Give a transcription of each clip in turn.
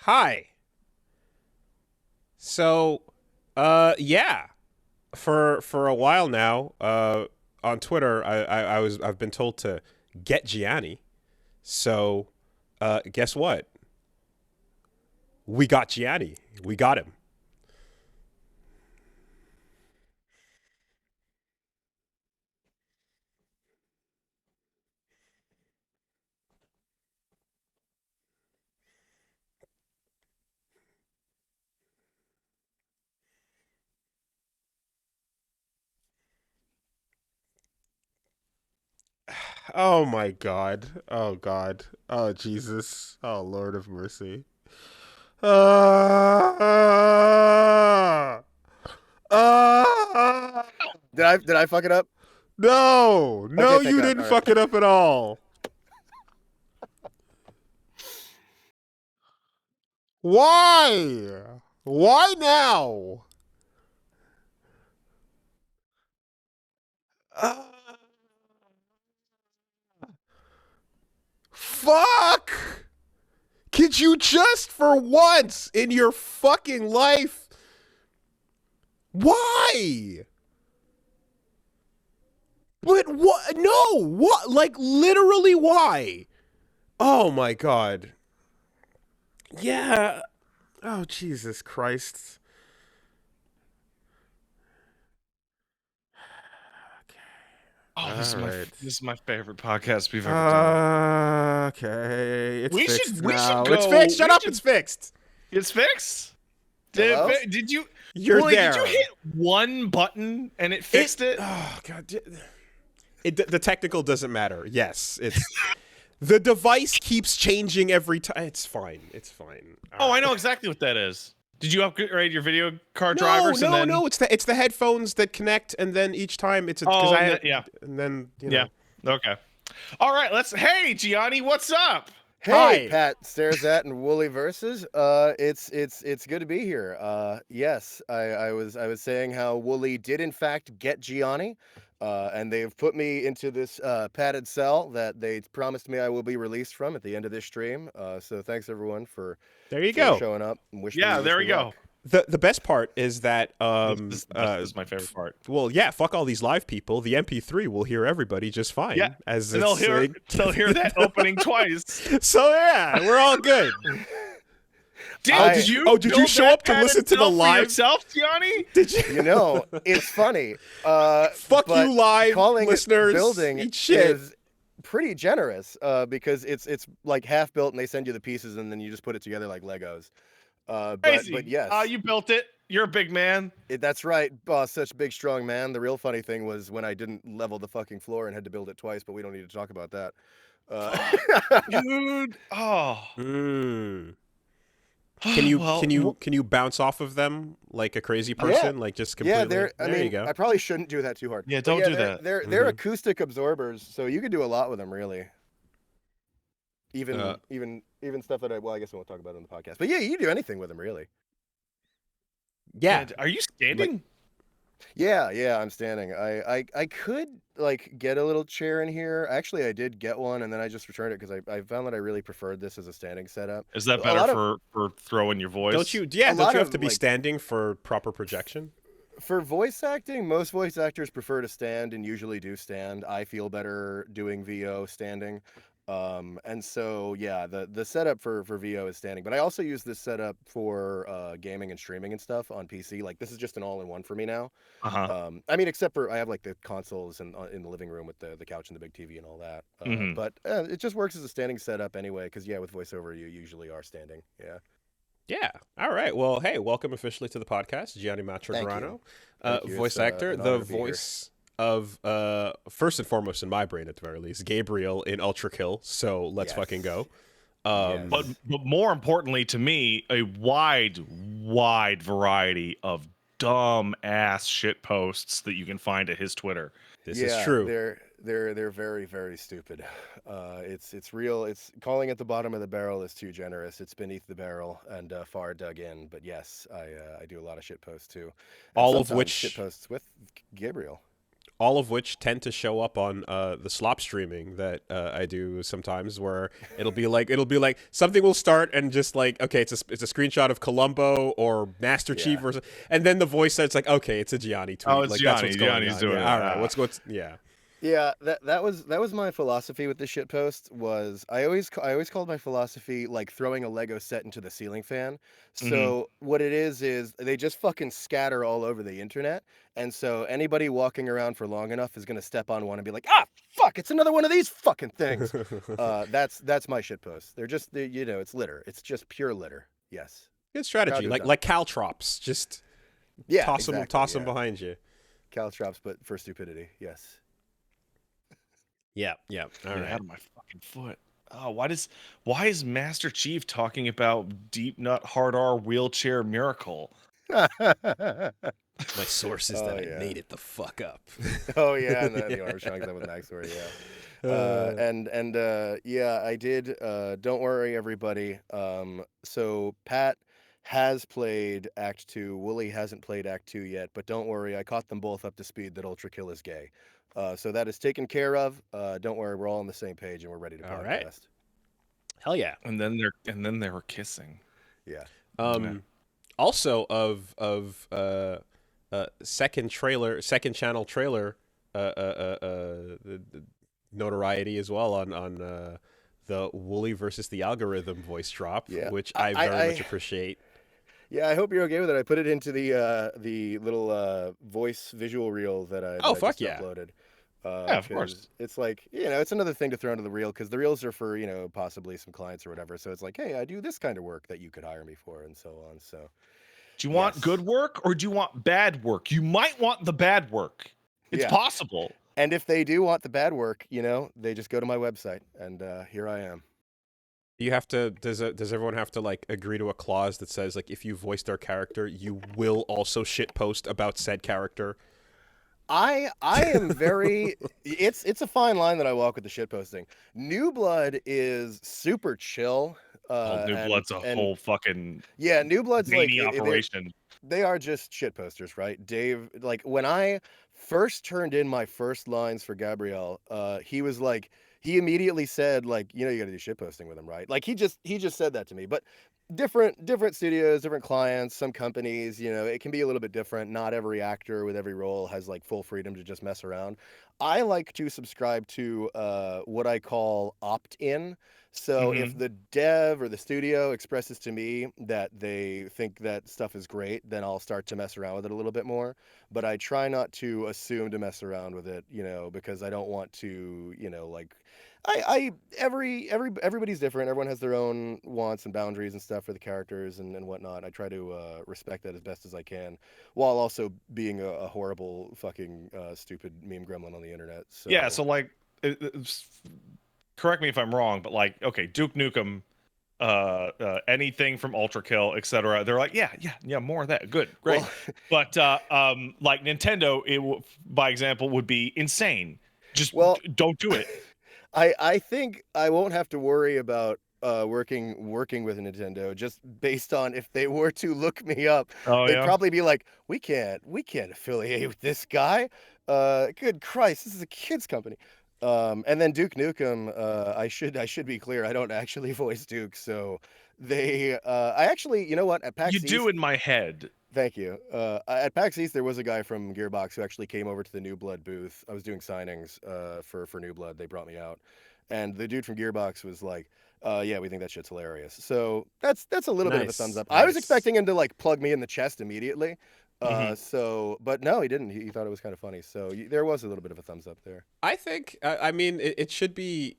Hi. So, yeah, for a while now, on Twitter, I've been told to get Gianni. So, guess what? We got Gianni. We got him. Oh my God. Oh God. Oh Jesus. Oh Lord of mercy. Ah. Ah. Did I fuck it up? No, Okay, no, thank you God. didn't All right. fuck it up at all. Why? Why now? Uh, fuck! Could you just for once in your fucking life? Why? But what? No, what? Like literally why? Oh my god. Yeah. Oh Jesus Christ. Oh, All right. this is my favorite podcast we've ever done. Okay. It's We fixed should we now. should go. It's fixed. Shut We up. should. It's fixed. It's fixed. Hello? Did you? You're Wait, did you there. hit one button and it fixed it? Oh god. The technical doesn't matter. Yes, it's the device keeps changing every time. It's fine. It's fine. Oh, All I right. know exactly what that is. Did you upgrade your video card No, drivers no, and then? no. It's the headphones that connect, and then each time it's because Oh, I yeah, and then yeah. Okay. All right. Hey, Gianni, what's up? Hey, Hi. Pat stares at and Wooly versus. It's good to be here. Yes, I was saying how Wooly did in fact get Gianni, and they've put me into this padded cell that they promised me I will be released from at the end of this stream. So thanks everyone for There you for go. showing up and wish Yeah, me there we go. luck. The best part is that This is my favorite part. well, yeah, fuck all these live people. The MP3 will hear everybody just fine. Yeah, as and it's they'll hear that opening twice. So yeah, we're all good. Did you? Oh, did you build show that up to padded listen to the cell for live? yourself, Gianni? Did you? You know, it's funny. Fuck but you, live calling it listeners. building Eat shit. is pretty generous because it's like half built and they send you the pieces and then you just put it together like Legos. But Crazy. yes, You built it. You're a big man. that's right. Such a big strong man. The real funny thing was when I didn't level the fucking floor and had to build it twice. But we don't need to talk about that. Dude. Oh. Mm. Well, Can you bounce off of them like a crazy person? Like just completely. Yeah, there I mean, you go. I probably shouldn't do that too hard. Yeah, But don't do that. They're acoustic absorbers, so you could do a lot with them, really. Even Uh, even stuff that I guess we won't talk about on the podcast. But yeah, you can do anything with them, really. yeah. Are you standing? Yeah, I'm standing. I could like get a little chair in here. Actually, I did get one, and then I just returned it because I found that I really preferred this as a standing setup. Is that A better lot of- for throwing your voice? Don't you? Yeah. a Don't lot you have of, to be like- standing for proper projection? For voice acting, most voice actors prefer to stand and usually do stand. I feel better doing VO standing. And so yeah, the setup for VO is standing, but I also use this setup for gaming and streaming and stuff on PC. Like this is just an all-in-one for me now. Uh-huh. I mean, except for I have like the consoles in the living room with the couch and the big TV and all that. Mhm. But it just works as a standing setup anyway, because yeah, with voiceover you usually are standing. Yeah. Yeah. All right. Well, hey, welcome officially to the podcast, Gianni Matragrano, Thank you. voice It's, actor, an the honor to be here. voice of first and foremost in my brain at the very least, Gabriel in Ultra Kill. So let's Yes. fucking go. Yes. But more importantly to me, a wide variety of dumb ass shit posts that you can find at his Twitter. This is true. They're very, very stupid. It's real. It's calling it the bottom of the barrel is too generous. It's beneath the barrel and far dug in. But yes, I do a lot of shit posts too. And All of sometimes which shit posts with Gabriel. all of which tend to show up on the slop streaming that I do sometimes, where it'll be like something will start and just like, okay, it's a screenshot of Columbo or Master Chief or and then the voice says like, okay, it's a Gianni tweet. Oh, it's like Gianni. that's what's going Gianni's on. doing Yeah, it. all right. What's yeah. Yeah, that was my philosophy with the shitpost. Was I always called my philosophy like throwing a Lego set into the ceiling fan. So what it is they just fucking scatter all over the internet, and so anybody walking around for long enough is gonna step on one and be like, ah, fuck, it's another one of these fucking things. That's my shitpost. It's litter. It's just pure litter. Yes. Good strategy, like caltrops. Just toss them behind you. Caltrops, but for stupidity. Yes. Yeah. All right. Out of my fucking foot. Oh, why is Master Chief talking about deep nut hard R wheelchair miracle? My source is that I made it the fuck up. Oh yeah, and the armor chunks up with Max Sword, yeah. I did. Don't worry, everybody. So Pat has played Act 2. Wooly hasn't played Act 2 yet, but don't worry, I caught them both up to speed that Ultra Kill is gay. So that is taken care of. Don't worry, we're all on the same page and we're ready to podcast. Right. Hell yeah. And then they were kissing. Yeah. Also of second channel trailer notoriety as well on the Wooly versus the algorithm voice drop, which I very much appreciate. Yeah, I hope you're okay with it. I put it into the little voice visual reel that I uploaded. Yeah, of course. It's like, it's another thing to throw into the reel because the reels are for, possibly some clients or whatever. So it's like, hey, I do this kind of work that you could hire me for and so on. So do you want good work or do you want bad work? You might want the bad work. It's possible. And if they do want the bad work, they just go to my website and here I am. Do you have to? Does everyone have to like agree to a clause that says like if you voiced our character, you will also shit post about said character? I am very. It's a fine line that I walk with the shit posting. New Blood is super chill. New Blood's a whole fucking New Blood's like operation. They are just shit posters, right? Dave, like when I first turned in my first lines for Gabrielle, he was like. He immediately said, like, you got to do shit posting with him, right? Like he just said that to me. But different studios, different clients, some companies, it can be a little bit different. Not every actor with every role has like full freedom to just mess around. I like to subscribe to what I call opt-in. So if the dev or the studio expresses to me that they think that stuff is great, then I'll start to mess around with it a little bit more. But I try not to assume to mess around with it, because I don't want to, like everybody's different. Everyone has their own wants and boundaries and stuff for the characters and whatnot. I try to respect that as best as I can, while also being a horrible fucking stupid meme gremlin on the internet. So yeah, so like, correct me if I'm wrong, but like, okay, Duke Nukem, anything from Ultra Kill, etc. They're like, yeah, more of that, good, great. Well, but like Nintendo, by example, would be insane. Just don't do it. I think I won't have to worry about working with Nintendo just based on if they were to look me up. They'd probably be like, we can't affiliate with this guy. Good Christ, this is a kids company. And then Duke Nukem, I should be clear, I don't actually voice Duke, so they I actually, you know what, at PAX you East, do in my head. Thank you. At PAX East, there was a guy from Gearbox who actually came over to the New Blood booth. I was doing signings for New Blood. They brought me out, and the dude from Gearbox was like, "Yeah, we think that shit's hilarious." So that's a little bit of a thumbs up. I was expecting him to like plug me in the chest immediately. But no, he didn't. He thought it was kind of funny. So there was a little bit of a thumbs up there. I think, I mean, it should be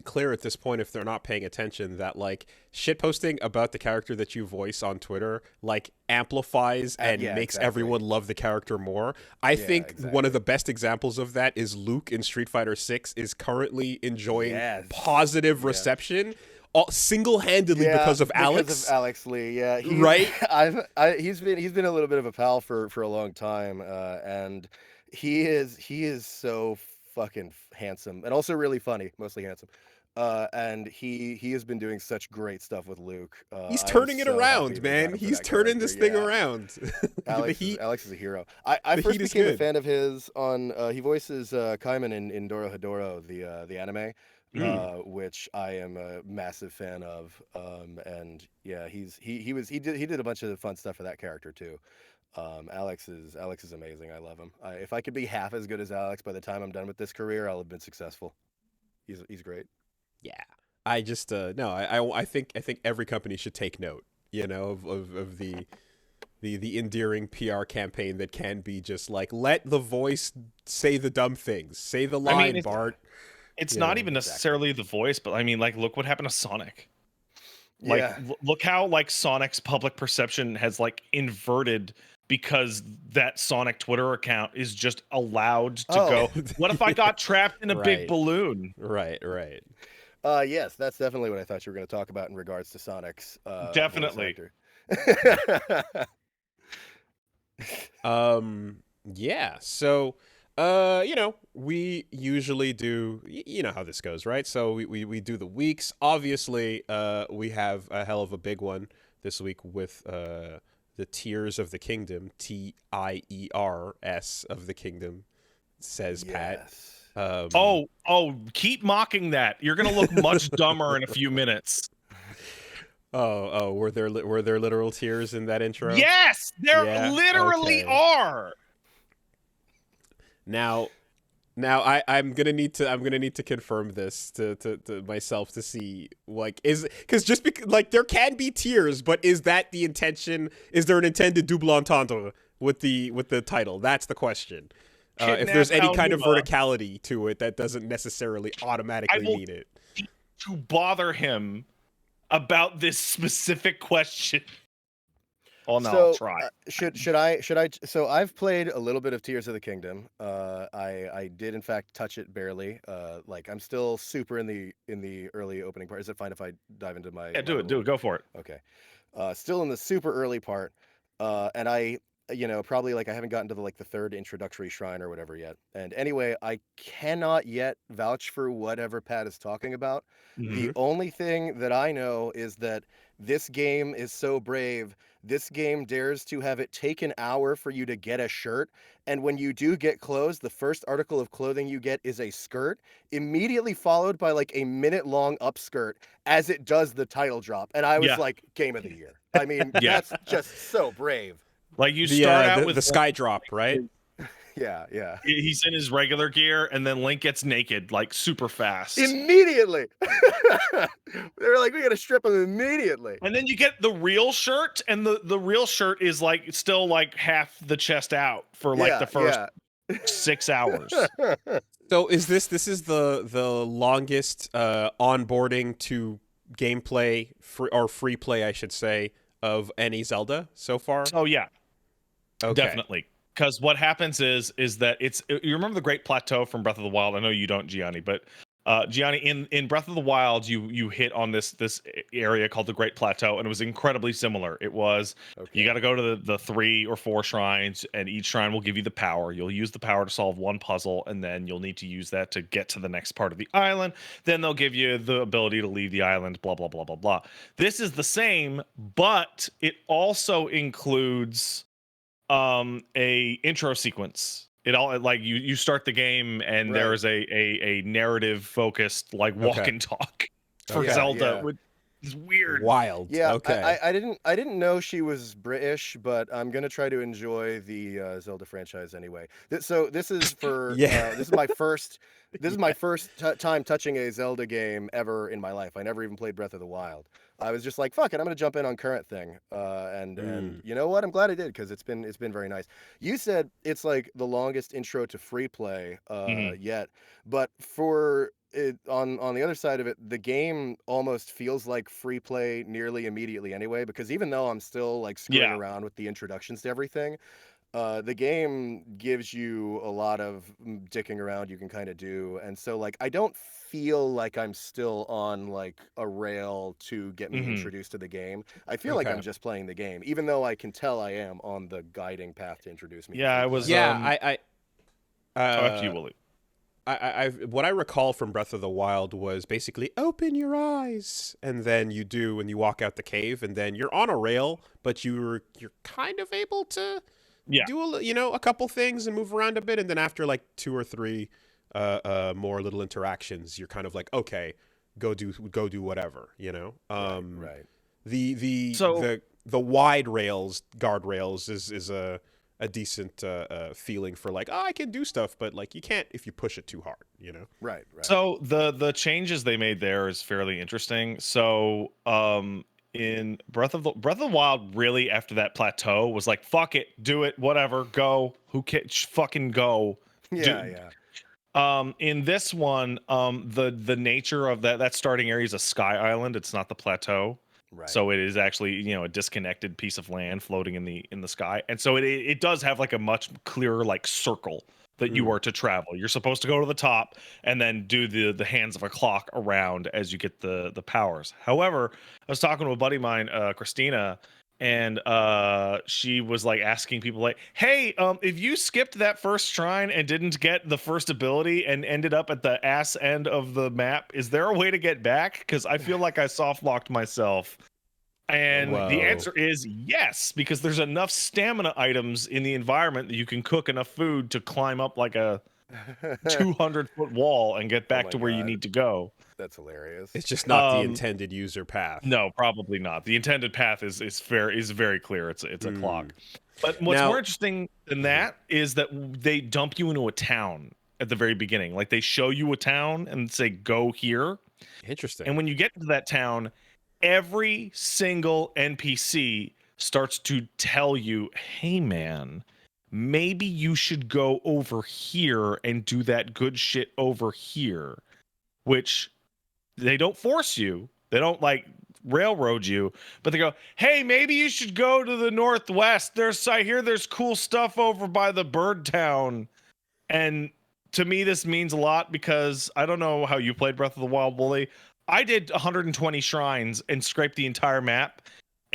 clear at this point, if they're not paying attention, that like shitposting about the character that you voice on Twitter like amplifies and makes everyone love the character more. I think one of the best examples of that is Luke in Street Fighter 6 is currently enjoying positive reception. Single-handedly because of Alex. Because of Alex Lee, yeah. Right? He's been a little bit of a pal for a long time, and he is so fucking handsome and also really funny, mostly handsome. and he has been doing such great stuff with Luke. He's I am turning it so happy around, we got man. him for He's that turning character. this thing Yeah. around. The heat, Alex is a hero. I the first heat is became a good. fan of his on he voices Kaiman in Dorohedoro, the anime, which I am a massive fan of. And yeah, he did a bunch of fun stuff for that character too. Alex is amazing. I love him. If I could be half as good as Alex by the time I'm done with this career, I'll have been successful. He's great. Yeah. I just no, I think every company should take note, of the endearing PR campaign that can be just like, let the voice say the dumb things. Say the line, Bart. It's You not know, even necessarily the voice, but I mean, like, look what happened to Sonic. Like, Yeah. look how like Sonic's public perception has like inverted because that Sonic Twitter account is just allowed to go. What if I got trapped in a big Right. balloon? Right. Yes, that's definitely what I thought you were going to talk about in regards to Sonic's Definitely. voice actor. Yeah. So, we usually do, you know how this goes, right? So we do the weeks. Obviously, we have a hell of a big one this week with the Tears of the Kingdom, TIERS of the Kingdom, says Pat. Oh, keep mocking that. You're gonna look much dumber in a few minutes. Were there literal tears in that intro? Yes, there literally are. Now I'm gonna need to confirm this to myself to see, like, because there can be tears, but is that the intention? Is there an intended double entendre with the title? That's the question. If there's any kind of verticality to it, that doesn't necessarily automatically mean it. To bother him about this specific question. Oh no, I'll try. Should I? So I've played a little bit of Tears of the Kingdom. I did in fact touch it barely. Like I'm still super in the early opening part. Is it fine if I dive into my? Yeah, do it. Go for it. Okay. Still in the super early part. And I, probably like I haven't gotten to the third introductory shrine or whatever yet. And anyway, I cannot yet vouch for whatever Pat is talking about. The only thing that I know is that this game is so brave. This game dares to have it take an hour for you to get a shirt. And when you do get clothes, the first article of clothing you get is a skirt, immediately followed by like a minute-long upskirt as it does the title drop. And I was like, game of the year. I mean, that's just so brave. Like you start out with the sky drop, right? Yeah. He's in his regular gear, and then Link gets naked like super fast. Immediately. They're like, we gotta strip him immediately. And then you get the real shirt, and the real shirt is like still like half the chest out for like the first 6 hours. So is this the longest onboarding to gameplay free play, I should say, of any Zelda so far? Oh yeah. Okay. Definitely. Because what happens is that you remember the Great Plateau from Breath of the Wild? I know you don't, Gianni, but Gianni, in Breath of the Wild, you hit on this area called the Great Plateau, and it was incredibly similar. It was you got to go to the 3 or 4 shrines, and each shrine will give you the power. You'll use the power to solve one puzzle, and then you'll need to use that to get to the next part of the island. Then they'll give you the ability to leave the island. Blah blah blah blah blah. This is the same, but it also includes a intro sequence. It all like you start the game and there is a narrative focused like walk and talk for Zelda, which is weird. Wild. Yeah. Okay. I didn't know she was British, but I'm gonna try to enjoy the Zelda franchise anyway. So this is for this is my first time touching a Zelda game ever in my life. I never even played Breath of the Wild. I was just like, fuck it, I'm gonna jump in on current thing, and you know what? I'm glad I did because it's been very nice. You said it's like the longest intro to free play yet, but for it on the other side of it, the game almost feels like free play nearly immediately anyway. Because even though I'm still like screwing around with the introductions to everything, the game gives you a lot of dicking around you can kind of do, and so like I don't feel like I'm still on like a rail to get me introduced to the game. I feel like I'm just playing the game, even though I can tell I am on the guiding path to introduce me. Yeah, I was. I after you, Willie. what I recall from Breath of the Wild was basically open your eyes, and then you do, and you walk out the cave, and then you're on a rail, but you're kind of able to do a couple things and move around a bit, and then after like 2 or 3 more little interactions, you're kind of like, okay, go do whatever, Right. The wide rails, guardrails is a decent feeling for like, oh, I can do stuff, but like you can't if you push it too hard, Right. So the changes they made there is fairly interesting. So in Breath of the Wild, really after that plateau was like, fuck it, do it, whatever, go. Who can fucking go? Yeah. In this one, the nature of that starting area is a sky island. It's not the plateau. Right. So it is actually, a disconnected piece of land floating in the sky. And so it does have like a much clearer like circle that you are to travel. You're supposed to go to the top and then do the hands of a clock around as you get the powers. However, I was talking to a buddy of mine, Christina, and she was like asking people like, hey, if you skipped that first shrine and didn't get the first ability and ended up at the ass end of the map, is there a way to get back? Because I feel like I soft locked myself. And the answer is yes, because there's enough stamina items in the environment that you can cook enough food to climb up like a 200-foot wall and get back to where you need to go. That's hilarious. It's just not the intended user path. No, probably not. The intended path is very clear. It's a clock. But what's more interesting than that is that they dump you into a town at the very beginning. Like they show you a town and say, go here. Interesting. And when you get to that town, every single NPC starts to tell you, hey man, maybe you should go over here and do that good shit over here, which they don't force you. They don't like railroad you, but they go, hey, maybe you should go to the northwest. I hear there's cool stuff over by the bird town. And to me, this means a lot because I don't know how you played Breath of the Wild, Wooly. I did 120 shrines and scraped the entire map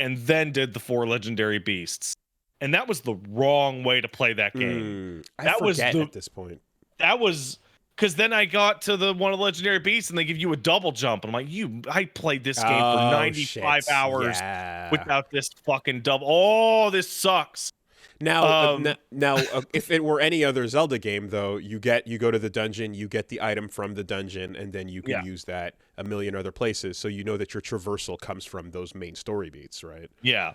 and then did the 4 legendary beasts. And that was the wrong way to play that game. I forget at this point. That was because then I got to one of the legendary beasts and they give you a double jump. And I'm like, I played this game for 95 hours without this fucking double. Oh, this sucks. Now, if it were any other Zelda game, though, you go to the dungeon, you get the item from the dungeon, and then you can use that a million other places. So you know that your traversal comes from those main story beats, right? Yeah.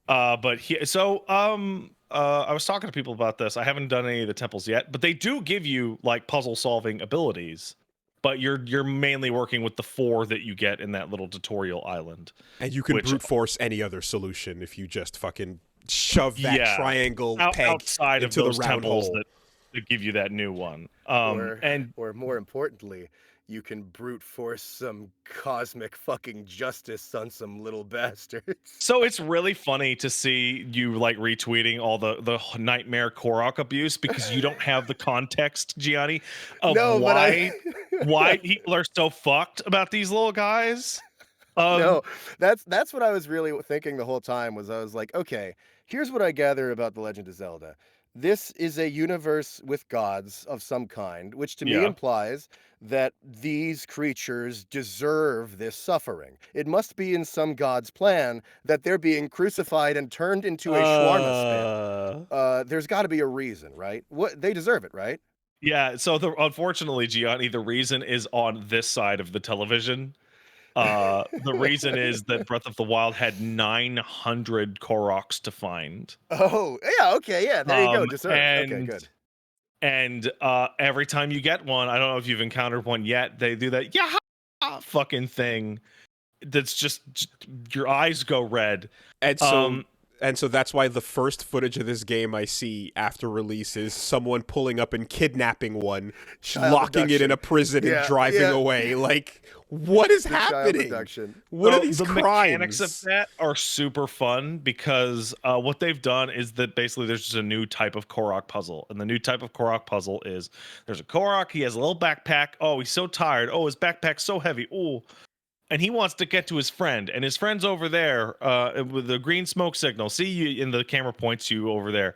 I was talking to people about this. I haven't done any of the temples yet, but they do give you like puzzle solving abilities. But you're mainly working with the 4 that you get in that little tutorial island. And you can brute force any other solution if you just fucking shove that triangle peg outside into of those the round temples hole that give you that new one. Or more importantly, you can brute force some cosmic fucking justice on some little bastards. So it's really funny to see you like retweeting all the nightmare Korok abuse because you don't have the context, Gianni, of why people are so fucked about these little guys. No, that's what I was really thinking the whole time. Was I was like, okay, here's what I gather about The Legend of Zelda. This is a universe with gods of some kind, which to me implies that these creatures deserve this suffering. It must be in some god's plan that they're being crucified and turned into a shawarma spit. There's got to be a reason, right? What they deserve it, right? Yeah. So unfortunately, Gianni, the reason is on this side of the television. The reason is that Breath of the Wild had 900 Koroks to find. Oh, yeah, okay, yeah, there you go. Deserved. Okay, good. And every time you get one, I don't know if you've encountered one yet, they do that fucking thing that's just your eyes go red. And so that's why the first footage of this game I see after release is someone pulling up and kidnapping one, locking it in a prison and driving away. Like, what is happening? What are these crimes? The mechanics of that are super fun because what they've done is that basically there's just a new type of Korok puzzle. And the new type of Korok puzzle is there's a Korok, he has a little backpack. Oh, he's so tired. Oh, his backpack's so heavy. Oh. And he wants to get to his friend, and his friend's over there with the green smoke signal. See you in the camera points you over there,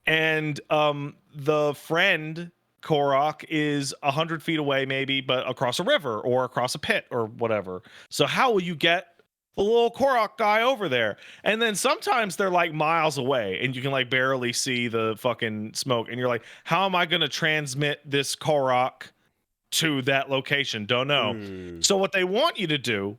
and the friend Korok is 100 feet away, maybe, but across a river or across a pit or whatever. So how will you get the little Korok guy over there? And then sometimes they're like miles away and you can like barely see the fucking smoke. And you're like, how am I going to transmit this Korok to that location? Don't know. So what they want you to do,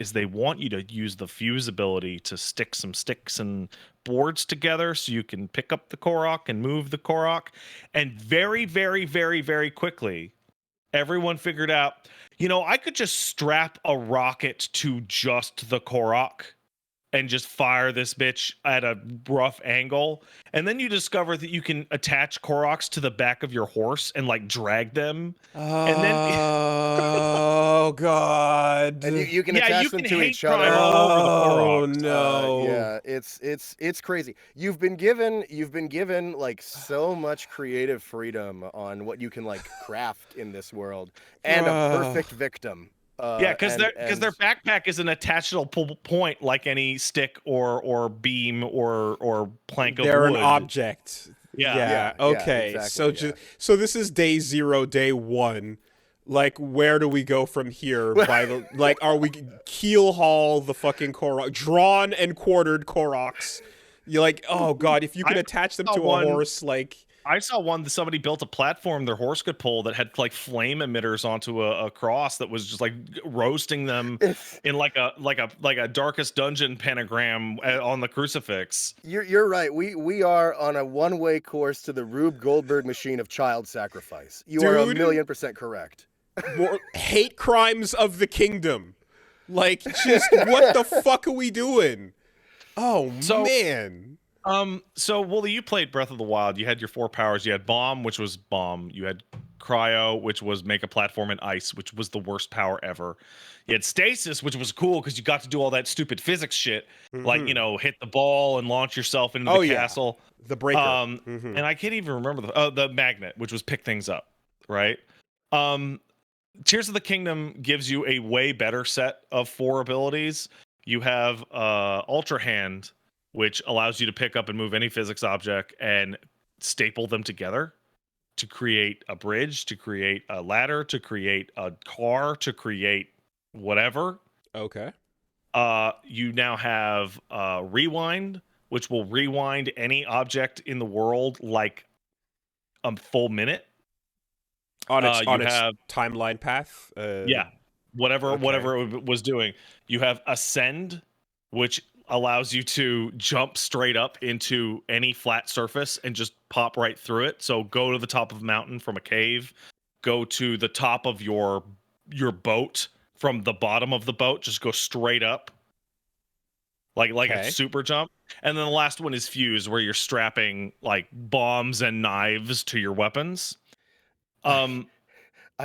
is they want you to use the fuse ability to stick some sticks and boards together so you can pick up the Korok and move the Korok. And very, very, very, very quickly, everyone figured out, I could just strap a rocket to just the Korok and just fire this bitch at a rough angle. And then you discover that you can attach Koroks to the back of your horse and like drag them. Oh God! And you can attach them to each other. Oh no! Yeah, it's crazy. You've been given like so much creative freedom on what you can like craft in this world, and a perfect victim. Because their backpack is an attachable point like any stick or beam or plank of wood. They're an object. Yeah. Okay. Exactly, So this is day 0, day 1. Like, where do we go from here? Are we keel haul the fucking Korok, drawn and quartered Koroks? You're like, oh God, if you could attach them to a horse, like. I saw one that somebody built a platform their horse could pull that had like flame emitters onto a cross that was just like roasting them in like a darkest dungeon pentagram on the crucifix. You're right. We are on a one-way course to the Rube Goldberg machine of child sacrifice. You are 1,000,000% correct. Hate crimes of the kingdom. Like, just what the fuck are we doing? Oh man. So Wooly, you played Breath of the Wild. You had your 4 powers. You had Bomb, which was bomb. You had Cryo, which was make a platform in ice, which was the worst power ever. You had Stasis, which was cool because you got to do all that stupid physics shit, like hit the ball and launch yourself into the castle. The breaker. And I can't even remember the magnet, which was pick things up, right? Tears of the Kingdom gives you a way better set of 4 abilities. You have Ultra Hand, which allows you to pick up and move any physics object and staple them together to create a bridge, to create a ladder, to create a car, to create whatever. Okay. You now have Rewind, which will rewind any object in the world like a full minute. On its timeline path? Whatever it was doing. You have Ascend, which allows you to jump straight up into any flat surface and just pop right through it. So go to the top of a mountain from a cave, go to the top of your boat from the bottom of the boat, just go straight up. Like a super jump. And then the last one is Fuse, where you're strapping like bombs and knives to your weapons. I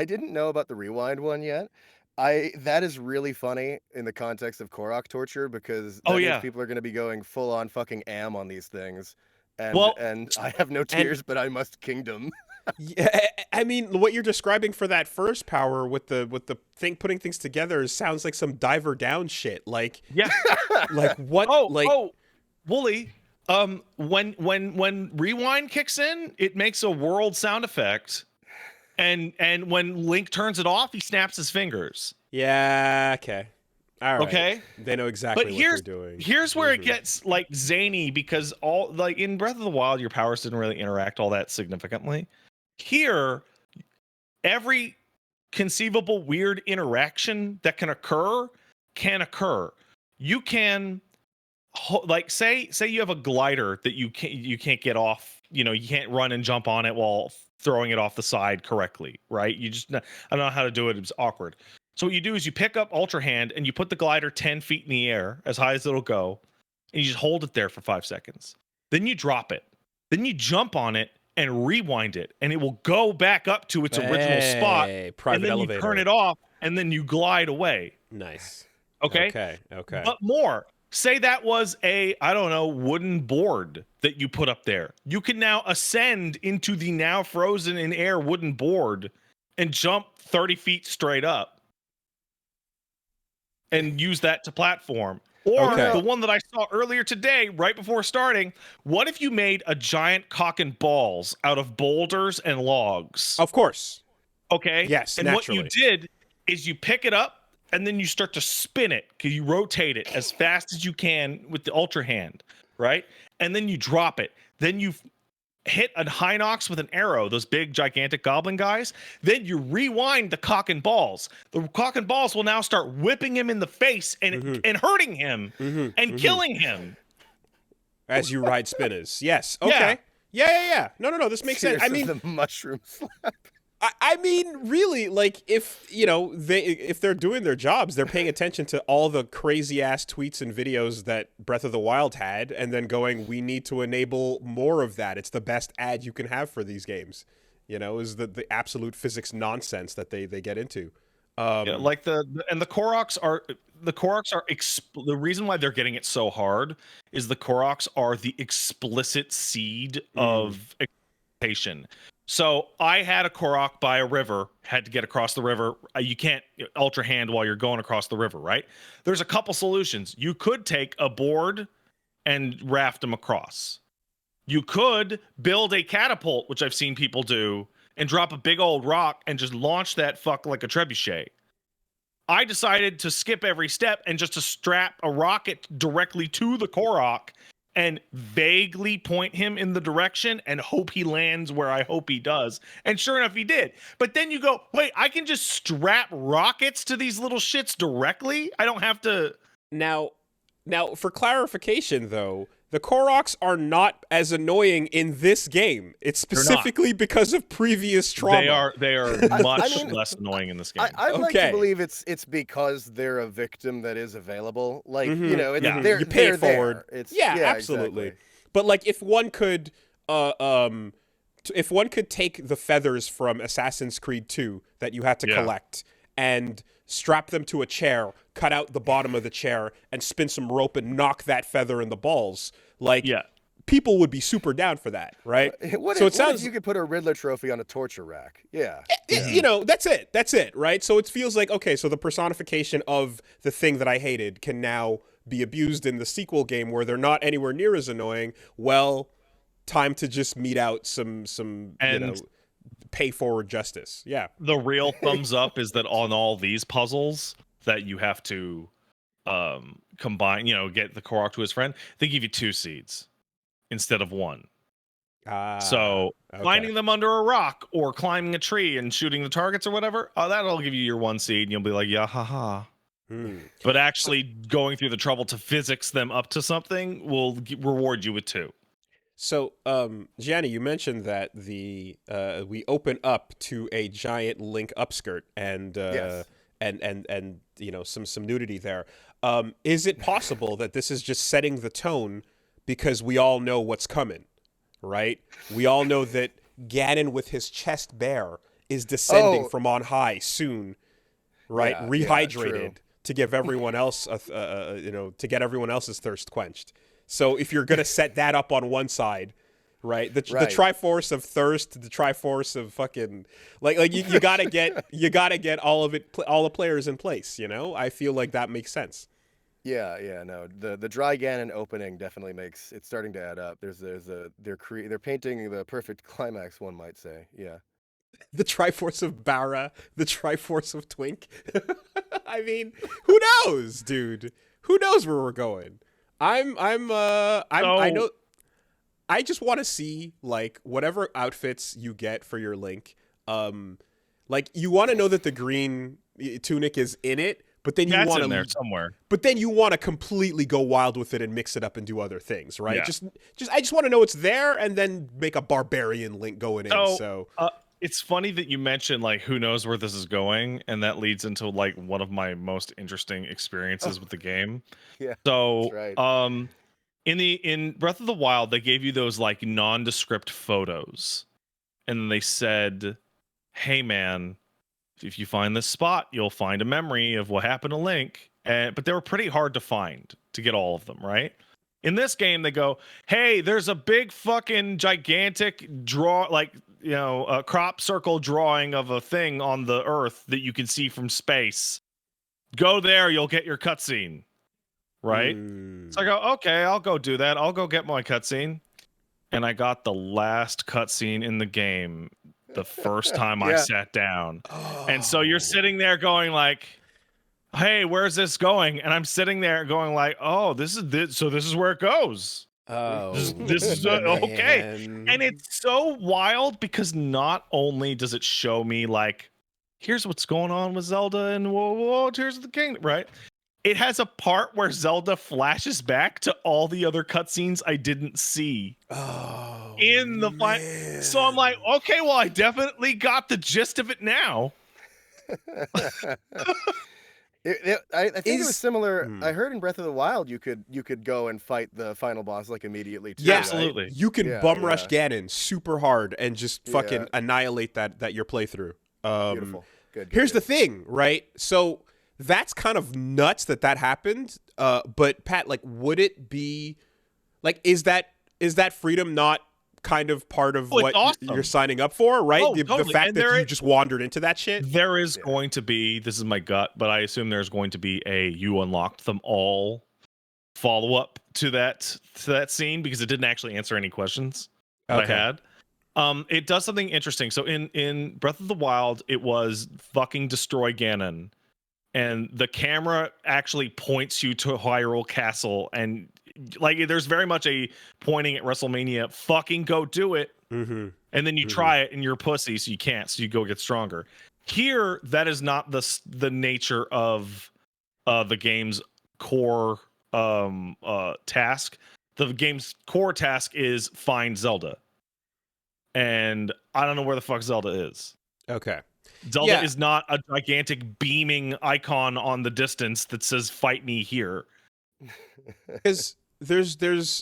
didn't know about the Rewind one yet. That is really funny in the context of Korok torture because that means people are going to be going full on fucking am on these things, and I have no tears, but I must kingdom. Yeah, I mean, what you're describing for that first power with the thing putting things together sounds like some Diver Down shit. Like, like what? Wooly. When Rewind kicks in, it makes a world sound effect. And when Link turns it off, he snaps his fingers. Yeah, okay. All right. Okay. They know exactly what they're doing. Here's where it gets like zany because all like in Breath of the Wild, your powers didn't really interact all that significantly. Here, every conceivable weird interaction that can occur. You can like say you have a glider that you can't get off. You can't run and jump on it while throwing it off the side correctly, right? I don't know how to do it. It's awkward. So what you do is you pick up Ultra Hand and you put the glider 10 feet in the air, as high as it'll go, and you just hold it there for 5 seconds. Then you drop it. Then you jump on it and rewind it, and it will go back up to its original spot. Private and then elevator. You turn it off, and then you glide away. Nice. Okay? Okay. But more. Say that was a, I don't know, wooden board that you put up there. You can now ascend into the now frozen in air wooden board and jump 30 feet straight up. and use that to platform. Or Okay. the one that I saw earlier today, right before starting, what if you made a giant cock and balls out of boulders and logs? Of course. Okay? Yes, And naturally. what you did is you pick it up and then you start to spin it because you rotate it as fast as you can with the Ultra Hand, right? And then you drop it. Then you hit a Hinox with an arrow, those big, gigantic goblin guys. Then you rewind the cock and balls. The cock and balls will now start whipping him in the face and hurting him and killing him. As you ride spinners. Yes. Okay. Yeah. No. This makes sense. I mean, the mushroom slap. I mean, really, like, if they're doing their jobs, they're paying attention to all the crazy ass tweets and videos that Breath of the Wild had, and then going, we need to enable more of that. It's the best ad you can have for these games. Is the absolute physics nonsense that they get into. Like the Koroks are the reason why they're getting it so hard is the Koroks are the explicit seed of exploitation. So I had a Korok by a river, had to get across the river. You can't Ultra Hand while you're going across the river, right? There's a couple solutions. You could take a board and raft them across. You could build a catapult, which I've seen people do, and drop a big old rock and just launch that fuck like a trebuchet. I decided to skip every step and just to strap a rocket directly to the Korok and vaguely point him in the direction and hope he lands where I hope he does. And sure enough, he did. But then you go, wait, I can just strap rockets to these little shits directly? I don't have to... Now, for clarification, though, the Koroks are not as annoying in this game. It's specifically because of previous trauma. They are much less annoying in this game. I'd like to believe it's because they're a victim that is available. Like, you pay it forward. Absolutely. Exactly. But like, if one could take the feathers from Assassin's Creed 2 that you had to collect and strap them to a chair, cut out the bottom of the chair, and spin some rope and knock that feather in the balls. Like, people would be super down for that, right? What if you could put a Riddler trophy on a torture rack? Yeah. That's it, right? So it feels like, okay, so the personification of the thing that I hated can now be abused in the sequel game where they're not anywhere near as annoying. Well, time to just mete out some pay forward justice. Yeah. The real thumbs up is that on all these puzzles that you have to combine, get the Korok to his friend, they give you 2 seeds instead of 1. Finding them under a rock or climbing a tree and shooting the targets or whatever, that'll give you your 1 seed and you'll be like, yeah, haha. But actually going through the trouble to physics them up to something will reward you with 2. So, Gianni, you mentioned that we open up to a giant Link upskirt and some nudity there. Is it possible that this is just setting the tone because we all know what's coming, right? We all know that Ganon with his chest bare is descending from on high soon, right? Rehydrated to give everyone else to get everyone else's thirst quenched. So if you're gonna set that up on one side, right, the Triforce of thirst, the Triforce of fucking you gotta get all of it, all the players in place. I feel like that makes sense. No, the dry Ganon opening definitely makes it's starting to add up. They're painting the perfect climax, one might say. Yeah. The Triforce of Barra, the Triforce of Twink. I mean, who knows, dude? Who knows where we're going? I know. I just want to see like whatever outfits you get for your Link. Like you want to know that the green tunic is in it, but then you want to there somewhere. But then you want to completely go wild with it and mix it up and do other things, right? Yeah. I just want to know it's there and then make a barbarian Link going in. So it's funny that you mentioned like who knows where this is going, and that leads into like one of my most interesting experiences with the game. Yeah. So that's right. in Breath of the Wild, they gave you those like nondescript photos, and then they said, "Hey man, if you find this spot, you'll find a memory of what happened to Link." But they were pretty hard to find to get all of them, right? In this game, they go, "Hey, there's a big fucking gigantic a crop circle drawing of a thing on the Earth that you can see from space. go there, you'll get your cutscene. Right? So I go, okay, I'll go do that. I'll go get my cutscene. And I got the last cutscene in the game the first time I sat down. And so you're sitting there going like, hey, where's this going? And I'm sitting there going like, oh, this is where it goes. Oh, this is okay. And it's so wild because not only does it show me like, here's what's going on with Zelda and whoa, Tears of the Kingdom, right? It has a part where Zelda flashes back to all the other cutscenes I didn't see in the final. So I'm like, okay, well, I definitely got the gist of it now. I think it was similar. I heard in Breath of the Wild you could go and fight the final boss like immediately too. Yeah, absolutely. You can bum rush Ganon super hard and just fucking annihilate that your playthrough. Beautiful. Good. Here's the thing, right? So that's kind of nuts that happened. But Pat, like, would it be like, is that freedom not kind of part of what you're signing up for, right? Oh, the totally. fact that you just wandered into that shit. There is going to be, this is my gut, but I assume there's going to be you unlocked them all follow up to that scene because it didn't actually answer any questions that I had. It does something interesting. So in Breath of the Wild, it was fucking destroy Ganon. And the camera actually points you to Hyrule Castle, and like there's very much a pointing at WrestleMania, fucking go do it. And then you try it and you're a pussy, so you can't, so you go get stronger. Here, that is not the nature of the game's core task. The game's core task is find Zelda. And I don't know where the fuck Zelda is. Okay. Zelda is not a gigantic beaming icon on the distance that says "Fight me here." Because there's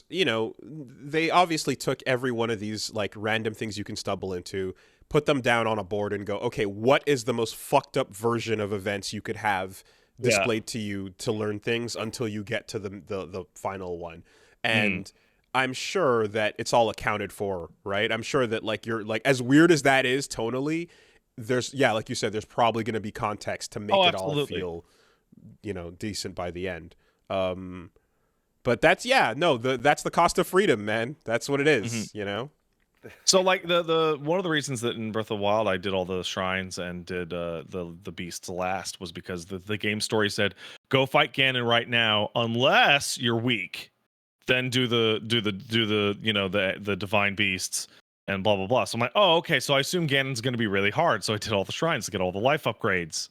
they obviously took every one of these like random things you can stumble into, put them down on a board, and go, okay, what is the most fucked up version of events you could have displayed to you to learn things until you get to the final one, and. I'm sure that it's all accounted for, right? I'm sure that like you're like, as weird as that is tonally, there's like you said, there's probably going to be context to make it all feel, decent by the end. But that's that's the cost of freedom, man. That's what it is, So like the one of the reasons that in Breath of the Wild I did all the shrines and did the beasts last was because the game story said go fight Ganon right now unless you're weak. Then do the divine beasts and blah blah blah. So I'm like, oh, okay. So I assume Ganon's going to be really hard. So I did all the shrines to get all the life upgrades,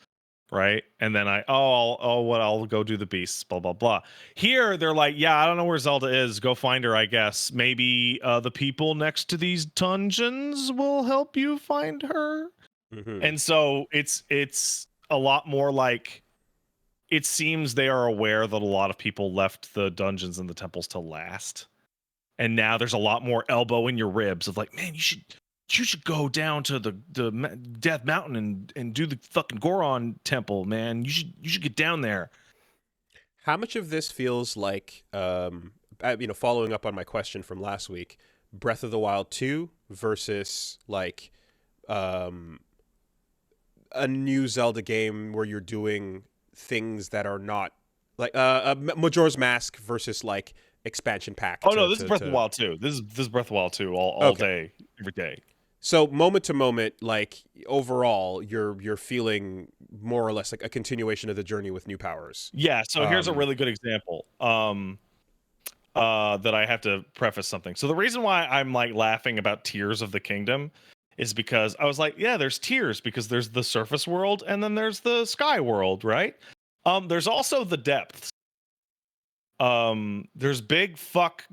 right? And then I'll go do the beasts, blah blah blah. Here they're like, yeah, I don't know where Zelda is. Go find her, I guess. Maybe the people next to these dungeons will help you find her. And so it's a lot more like. It seems they are aware that a lot of people left the dungeons and the temples to last. And now there's a lot more elbow in your ribs of like, man, you should go down to the Death Mountain and do the fucking Goron temple, man. You should get down there. How much of this feels like, following up on my question from last week, Breath of the Wild 2 versus like a new Zelda game where you're doing things that are not like Majora's Mask versus like expansion pack. Oh no, this is Breath of the Wild 2. This is Breath of the Wild 2 all day, every day. So moment to moment, like overall, you're feeling more or less like a continuation of the journey with new powers. Yeah. So here's a really good example. That I have to preface something. So the reason why I'm like laughing about Tears of the Kingdom is because I was like, yeah, there's tiers because there's the surface world and then there's the sky world, right? There's also the depths. There's big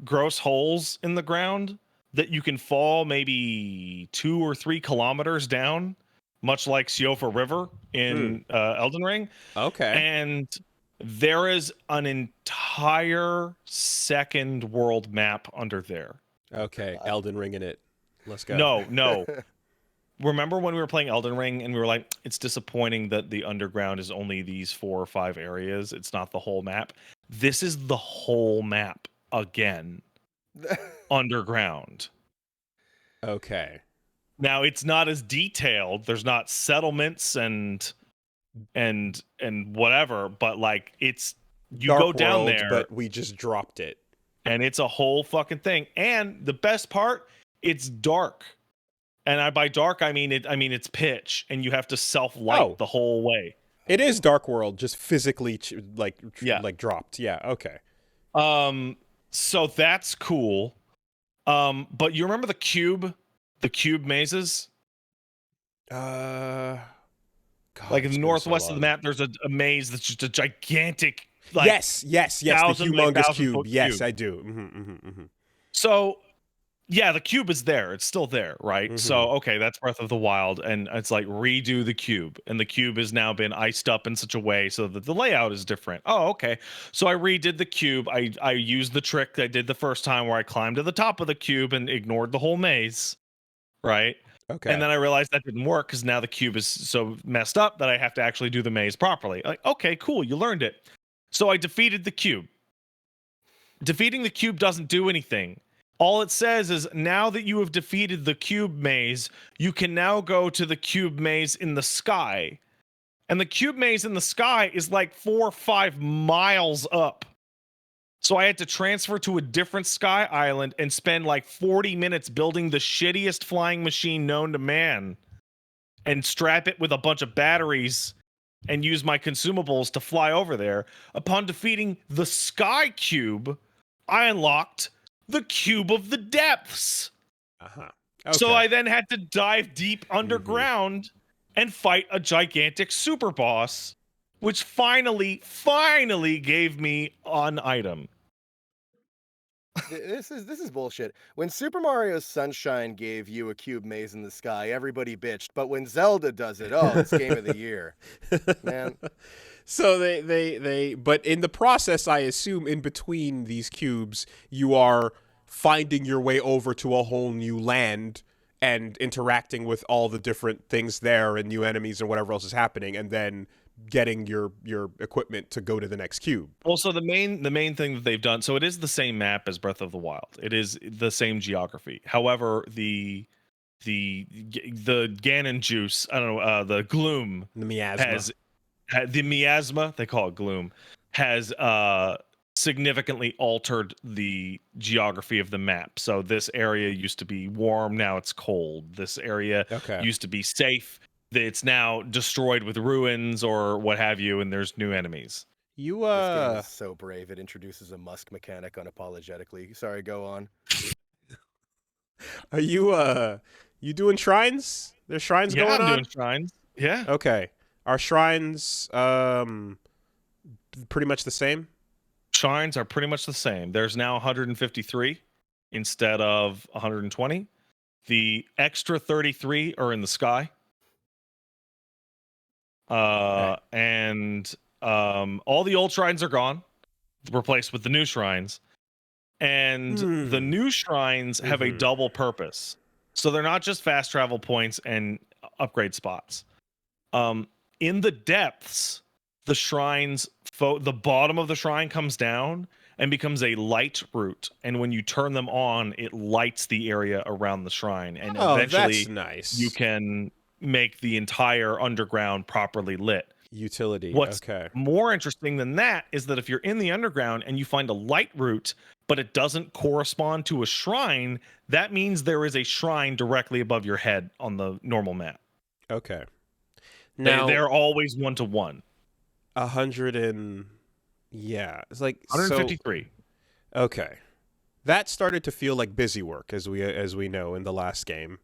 gross holes in the ground that you can fall maybe 2 or 3 kilometers down, much like Siofa River in Elden Ring. Okay. And there is an entire second world map under there. Okay, Elden Ring in it. Let's go. No. Remember when we were playing Elden Ring and we were like, it's disappointing that the underground is only these 4 or 5 areas. It's not the whole map. This is the whole map again. Underground. Okay. Now it's not as detailed. There's not settlements and and whatever, but like it's you Dark go down World, there but we just dropped it. and it's a whole fucking thing. And the best part, it's dark. And by dark I mean it's pitch, and you have to self-light Oh. the whole way. It is Dark World, just physically Yeah. like dropped. Yeah, okay. So that's cool. But you remember the cube mazes? God, Like in it's the been so northwest of the long. map, there's a maze that's just a gigantic, like, yes, the 1,000 by humongous 1,000 cube. foot Yes, cube. I do. So yeah, the cube is there. It's still there, right? So okay, that's Breath of the Wild, and it's like redo the cube, and the cube has now been iced up in such a way so that the layout is different. Oh, okay. So I redid the cube. I used the trick I did the first time where I climbed to the top of the cube and ignored the whole maze, right? Okay. And then I realized that didn't work because now the cube is so messed up that I have to actually do the maze properly. Like, okay, cool, you learned it. So I defeated the cube. Defeating the cube doesn't do anything. All it says is, now that you have defeated the cube maze, you can now go to the cube maze in the sky. And the cube maze in the sky is like 4 or 5 miles up. So I had to transfer to a different sky island and spend like 40 minutes building the shittiest flying machine known to man and strap it with a bunch of batteries and use my consumables to fly over there. Upon defeating the sky cube, I unlocked the cube of the depths. Okay. So I then had to dive deep underground and fight a gigantic super boss, which finally gave me an item. This is bullshit. When Super Mario Sunshine gave you a cube maze in the sky, everybody bitched. But when Zelda does it, oh, it's game of the year, man. So they but in the process, I assume in between these cubes, you are finding your way over to a whole new land and interacting with all the different things there and new enemies and whatever else is happening, and then getting your equipment to go to the next cube. Also, the main thing that they've done, so it is the same map as Breath of the Wild. It is the same geography. However, the Ganon juice, I don't know, the gloom, The miasma. the miasma, they call it gloom, has significantly altered the geography of the map. So this area used to be warm, now it's cold. This area used to be safe, it's now destroyed with ruins or what have you, and there's new enemies. This game is so brave. It introduces a musk mechanic unapologetically. Sorry, go on. Are you doing shrines? There's shrines going on? Yeah, I'm doing shrines. Yeah. Okay. Are shrines pretty much the same? Shrines are pretty much the same. There's now 153 instead of 120. The extra 33 are in the sky. And all the old shrines are gone, replaced with the new shrines. And the new shrines have a double purpose. So they're not just fast travel points and upgrade spots. In the depths, the shrines, the bottom of the shrine comes down and becomes a light route. And when you turn them on, it lights the area around the shrine. And eventually that's nice. You can make the entire underground properly lit. Utility. What's more interesting than that is that if you're in the underground and you find a light route, but it doesn't correspond to a shrine, that means there is a shrine directly above your head on the normal map. Okay. Now they're always 1-to-1. 100 and it's like 153. So, okay, that started to feel like busy work as we know in the last game.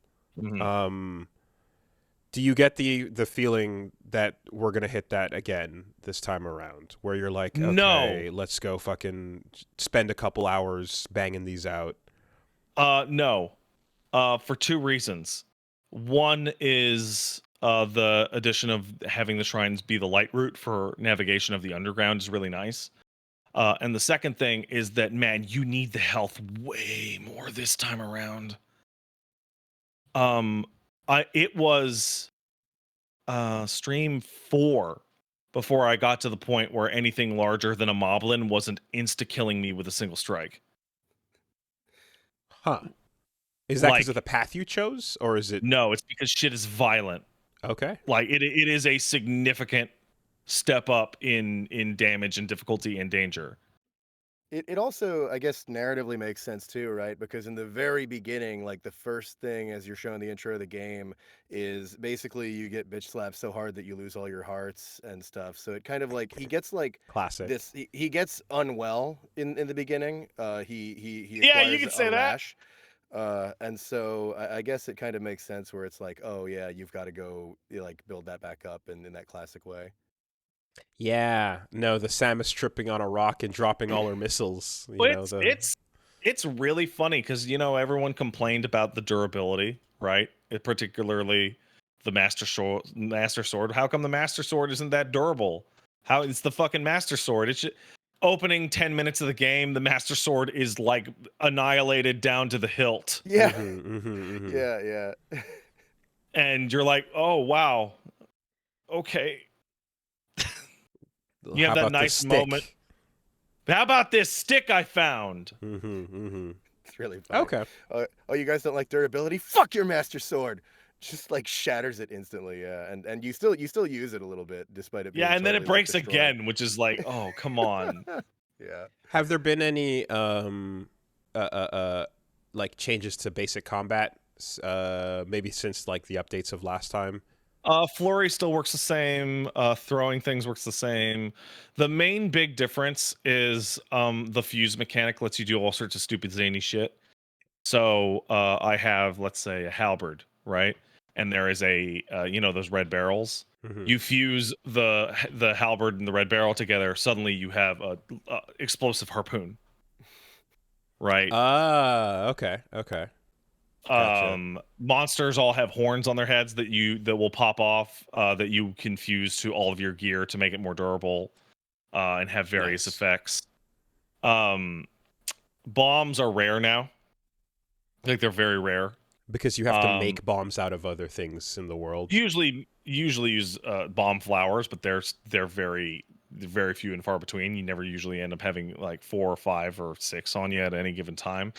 Do you get the feeling that we're gonna hit that again this time around, where you're like, okay, no, let's go fucking spend a couple hours banging these out? No, for 2 reasons. One is the addition of having the shrines be the light route for navigation of the underground is really nice. And the second thing is that, man, you need the health way more this time around. It was stream 4 before I got to the point where anything larger than a moblin wasn't insta-killing me with a single strike. Huh. Is that because of the path you chose, or is it? No, it's because shit is violent. Okay. Like, it is a significant step up in damage and difficulty and danger. It also, I guess, narratively makes sense too, right? Because in the very beginning, like the first thing as you're showing the intro of the game is basically you get bitch slapped so hard that you lose all your hearts and stuff. So it kind of like he gets like Classic. this. He gets unwell in the beginning. He Yeah, you acquires can a say that. rash. And so I guess it kind of makes sense where it's like, oh yeah, you've got to go like build that back up in that classic way. Yeah, no, the Samus tripping on a rock and dropping all her missiles. You Well, know, it's really funny because everyone complained about the durability, right? Particularly the Master Sword. Master Sword. How come the Master Sword isn't that durable? How it's the fucking Master Sword? It's just, opening 10 minutes of the game, the Master Sword is like annihilated down to the hilt, Yeah, mhm. yeah. and you're like, oh wow, okay. You How have that about the nice stick? moment. How about this stick I found? It's really funny. Okay. Oh, you guys don't like durability? Fuck your Master Sword! Just like shatters it instantly. Yeah, and you still use it a little bit despite it being Yeah, and then it totally, like, breaks destroyed. again, which is like, oh come on. Yeah. Have there been any like changes to basic combat? Maybe since like the updates of last time. Flurry still works the same. Throwing things works the same. The main big difference is the fuse mechanic lets you do all sorts of stupid zany shit. So I have, let's say, a halberd, right? And there is a those red barrels. Mhm. You fuse the halberd and the red barrel together. Suddenly you have a explosive harpoon, right? Ah, okay. Gotcha. Monsters all have horns on their heads that will pop off, that you can fuse to all of your gear to make it more durable, and have various Nice. effects. Bombs are rare now. Like they're very rare. Because you have to make bombs out of other things in the world. Usually use bomb flowers, but they're very few and far between. You never usually end up having like 4 or 5 or 6 on you at any given time.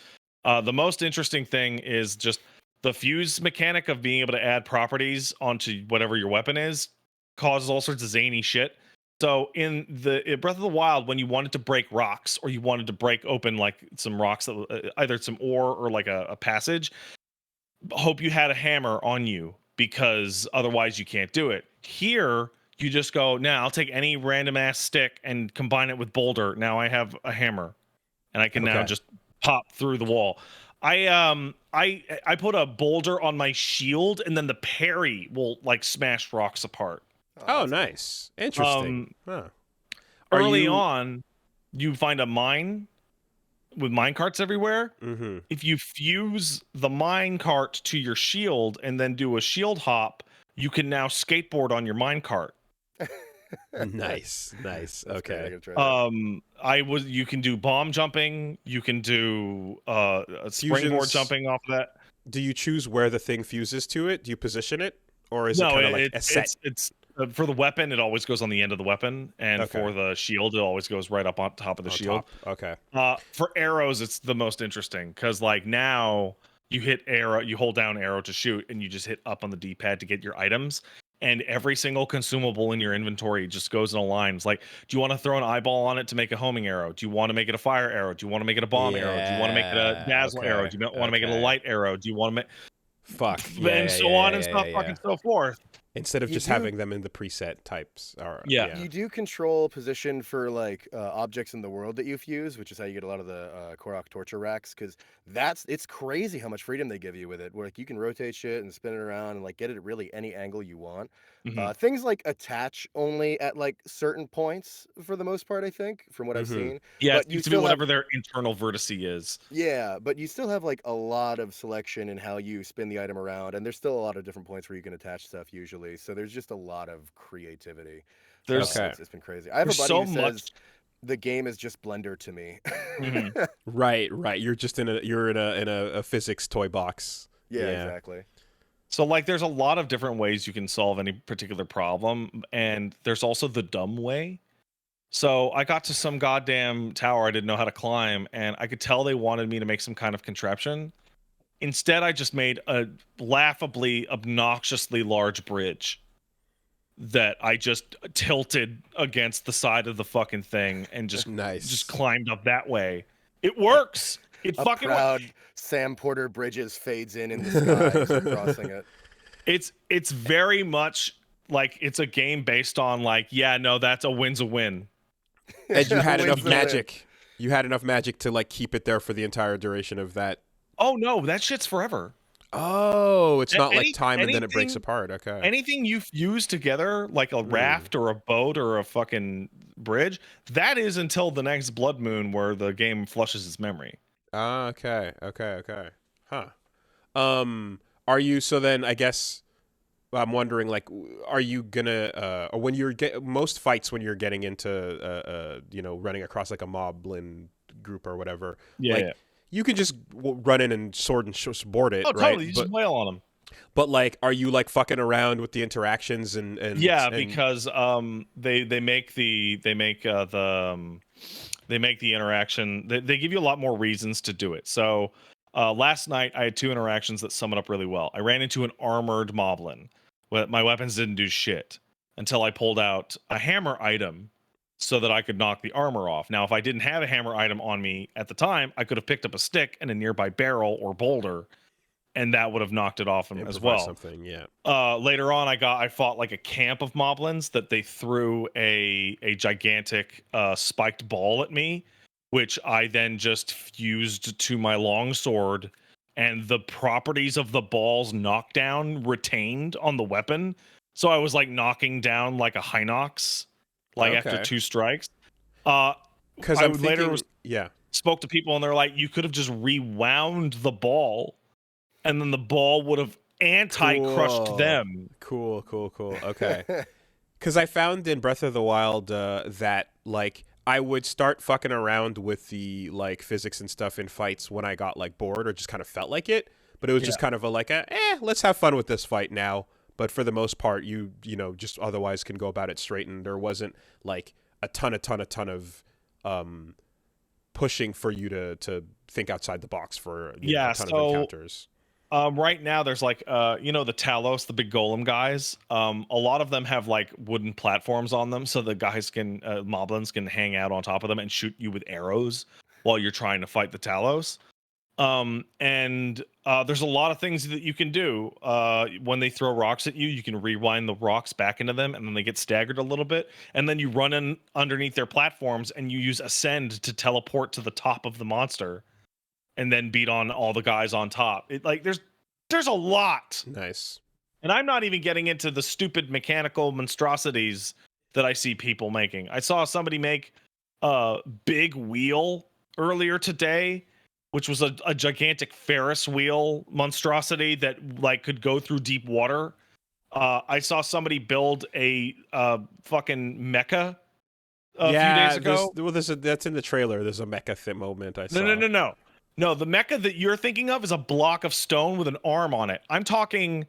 The most interesting thing is just the fuse mechanic of being able to add properties onto whatever your weapon is causes all sorts of zany shit. So in Breath of the Wild, when you wanted to break rocks or you wanted to break open like some rocks, that either some ore or like a passage, hope you had a hammer on you because otherwise you can't do it. Here, you just go, now I'll take any random ass stick and combine it with boulder. Now I have a hammer and I can now Okay. just pop through the wall. I put a boulder on my shield and then the parry will like smash rocks apart. Oh, That's cool. nice. Interesting. Huh. Early on, you find a mine with mine carts everywhere. Mm-hmm. If you fuse the mine cart to your shield and then do a shield hop, you can now skateboard on your mine cart. Nice. That's great. Okay. I gotta try that. You can do bomb jumping, you can do a springboard Fusions. jumping off of that. Do you choose where the thing fuses to it? Do you position it, or is it No, kind of like a set? it's for the weapon, it always goes on the end of the weapon, and Okay. for the shield, it always goes right up on top of the On shield. top. Okay. For arrows, it's the most interesting because like now you hit arrow, you hold down arrow to shoot, and you just hit up on the D-pad to get your items. And every single consumable in your inventory just goes in a line. It's like, do you want to throw an eyeball on it to make a homing arrow? Do you want to make it a fire arrow? Do you want to make it a bomb arrow? Do you want to make it a dazzle arrow? Do you want to make it a light arrow? Do you want to make Fuck. and so on and so fucking so forth? Instead of You just do- having them in the preset types. Or, Yeah. You do control position for like objects in the world that you fuse, which is how you get a lot of the Korok torture racks. Because it's crazy how much freedom they give you with it. Where like you can rotate shit and spin it around and like get it at really any angle you want. Mhm. Things like attach only at like certain points for the most part, I think, from what I've seen. Yeah, it But you seems to be still have whatever their internal vertice is. yeah, but you still have like a lot of selection in how you spin the item around, and there's still a lot of different points where you can attach stuff usually. So there's just a lot of creativity. There's Okay. It's been crazy. I have a there's buddy so who says much. the game is just Blender to me. Mhm. Right. You're just in a physics toy box. Yeah, exactly. So like there's a lot of different ways you can solve any particular problem, and there's also the dumb way. So I got to some goddamn tower I didn't know how to climb, and I could tell they wanted me to make some kind of contraption. Instead, I just made a laughably, obnoxiously large bridge. that I just tilted against the side of the fucking thing and just climbed up that way. It works. It A fucking proud works. Sam Porter Bridges fades in the sky as you're crossing it. It's very much like it's a game based on like, yeah, no, that's a win's a win. And you had Win's enough a win. magic. You had enough magic to like keep it there for the entire duration of that. Oh no, that shit's forever. Oh, it's not like time and then it anything- breaks apart. Okay. Anything you fuse together, like a raft or a boat or a fucking bridge, that is until the next blood moon where the game flushes its memory. Okay. Huh. Are you, so then I guess I'm wondering, like, are you gonna or when you're most fights when you're getting into you know, running across like a moblin group or whatever, like you can just run in and sword and board it, right? Totally, you just wail on them. But like, are you like fucking around with the interactions and because they make the interaction, they give you a lot more reasons to do it. So last night I had 2 interactions that sum it up really well. I ran into an armored moblin. My weapons didn't do shit until I pulled out a hammer item so that I could knock the armor off. Now, if I didn't have a hammer item on me at the time, I could have picked up a stick and a nearby barrel or boulder, and that would have knocked it off as well. Something, yeah. Later on, I fought like a camp of moblins that they threw a gigantic spiked ball at me, which I then just fused to my longsword, and the properties of the ball's knockdown retained on the weapon. So I was like knocking down like a Hinox, like after 2 strikes. Because I later spoke to people and they're like, you could have just rewound the ball, and then the ball would have anti-crushed them. Cool. Okay. Because I found in Breath of the Wild that like I would start fucking around with the like physics and stuff in fights when I got like bored or just kind of felt like it. But it was just kind of let's have fun with this fight now. But for the most part, you know, just otherwise can go about it straight, and there wasn't like a ton of pushing for you to think outside the box for a ton of encounters. Right now there's like you know, the Talos, the big golem guys. A lot of them have like wooden platforms on them, so the guys can moblins can hang out on top of them and shoot you with arrows while you're trying to fight the Talos. And there's a lot of things that you can do. When they throw rocks at you, you can rewind the rocks back into them, and then they get staggered a little bit, and then you run in underneath their platforms and you use ascend to teleport to the top of the monster, and then beat on all the guys on top. It like there's a lot. Nice. And I'm not even getting into the stupid mechanical monstrosities that I see people making. I saw somebody make a big wheel earlier today, which was a gigantic Ferris wheel monstrosity that like could go through deep water. I saw somebody build a fucking mecha a few days ago. That's in the trailer. There's a mecha moment I saw. No, the mecha that you're thinking of is a block of stone with an arm on it. I'm talking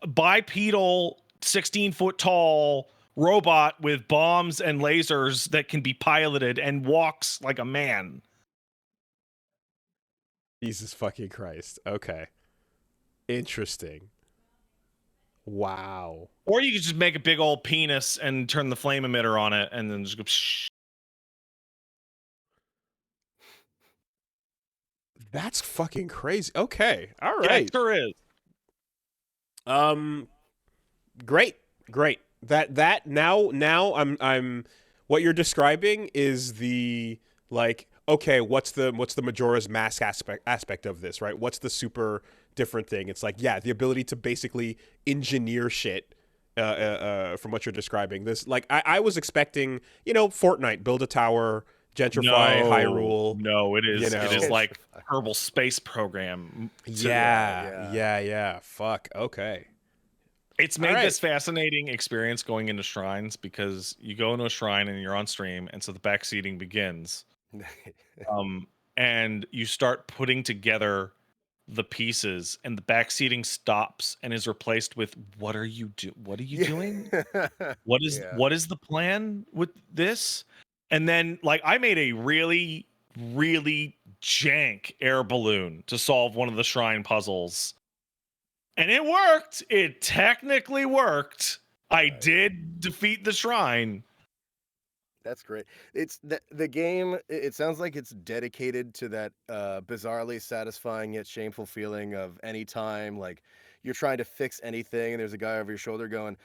bipedal, 16-foot tall robot with bombs and lasers that can be piloted and walks like a man. Jesus fucking Christ. Okay. Interesting. Wow. Or you could just make a big old penis and turn the flame emitter on it and then just go psh. That's fucking crazy. Okay. All right. Yeah, it sure is. Great. That now I'm what you're describing is the like, okay, what's the Majora's Mask aspect of this, right? What's the super different thing? It's like, yeah, the ability to basically engineer shit from what you're describing. This, like, I was expecting, you know, Fortnite, build a tower, gentrify Hyrule. No, it is. You know. It is like Kerbal Space Program. Yeah. Fuck. Okay. It's made this fascinating experience going into shrines, because you go into a shrine and you're on stream, and so the backseating begins. And you start putting together the pieces, and the backseating stops and is replaced with, what are you doing? What is the plan with this? And then, like, I made a really, really jank air balloon to solve one of the shrine puzzles. And it worked. It technically worked. I did defeat the shrine. That's great. It's the game. It sounds like it's dedicated to that bizarrely satisfying yet shameful feeling of any time like you're trying to fix anything and there's a guy over your shoulder going,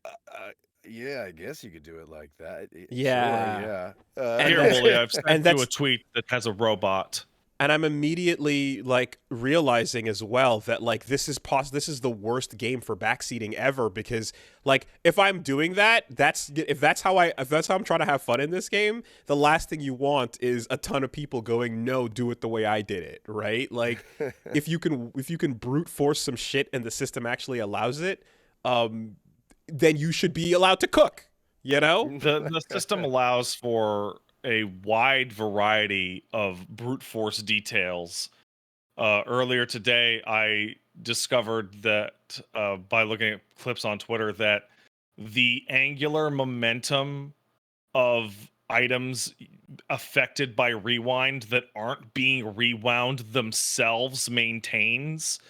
uh, uh, "Yeah, I guess you could do it like that." Sure, Yeah. yeah. And Here, Wooly, I've sent you a that's tweet that has a robot. and I'm immediately like realizing as well that like this is the worst game for backseating ever, because like if I'm doing that, if that's how I'm trying to have fun in this game, the last thing you want is a ton of people going, "No, do it the way I did it," right? Like if you can brute force some shit and the system actually allows it, then you should be allowed to cook, you know? The system allows for a wide variety of brute force details. Earlier today, I discovered that by looking at clips on Twitter that the angular momentum of items affected by rewind that aren't being rewound themselves maintains.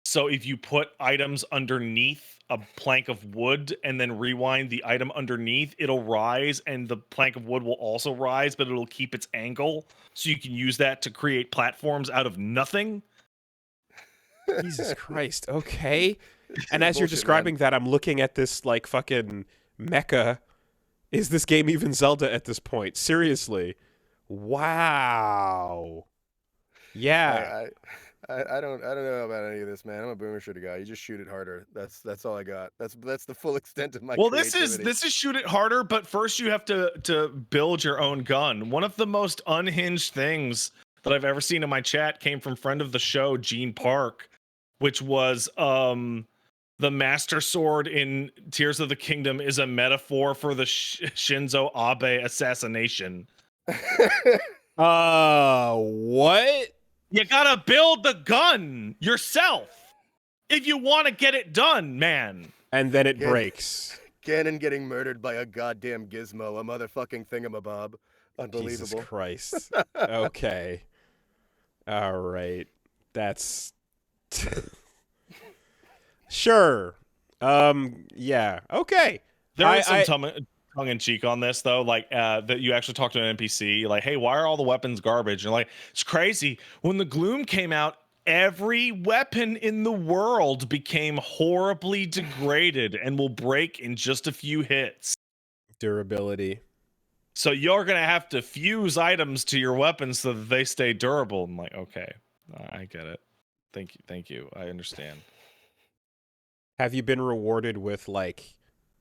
So if you put items underneath a plank of wood and then rewind the item underneath, it'll rise and the plank of wood will also rise, but it'll keep its angle. So you can use that to create platforms out of nothing. Jesus Christ. Okay. And as you're Bullshit, describing that, I'm looking at this like fucking mecha. Is this game even Zelda at this point? Seriously. Wow. Yeah. I don't know about any of this, man. I'm a boomer shooter guy. You just shoot it harder. That's all I got. That's the full extent of my creativity. This is shoot it harder, but first you have to build your own gun. One of the most unhinged things that I've ever seen in my chat came from friend of the show, Gene Park, which was the Master Sword in Tears of the Kingdom is a metaphor for the Shinzo Abe assassination. What? You gotta build the gun yourself if you want to get it done, man. And then it breaks. Ganon getting murdered by a goddamn gizmo, a motherfucking thingamabob. Unbelievable. Jesus Christ. Okay. All right. That's sure. Yeah. Okay. There is some tongue in cheek on this though, like that you actually talk to an NPC, like, "Hey, why are all the weapons garbage?" And like, it's crazy. When the Gloom came out, every weapon in the world became horribly degraded and will break in just a few hits. Durability. So you're gonna have to fuse items to your weapons so that they stay durable. I'm like, okay, I get it. Thank you. I understand. Have you been rewarded with like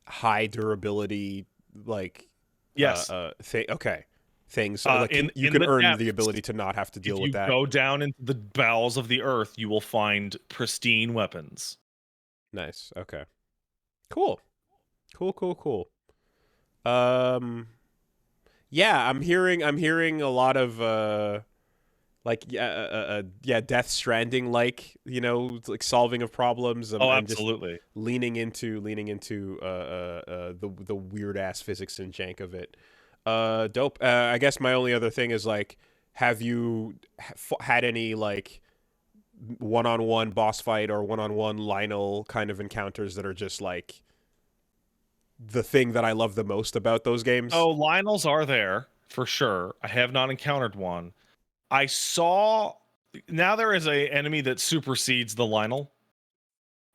high durability, like yes? Okay, things. So, like, you can earn the ability to not have to deal with that. If you go down into the bowels of the earth, you will find pristine weapons. Nice. Okay. Cool. Yeah, I'm hearing a lot of Death Stranding, like, you know, like solving of problems. I'm absolutely. Just leaning into the weird ass physics and jank of it. Dope. I guess my only other thing is like, have you had any like one-on-one boss fight or one-on-one Lionel kind of encounters that are just like the thing that I love the most about those games? Oh, Lionels are there for sure. I have not encountered one. I saw now there is a enemy that supersedes the Lionel.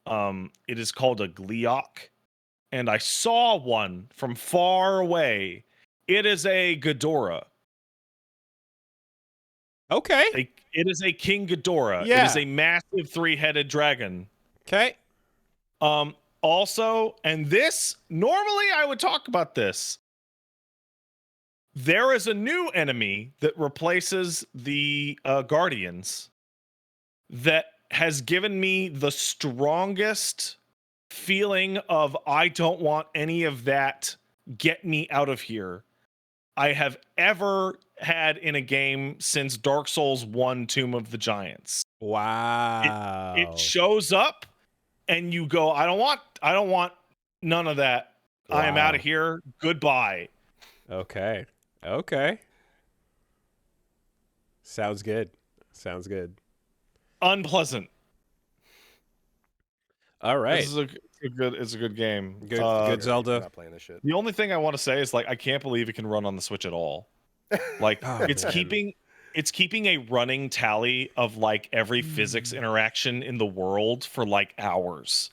It is called a Gleeok, and I saw one from far away. It is a Ghidorah. Okay. It is a King Ghidorah. Yeah. It is a massive 3-headed dragon. Okay. Also, and this normally I would talk about this. There is a new enemy that replaces the Guardians that has given me the strongest feeling of I don't want any of that. Get me out of here. I have ever had in a game since Dark Souls 1 Tomb of the Giants. Wow. It shows up and you go, I don't want none of that. Wow. I am out of here. Goodbye. Okay. Sounds good. Unpleasant. All This right. is it's a good game. Good Zelda. I'm not playing this shit. The only thing I want to say is like I can't believe it can run on the Switch at all. Like Oh, it's man. keeping a running tally of like every physics interaction in the world for like hours.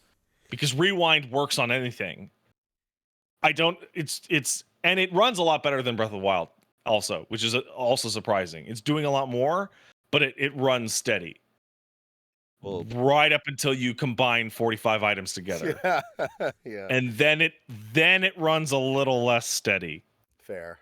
Because rewind works on anything. And it runs a lot better than Breath of the Wild also, which is also surprising. It's doing a lot more, but it runs steady. Well, Right up until you combine 45 items together. Yeah. And then it runs a little less steady. Fair.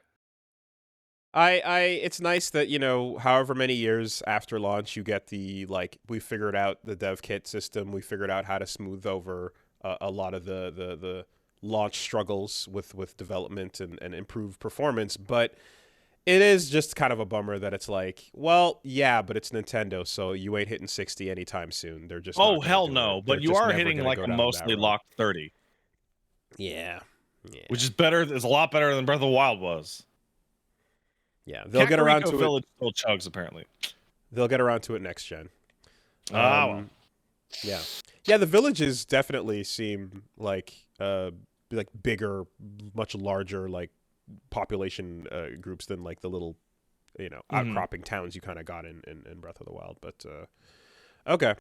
it's nice that, however many years after launch you get we figured out the dev kit system, we figured out how to smooth over a lot of the launch struggles with development and improve performance, but it is just kind of a bummer that it's like, well, yeah, but it's Nintendo, so you ain't hitting 60 anytime soon. They're just not gonna Hell do no, it. but They're you just are never hitting gonna like go a down that mostly road. locked 30. Yeah. Which is better. Is a lot better than Breath of the Wild was. Yeah, they'll get around to Village still chugs apparently. They'll get around to it next gen. Well. Yeah. Yeah, the villages definitely seem like bigger, much larger like population groups than like the little outcropping towns you kind of got in Breath of the Wild. But okay,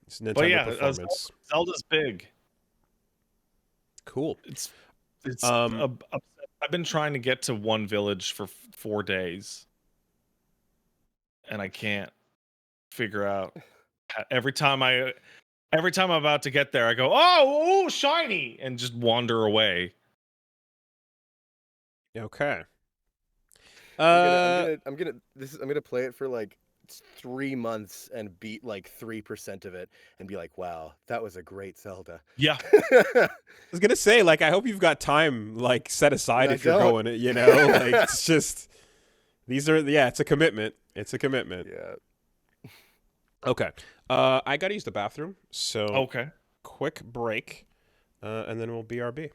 it's Nintendo performance. Zelda's big. Cool. It's I've been trying to get to one village for 4 days, and I can't figure out. Every time I'm about to get there, I go, oh, shiny, and just wander away. Okay. I'm gonna play it for like 3 months and beat like 3% of it and be like, wow, that was a great Zelda. Yeah. I was gonna say, like, I hope you've got time like set aside if you're going. Like, it's just it's a commitment. It's a commitment. Yeah. Okay. I gotta use the bathroom, so Okay. quick break, and then we'll BRB.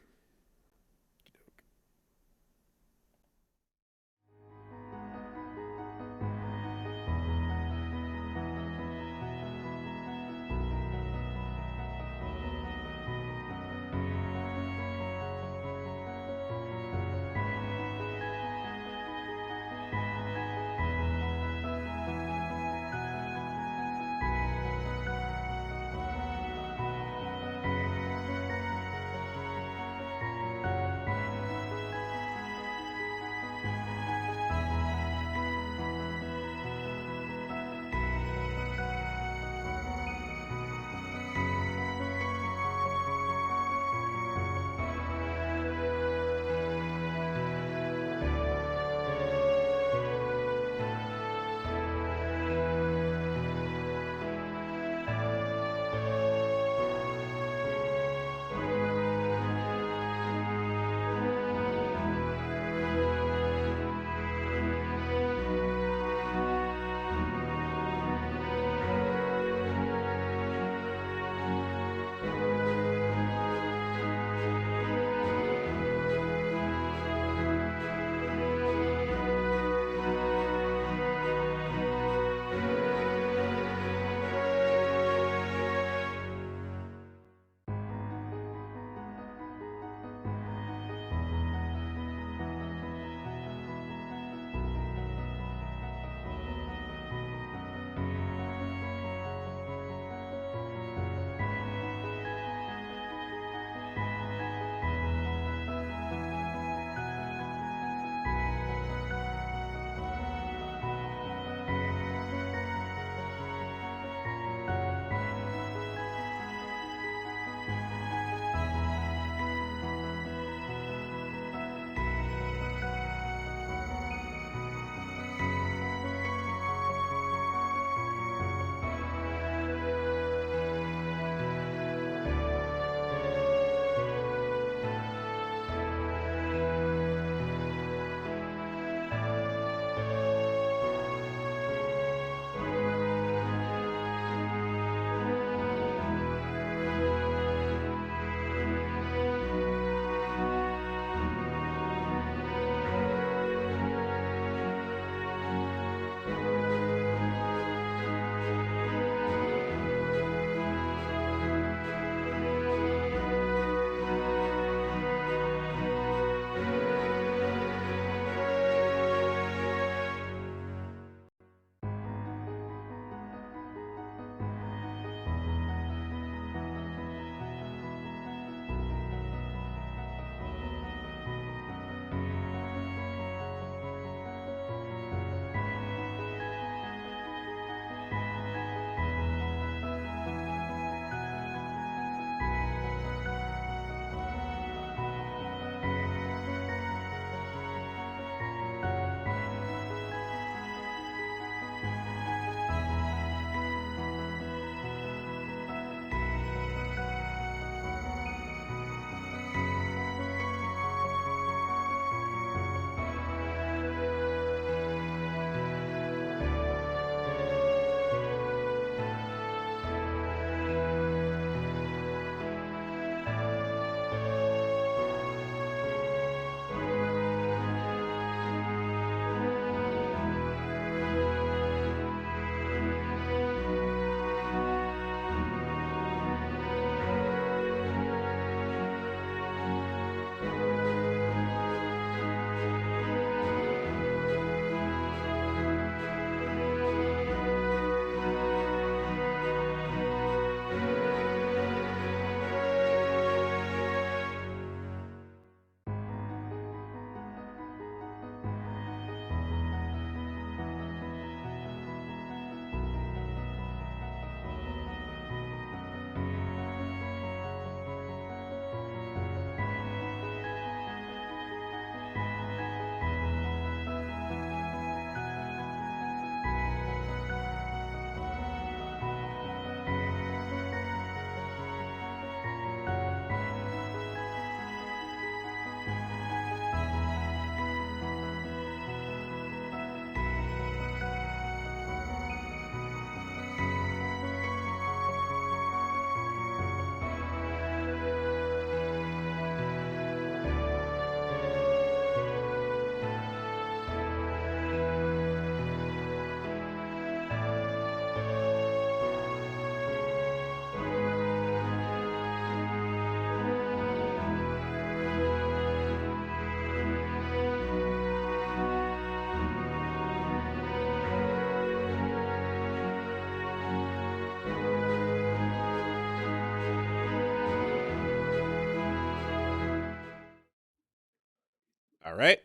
All right.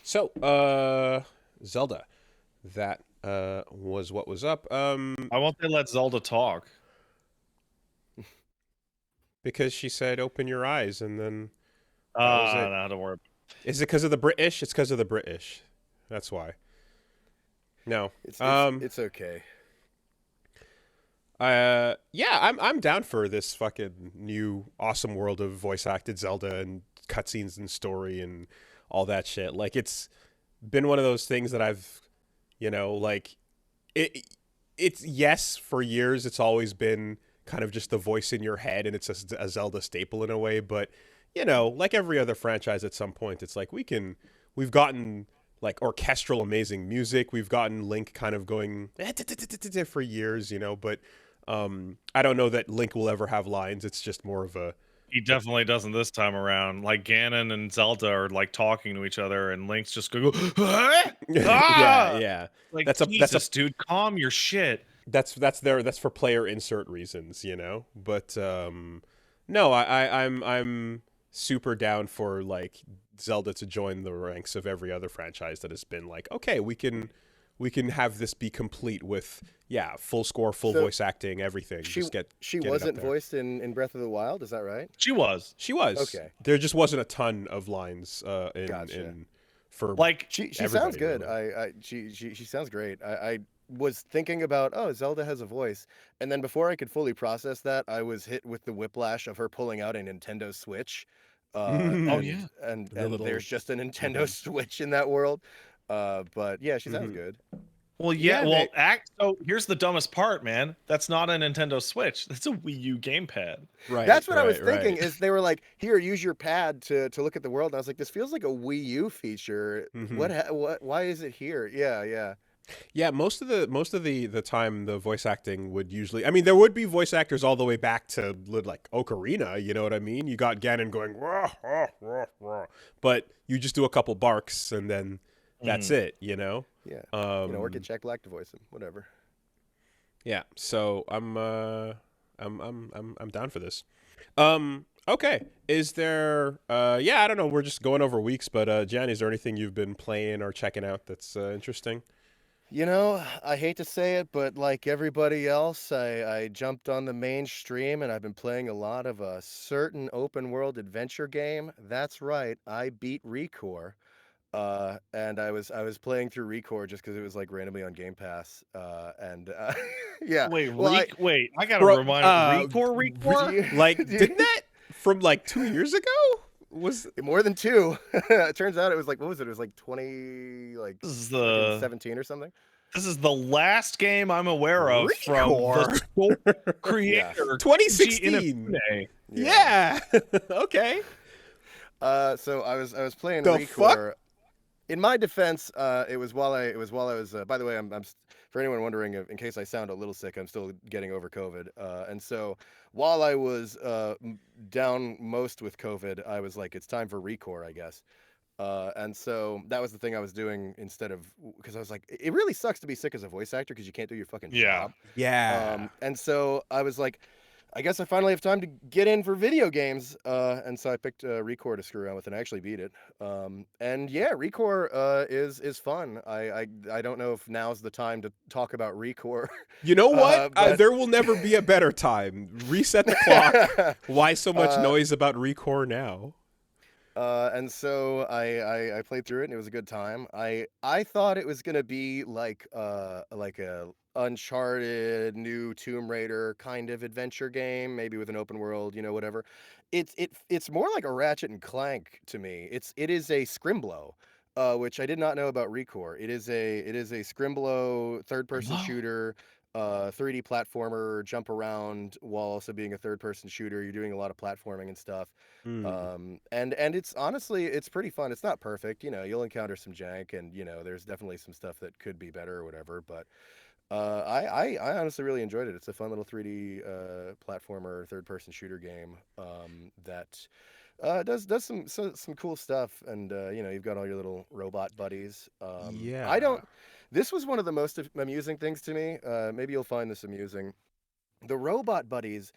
So, Zelda, that was what was up. Why won't they let Zelda talk? Because she said, "Open your eyes," and then that was it. No, don't worry. Is it because of the British? It's because of the British. That's why. No. It's okay. Yeah, I'm down for this fucking new awesome world of voice acted Zelda and cutscenes and story and all that shit. Like, it's been one of those things that I've, like, it's yes, for years it's always been kind of just the voice in your head, and it's a Zelda staple in a way. But like every other franchise, at some point, it's like we've gotten like orchestral amazing music. We've gotten Link kind of going for years, but I don't know that Link will ever have lines. It's just more of a. He definitely doesn't this time around. Like Ganon and Zelda are like talking to each other, and Link's just going, yeah. Like, that's a dude, calm your shit. That's for player insert reasons, But no, I'm super down for like Zelda to join the ranks of every other franchise that has been like, okay, we can have this be complete with full score, full voice acting, everything. She get wasn't voiced in Breath of the Wild, is that right? She was. Okay. There just wasn't a ton of lines Gotcha. for like she sounds good. Really. She sounds great. I was thinking about, Zelda has a voice, and then before I could fully process that, I was hit with the whiplash of her pulling out a Nintendo Switch. And there's just a Nintendo Switch in that world. But yeah, she sounds good. Well, so here's the dumbest part, man. That's not a Nintendo Switch. That's a Wii U gamepad. Right. That's what I was thinking. Is they were like, here, use your pad to look at the world. And I was like, this feels like a Wii U feature. What? Why is it here? Yeah. Yeah, most of the time the voice acting would usually, I mean, there would be voice actors all the way back to like Ocarina, you know what I mean? You got Ganon going, wah, wah, wah, wah. But you just do a couple barks and then that's it, Yeah. Or get Jack Black to voice him, whatever. Yeah, so I'm down for this. Okay. Is there I don't know, we're just going over weeks, but Gianni, is there anything you've been playing or checking out that's interesting? I hate to say it, but like everybody else, I jumped on the mainstream and I've been playing a lot of a certain open world adventure game. That's right, I beat Recore. And I was playing through Recore just because it was like randomly on Game Pass. Yeah. Wait, I gotta remind Recore? Like, didn't that from like 2 years ago? Was more than 2. It turns out it was like, what was it? It was like 2017 or something. This is the last game I'm aware of from the sole creator. 2016. Yeah. Okay. So I was playing Recore. In my defense, it was while I was. By the way, I'm for anyone wondering, in case I sound a little sick, I'm still getting over COVID. And so while I was down most with COVID, I was like, it's time for Recore, I guess. And so that was the thing I was doing instead of, because I was like, it really sucks to be sick as a voice actor because you can't do your fucking job. Yeah. And so I was like, I guess I finally have time to get in for video games. And so I picked Recore to screw around with, and I actually beat it. And yeah, Recore is fun. I don't know if now's the time to talk about Recore. You know what? There will never be a better time. Reset the clock. Why so much noise about Recore now? And so I played through it, and it was a good time. I thought it was gonna be like a Uncharted, new Tomb Raider kind of adventure game, maybe with an open world, whatever. It's more like a Ratchet and Clank to me. It is a Scrimblow, which I did not know about Recore. It is a Scrimblow third-person shooter. 3D platformer, jump around while also being a third-person shooter. You're doing a lot of platforming and stuff. And it's honestly, it's pretty fun. It's not perfect, you'll encounter some jank, and there's definitely some stuff that could be better or whatever, but I honestly really enjoyed it. It's a fun little 3D platformer third-person shooter game that does some cool stuff, and you've got all your little robot buddies. This was one of the most amusing things to me. Maybe you'll find this amusing. The robot buddies.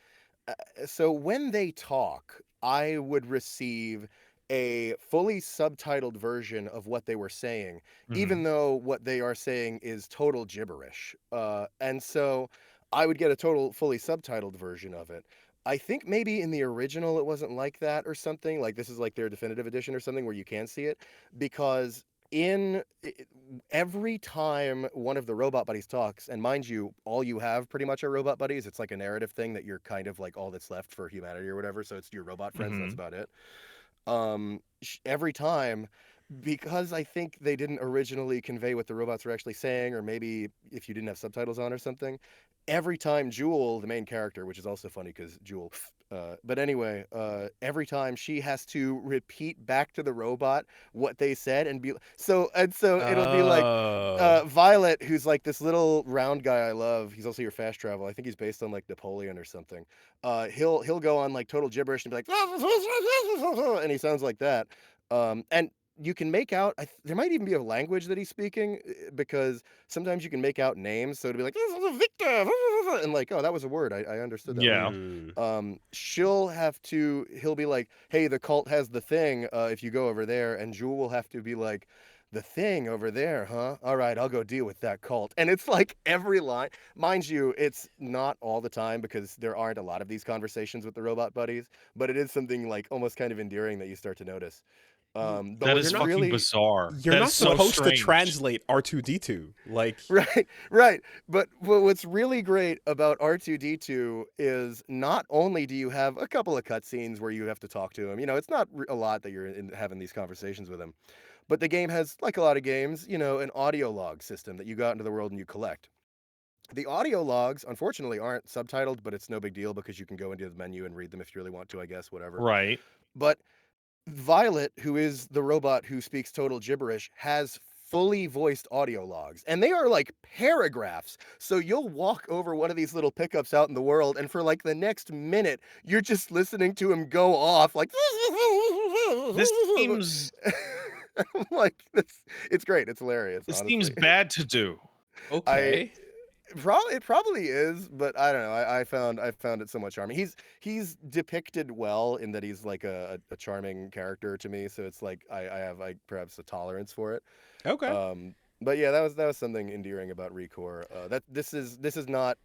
So when they talk, I would receive a fully subtitled version of what they were saying, even though what they are saying is total gibberish. And so I would get a total fully subtitled version of it. I think maybe in the original it wasn't like that or something. Like this is like their definitive edition or something where you can see it, because every time one of the robot buddies talks, and mind you, all you have pretty much are robot buddies. It's like a narrative thing that you're kind of like all that's left for humanity or whatever. So it's your robot friends. That's about it. Every time, because I think they didn't originally convey what the robots were actually saying, or maybe if you didn't have subtitles on or something, every time Jewel, the main character, which is also funny because Jewel, but anyway, every time she has to repeat back to the robot what they said and so it'll be like Oh. Violet, who's like this little round guy I love. He's also your fast travel. I think he's based on like Napoleon or something. He'll go on like total gibberish and be like, and he sounds like that. And you can make out, there might even be a language that he's speaking, because sometimes you can make out names. So to be like, Victor, and like, oh, that was a word. I understood that. Yeah. He'll be like, hey, the cult has the thing. If you go over there, and Jewel will have to be like, the thing over there, huh? All right, I'll go deal with that cult. And it's like every line, mind you, it's not all the time because there aren't a lot of these conversations with the robot buddies, but it is something like almost kind of endearing that you start to notice. But That what's is fucking really bizarre. You're That not is so supposed to strange. translate R2D2. Like, right. But what's really great about R2D2 is not only do you have a couple of cutscenes where you have to talk to him, it's not a lot that you're having these conversations with him, but the game has, like a lot of games, an audio log system that you go out into the world and you collect. The audio logs, unfortunately, aren't subtitled, but it's no big deal because you can go into the menu and read them if you really want to, I guess, whatever. Right. But Violet, who is the robot who speaks total gibberish, has fully voiced audio logs, and they are like paragraphs. So you'll walk over one of these little pickups out in the world, and for like the next minute, you're just listening to him go off like This seems I'm like, it's great. It's hilarious. this Honestly. seems bad to do. okay. It probably is, but I don't know. I found it somewhat charming. He's depicted well in that he's like a charming character to me. So it's like I have like perhaps a tolerance for it. Okay. But yeah, that was something endearing about Recore. That this is not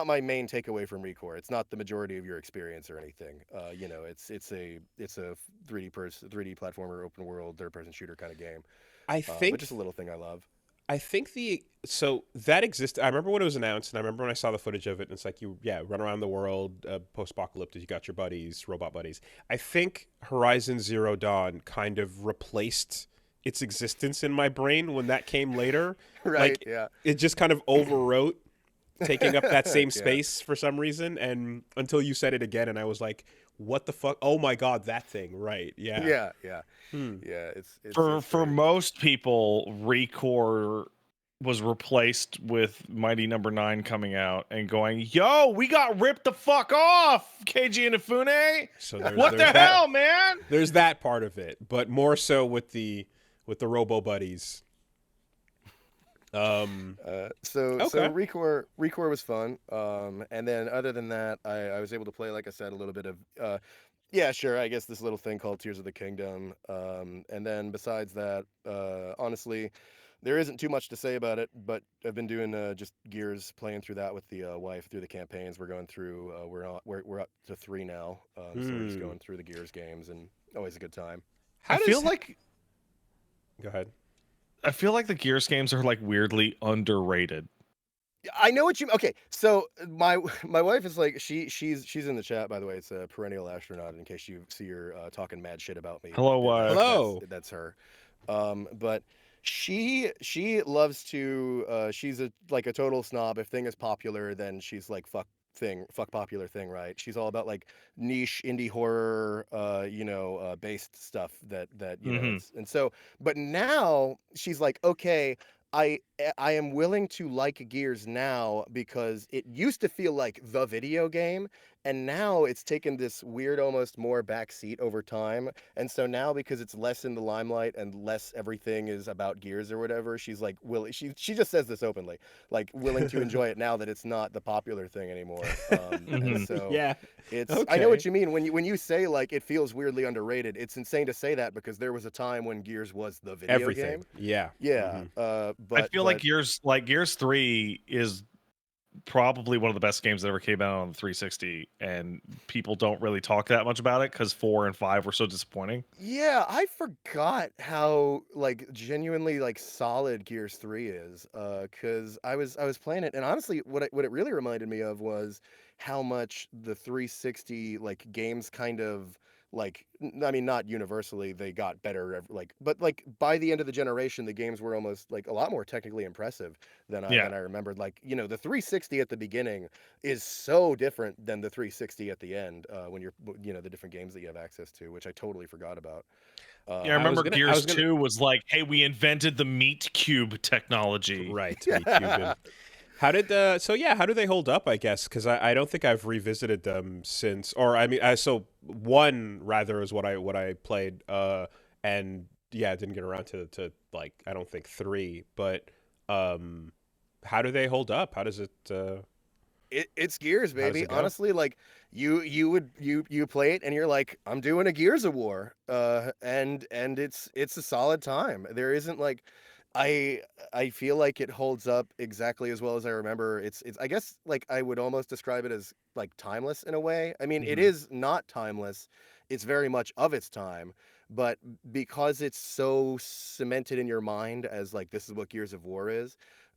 my main takeaway from Recore. It's not the majority of your experience or anything. It's a 3D platformer, open world, third person shooter kind of game. I think but just a little thing I love. I think so that exists. I remember when it was announced, and I remember when I saw the footage of it. And it's like run around the world, post-apocalyptic. You got your buddies, robot buddies. I think Horizon Zero Dawn kind of replaced its existence in my brain when that came later. Right. Like, yeah. It just kind of overwrote taking up that same Yeah. space for some reason, and until you said it again, and I was like, "What the fuck? Oh my god, that thing!" Right? Yeah. Yeah. Yeah. It's For great. most people, Recore was replaced with Mighty Number 9 coming out and going, "Yo, we got ripped the fuck off, KG Inafune. So What the hell, man?" There's that part of it, but more so with the Robo Buddies. So Okay. Recore was fun. And then other than that, I was able to play, like I said, a little bit of yeah, sure, I guess this little thing called Tears of the Kingdom. And then besides that, honestly, there isn't too much to say about it, but I've been doing just Gears, playing through that with the wife through the campaigns. We're going through we're up to 3 now. So we're just going through the Gears games, and always a good time. I feel like Go ahead. I feel like the Gears games are like weirdly underrated. I know what you. Okay, so my wife is like she's in the chat, by the way. It's a perennial astronaut. In case you see her talking mad shit about me. Hello, Hello. That's her. But she loves to. She's like a total snob. If thing is popular, then she's like fuck popular thing, right? She's all about like niche indie horror, based stuff that know. And so, but now she's like, okay, I am willing to like Gears now because it used to feel like the video game, And now it's taken this weird, almost more backseat over time. And so now, because it's less in the limelight and less everything is about Gears or whatever, she's like she just says this openly, like willing to enjoy it now that it's not the popular thing anymore. And so Yeah. I know what Okay. you mean when you say like it feels weirdly underrated. It's insane to say that because there was a time when Gears was the video Everything. game. Yeah. Yeah. I But feel like Gears 3 is probably one of the best games that ever came out on the 360, and people don't really talk that much about it because 4 and 5 were so disappointing. yeah, I forgot how like genuinely like solid Gears 3 is. Cause I was playing it and honestly what it really reminded me of was how much the 360 like games kind of like I mean not universally they got better like but like by the end of the generation the games were almost like a lot more technically impressive Yeah. than I remembered. Like, you know, the 360 at the beginning is so different than the 360 at the end when you're you know the different games that you have access to, which I totally forgot about. Yeah, I I was remember gonna. I Gears was gonna. 2 was like, hey, we invented the meat cube technology. Right. Meat Yeah. Cuban. How did so yeah, how do they hold up, I guess? Because I don't think I've revisited them since, or I mean, so one rather is what I played, and yeah, I didn't get around to like I don't think three, but um, how do they hold up? How does it It's Gears, how does baby. it go? Honestly, like you play it and you're like, I'm doing a Gears of War. And it's a solid time. There isn't like I I feel like it holds up exactly as well as I remember. It's I guess like I would almost describe it as like timeless in a way. I mean, it Mhm. is not timeless. It's very much of its time, but because it's so cemented in your mind as like this is what Gears of War is,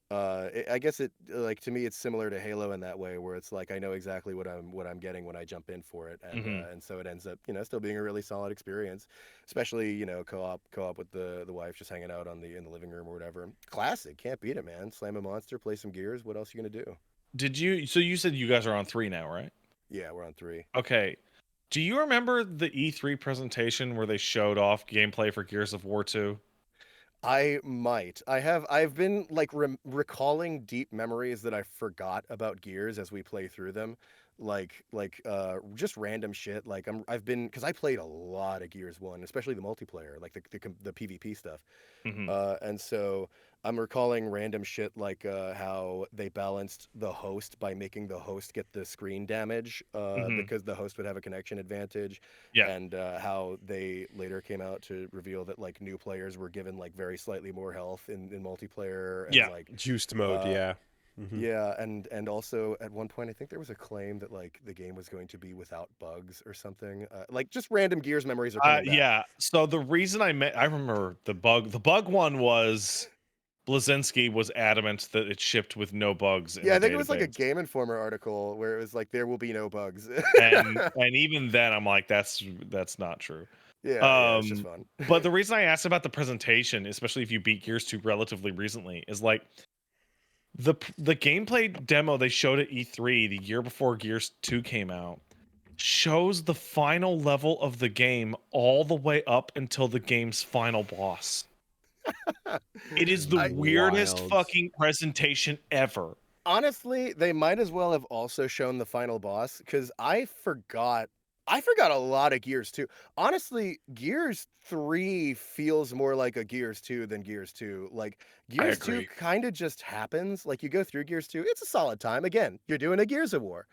I guess it like to me it's similar to Halo in that way, where it's like I know exactly what I'm getting when I jump in for it, Mhm. and so it ends up still being a really solid experience, especially co-op with the wife, just hanging out on the in the living room or whatever. Classic, can't beat it, man. Slam a monster, play some Gears. What else you gonna do? Did you? So you said you guys are on 3 now, right? Yeah, we're on 3. Okay. Do you remember the E3 presentation where they showed off gameplay for Gears of War 2? I might. I've been like recalling deep memories that I forgot about Gears as we play through them. Just random shit. Like I've been cuz I played a lot of Gears 1, especially the multiplayer, like the PvP stuff. Hmm. And so I'm recalling random shit like how they balanced the host by making the host get the screen damage Hmm. because the host would have a connection advantage, Yeah. and how they later came out to reveal that like new players were given like very slightly more health in multiplayer and Yeah. like Juiced mode, uh, yeah. Hmm. yeah, and also at one point I think there was a claim that like the game was going to be without bugs or something. Like just random Gears memories are coming back. Yeah. So the reason I remember the bug one was Blazinski was adamant that it shipped with no bugs in Yeah, the I think it was like a database. Game Informer article where it was like there will be no bugs. And even then I'm like that's not true. Yeah, it's just fun. But the reason I asked about the presentation, especially if you beat Gears 2 relatively recently, is like the gameplay demo they showed at E3 the year before Gears 2 came out shows the final level of the game all the way up until the game's final boss. It is the I weirdest Wild. fucking presentation ever. Honestly, they might as well have also shown the final boss because I forgot a lot of Gears 2. Honestly, Gears 3 feels more like a Gears 2 than Gears 2. Like I Gears 2 agree. kind of just happens. Like you go through Gears 2, it's a solid time. Again, you're doing a Gears of War.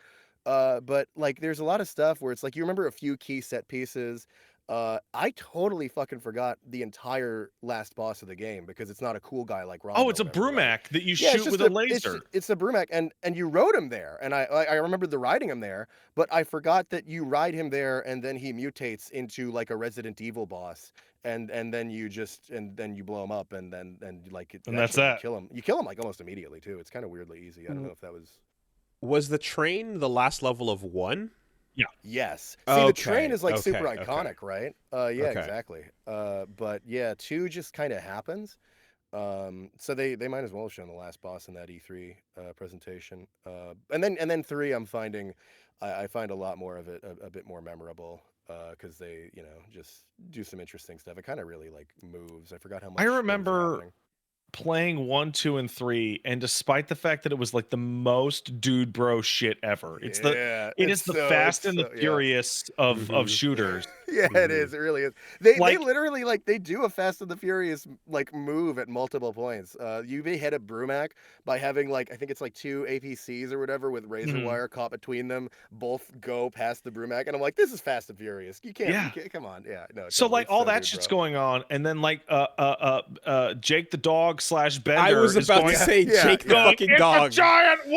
But like there's a lot of stuff where it's like you remember a few key set pieces. I totally fucking forgot the entire last boss of the game because it's not a cool guy like Oh, Rob or it's a whatever, right? Brumac that you Yeah, shoot with a laser. it's a Brumac, and you rode him there, and I remembered the riding him there, but I forgot that you ride him there, and then he mutates into like a Resident Evil boss, and then you blow him up, and like And that's actually that. you kill him like almost immediately too. It's kind of weirdly easy. I don't know if that was. Was the train the last level of one? Yeah. Yes. See, the train Okay, is like super okay. iconic, right? Yeah, Okay. exactly. But yeah, 2 just kind of happens. So they might as well have shown the last boss in that E3 presentation. And then 3, I'm finding I find a lot more of it a bit more memorable because they just do some interesting stuff. It kind of really like moves. I forgot how I much what was remember happening. playing 1, 2, and 3, and despite the fact that it was like the most dude bro shit ever, it is the Fast and the Furious of shooters. Yeah, it is. It really is. They Like- literally like they do a Fast and the Furious like move at multiple points. You may hit a Brumac by having like I think it's like 2 APCs or whatever with razor wire caught between them. Both go past the Brumac, and I'm like, this is Fast and Furious. You can't come on. Yeah, no. So totally. like It's all so that dude, shit's bro. going on, and then like Jake the dog / Bender. I was is about going, to say Jake the going, fucking "It's dog. a giant worm.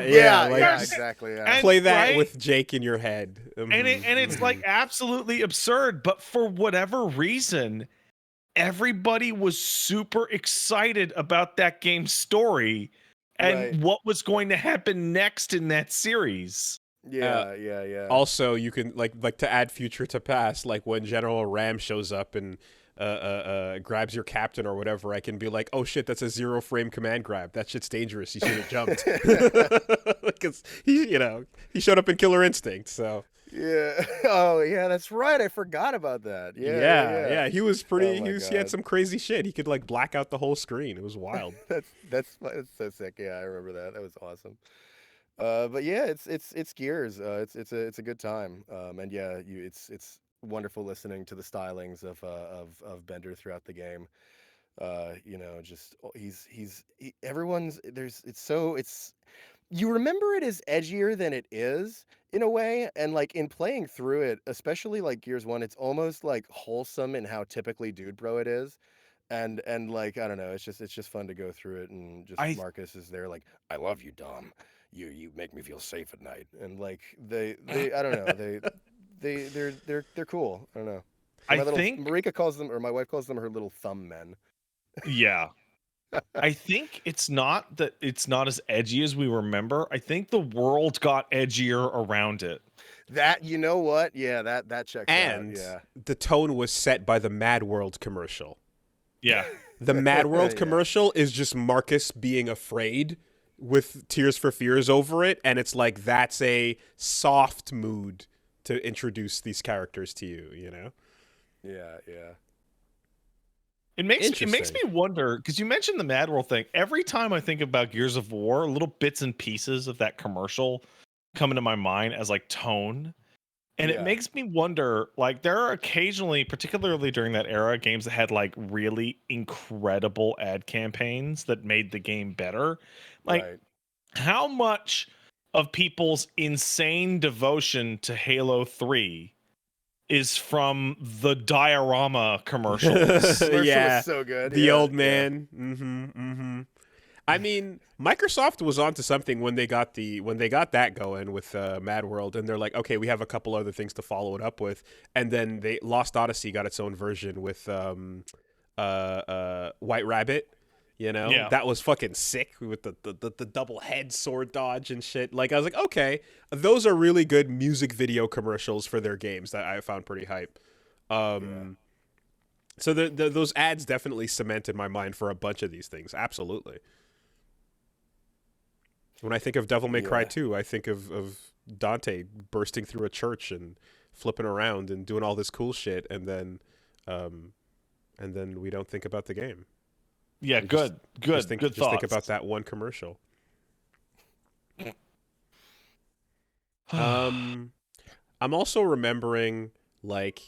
Yeah, exactly. Yeah. And- Play that right? with Jake in your head. And it's like absolutely absurd, but for whatever reason, everybody was super excited about that game's story and Right. what was going to happen next in that series. Yeah. Also, you can like to add future to past, like when General Ram shows up and grabs your captain or whatever, I can be like, oh shit, that's a 0 frame command grab. That shit's dangerous. He should have jumped. Because he showed up in Killer Instinct, so Yeah. Oh, yeah, that's right. I forgot about that. Yeah. he was pretty. Oh my He had God. some crazy shit. He could like black out the whole screen. It was wild. That's so sick. Yeah, I remember that. That was awesome. But yeah, it's Gears. It's a good time. And yeah, it's wonderful listening to the stylings of Bender throughout the game. Just everyone's it's you remember it as edgier than it is in a way, and like in playing through it, especially like Gears 1, it's almost like wholesome in how typically dude bro it is. And like I don't know, it's just fun to go through it, and just Marcus is there like, I love you, Dom. You make me feel safe at night. And like they I don't know, they're cool. I don't know. I My think Marika calls them, or my wife calls them, her little thumb men. Yeah. I think it's not as edgy as we remember. I think the world got edgier around it. That, you know what? Yeah, that checks And out. Yeah. the tone was set by the Mad World commercial. Yeah. The Mad World Yeah. commercial is just Marcus being afraid with Tears for Fears over it, and it's like that's a soft mood to introduce these characters to you, you know? Yeah. It makes me wonder, because you mentioned the Mad World thing. Every time I think about Gears of War, little bits and pieces of that commercial come into my mind as like tone. And it makes me wonder, like, there are occasionally, particularly during that era, games that had like really incredible ad campaigns that made the game better. Like, Right. how much of people's insane devotion to Halo 3 is from the diorama commercials? Yeah, was so good. the Yeah, old yeah. man. I mean, Microsoft was onto something when they got that going with Mad World, and they're like, okay, we have a couple other things to follow it up with, and then Lost Odyssey got its own version with White Rabbit. You know, that was fucking sick with the double head sword dodge and shit. Like, I was like, okay, those are really good music video commercials for their games that I found pretty hype. So those ads definitely cemented my mind for a bunch of these things. Absolutely. When I think of Devil May Cry 2, I think of Dante bursting through a church and flipping around and doing all this cool shit, and then we don't think about the game. Yeah, We good just think thoughts. about that one commercial. I'm also remembering like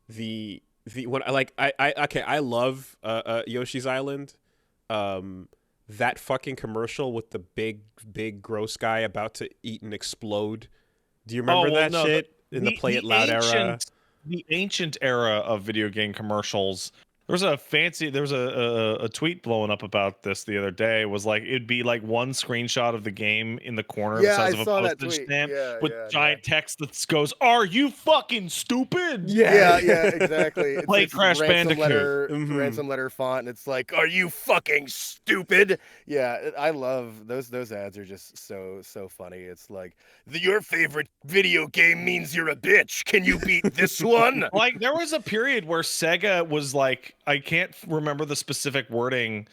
the when I love Yoshi's Island. That fucking commercial with the big gross guy about to eat and explode. Do you remember that shit in the Play It Loud era? The ancient era of video game commercials. There was a tweet blowing up about this the other day. It was like, it'd be like one screenshot of the game in the corner the size of a postage stamp with giant text that goes, "Are you fucking stupid?" Yeah, exactly. Play Crash Bandicoot. Ransom letter font, and it's like, "Are you fucking stupid?" Yeah, I love those ads are just so funny. It's like, your favorite video game means you're a bitch. Can you beat this one? Like, there was a period where Sega was like, I can't remember the specific wording,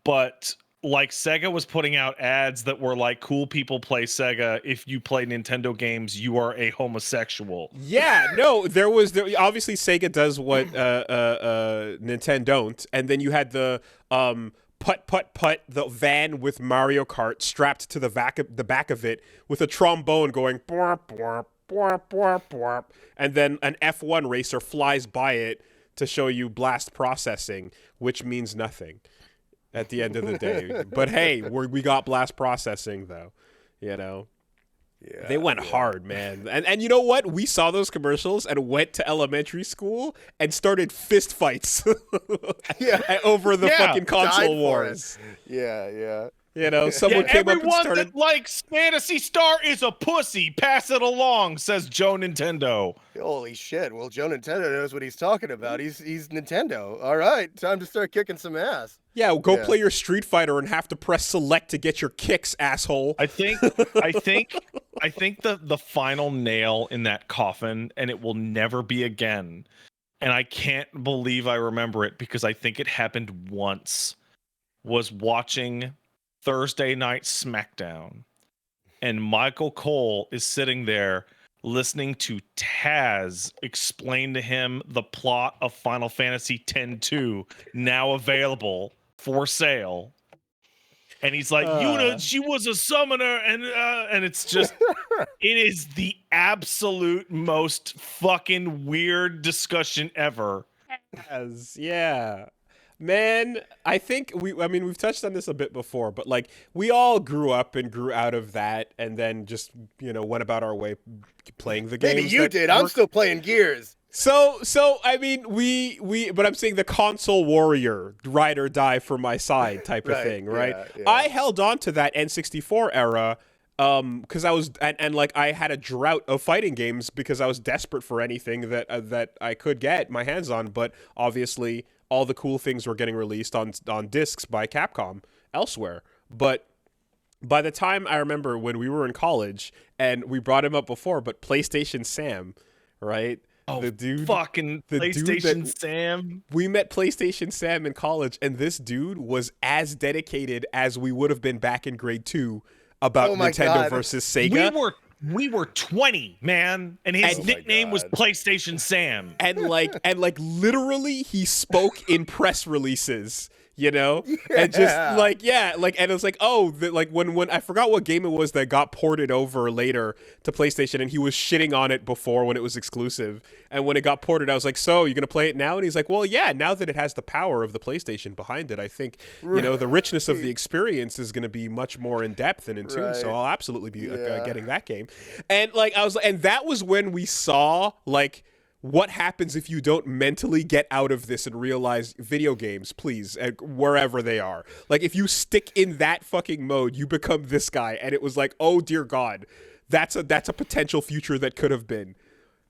but like Sega was putting out ads that were like, cool people play Sega. If you play Nintendo games, you are a homosexual. Yeah, no, obviously Sega does what Nintendo don't, and then you had the putt the van with Mario Kart strapped to the back of it with a trombone going borp borp borp borp borp, and then an F1 racer flies by it to show you blast processing, which means nothing at the end of the day. But hey, we got blast processing though, you know. Yeah, They went hard, man. And you know what? We saw those commercials and went to elementary school and started fist fights over the fucking console wars. Yeah. You know, someone came up and everyone started. that likes Phantasy Star is a pussy. Pass it along, says Joe Nintendo. Holy shit. Well, Joe Nintendo knows what he's talking about. He's Nintendo. All right, time to start kicking some ass. Yeah, go play your Street Fighter and have to press select to get your kicks, asshole. I think the final nail in that coffin, and it will never be again. And I can't believe I remember it because I think it happened once. Was watching Thursday Night SmackDown, and Michael Cole is sitting there listening to Taz explain to him the plot of Final Fantasy X-2, now available for sale. And he's like, Yuna, she was a summoner, and it's just, it is the absolute most fucking weird discussion ever. Yeah. Man, I think we've touched on this a bit before, but like we all grew up and grew out of that and then just, went about our way playing the games. Maybe you did. I'm still playing Gears. So I mean, but I'm saying the console warrior, ride or die for my side type of thing, right? Yeah. I held on to that N64 era because I was and like I had a drought of fighting games because I was desperate for anything that I could get my hands on, but obviously all the cool things were getting released on discs by Capcom elsewhere. But by the time I remember when we were in college, and we brought him up before, but PlayStation Sam, right? Oh, the dude, fucking PlayStation Sam. We met PlayStation Sam in college, and this dude was as dedicated as we would have been back in grade 2 about Nintendo versus Sega. We were 20, man, and his nickname was PlayStation Sam. And literally he spoke in press releases, and just and it was like, when I forgot what game it was that got ported over later to PlayStation, and he was shitting on it before when it was exclusive, and when it got ported I was like, so you're gonna play it now? And he's like, well, yeah, now that it has the power of the PlayStation behind it, I think the richness of the experience is gonna be much more in depth and in tune, so I'll absolutely be getting that game. And and that was when we saw like what happens if you don't mentally get out of this and realize video games, please, wherever they are. Like, if you stick in that fucking mode, you become this guy. And it was like, oh, dear God, that's a potential future that could have been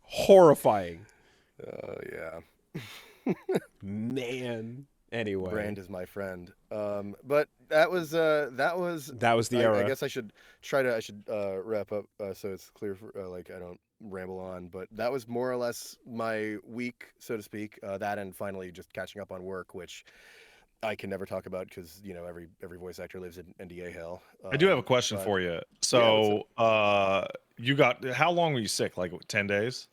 horrifying. Yeah. Man. Anyway. Brand is my friend. But that was the era. I guess I should wrap up so it's clear for I don't ramble on, but that was more or less my week, so to speak. That and finally just catching up on work, which I can never talk about because every voice actor lives in NDA hell. I do have a question for you. So you got, how long were you sick? Like 10 days?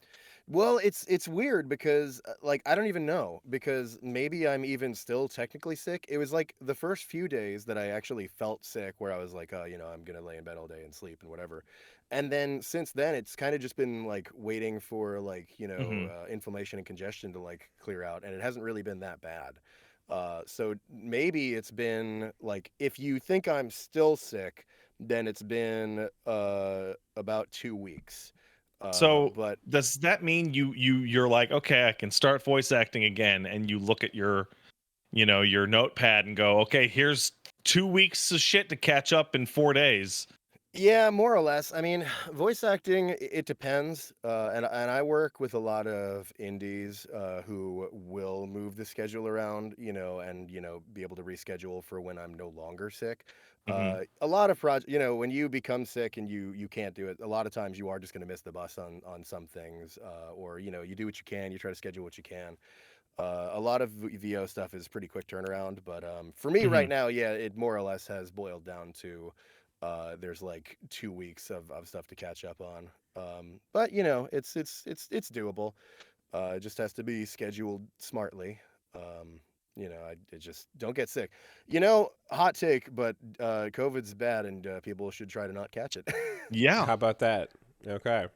Well, it's weird because I don't even know, because maybe I'm even still technically sick. It was like the first few days that I actually felt sick, where I was like, oh, I'm gonna lay in bed all day and sleep and whatever. And then since then, it's kind of just been like waiting for inflammation and congestion to clear out, and it hasn't really been that bad. So maybe it's been like, if you think I'm still sick, then it's been about 2 weeks. But does that mean you're like, okay, I can start voice acting again, and you look at your notepad and go, okay, here's 2 weeks of shit to catch up in 4 days? Yeah, more or less. I mean, voice acting, it depends. And I work with a lot of indies who will move the schedule around, and be able to reschedule for when I'm no longer sick. A lot of projects, when you become sick and you can't do it, a lot of times you are just going to miss the bus on some things, or you do what you can, you try to schedule what you can. A lot of VO stuff is pretty quick turnaround, but for me right now, yeah, it more or less has boiled down to there's like 2 weeks of stuff to catch up on. But you know, it's doable. It just has to be scheduled smartly. You know, I just don't get sick. You know, hot take, but COVID's bad, and people should try to not catch it. Yeah. How about that? Okay.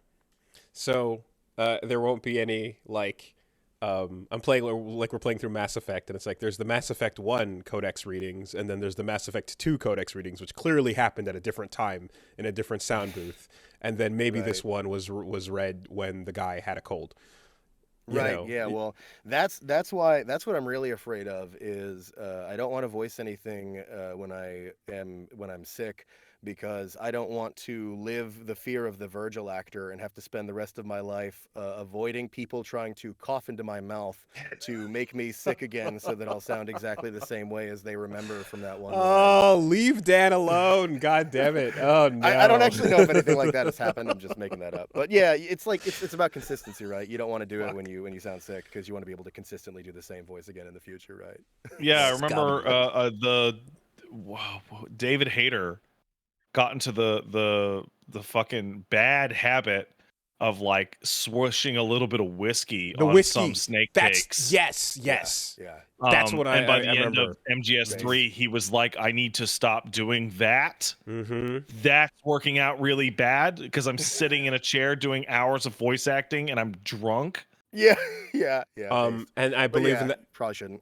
So there won't be any like I'm playing like we're playing through Mass Effect, and it's like there's the Mass Effect 1 codex readings, and then there's the Mass Effect 2 codex readings, which clearly happened at a different time in a different sound booth, and then maybe this one was read when the guy had a cold. You Right. know? Yeah. Well, that's what I'm really afraid of is I don't want to voice anything when I'm sick because I don't want to live the fear of the Virgil actor and have to spend the rest of my life avoiding people trying to cough into my mouth to make me sick again so that I'll sound exactly the same way as they remember from that one line. Oh, leave Dan alone! God damn it! Oh no. I don't actually know if anything like that has happened. I'm just making that up. But yeah, it's like it's about consistency, right? You don't want to do it when you sound sick because you want to be able to consistently do the same voice again in the future, right? Yeah, I remember David Hayter got into the fucking bad habit of like swishing a lot of whiskey on some snake cakes. Yes. Yeah. That's what and by the I end remember. of MGS3, he was like, I need to stop doing that. Mm-hmm. That's working out really bad because I'm sitting in a chair doing hours of voice acting and I'm drunk. Yeah. And I believe in that. Probably shouldn't.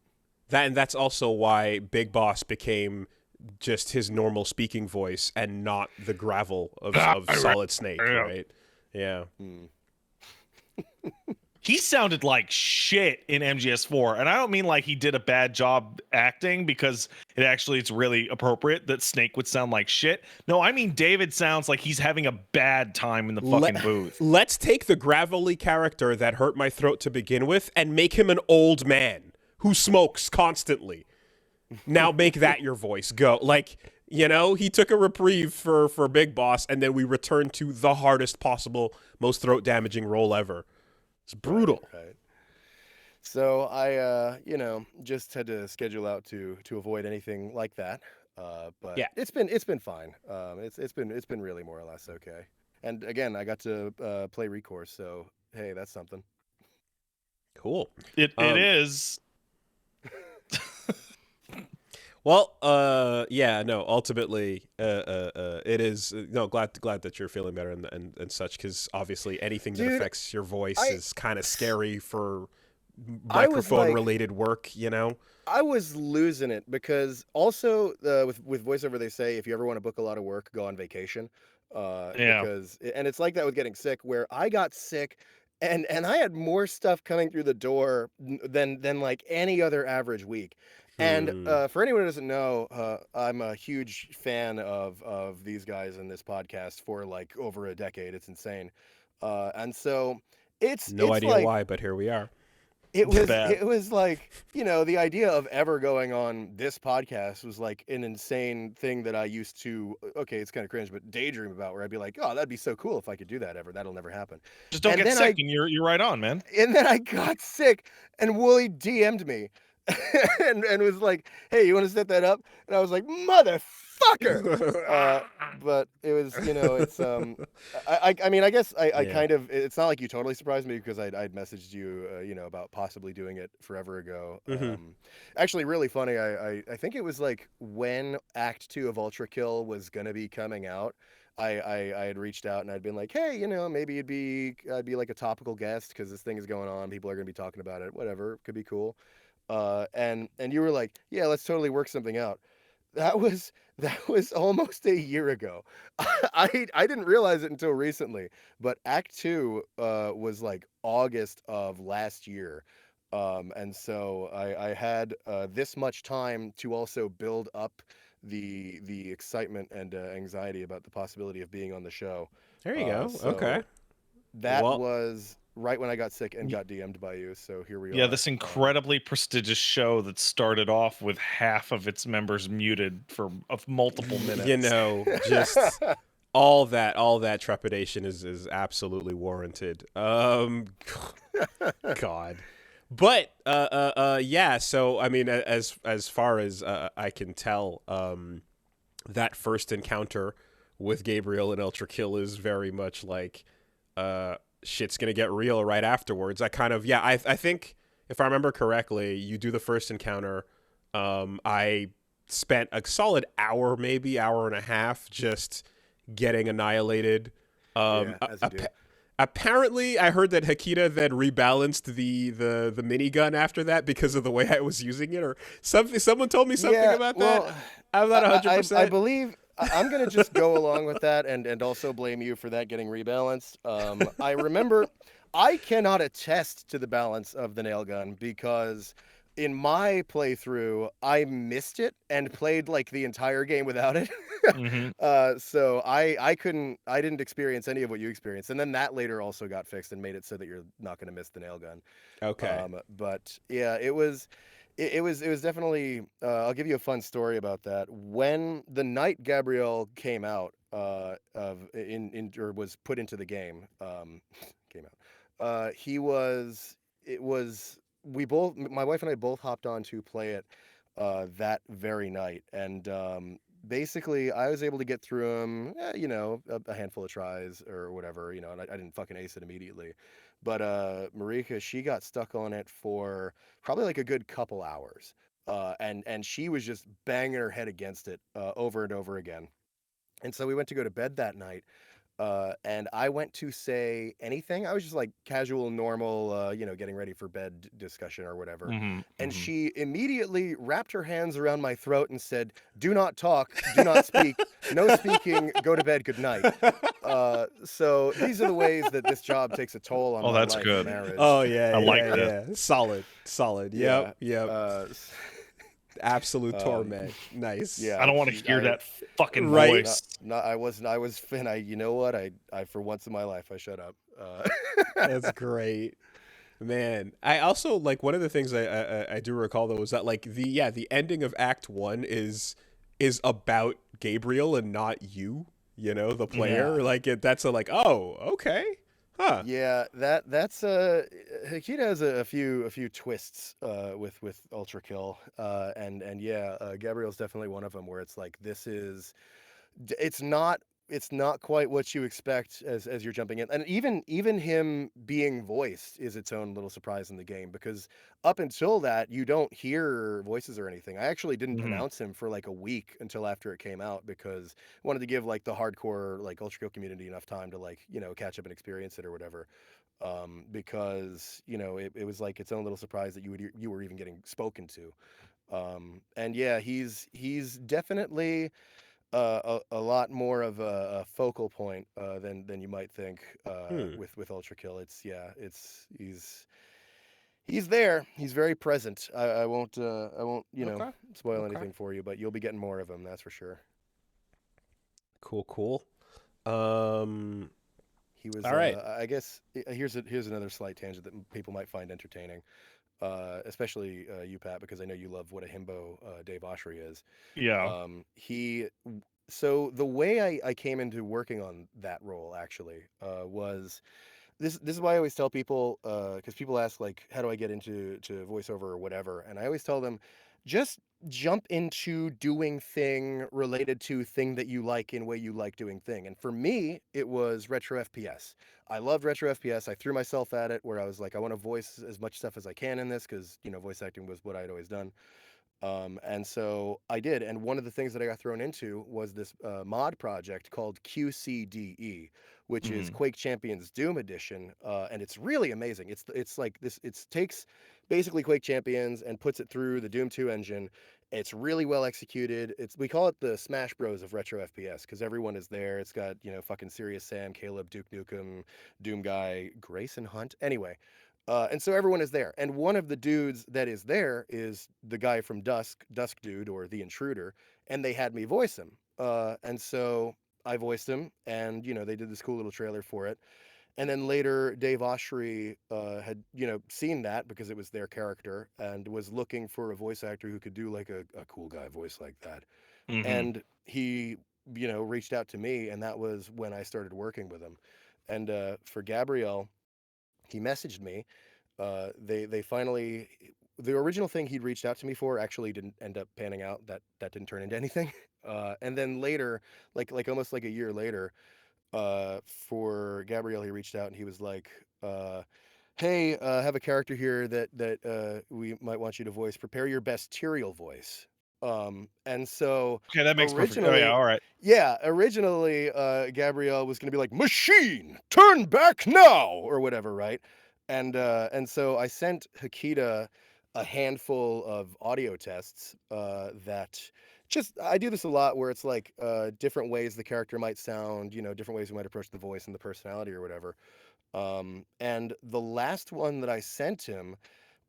And that's also why Big Boss became just his normal speaking voice and not the gravel of Solid Snake, right? Yeah. He sounded like shit in MGS4, and I don't mean like he did a bad job acting because it's really appropriate that Snake would sound like shit. No, I mean David sounds like he's having a bad time in the fucking booth. Let's take the gravelly character that hurt my throat to begin with and make him an old man who smokes constantly. Now make that your voice. Go. Like, you know, he took a reprieve for Big Boss, and then we returned to the hardest possible, most throat-damaging role ever. It's brutal. Right. So I, just had to schedule out to avoid anything like that. But yeah, it's been fine. It's been really more or less okay. And again, I got to play Recourse, so hey, that's something. Cool. It is. Well, ultimately, it is. Glad that you're feeling better and such, because obviously anything that affects your voice is kind of scary for microphone-related work, you know? I was losing it because also with voiceover, they say if you ever want to book a lot of work, go on vacation. Because it's like that with getting sick, where I got sick and I had more stuff coming through the door than like any other average week. And for anyone who doesn't know, I'm a huge fan of these guys in this podcast for like over a decade. It's insane. And so it's no idea like, why, but here we are. It was like, the idea of ever going on this podcast was like an insane thing that I used to, okay, it's kind of cringe, but daydream about, where I'd be like, oh, that'd be so cool if I could do that ever. That'll never happen. Just don't get sick and you're right on, man. And then I got sick and Wooly DM'd me and was like, hey, you want to set that up? And I was like, motherfucker. But it was, it's I mean, I guess I kind of, it's not like you totally surprised me because I'd messaged you about possibly doing it forever ago. Actually really funny, I think it was like when Act 2 of Ultra Kill was gonna be coming out, I had reached out and I'd been like, hey, maybe I'd be like a topical guest because this thing is going on, people are gonna be talking about it, whatever, could be cool. And you were like, yeah, let's totally work something out. That was almost a year ago. I didn't realize it until recently, but Act 2 was like August of last year. And so I had this much time to also build up the excitement and anxiety about the possibility of being on the show. There you go. Okay. That was right when I got sick and got DM'd by you, so here we are. Yeah, this incredibly prestigious show that started off with half of its members muted for multiple minutes. Just all that trepidation is absolutely warranted. God. But yeah. So I mean, as far as I can tell, that first encounter with Gabriel and Ultra Kill is very much like shit's gonna get real right afterwards. I kind of I think if I remember correctly, you do the first encounter. I spent a solid hour, maybe hour and a half, just getting annihilated. As you do. Apparently, I heard that Hakita then rebalanced the minigun after that because of the way I was using it, or something. Someone told me something about that. I'm not 100%. I believe I'm gonna just go along with that and also blame you for that getting rebalanced. I remember I cannot attest to the balance of the nail gun because in my playthrough I missed it and played like the entire game without it. So I didn't experience any of what you experienced, and then that later also got fixed and made it so that you're not gonna miss the nail gun. Okay. But yeah, it was definitely. I'll give you a fun story about that. When the night Gabrielle came out, or was put into the game, came out. He was. It was. We both, my wife and I, both hopped on to play it that very night, and basically, I was able to get through him. A handful of tries or whatever. And I didn't fucking ace it immediately. But Marika, she got stuck on it for probably like a good couple hours. And she was just banging her head against it over and over again. And so we went to go to bed that night. And I went to say anything. I was just like casual, normal, getting ready for bed discussion or whatever. And she immediately wrapped her hands around my throat and said, "Do not talk, do not speak, no speaking, go to bed, good night." So these are the ways that this job takes a toll on my that's life good. and marriage. Oh yeah, I like that. yeah. Solid. Yep. Absolute torment. Nice. Yeah, I don't want to hear that fucking Right. voice. I was fin. You know what? I for once in my life, I shut up. That's great. Man, I also like one of the things I do recall though is that like the ending of Act 1 is about Gabriel and not you, the player. Yeah. Like that's oh, okay. Huh. Yeah, that's Hikita has a few twists with Ultra Kill, and yeah, Gabriel's definitely one of them where it's like it's not quite what you expect as you're jumping in, and even him being voiced is its own little surprise in the game because up until that you don't hear voices or anything. I actually didn't announce him for like a week until after it came out because I wanted to give like the hardcore like Ultra Kill community enough time to like catch up and experience it or whatever. Because it was like its own little surprise that you were even getting spoken to. And yeah, he's definitely a lot more of a focal point than you might think with Ultra Kill. He's there. He's very present. I won't Okay. spoil Okay. anything for you, but you'll be getting more of him. That's for sure. Cool. He was. All right. I guess here's another slight tangent that people might find entertaining. Especially you, Pat, because I know you love what a himbo Dave Oshry is. Yeah. So the way I came into working on that role actually was this is why I always tell people because people ask like how do I get into voiceover or whatever, and I always tell them just jump into doing thing related to thing that you like in way you like doing thing. And for me it was retro FPS. I loved retro FPS. I threw myself at it where I was like I want to voice as much stuff as I can in this because voice acting was what I'd always done. And so I did. And one of the things that I got thrown into was this mod project called QCDE, which is Quake Champions Doom Edition. And it's really amazing. It's like this. It takes basically Quake Champions and puts it through the Doom 2 engine. It's really well executed. We call it the Smash Bros of retro FPS because everyone is there. It's got fucking Serious Sam, Caleb, Duke Nukem, Doom Guy, Grayson Hunt. Anyway, and so everyone is there. And one of the dudes that is there is the guy from Dusk Dude, or the Intruder, and they had me voice him. And so I voiced him, and they did this cool little trailer for it. And then later, Dave Oshry had seen that because it was their character and was looking for a voice actor who could do like a cool guy voice like that. And he reached out to me, and that was when I started working with him. And for Gabrielle, he messaged me they finally, the original thing he'd reached out to me for actually didn't end up panning out. That didn't turn into anything. And then later, like almost like a year later, for Gabrielle, he reached out and he was like, "Hey, I have a character here that we might want you to voice. Prepare your best Tyrael voice." And so Okay, that makes perfect. Oh yeah, originally, all right. yeah, originally, Gabrielle was going to be like, "Machine, turn back now," or whatever, right? And so I sent Hakita a handful of audio tests that just I do this a lot where it's like different ways the character might sound, different ways we might approach the voice and the personality or whatever. And the last one that I sent him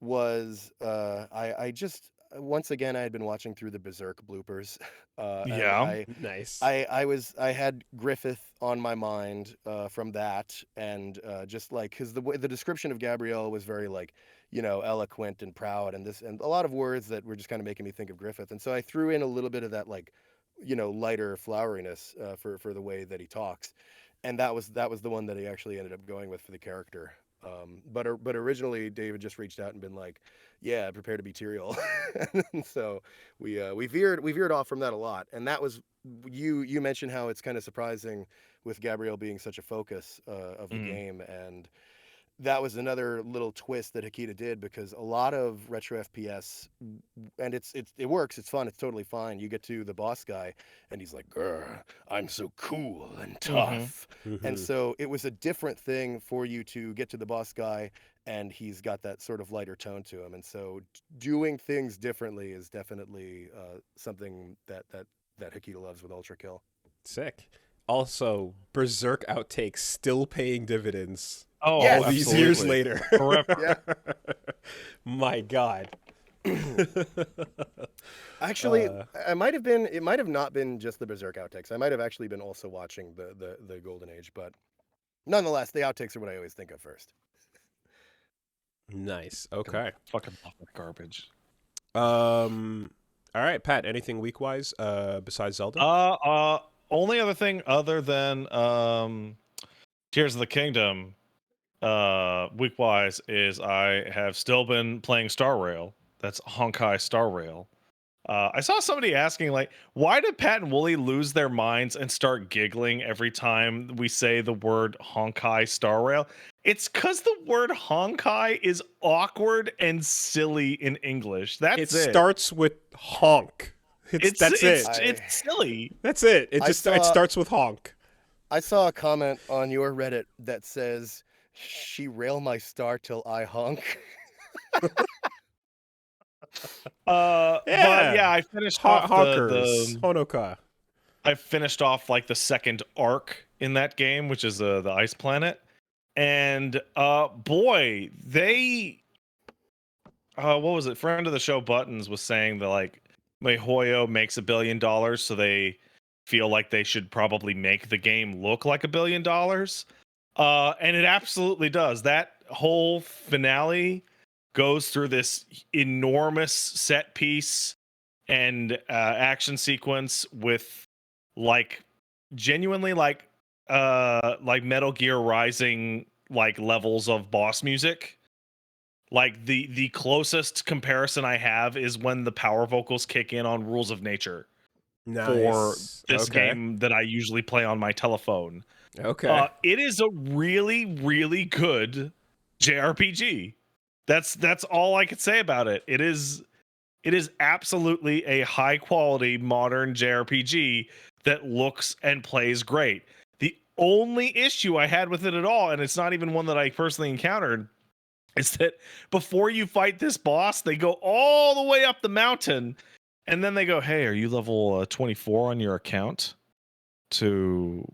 was I just once again I had been watching through the Berserk bloopers, and Yeah. Nice. I had Griffith on my mind from that, and just like because the description of Gabrielle was very like eloquent and proud, and this and a lot of words that were just kind of making me think of Griffith, and so I threw in a little bit of that like lighter floweriness for the way that he talks, and that was the one that he actually ended up going with for the character. But originally David just reached out and been like, "Yeah, prepare to be Tyrael," and so we veered off from that a lot. And that was you mentioned how it's kind of surprising with Gabrielle being such a focus of the Mhm. game, and that was another little twist that Hakita did because a lot of retro FPS, and it works, it's fun, it's totally fine. You get to the boss guy, and he's like, "Grr, I'm so cool and Mhm. tough," and so it was a different thing for you to get to the boss guy, and he's got that sort of lighter tone to him, and so doing things differently is definitely something that Hakita loves with Ultra Kill. Sick. Also, Berserk outtakes still paying dividends Oh, all Yes, these years absolutely. later. Forever. yeah. My God. Actually, Uh, it might have not been just the Berserk outtakes. I might have actually been also watching the Golden Age, but nonetheless, the outtakes are what I always think of first. nice. 'Cause I Okay. fucking love that garbage. All right, Pat. Anything week wise besides Zelda? Only other thing other than Tears of the Kingdom, week wise is I have still been playing Star Rail. That's Honkai Star Rail. I saw somebody asking, like, why did Pat and Wooly lose their minds and start giggling every time we say the word Honkai Star Rail? It's because the word Honkai is awkward and silly in English. It That's it. starts with honk. It's That's it. it's it's silly. That's it. It I just it saw starts with honk. I saw a comment on your Reddit that says, "She rail my star till I honk." But yeah, Yeah. I finished off Honkers. Honoka. I finished off like the second arc in that game, which is the ice planet. And boy, they what was it? Friend of the show Buttons was saying that like MiHoYo makes $1 billion, so they feel like they should probably make the game look like $1 billion. And it absolutely does. That whole finale goes through this enormous set piece and action sequence with like genuinely like Metal Gear Rising like levels of boss music. Like the closest comparison I have is when the power vocals kick in on Rules of Nature for Nice. this Okay. game that I usually play on my telephone. Okay. It is a really, really good JRPG. That's all I could say about it. It is absolutely a high quality modern JRPG that looks and plays great. The only issue I had with it at all, and it's not even one that I personally encountered, is that before you fight this boss, they go all the way up the mountain, and then they go, "Hey, are you level 24 on your account to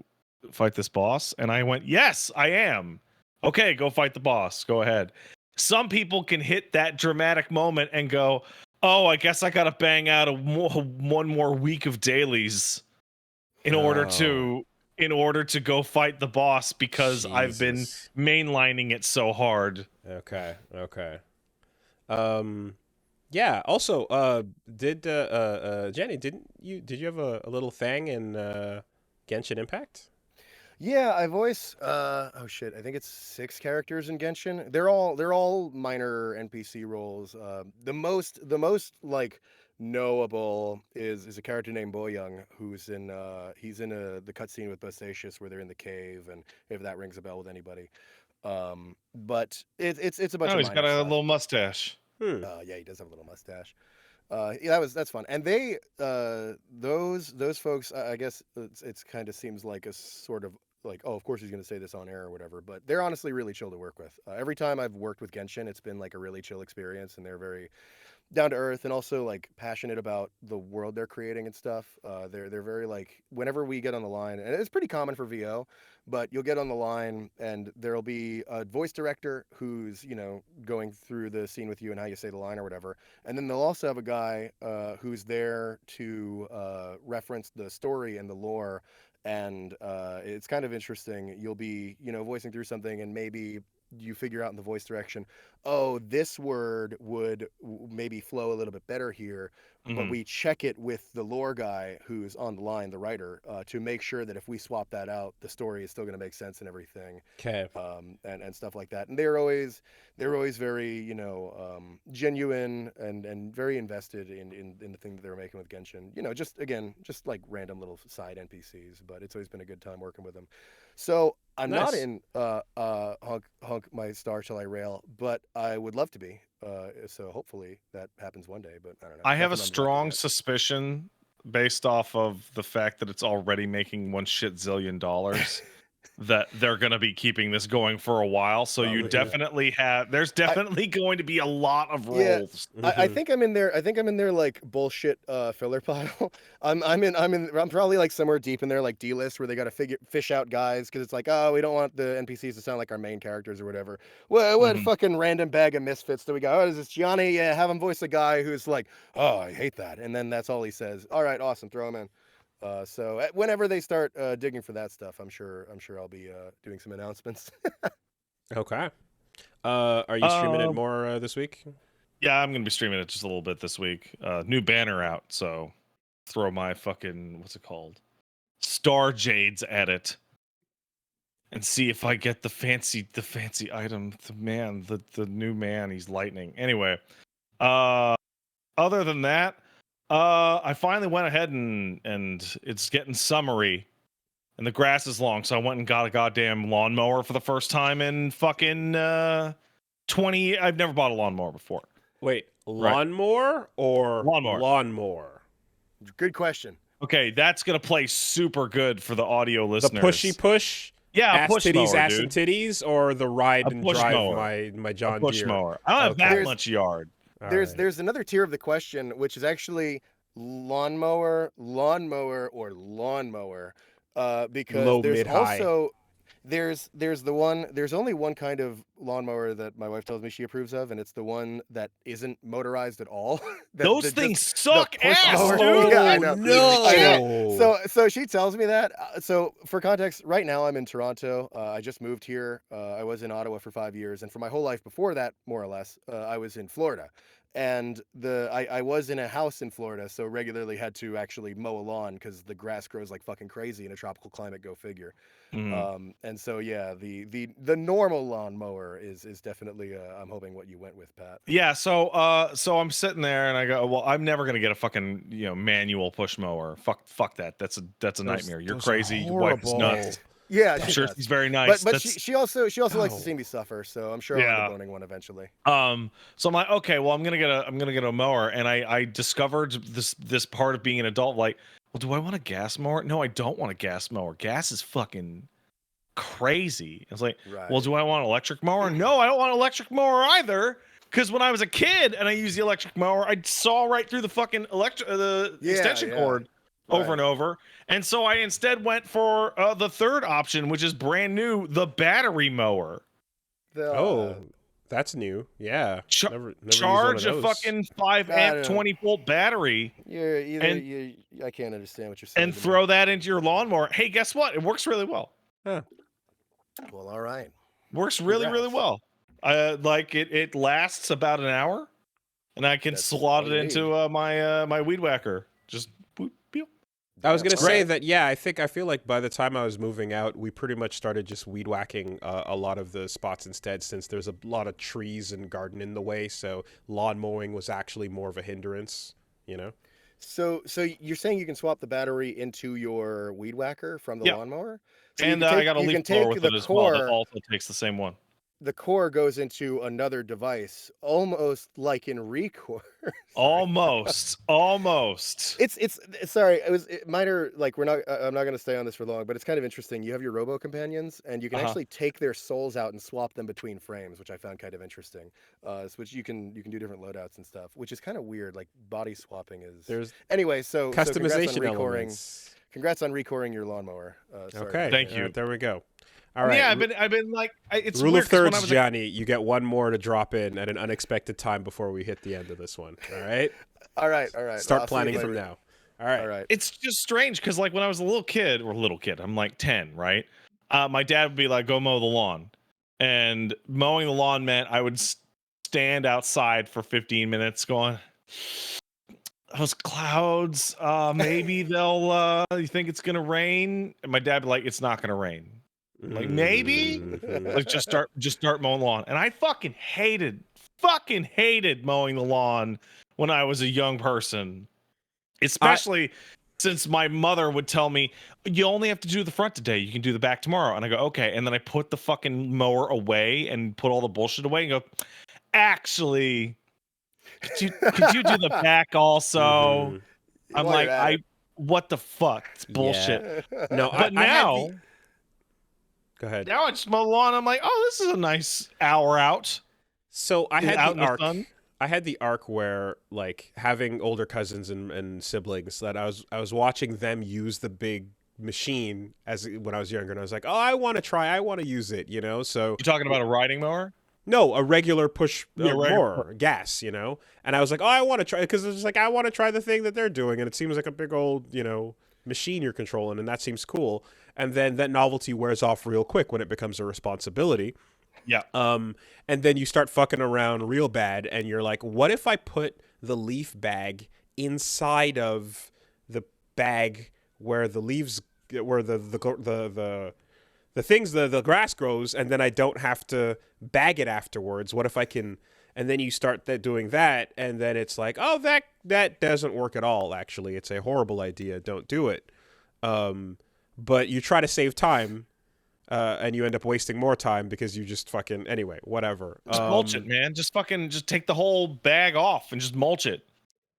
fight this boss?" And I went, "Yes, I am." "Okay, go fight the boss. Go ahead." Some people can hit that dramatic moment and go, "Oh, I guess I gotta bang out one more week of dailies in order Oh, to go fight the boss because I've been Jesus. mainlining it so hard." Okay. Okay. Um. Yeah. Also, did Jenny, did you have a little thing in Genshin Impact? Yeah, I voice oh shit, I think it's 6 characters in Genshin. They're all minor NPC roles. The most like knowable is a character named Boyoung who's in he's in the cutscene with Bostacius where they're in the cave, and if that rings a bell with anybody. But it's a bunch Oh, of he's got minor a stuff. little mustache. Hmm. Yeah, he does have a little mustache. Yeah, that's fun. And they those folks, I guess it's kind of seems like a sort of like, oh, of course he's going to say this on air or whatever, but they're honestly really chill to work with. Every time I've worked with Genshin, it's been like a really chill experience, and they're very down to earth and also like passionate about the world they're creating and stuff. They're very like whenever we get on the line, and it's pretty common for VO, but you'll get on the line and there'll be a voice director who's going through the scene with you and how you say the line or whatever, and then they'll also have a guy who's there to reference the story and the lore. And it's kind of interesting. You'll be voicing through something, and maybe you figure out in the voice direction, oh, this word would maybe flow a little bit better here, but Mhm. we check it with the lore guy who's on the line, the writer, to make sure that if we swap that out, the story is still going to make sense and everything, Okay. and stuff like that. And they're always very genuine and very invested in the thing that they're making with Genshin. Just like random little side NPCs, but it's always been a good time working with them. So I'm not Nice. in Honk My Star Shall I Rail, but I would love to be. So hopefully that happens one day, but I don't know. I have a Nothing on the record strong yet. suspicion based off of the fact that it's already making one shit zillion dollars that they're going to be keeping this going for a while. So you Probably. definitely have, there's I, definitely going to be a lot of yeah, roles. I Hmm. think I'm in there. I think I'm in their like bullshit filler pile. I'm probably like somewhere deep in there like D list where they got to fish out guys because it's like, oh, we don't want the NPCs to sound like our main characters or whatever. What Mhm. fucking random bag of misfits do we got? Oh, is this Gianni? Yeah, have him voice a guy who's like, oh, I hate that, and then that's all he says. All right, awesome, throw him in. So whenever they start digging for that stuff, I'm sure I'll be doing some announcements. Okay. Are you streaming it Um, more this week? yeah, I'm going to be streaming it just a little bit this week. New banner out. So throw my fucking, what's it called? Star Jades at it and see if I get the fancy item. The new man, he's lightning. Anyway, other than that, I finally went ahead and it's getting summery and the grass is long, so I went and got a goddamn lawnmower for the first time in fucking 20. I've never bought a lawnmower before. Wait, Right. lawnmower or Lawnmower. lawnmower? Good question. Okay, that's gonna play super good for the audio The pushy listeners. push, Yeah, a ass push titties, mower, ass and dude. titties, or the ride A and push drive mower. my A John push Deere? mower. I don't have that Okay. much yard. All There's right. there's another tier of the question, which is actually lawnmower, or lawnmower, because Low, there's mid, high. also there's only one kind of lawnmower that my wife tells me she approves of, and it's the one that isn't motorized at all. Those Just things the suck push ass, mower. dude. Yeah, I Oh know. I know. no! So she tells me that. So for context, right now I'm in Toronto. I just moved here. I was in Ottawa for 5 years, and for my whole life before that, more or less, I was in Florida. And I was in a house in Florida, so regularly had to actually mow a lawn because the grass grows like fucking crazy in a tropical climate. Go figure. Mhm. And so yeah, the normal lawn mower is definitely I'm hoping what you went with, Pat. Yeah, so I'm sitting there and I go, well, I'm never gonna get a fucking manual push mower. Fuck that. That's a nightmare. You're Those are crazy. Your wife is horrible. nuts. Yeah, I'm she sure does. she's very But nice. but she That's she also likes to Ow. see me suffer, so I'm sure I'll end up yeah. owning one eventually. So I'm like, okay, well, I'm gonna get a mower, and I discovered this part of being an adult. Like, well, do I want a gas mower? No, I don't want a gas mower. Gas is fucking crazy. It's like, well, Right. do I want an electric mower? No, I don't want an electric mower either. Because when I was a kid and I used the electric mower, I saw right through the fucking the Yeah, extension yeah. cord over Right. and over. And so I instead went for the third option, which is brand new, the battery mower. The Oh, that's new. Yeah, Ch- never used one of charge a those. fucking 5 I amp don't 20-volt battery you're either and you I can't understand what you're saying to me. throw that into your lawnmower. Hey, guess what? It works really well. Huh. Well, all right. Works really Congrats. well. Like it lasts about an hour, and I can That's slot all it you need. into my my weed whacker. Just boop, beep. I was gonna great. say that. Yeah, I feel like by the time I was moving out, we pretty much started just weed whacking a lot of the spots instead, since there's a lot of trees and garden in the way. So lawn mowing was actually more of a hindrance. You know. So you're saying you can swap the battery into your weed whacker from the Yeah. lawnmower? So And you can I take, got a you leaf can blower take with the it as well. That core. also takes the same one. The core goes into another device, almost like in Recore. Almost. It's sorry. Minor. Like we're not. I'm not going to stay on this for long, but it's kind of interesting. You have your Robo companions, and you can actually take their souls out and swap them between frames, which I found kind of interesting. Which you can do different loadouts and stuff, which is kind of weird. Like body swapping is. There's Anyway, so customization elements. Congrats on recoring your lawnmower. Sorry. Okay. Thank you. There we go. All right. Yeah, I've been like, it's Rule weird of 'cause when I thirds, was Gianni. You get one more to drop in at an unexpected time before we hit the end of this one. All right. All right. Start I'll see planning you from later. now. All right. All right. It's just strange because like when I was a little kid, I'm like 10, right? My dad would be like, go mow the lawn. And mowing the lawn meant I would stand outside for 15 minutes going, those clouds, maybe they'll, you think it's going to rain? And my dad would be like, it's not going to rain. I'm like, maybe? Let's just start mowing the lawn. And I fucking hated mowing the lawn when I was a young person. Especially since my mother would tell me, you only have to do the front today. You can do the back tomorrow. And I go, okay. And then I put the fucking mower away and put all the bullshit away and go, actually, could you do the back also? I'm like, what the fuck? It's bullshit. Yeah. No, but now, go ahead. Now I just mow the lawn. I'm like, oh, this is a nice hour out. So I had out the in arc. the sun. I had the arc where, like, having older cousins and siblings, that I was watching them use the big machine when I was younger, and I was like, oh, I want to use it, you know. So you talking about a riding mower? No, a regular push mower, gas, you know. And I was like, oh, I want to try, because it's like I want to try the thing that they're doing, and it seems like a big old, you know, machine you're controlling, and that seems cool. And then that novelty wears off real quick when it becomes a responsibility. Yeah. And then you start fucking around real bad, and you're like, what if I put the leaf bag inside of the bag where the leaves, where the things, the grass grows, and then I don't have to bag it afterwards? What if I can? And then you start doing that, and then it's like, oh, that doesn't work at all. Actually, it's a horrible idea. Don't do it. But you try to save time. And you end up wasting more time because you just fucking, anyway, whatever. Just mulch it, man. Just take the whole bag off and just mulch it.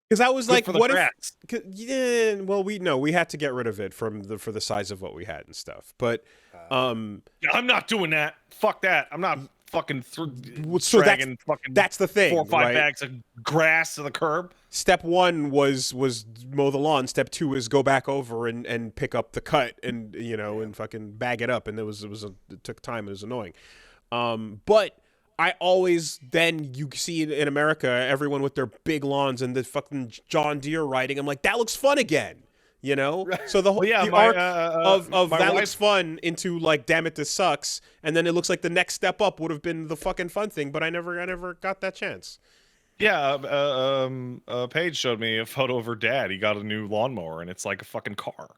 Because I was like, what grass. if? Yeah, well, we had to get rid of it for the size of what we had and stuff. But I'm not doing that. Fuck that. I'm not fucking dragging that's the thing. 4 or 5 right? bags of grass to the curb. Step 1 was mow the lawn. Step 2 is go back over and pick up the cut and, you know, and fucking bag it up. And it took time. It was annoying. But I always, then you see in America, everyone with their big lawns and the fucking John Deere riding. I'm like, that looks fun again. You know, so the whole arc of that looks fun into like, damn it, this sucks, and then it looks like the next step up would have been the fucking fun thing, but I never got that chance. Yeah, Paige showed me a photo of her dad. He got a new lawnmower, and it's like a fucking car,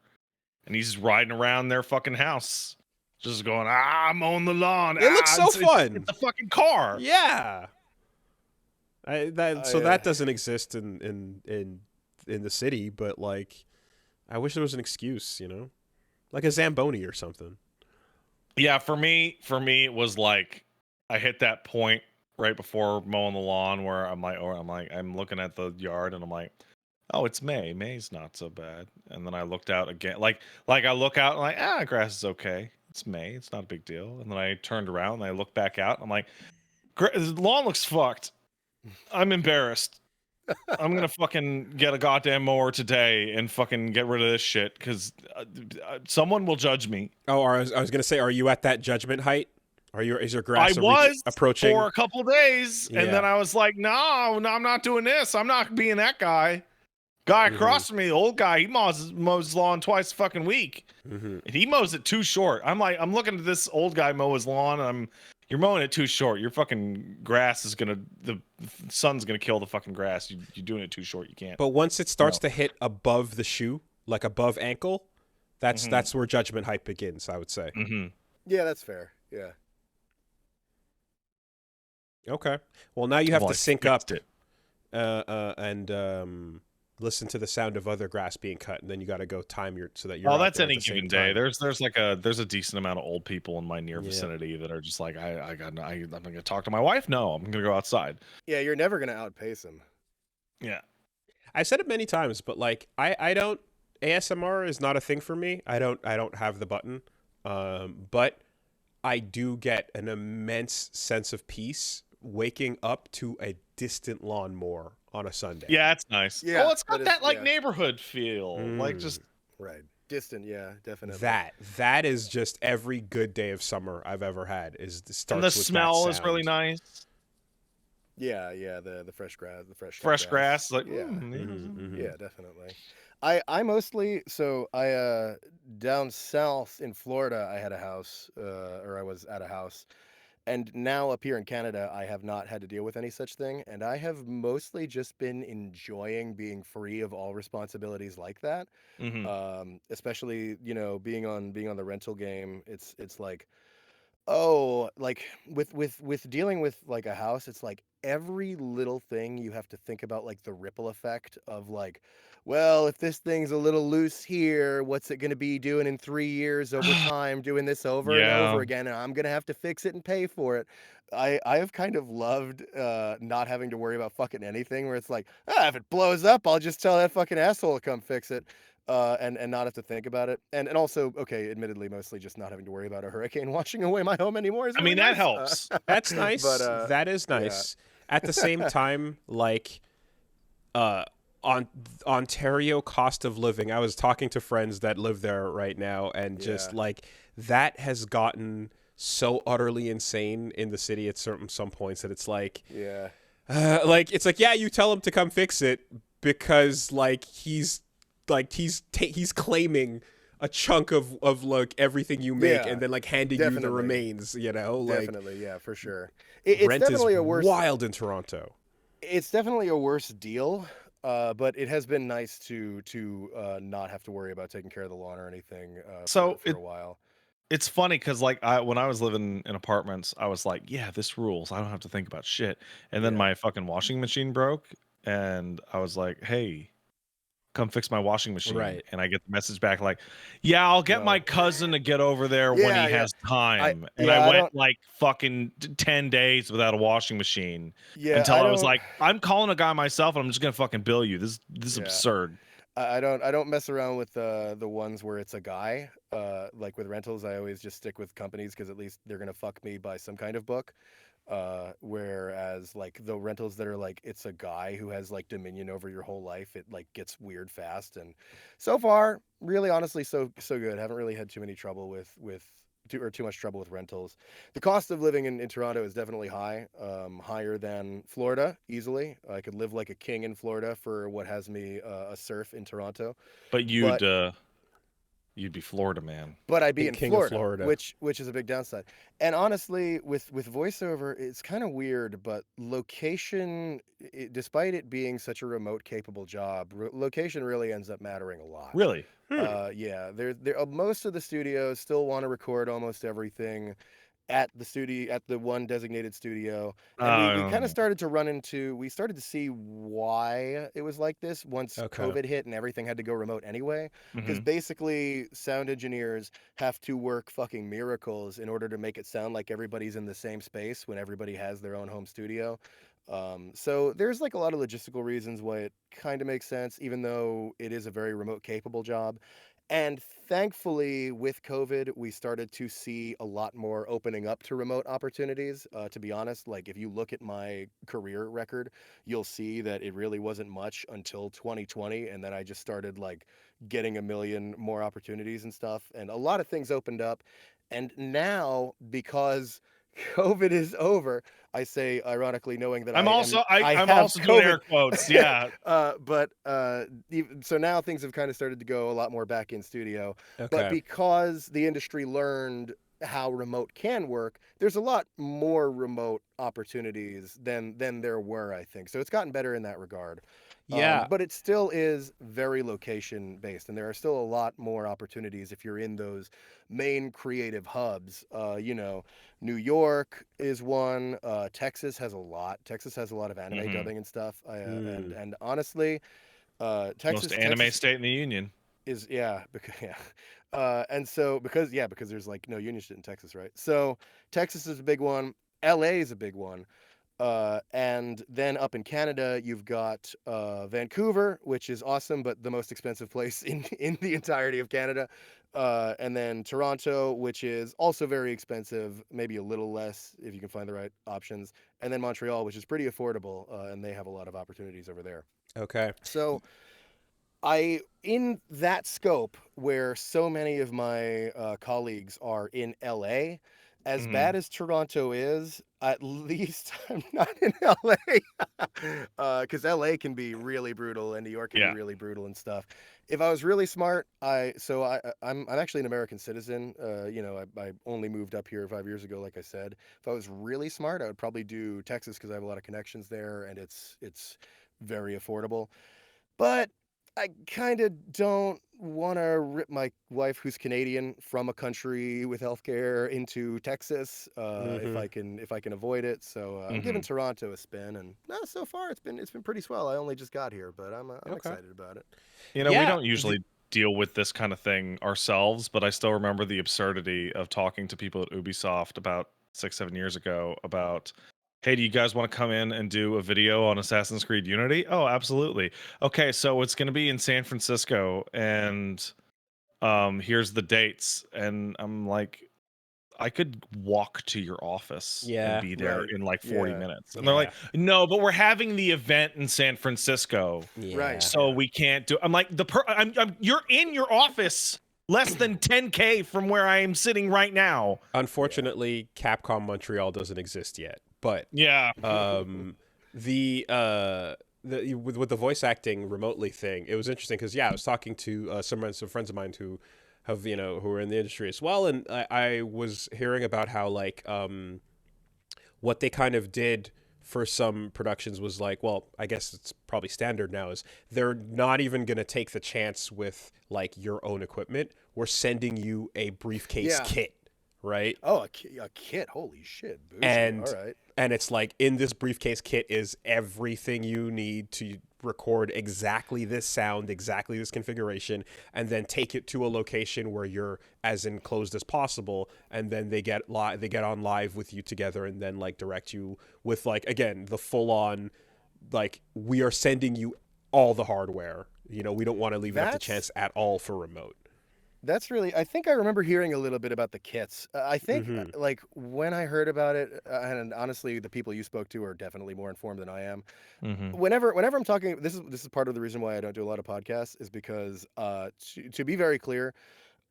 and he's riding around their fucking house, just going, I'm on the lawn. It looks so fun. It's a fucking car. Yeah. That doesn't exist in the city, but like, I wish there was an excuse, you know, like a Zamboni or something. Yeah, for me, it was like I hit that point right before mowing the lawn where I'm looking at the yard and I'm like, oh, it's May. May's not so bad. And then I looked out again, like I look out and like, grass is okay. It's May. It's not a big deal. And then I turned around and I looked back out and I'm like, the lawn looks fucked. I'm embarrassed. I'm gonna fucking get a goddamn mower today and fucking get rid of this shit because someone will judge me. Oh, I was gonna say, are you at that judgment height? Is your grass approaching for a couple days, and then I was like, no, I'm not doing this. I'm not being that guy. Guy across from me, the old guy, he mows his lawn twice a fucking week, and he mows it too short. I'm looking at this old guy mow his lawn, and you're mowing it too short. Your fucking grass is the sun's gonna kill the fucking grass. You're doing it too short. You can't. But once it starts to hit above the shoe, like above ankle, that's where judgment height begins, I would say. Yeah, that's fair. Yeah. Okay. Well, now you have Well, to I sync fixed up it. and listen to the sound of other grass being cut, and then you got to go time your so that you're Oh, out that's there at any the same given day. time. There's a decent amount of old people in my near vicinity that are just like, I'm gonna talk to my wife. No, I'm gonna go outside. Yeah, you're never gonna outpace him. Yeah. I've said it many times, but like I don't ASMR is not a thing for me. I don't have the button, but I do get an immense sense of peace waking up to a distant lawnmower on a Sunday. Yeah, it's nice. Yeah, Oh, it's got that like yeah. neighborhood feel, like just right, distant. Yeah, definitely. That is just every good day of summer I've ever had. Is the starts and the with smell that is really sound. nice. Yeah, the fresh grass, Fresh grass, like yeah, Mm-hmm. yeah, definitely. I mostly down south in Florida I had a house, or I was at a house, and now up here in Canada I have not had to deal with any such thing, and I have mostly just been enjoying being free of all responsibilities like that. Especially being on the rental game, it's like, oh, like with dealing with like a house, it's like every little thing you have to think about, like the ripple effect of like, well, if this thing's a little loose here, what's it going to be doing in 3 years over time, doing this over and Yeah. over again, and I'm going to have to fix it and pay for it. I have kind of loved not having to worry about fucking anything, where it's like, if it blows up, I'll just tell that fucking asshole to come fix it. And not have to think about it, and also, okay, admittedly, mostly just not having to worry about a hurricane washing away my home anymore is I really mean, that nice. helps. That's nice. But That is nice. At the same time, like on Ontario cost of living, I was talking to friends that live there right now, and just like that has gotten so utterly insane in the city at some points that it's like, it's like, yeah, you tell him to come fix it because like he's claiming a chunk of like everything you make, and then like handing you the remains, like, definitely, yeah, for sure. It's rent definitely is a worse wild in Toronto. It's definitely a worse deal, but it has been nice to not have to worry about taking care of the lawn or anything for a while. It's funny because like when I was living in apartments, I was like, yeah, this rules. I don't have to think about shit. And then my fucking washing machine broke, and I was like, hey, come fix my washing machine. Right. And I get the message back like, yeah, I'll get my cousin to get over there when he has time. I went like fucking 10 days without a washing machine until I was like, I'm calling a guy myself and I'm just gonna fucking bill you. This is absurd. I don't mess around with the ones where it's a guy. Like with rentals, I always just stick with companies because at least they're gonna fuck me by some kind of book. Whereas like the rentals that are like it's a guy who has like dominion over your whole life, it like gets weird fast. And so far, really honestly, so good. Haven't really had too many trouble with too much trouble with rentals. The cost of living in Toronto is definitely high, higher than Florida easily. I could live like a king in Florida for what has me a serf in Toronto. But you'd be Florida man. But I'd be in King Florida, of Florida, which is a big downside. And honestly, with voiceover, it's kind of weird, but location, despite it being such a remote capable job, location really ends up mattering a lot. Really? Yeah, most of the studios still want to record almost everything at the one designated studio, and we kind of started to see why it was like this once COVID hit and everything had to go remote anyway, because basically sound engineers have to work fucking miracles in order to make it sound like everybody's in the same space when everybody has their own home studio. So there's like a lot of logistical reasons why it kind of makes sense, even though it is a very remote capable job. And thankfully, with COVID, we started to see a lot more opening up to remote opportunities. To be honest, like if you look at my career record, you'll see that it really wasn't much until 2020. And then I just started like getting a million more opportunities and stuff. And a lot of things opened up. And now, because COVID is over, I say ironically, knowing that I'm also COVID. doing air quotes. Yeah. So now things have kind of started to go a lot more back in studio. Okay. But because the industry learned how remote can work, there's a lot more remote opportunities than there were, I think. So it's gotten better in that regard. Yeah. But it still is very location based, and there are still a lot more opportunities if you're in those main creative hubs. New York is one. Texas has a lot. Texas has a lot of anime Mm-hmm. dubbing and stuff. Mm. And honestly, Most anime state in the union. is yeah because yeah and so because there's like no union shit in Texas, right? So Texas is a big one. LA is a big one. And then up in Canada, you've got Vancouver, which is awesome, but the most expensive place in the entirety of Canada. And then Toronto, which is also very expensive, maybe a little less if you can find the right options. And then Montreal, which is pretty affordable, and they have a lot of opportunities over there. Okay. So in that scope where so many of my colleagues are in LA, as Mm-hmm. bad as Toronto is, at least I'm not in LA, because LA can be really brutal and New York can be Yeah. really brutal and stuff. If I was really smart, I'm actually an American citizen. I only moved up here 5 years ago, like I said. If I was really smart, I would probably do Texas because I have a lot of connections there and it's very affordable. But I kind of don't want to rip my wife, who's Canadian, from a country with healthcare into Texas Mm-hmm. if I can avoid it. So I'm Mm-hmm. giving Toronto a spin, and so far it's been pretty swell. I only just got here, but I'm Okay. excited about it. We Yeah. don't usually deal with this kind of thing ourselves, but I still remember the absurdity of talking to people at Ubisoft about 6, 7 years ago about, hey, do you guys want to come in and do a video on Assassin's Creed Unity? Oh, absolutely. Okay, so it's going to be in San Francisco, and here's the dates. And I'm like, I could walk to your office and Yeah. be there Right. in like 40 Yeah. minutes. And they're like, Yeah. no, but we're having the event in San Francisco. Right. Yeah. So Yeah. we can't do. I'm like you're in your office less than 10K from where I am sitting right now. Yeah. Unfortunately, Capcom Montreal doesn't exist yet, but Yeah. um, the with the voice acting remotely thing, it was interesting because I was talking to some friends of mine who have who are in the industry as well, and I was hearing about how like what they kind of did for some productions was like, well, I guess it's probably standard now, is they're not even going to take the chance with like your own equipment. We're sending you a briefcase Yeah. kit, right? Oh, a kit. Holy shit. Bougie. All And right. it's like in this briefcase kit is everything you need to record exactly this sound, exactly this configuration, and then take it to a location where you're as enclosed as possible, and then they get on live with you together and then like direct you with like again the full on like we are sending you all the hardware. We don't want to leave it up to That's chance at all for remote. That's really. I think I remember hearing a little bit about the kits. I think, Mm-hmm. like when I heard about it, and honestly, the people you spoke to are definitely more informed than I am. Mm-hmm. Whenever I'm talking, this is part of the reason why I don't do a lot of podcasts is because, to be very clear,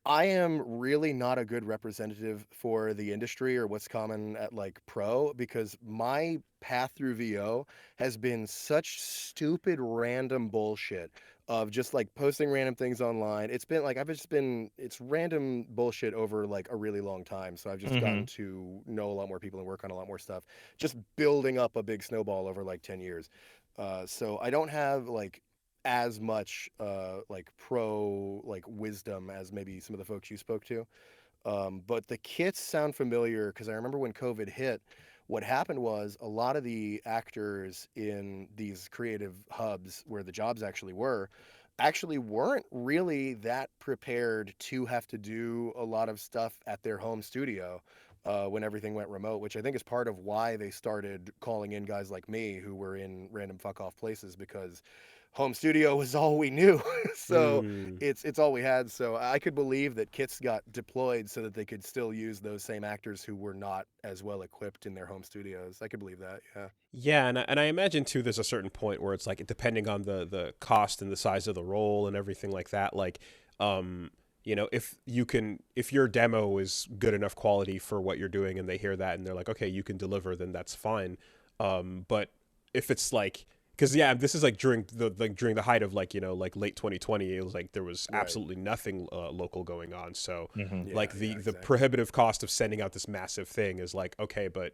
I am really not a good representative for the industry or what's common at like pro because my path through VO has been such stupid random bullshit of just like posting random things online. It's been like it's random bullshit over like a really long time. So I've just Mm-hmm. gotten to know a lot more people and work on a lot more stuff, just building up a big snowball over like 10 years. So I don't have like as much like pro like wisdom as maybe some of the folks you spoke to. But the kits sound familiar because I remember when COVID hit, what happened was a lot of the actors in these creative hubs where the jobs actually weren't really that prepared to have to do a lot of stuff at their home studio when everything went remote, which I think is part of why they started calling in guys like me who were in random fuck off places because home studio was all we knew. So Mm. it's all we had. So I could believe that kits got deployed so that they could still use those same actors who were not as well equipped in their home studios. I could believe that. Yeah. Yeah, and I imagine too there's a certain point where it's like depending on the cost and the size of the role and everything like that, like if your demo is good enough quality for what you're doing and they hear that and they're like, okay, you can deliver, then that's fine. But if it's like because this is like during the height of like like late 2020, it was like there was Right. absolutely nothing local going on. So Mm-hmm. Yeah. like Yeah, the exactly. prohibitive cost of sending out this massive thing is like okay, but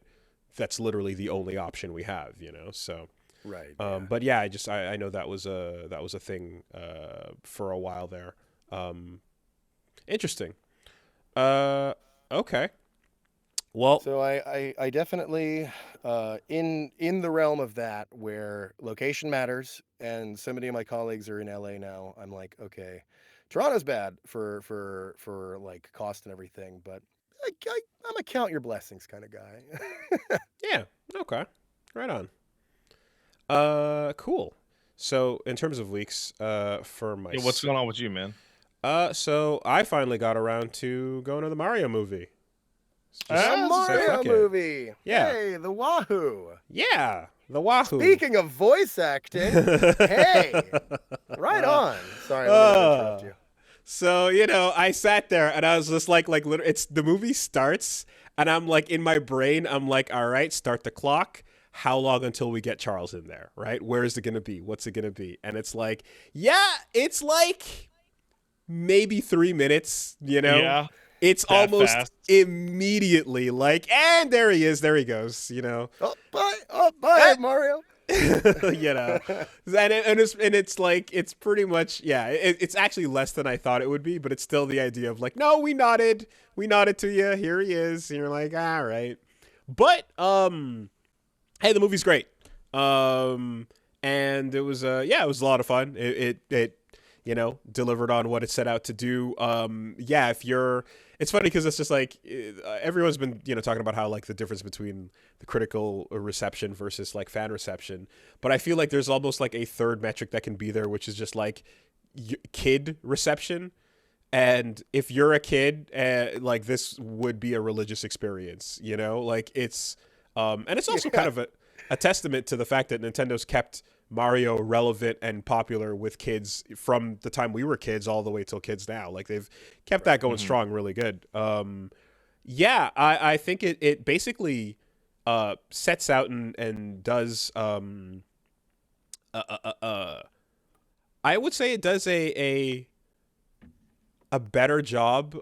that's literally the only option we have, so Right. Yeah. But yeah, I know that was a thing for a while there. Interesting. Okay. Well, So I definitely in the realm of that where location matters, and so many of my colleagues are in LA now. I'm like, okay, Toronto's bad for like cost and everything, but I'm a count your blessings kind of guy. yeah. Okay. Right on. Cool. So in terms of leaks, for my Yeah, what's going on with you, man? so I finally got around to going to the Mario movie. A Ah, Mario fuck it. movie. Yeah. Hey, the Wahoo. Yeah, the Wahoo. Speaking of voice acting, hey, right on. Sorry, let me interrupt you. So, I sat there and I was just like literally, it's the movie starts and I'm like in my brain, I'm like, all right, start the clock. How long until we get Charles in there, right? Where is it going to be? What's it going to be? And it's like, yeah, it's like maybe 3 minutes, Yeah. It's that almost fast. immediately like, and there he is. There he goes, Oh, bye, Mario. and it's like it's pretty much it's actually less than I thought it would be, but it's still the idea of like, no, we nodded to you, here he is, and you're like, all right. But hey, the movie's great, and it was it was a lot of fun. It delivered on what it set out to do. If you're, it's funny because it's just like everyone's been talking about how like the difference between the critical reception versus like fan reception, but I feel like there's almost like a third metric that can be there, which is just like kid reception. And if you're a kid, like this would be a religious experience, like it's and it's also kind of a testament to the fact that Nintendo's kept Mario relevant and popular with kids from the time we were kids all the way till kids now. Like they've kept that going strong really good. I think it basically sets out and does I would say it does a better job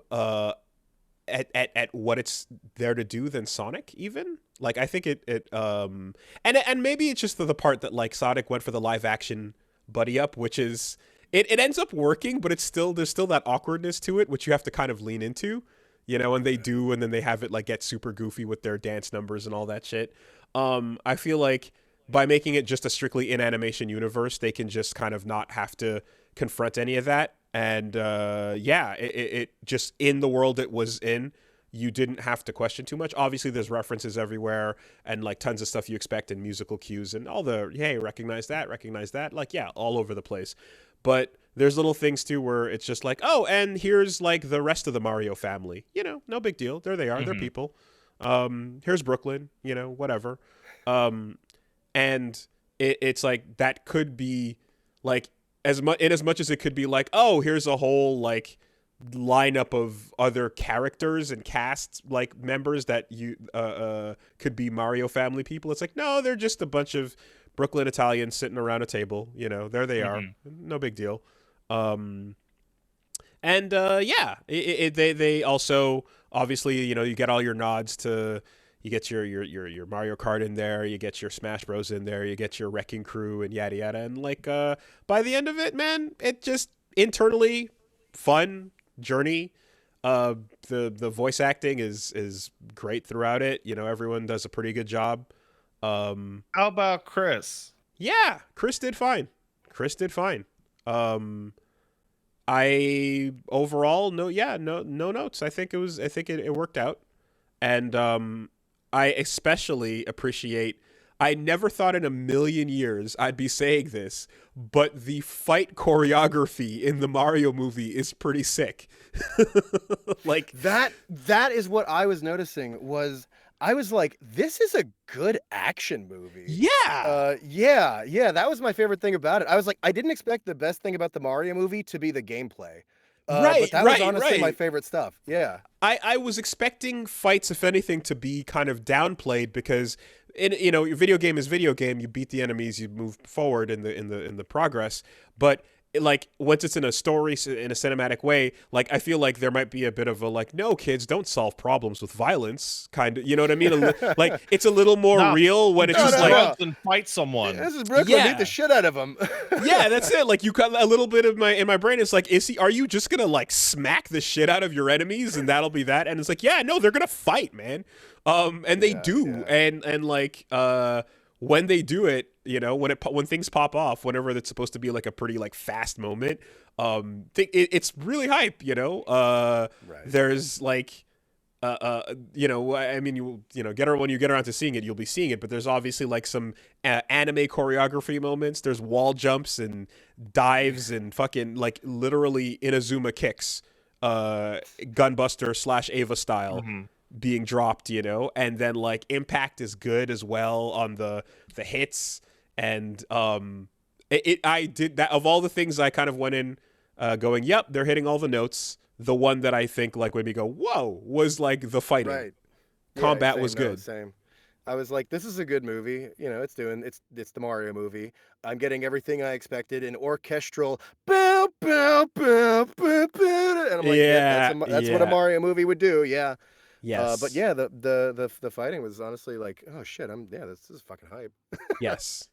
at what it's there to do than Sonic even. Like I think and maybe it's just the part that like Sonic went for the live action buddy up, which is it ends up working, but there's still that awkwardness to it, which you have to kind of lean into, and they do, and then they have it like get super goofy with their dance numbers and all that shit. I feel like by making it just a strictly in animation universe, they can just kind of not have to confront any of that. And it just in the world it was in, you didn't have to question too much. Obviously, there's references everywhere and like tons of stuff you expect in musical cues and all the, hey, recognize that, like, yeah, all over the place. But there's little things too where it's just like, oh, and here's like the rest of the Mario family. No big deal. There they are. They're people. Here's Brooklyn, whatever. And it's like that could be like as much as it could be like, oh, here's a whole like lineup of other characters and cast like members that you could be Mario family people. It's like, no, they're just a bunch of Brooklyn Italians sitting around a table. There they are. No big deal. They also obviously you get all your nods to. You get your Mario Kart in there, you get your Smash Bros in there, you get your Wrecking Crew and yada yada, and like by the end of it, man, it just internally fun journey. The voice acting is great throughout it. Everyone does a pretty good job. How about Chris? Yeah, Chris did fine. I overall no notes. I think it worked out, and I especially appreciate. I never thought in a million years I'd be saying this, but the fight choreography in the Mario movie is pretty sick. Like that is what I was noticing. I was like, this is a good action movie. Yeah. That was my favorite thing about it. I was like, I didn't expect the best thing about the Mario movie to be the gameplay. But that was honestly my favorite stuff. Yeah. I was expecting fights, if anything, to be kind of downplayed because your video game is video game. You beat the enemies, you move forward in the progress. But like once it's in a story in a cinematic way, like I feel like there might be a bit of a like, no kids don't solve problems with violence kind of, you know what I mean? Like it's a little more No, real when it's No, just no, like no. and fight someone. This is Brooklyn. Yeah. Beat the shit out of him. yeah, that's it. Like you got a little bit of in my brain. It's like, are you just gonna like smack the shit out of your enemies and that'll be that? And it's like, yeah, no, they're gonna fight, man. And they do, and like when they do it, you know, when things pop off, whenever it's supposed to be like a pretty like fast moment, it's really hype, you know. Right. There's like. You know, I mean, you know, when you get around to seeing it, you'll be seeing it. But there's obviously like some anime choreography moments. There's wall jumps and dives and fucking like literally Inazuma kicks, Gunbuster / Ava style being dropped. You know, and then like impact is good as well on the hits. And I did that of all the things I kind of went in going, yep, they're hitting all the notes. The one that I think like made me go, whoa, was like the fighting. Right. Combat same, was good. Same. I was like, this is a good movie. You know, it's the Mario movie. I'm getting everything I expected. An orchestral bow, bow, bow, bow, bow, and I'm like, that's what a Mario movie would do. Yeah. Yes. But yeah, the fighting was honestly like, oh shit, this is fucking hype. Yes.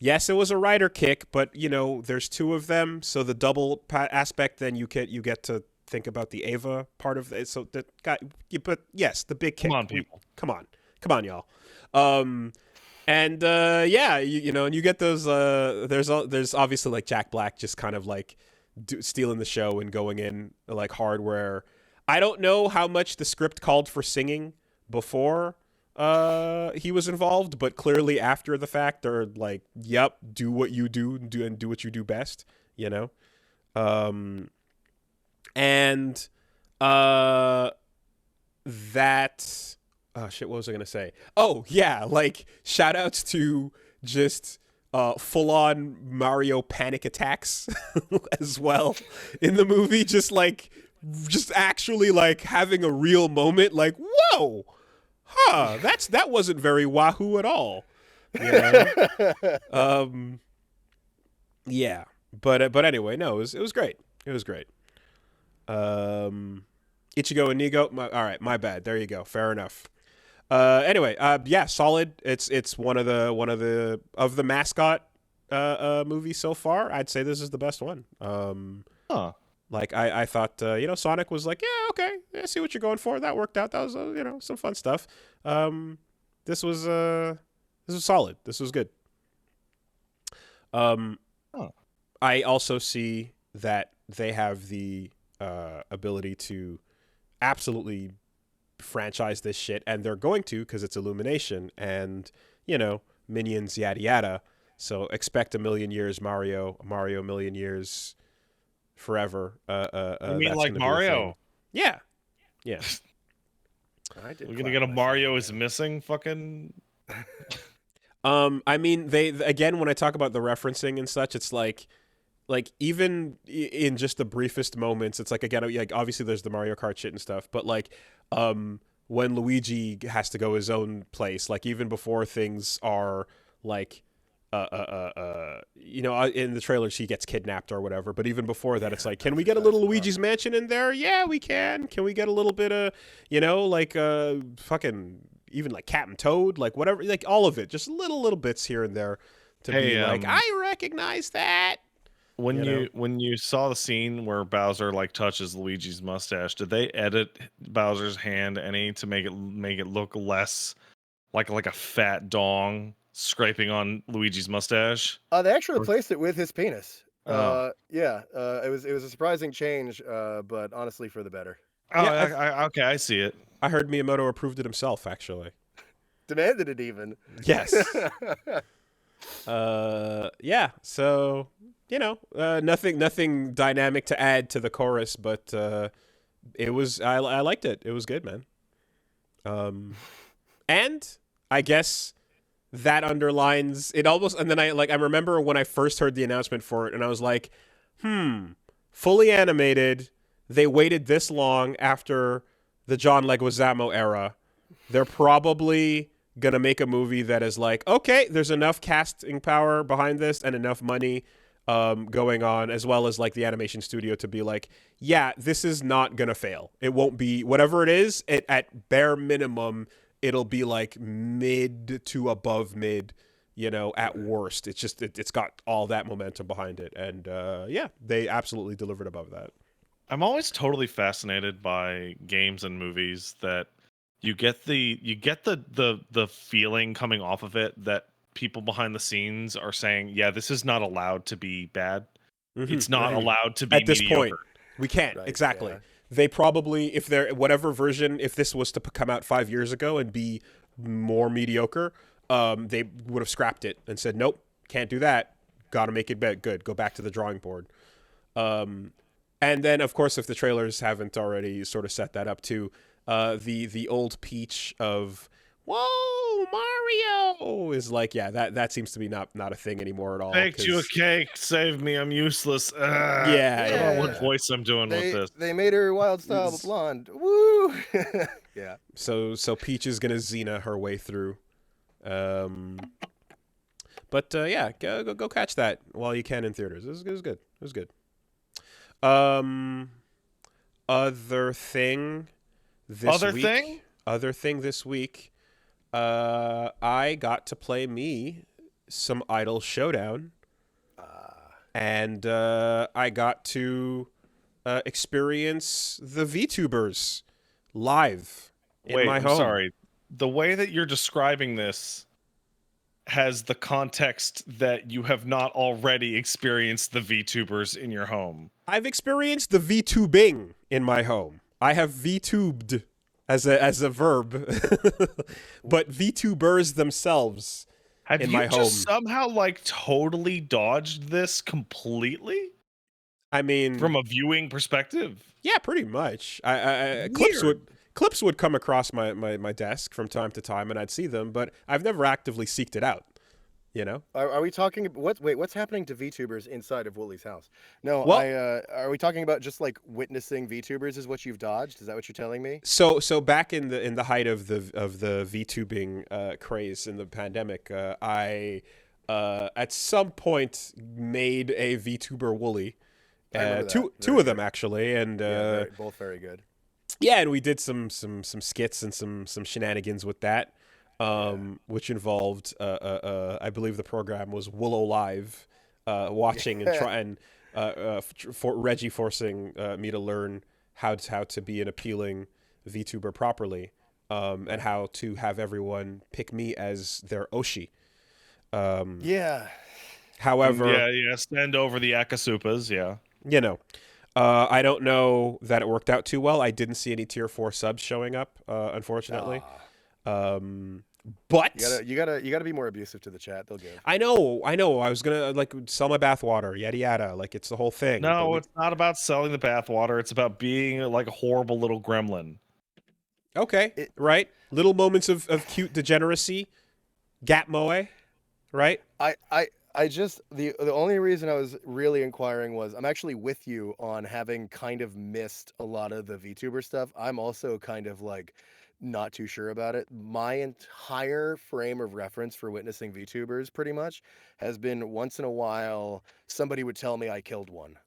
Yes, it was a rider kick, but you know, there's two of them, so the double aspect, then you get to think about the Ava part of it. So that got you, but yes, the big kick. Come on, people. Come on, y'all. Yeah, you know, and you get those. There's obviously like Jack Black just kind of like stealing the show and going in like hardware. I don't know how much the script called for singing before he was involved, but clearly after the fact, they're like, "Yep, do what you do and do what you do best." You know. And that shit, what was I gonna say? Oh yeah, like shout outs to just full on Mario panic attacks as well in the movie, just actually like having a real moment, like, whoa, that wasn't very wahoo at all. You know? Yeah. But anyway, no, it was great. It was great. Ichigo and Nigo. All right, my bad. There you go. Fair enough. Anyway, yeah, solid. It's one of the mascot movies so far. I'd say this is the best one. Like I thought, you know, Sonic was like, yeah, okay, I see what you're going for. That worked out. That was you know, some fun stuff. This was solid. This was good. I also see that they have the ability to absolutely franchise this shit, and they're going to, because it's Illumination and, you know, Minions, yada yada. So expect a million years Mario, a million years forever. You mean like Mario? Yeah. We're gonna get a Mario is missing fucking. I mean, they again, when I talk about the referencing and such, it's like even in just the briefest moments, it's like, again, like obviously there's the Mario Kart shit and stuff, but like when Luigi has to go his own place, like even before things are like you know, in the trailers he gets kidnapped or whatever, but even before that, it's like, can we get a little Luigi's Mansion in there? Yeah, we can. Can we get a little bit of, you know, like fucking even like Captain Toad, like whatever, like all of it, just little bits here and there to be like, I recognize that. When you saw the scene where Bowser like touches Luigi's mustache, did they edit Bowser's hand any to make it look less like a fat dong scraping on Luigi's mustache? They actually replaced it with his penis. Oh. It was a surprising change, but honestly for the better. Oh, Yeah, okay, I see it. I heard Miyamoto approved it himself, actually. Demanded it even. Yes. Yeah. So, you know, nothing dynamic to add to the chorus, but it was I liked it. It was good, man. And I guess that underlines it almost. And then I remember when I first heard the announcement for it, and I was like, fully animated. They waited this long after the John Leguizamo era. They're probably gonna make a movie that is like, okay, there's enough casting power behind this and enough money going on, as well as like the animation studio to be like, yeah, this is not gonna fail. It won't be whatever it is. At bare minimum, it'll be like mid to above mid. At worst, it's just it's got all that momentum behind it, and yeah, they absolutely delivered above that. I'm always totally fascinated by games and movies that you get the feeling coming off of it that people behind the scenes are saying, yeah, this is not allowed to be bad. Mm-hmm. It's not allowed to be at this mediocre. point. We can't. Right, Exactly. yeah. They probably, if they're whatever version, if this was to come out 5 years ago and be more mediocre, they would have scrapped it and said, nope, can't do that. Got to make it good. Go back to the drawing board. And then, of course, if the trailers haven't already sort of set that up too, the old Peach of whoa Mario is like, yeah, that seems to be not a thing anymore at all. Baked you a cake, save me, I'm useless. I Yeah. don't know what voice I'm doing with this. They made her wild style blonde. Woo! Yeah. So Peach is gonna Xena her way through. But yeah, go catch that while you can in theaters. It was good. It was good. Other thing this week, I got to play some Idle Showdown, and I got to experience the VTubers live in my home. Sorry. The way that you're describing this has the context that you have not already experienced the VTubers in your home. I've experienced the VTubing in my home. I have VTubed as a verb, but VTubers themselves in my home. Have you just somehow like totally dodged this completely? I mean, from a viewing perspective? Yeah, pretty much. Clips would come across my desk from time to time, and I'd see them, but I've never actively seeked it out. Are we talking? What's happening to VTubers inside of Wooly's house? No, are we talking about just like witnessing VTubers is what you've dodged? Is that what you're telling me? So back in the height of the VTubing craze in the pandemic, I at some point made a VTuber Wooly. Two of them actually, and both very good. Yeah, and we did some skits and some shenanigans with that, which involved I believe the program was Willow Live, watching and trying for Reggie forcing me to learn how to be an appealing VTuber properly, and how to have everyone pick me as their Oshi. However, stand over the Akasupas, I don't know that it worked out too well. I didn't see any tier 4 subs showing up, unfortunately. But you gotta be more abusive to the chat. They'll give. I know. I was gonna like sell my bathwater, yada yada. Like it's the whole thing. No, it's not about selling the bathwater. It's about being like a horrible little gremlin. Okay, right. Little moments of cute degeneracy, gap moe, right? I just the only reason I was really inquiring was I'm actually with you on having kind of missed a lot of the VTuber stuff. I'm also kind of like not too sure about it. My entire frame of reference for witnessing VTubers pretty much has been once in a while somebody would tell me I killed one.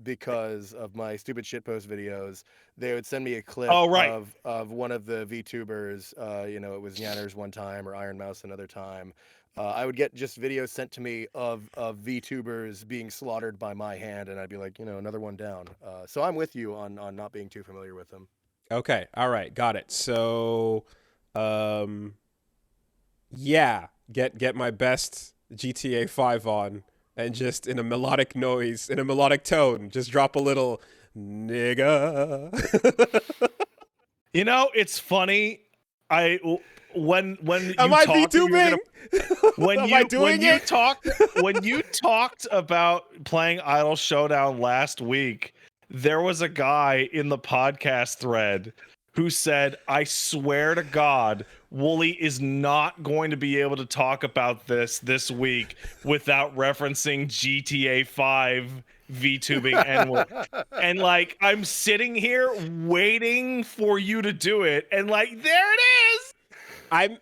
Because of my stupid shitpost videos, they would send me a clip of one of the VTubers. It was Yanners one time or Iron Mouse another time. I would get just videos sent to me of VTubers being slaughtered by my hand, and I'd be like, another one down. So I'm with you on not being too familiar with them. Okay, all right, got it. So, get my best GTA 5 on, and just in a melodic tone, just drop a little nigga. It's funny. When am I VTubing? When you talked about playing Idle Showdown last week, there was a guy in the podcast thread who said, I swear to God, Wooly is not going to be able to talk about this week without referencing GTA 5 VTubing. And like, I'm sitting here waiting for you to do it. And like, there it is. I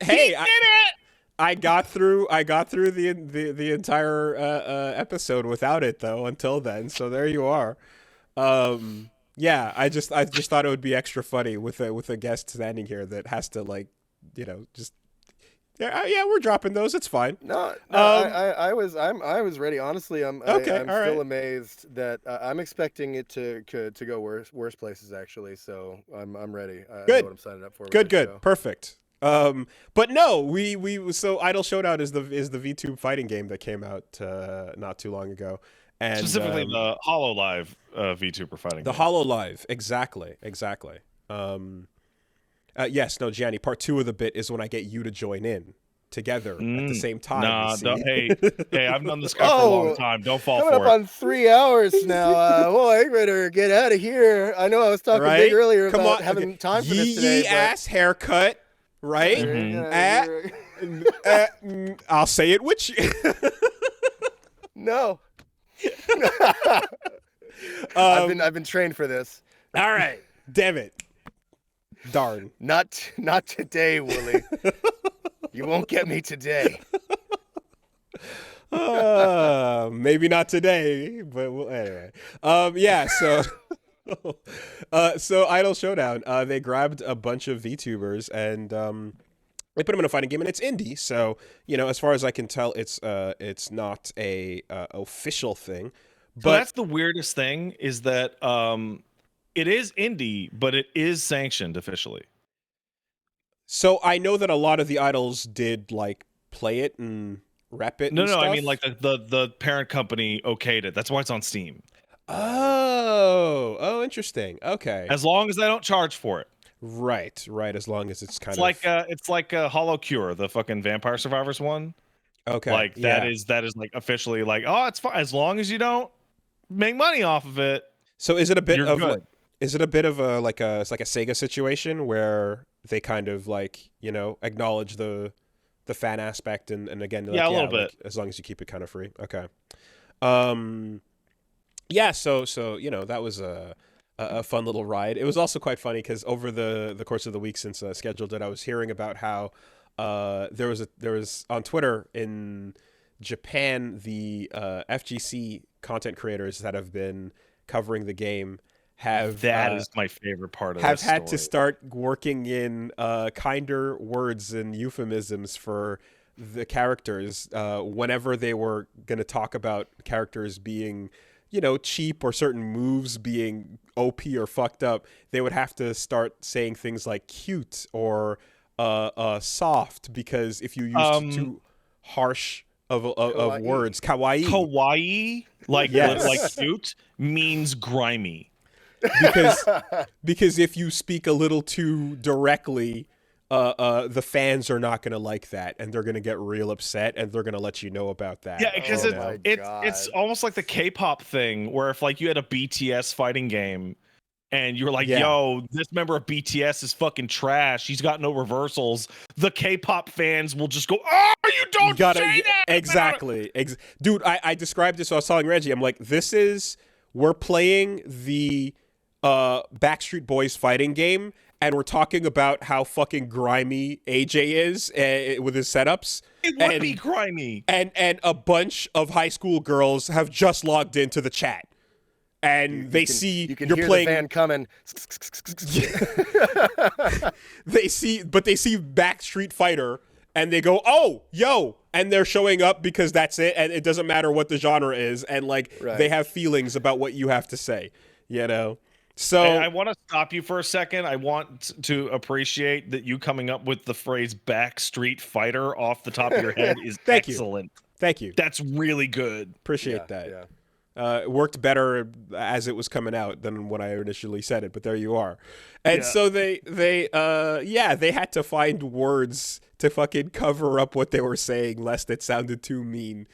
I got through the entire episode without it though until then. So there you are. Yeah, I just thought it would be extra funny with a guest standing here that has to like, just yeah, we're dropping those. It's fine. No, I was ready. Honestly, I'm okay. I'm all still right. amazed that I'm expecting it to go worse places actually. So I'm ready. I know Good. what I'm signing up for. With Good. this Good. show. Perfect. But no, we so Idle Showdown is the VTube fighting game that came out not too long ago, and Specifically the HoloLive VTuber fighting. the game. HoloLive. Exactly. Yes, no, Gianni. Part 2 of the bit is when I get you to join in together at the same time. Nah, you see? hey, I've known this guy for a long time. Don't fall Coming for up it. on 3 hours now. Well, I better get out of here. I know I was talking big earlier Come about on, having okay. time for this today. Yee ass haircut, right? I'll say it with you. No. I've been trained for this. All right, damn it, darn. Not today, Wooly. You won't get me today. Maybe not today, but anyway. Yeah. So, so Idle Showdown. They grabbed a bunch of VTubers and they put them in a fighting game, and it's indie. So as far as I can tell, it's not a official thing. But So that's the weirdest thing is that it is indie, but it is sanctioned officially. So I know that a lot of the idols did like play it and rep it. No, and no, stuff. I mean like the parent company okayed it. That's why it's on Steam. Oh, interesting. Okay. As long as I don't charge for it. Right. As long as it's kind of it's like a Hollow Cure, the fucking Vampire Survivors one. Okay. Like that is like officially like, oh, it's fine as long as you don't make money off of it. So is it a bit You're of good. Is it a bit of a like a Sega situation where they kind of like acknowledge the fan aspect and again yeah, a little bit like, as long as you keep it kind of free. Okay. Yeah. So that was a fun little ride. It was also quite funny because over the course of the week since scheduled it, I was hearing about how there was on Twitter in Japan the FGC content creators that have been covering the game is my favorite part of have this had story. to start working in kinder words and euphemisms for the characters whenever they were going to talk about characters being cheap or certain moves being OP or fucked up. They would have to start saying things like cute or soft, because if you use too harsh of words, kawaii, like yes. like cute means grimy. Because if you speak a little too directly, the fans are not going to like that, and they're going to get real upset, and they're going to let you know about that. Yeah, because it's almost like the K-pop thing, where if like you had a BTS fighting game, and you were like, yo, this member of BTS is fucking trash. He's got no reversals. The K-pop fans will just go, oh, you don't say that! Exactly. Dude, I described this, so I was telling Reggie, I'm like, we're playing the Backstreet Boys fighting game, and we're talking about how fucking grimy AJ is with his setups. It would be grimy. And a bunch of high school girls have just logged into the chat. And you can hear playing the van coming. They see Backstreet Fighter, and they go, oh, yo, and they're showing up because that's it, and it doesn't matter what the genre is, and they have feelings about what you have to say, So and I want to stop you for a second. I want to appreciate that you coming up with the phrase Backstreet Fighter off the top of your head is excellent. Thank you. That's really good. Appreciate that. Yeah. It worked better as it was coming out than when I initially said it, but there you are. And so they had to find words to fucking cover up what they were saying, lest it sounded too mean,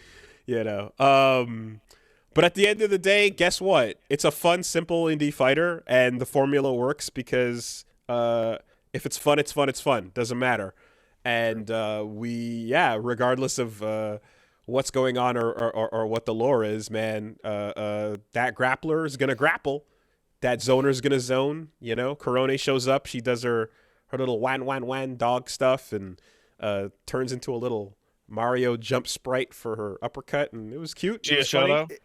But at the end of the day, guess what? It's a fun, simple indie fighter, and the formula works because if it's fun, it's fun, it's fun. Doesn't matter. And regardless of what's going on or what the lore is, man, that grappler is going to grapple. That zoner is going to zone, Korone shows up. She does her little wan dog stuff and turns into a little Mario jump sprite for her uppercut, and it was cute. She It a was funny. Shoto?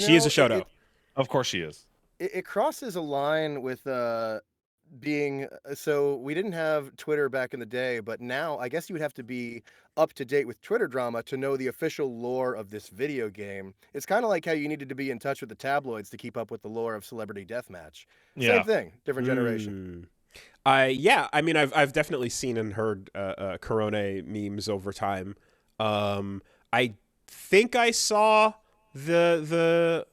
She is a Shoto. Of course she is. It crosses a line with being so we didn't have Twitter back in the day, but now I guess you would have to be up to date with Twitter drama to know the official lore of this video game. It's kind of like how you needed to be in touch with the tabloids to keep up with the lore of Celebrity Deathmatch. Yeah. Same thing, different generation. I mean, I've definitely seen and heard Corone memes over time. I think I saw the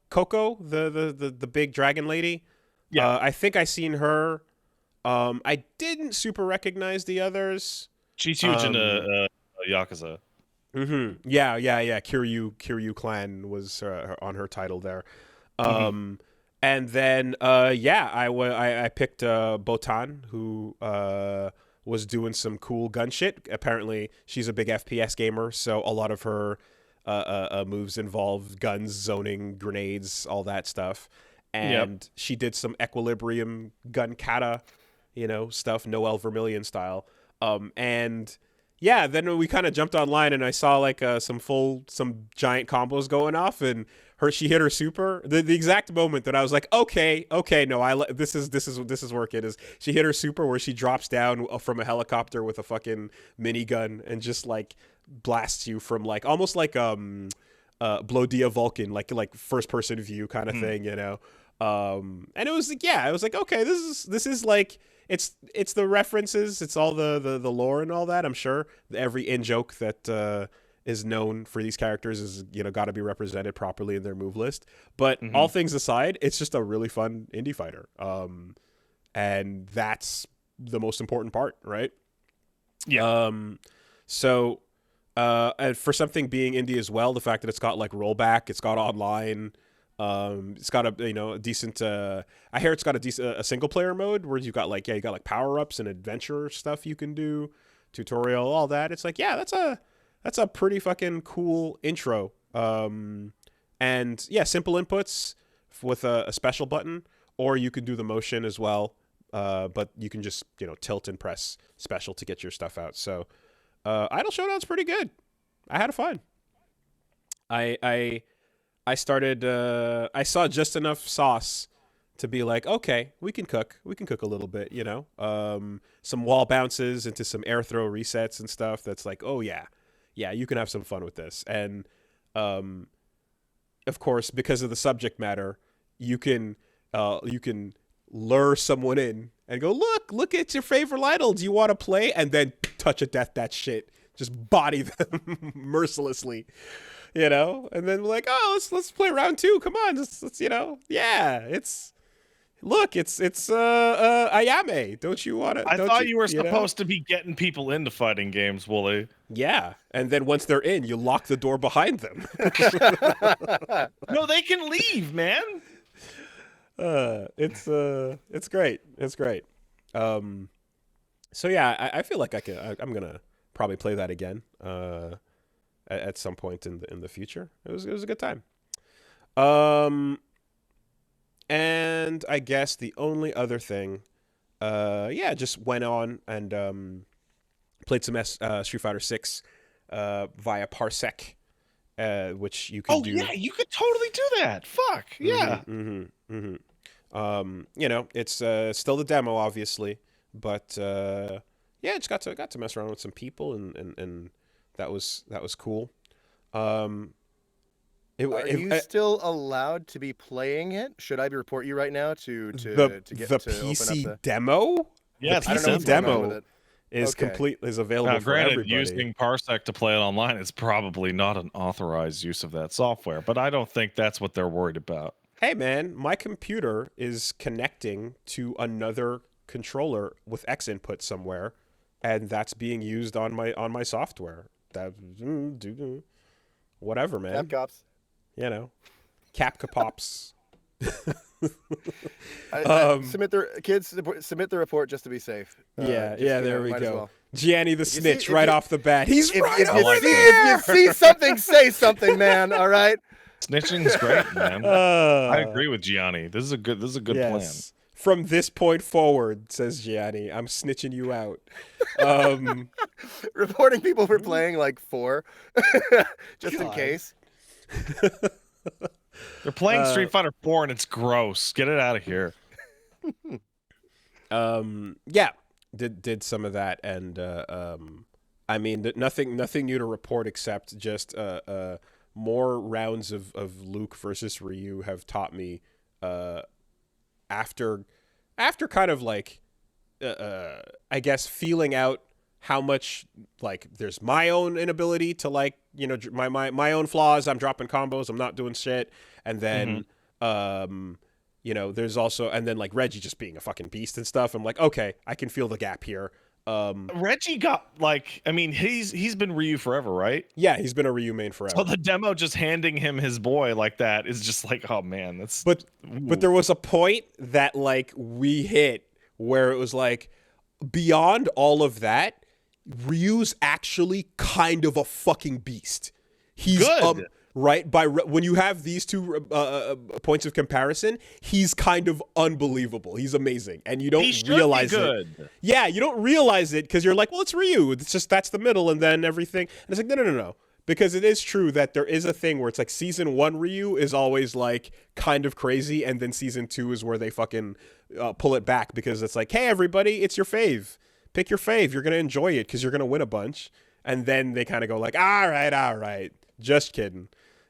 Coco, the big dragon lady. Yeah. I think I seen her. I didn't super recognize the others. She's huge in Yakuza. Mm-hmm. Yeah. Kiryu clan was on her title there. And then I picked Botan, who was doing some cool gun shit. Apparently, she's a big FPS gamer, so a lot of her moves involve guns, zoning, grenades, all that stuff. And she did some equilibrium gun kata, stuff, Noel Vermilion style. And yeah, then we kind of jumped online and I saw like some giant combos going off, and she hit her super. The exact moment that I was like, okay, no, this is where it is. She hit her super where she drops down from a helicopter with a fucking minigun and just like blasts you from like almost like Blodia Vulcan, like first person view kind of thing, and it was like, I was like, okay, this is like it's the references, it's all the lore and all that. I'm sure every in joke that is known for these characters is got to be represented properly in their move list. But all things aside, it's just a really fun indie fighter, and that's the most important part, right? Yeah. So and for something being indie as well, the fact that it's got like rollback, it's got online, it's got a decent. I hear it's got a single player mode where you got like power ups and adventure stuff you can do, tutorial, all that. It's like that's a pretty fucking cool intro. And yeah, simple inputs with a special button, or you can do the motion as well. But you can just tilt and press special to get your stuff out. So Idle Showdown's pretty good. I had fun. I started. I saw just enough sauce to be like, okay, we can cook a little bit. Some wall bounces into some air throw resets and stuff. That's like, oh yeah, you can have some fun with this. And of course, because of the subject matter, you can lure someone in and go, look at your favorite idol. Do you want to play? And then touch a death that shit. Just body them mercilessly, and then like, oh, let's play round 2. Come on, let's it's Ayame. Don't you want to? I thought you were supposed to be getting people into fighting games, Wooly. Yeah, and then once they're in, you lock the door behind them. No, they can leave, man. It's great. It's great. So yeah, I feel like I'm gonna probably play that again at some point in the future. It was a good time. And I guess the only other thing, just went on and played some Street Fighter 6 via Parsec, which you can do. Oh yeah, you could totally do that. Fuck yeah. It's still the demo, obviously, but just got to mess around with some people, and that was cool. Are you still allowed to be playing it? Should I report you right now to get the to PC open up demo? Yeah, the I don't know PC what's going on demo with it. is available Now, for granted, everybody. using Parsec to play it online is probably not an authorized use of that software, but I don't think that's what they're worried about. Hey man, my computer is connecting to another controller with X input somewhere, and that's being used on my software. That whatever, man. Capcops. Capca pops. Submit the report just to be safe. There we go. Well. Gianni the snitch right off the bat. He's right over there. If you see something, say something, man. All right. Snitching's great, man. I agree with Gianni. This is a good plan. from this point forward, says Gianni. I'm snitching you out. Reporting people for playing like 4, just in God. case. They're playing Street Fighter 4 and it's gross. Get it out of here. Yeah, did some of that, and I mean, nothing new to report except just more rounds of Luke versus Ryu have taught me after kind of like I guess feeling out how much like there's my own inability to like, you know, my own flaws. I'm dropping combos, I'm not doing shit, and then you know, there's also, and then like Reggie just being a fucking beast and stuff. I'm like, okay, I can feel the gap here. Reggie got like, I mean, he's been Ryu forever, right? Yeah, he's been a Ryu main forever. So the demo just handing him his boy like that is just like, oh man, that's. But there was a point that like we hit where it was like, beyond all of that, Ryu's actually kind of a fucking beast. He's good. Right, when you have these two points of comparison, he's kind of unbelievable. He's amazing, and you don't realize it. Yeah, you don't realize it because you're like, well, it's Ryu. It's just that's the middle, and then everything. And it's like, no, because it is true that there is a thing where it's like season 1 Ryu is always like kind of crazy, and then season 2 is where they fucking pull it back because it's like, hey, everybody, it's your fave. Pick your fave. You're gonna enjoy it because you're gonna win a bunch, and then they kind of go like, all right, just kidding.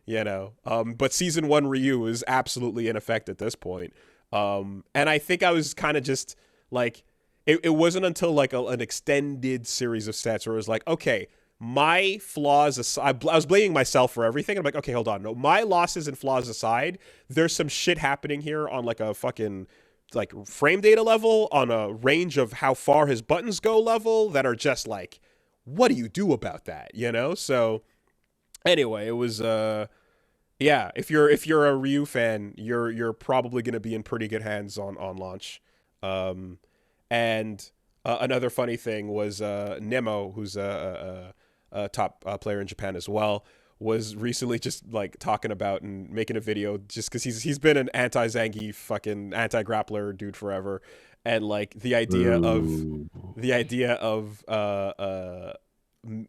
You know, but season 1 Ryu is absolutely in effect at this point. And I think I was kind of just like, it wasn't until like an extended series of sets where it was like, okay, my flaws aside, I was blaming myself for everything. I'm like, okay, hold on. No, my losses and flaws aside, there's some shit happening here on like a fucking like frame data level, on a range of how far his buttons go level that are just like, what do you do about that? You know? So anyway, it was yeah, if you're a Ryu fan, you're probably going to be in pretty good hands on launch. And another funny thing was Nemo, who's a top player in Japan as well, was recently just like talking about and making a video just because he's been an anti-Zangief fucking anti-grappler dude forever, and like the idea of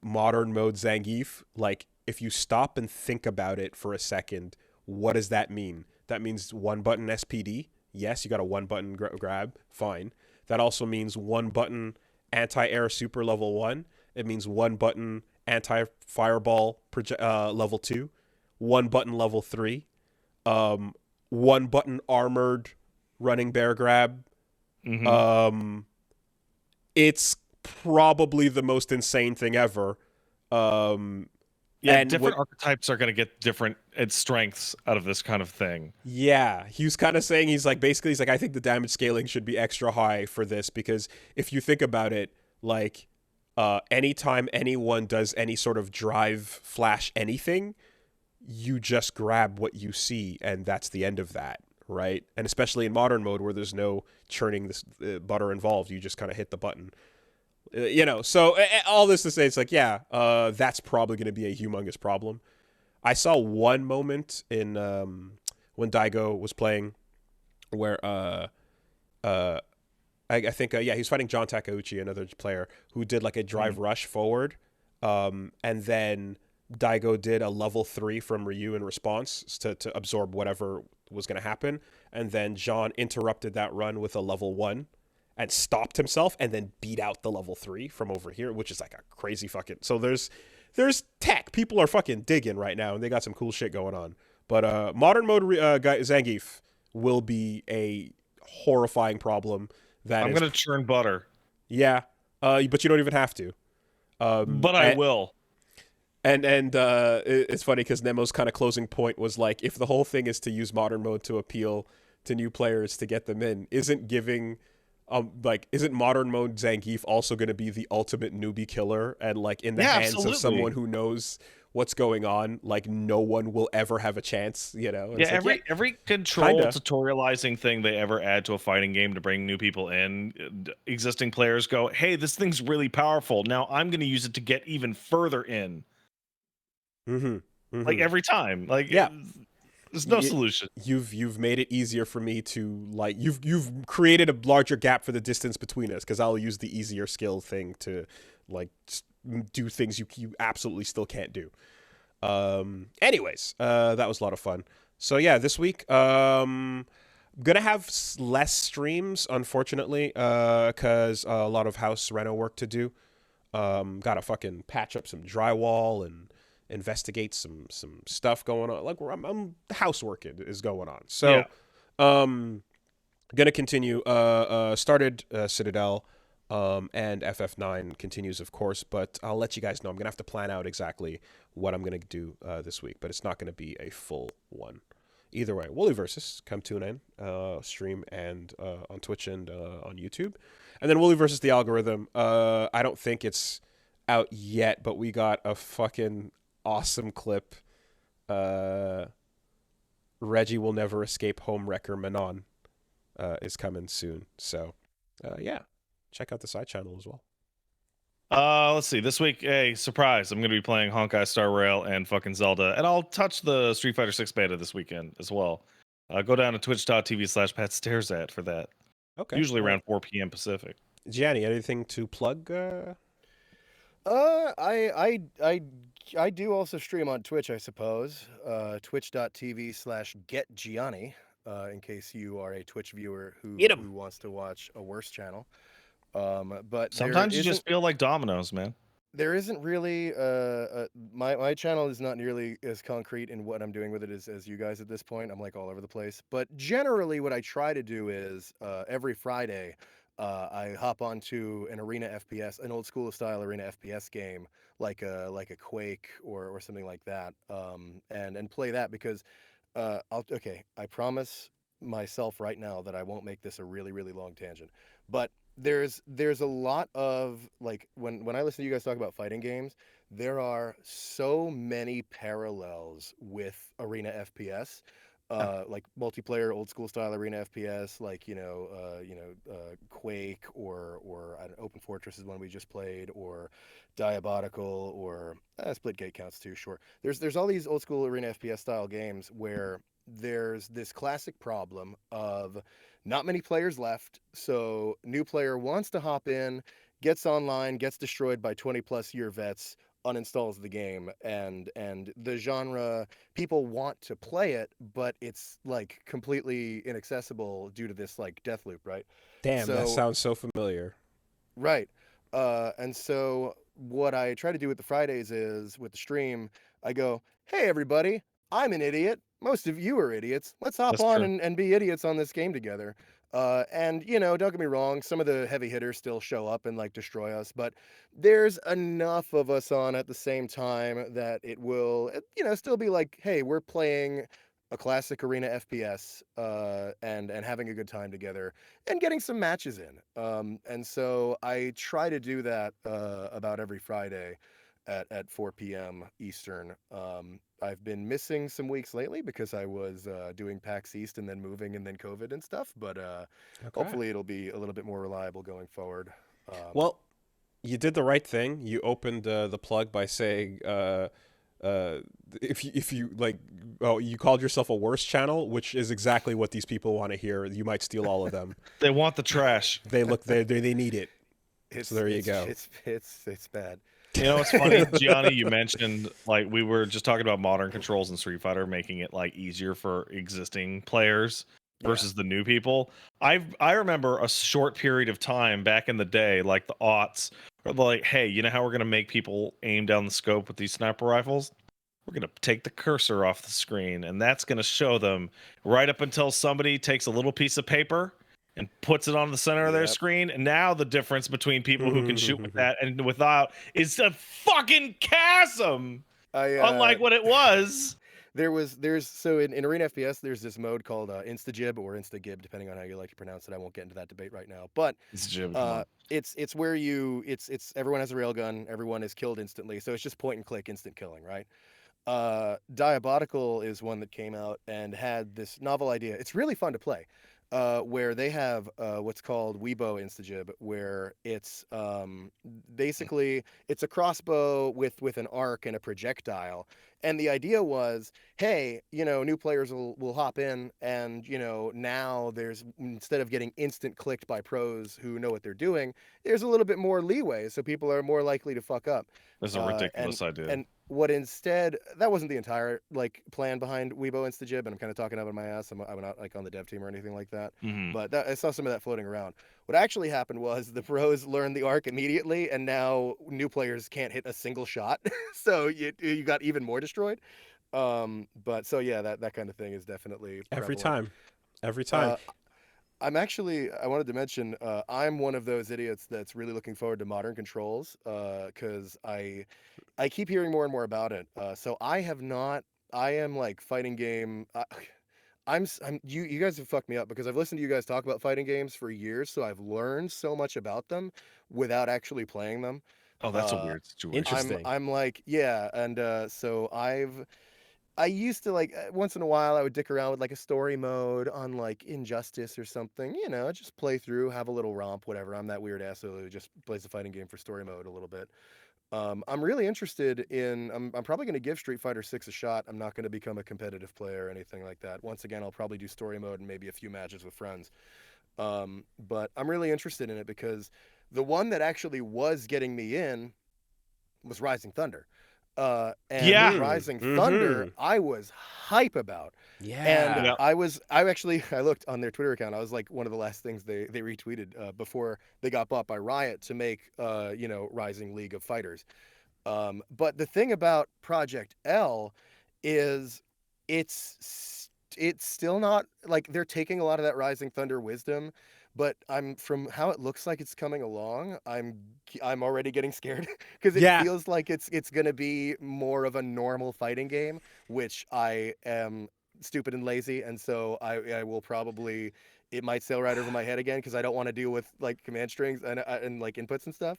modern mode Zangief, like if you stop and think about it for a second, what does that mean? That means one button SPD. Yes, you got a one button grab. Fine. That also means one button anti-air super level 1. It means one button anti-fireball level 2. One button level 3. One button armored running bear grab. It's probably the most insane thing ever. Yeah, and different archetypes are going to get different strengths out of this kind of thing. Yeah, he was kind of saying, he's like, I think the damage scaling should be extra high for this, because if you think about it, like, anytime anyone does any sort of drive flash anything, you just grab what you see, and that's the end of that, right? And especially in modern mode where there's no churning this butter involved, you just kind of hit the button. You know, so all this to say, it's like, yeah, that's probably going to be a humongous problem. I saw one moment in when Daigo was playing where I think he was fighting John Takeuchi, another player, who did like a drive rush forward, and then Daigo did a level 3 from Ryu in response to absorb whatever was going to happen, and then John interrupted that run with a level 1 and stopped himself, and then beat out the level 3 from over here, which is like a crazy fucking... So there's tech. People are fucking digging right now, and they got some cool shit going on. But modern mode Zangief will be a horrifying problem. I'm going to churn butter. Yeah, but you don't even have to. But I will. And it's funny because Nemo's kind of closing point was like, if the whole thing is to use modern mode to appeal to new players to get them in, isn't modern mode Zangief also going to be the ultimate newbie killer, and like in the hands of someone who knows what's going on, like no one will ever have a chance, you know? And every control tutorializing thing they ever add to a fighting game to bring new people in, existing players go, hey, this thing's really powerful. Now I'm going to use it to get even further in. Like every time. Like, yeah. There's no solution. You've made it easier for me to like. You've created a larger gap for the distance between us because I'll use the easier skill thing to like do things you absolutely still can't do. Anyways, that was a lot of fun. So yeah, this week, gonna have less streams, unfortunately, because a lot of house reno work to do. Gotta fucking patch up some drywall and investigate some stuff going on. Like I'm housework is going on. So, gonna continue. Started Citadel. And FF9 continues, of course, but I'll let you guys know. I'm gonna have to plan out exactly what I'm gonna do this week, but it's not gonna be a full one. Either way, Wooly Versus, come tune in, stream and on Twitch and on YouTube, and then Wooly Versus the Algorithm. I don't think it's out yet, but we got a fucking awesome clip. Reggie will never escape homewrecker Manon is coming soon, so yeah. Check out the side channel as well. Let's see. This week, hey, surprise! I'm going to be playing Honkai Star Rail and fucking Zelda, and I'll touch the Street Fighter 6 beta this weekend as well. Go down to twitch.tv/PatStaresAt for that. Okay. Usually around 4 p.m. Pacific. Gianni, anything to plug? I do also stream on Twitch, I suppose. Twitch.tv/GetGianni. In case you are a Twitch viewer who wants to watch a worse channel. But sometimes you just feel like Dominoes, man. There isn't really my channel is not nearly as concrete in what I'm doing with it as you guys at this point. I'm like all over the place. But generally what I try to do is every Friday I hop onto an arena FPS, an old school style arena FPS game like a Quake or something like that. And play that because I promise myself right now that I won't make this a really, really long tangent. But there's a lot of like when I listen to you guys talk about fighting games, there are so many parallels with arena FPS, like multiplayer old school style arena FPS, like Quake or Open Fortress is one we just played, or Diabolical, or Splitgate counts too. Sure, there's all these old school arena FPS style games where there's this classic problem of not many players left, so new player wants to hop in, gets online, gets destroyed by 20+ year vets, uninstalls the game, and the genre, people want to play it, but it's like completely inaccessible due to this like death loop, right? Damn, that sounds so familiar. Right. And so what I try to do with the Fridays is with the stream, I go, hey everybody, I'm an idiot. Most of you are idiots. Let's hop on and be idiots on this game together. And don't get me wrong, some of the heavy hitters still show up and like destroy us, but there's enough of us on at the same time that it will, still be like, hey, we're playing a classic arena FPS, and having a good time together and getting some matches in. And so I try to do that about every Friday at 4 p.m. Eastern. I've been missing some weeks lately because I was doing PAX East and then moving and then COVID and stuff, but hopefully it'll be a little bit more reliable going forward. Well, you did the right thing. You opened the plug by saying if you like, you called yourself a worse channel, which is exactly what these people want to hear. You might steal all of them. They want the trash. They need it. So there you go. It's bad. It's funny, Gianni, you mentioned like we were just talking about modern controls in Street Fighter, making it like easier for existing players versus the new people. I remember a short period of time back in the day, like the aughts, where like, hey, you know how we're gonna make people aim down the scope with these sniper rifles? We're gonna take the cursor off the screen, and that's gonna show them right up until somebody takes a little piece of paper and puts it on the center of their screen. And now the difference between people who can shoot with that and without is a fucking chasm. Unlike what it was. So in Arena FPS, there's this mode called Instagib or Instagib, depending on how you like to pronounce it. I won't get into that debate right now. But it's where it's everyone has a railgun, everyone is killed instantly. So it's just point and click instant killing, right? Diabolical is one that came out and had this novel idea. It's really fun to play. where they have what's called Weibo Instagib, where it's basically it's a crossbow with an arc and a projectile. And the idea was, hey, new players will hop in, and now there's, instead of getting instant clicked by pros who know what they're doing, there's a little bit more leeway, so people are more likely to fuck up. That's a ridiculous idea. And what instead, that wasn't the entire plan behind Weibo Instagib, and I'm kind of talking out of my ass. I'm not on the dev team or anything like that. But I saw some of that floating around. What actually happened was the pros learned the arc immediately, and now new players can't hit a single shot, so you got even more destroyed. But so yeah, that kind of thing is definitely prevalent. Every time. I wanted to mention, I'm one of those idiots that's really looking forward to modern controls, because I keep hearing more and more about it. So I am like fighting game. You guys have fucked me up because I've listened to you guys talk about fighting games for years, so I've learned so much about them without actually playing them. Oh, that's a weird situation. Interesting. I'm like, yeah, and so I used to once in a while I would dick around with like a story mode on like Injustice or something, just play through, have a little romp, whatever. I'm that weird asshole who just plays the fighting game for story mode a little bit. I'm really interested in. I'm probably going to give Street Fighter 6 a shot. I'm not going to become a competitive player or anything like that. Once again, I'll probably do story mode and maybe a few matches with friends. But I'm really interested in it because the one that actually was getting me in was Rising Thunder. And Rising Thunder, I was hype about. Yeah. And I looked on their Twitter account. I was like one of the last things they retweeted before they got bought by Riot to make Rising League of Fighters. But the thing about Project L is it's still not like they're taking a lot of that Rising Thunder wisdom, but from how it looks like it's coming along, I'm already getting scared because it feels like it's gonna be more of a normal fighting game, which I am stupid and lazy, and so I will probably, it might sail right over my head again because I don't want to deal with like command strings and like inputs and stuff.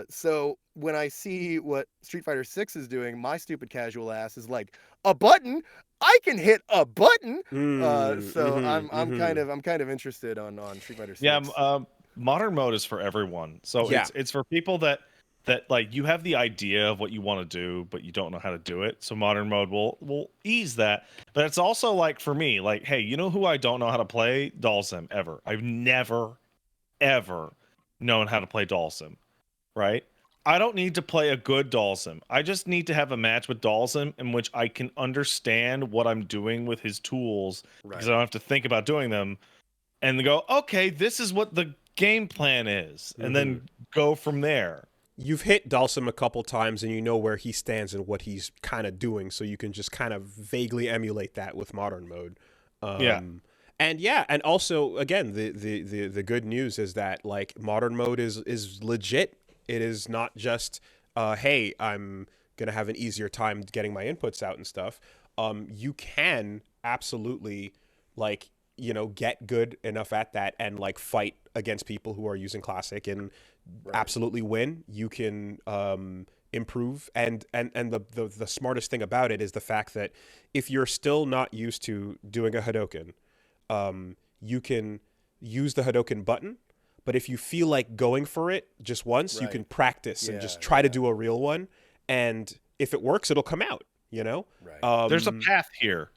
So when I see what Street Fighter 6 is doing, my stupid casual ass is like, a button? I can hit a button. I'm kind of interested on Street Fighter 6. Yeah, modern mode is for everyone. So it's for people that like you have the idea of what you want to do, but you don't know how to do it. So modern mode will ease that. But it's also like for me, like, hey, you know who I don't know how to play? Dalsim ever. I've never, ever known how to play Dalsim. Right? I don't need to play a good Dalsim. I just need to have a match with Dalsim in which I can understand what I'm doing with his tools because I don't have to think about doing them and go, okay, this is what the game plan is, and then go from there. You've hit Dalsim a couple times and you know where he stands and what he's kind of doing, so you can just kind of vaguely emulate that with modern mode. And also again, the good news is that like modern mode is legit. It is not just, hey, I'm going to have an easier time getting my inputs out and stuff. You can absolutely, like, get good enough at that and, like, fight against people who are using Classic and absolutely win. You can improve. And the smartest thing about it is the fact that if you're still not used to doing a Hadoken, you can use the Hadoken button. But if you feel like going for it just once, you can practice and just try to do a real one. And if it works, it'll come out, Right. There's a path here.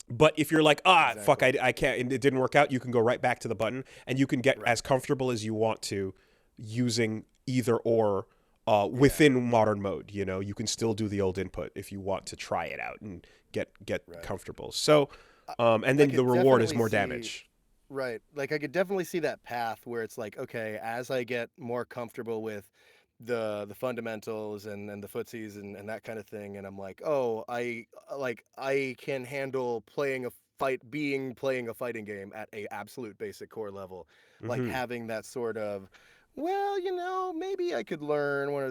But if you're like, fuck, I can't, and it didn't work out, you can go right back to the button and you can get as comfortable as you want to using either or within modern mode. You can still do the old input if you want to try it out and get comfortable. So, and then the reward is more damage. Right. Like I could definitely see that path where it's like, okay, as I get more comfortable with the fundamentals and the footsies and that kind of thing, and I'm like, oh, I can handle playing a fighting game at a absolute basic core level. Like having that sort of, well, maybe I could learn one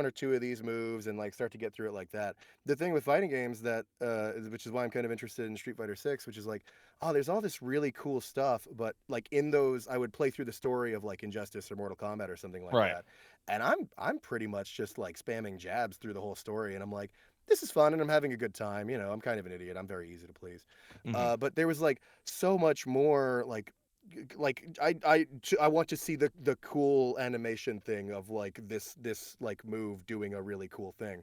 or two of these moves and like start to get through it like that. The thing with fighting games that, which is why I'm kind of interested in Street Fighter 6, which is like, oh, there's all this really cool stuff, but like in those, I would play through the story of like Injustice or Mortal Kombat or something like that, and I'm pretty much just like spamming jabs through the whole story, and I'm like, this is fun and I'm having a good time. I'm kind of an idiot. I'm very easy to please. But there was like so much more like like I want to see the cool animation thing of like this like move doing a really cool thing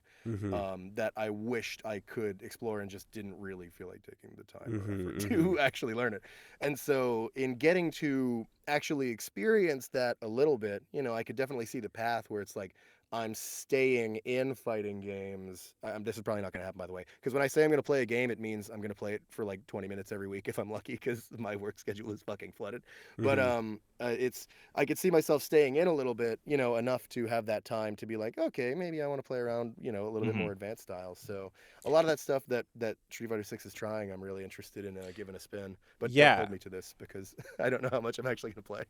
that I wished I could explore and just didn't really feel like taking the time or effort to actually learn it. And so in getting to actually experience that a little bit, you know, I could definitely see the path where it's like I'm staying in fighting games. This is probably not going to happen, by the way, because when I say I'm going to play a game, it means I'm going to play it for like 20 minutes every week if I'm lucky, because my work schedule is fucking flooded. But it's I could see myself staying in a little bit, you know, enough to have that time to be like, okay, maybe I want to play around, you know, a little bit more advanced style. So a lot of that stuff that Street Fighter 6 is trying, I'm really interested in giving a spin. But don't hold me to this because I don't know how much I'm actually going to play.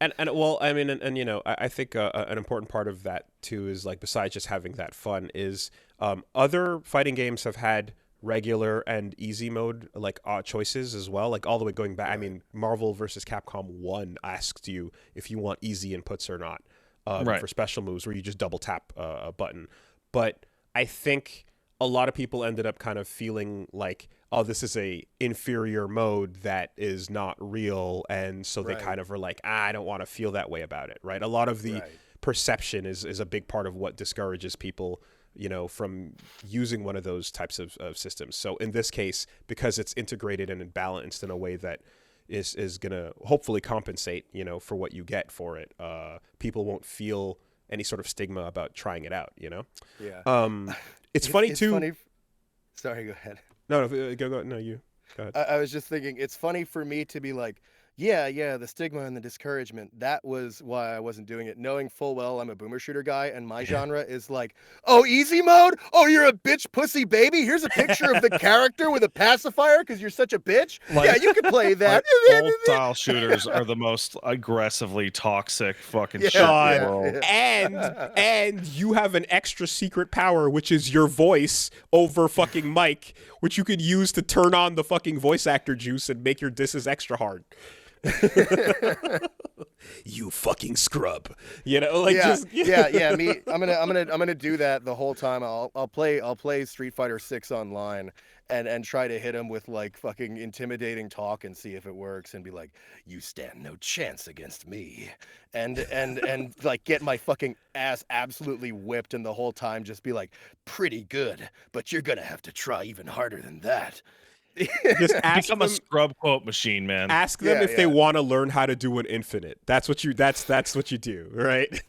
and well, I mean, and you know, I think an important part of that too is like, besides just having that fun, is other fighting games have had regular and easy mode like choices as well, like all the way going back. I mean, Marvel versus Capcom 1 asked you if you want easy inputs or not for special moves, where you just double tap a button. But I think a lot of people ended up kind of feeling like, oh, this is a inferior mode that is not real, and so they kind of were like, I don't want to feel that way about it, right? A lot of the perception is a big part of what discourages people, you know, from using one of those types of systems. So in this case, because it's integrated and balanced in a way that is going to hopefully compensate, you know, for what you get for it, people won't feel any sort of stigma about trying it out, you know? Yeah. It's funny too. Funny. Sorry, go ahead. No, go. No, you. Go ahead. I was just thinking, it's funny for me to be like, yeah, the stigma and the discouragement, that was why I wasn't doing it, knowing full well I'm a boomer shooter guy, and my genre is like, oh, easy mode? Oh, you're a bitch pussy baby? Here's a picture of the character with a pacifier because you're such a bitch? Like, yeah, you can play that. Like, old style shooters are the most aggressively toxic fucking shit in the world. And you have an extra secret power, which is your voice over fucking mic, which you could use to turn on the fucking voice actor juice and make your disses extra hard. You fucking scrub, you know, like me. I'm gonna do that the whole time. I'll play Street Fighter 6 online and try to hit him with like fucking intimidating talk and see if it works, and be like, you stand no chance against me, and like get my fucking ass absolutely whipped, and the whole time just be like, pretty good, but you're gonna have to try even harder than that. Just become a scrub quote machine, man. Ask them if they want to learn how to do an infinite. That's what you do, right?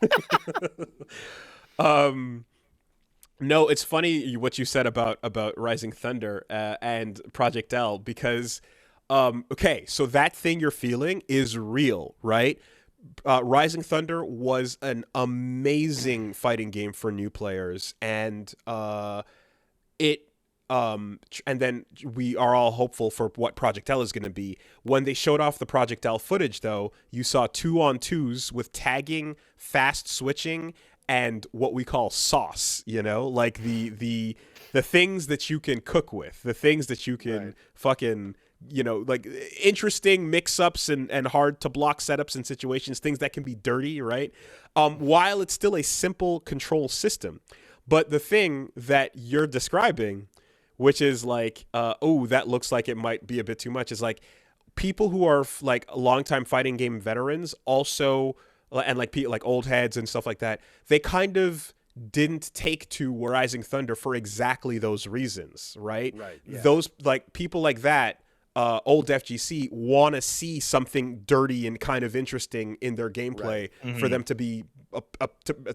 No, it's funny what you said about Rising Thunder and Project L, because okay, so that thing you're feeling is real, right? Rising Thunder was an amazing fighting game for new players, and and then we are all hopeful for what Project L is going to be. When they showed off the Project L footage, though, you saw 2-on-2s with tagging, fast switching, and what we call sauce, you know, like the things that you can cook with, the things that you can fucking, you know, like interesting mix-ups and hard to block setups and situations, things that can be dirty, right? While it's still a simple control system. But the thing that you're describing, which is like, oh, that looks like it might be a bit too much, is like people who are like longtime fighting game veterans also, and like old heads and stuff like that, they kind of didn't take to Rising Thunder for exactly those reasons, right? Right. Yeah. Those like people like that, old FGC want to see something dirty and kind of interesting in their gameplay for them to be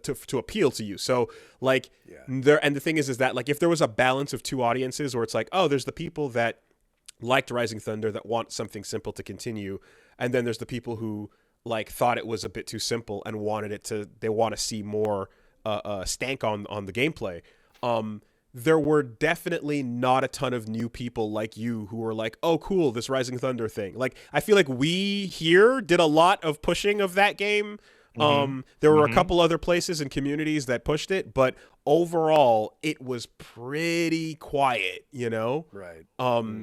to appeal to you. So like there, and the thing is that like if there was a balance of two audiences, where it's like, oh, there's the people that liked Rising Thunder that want something simple to continue, and then there's the people who like thought it was a bit too simple and they want to see more stank on the gameplay. There were definitely not a ton of new people like you who were like, oh, cool, this Rising Thunder thing. Like, I feel like we here did a lot of pushing of that game. There were a couple other places and communities that pushed it, but overall, it was pretty quiet, you know? Right.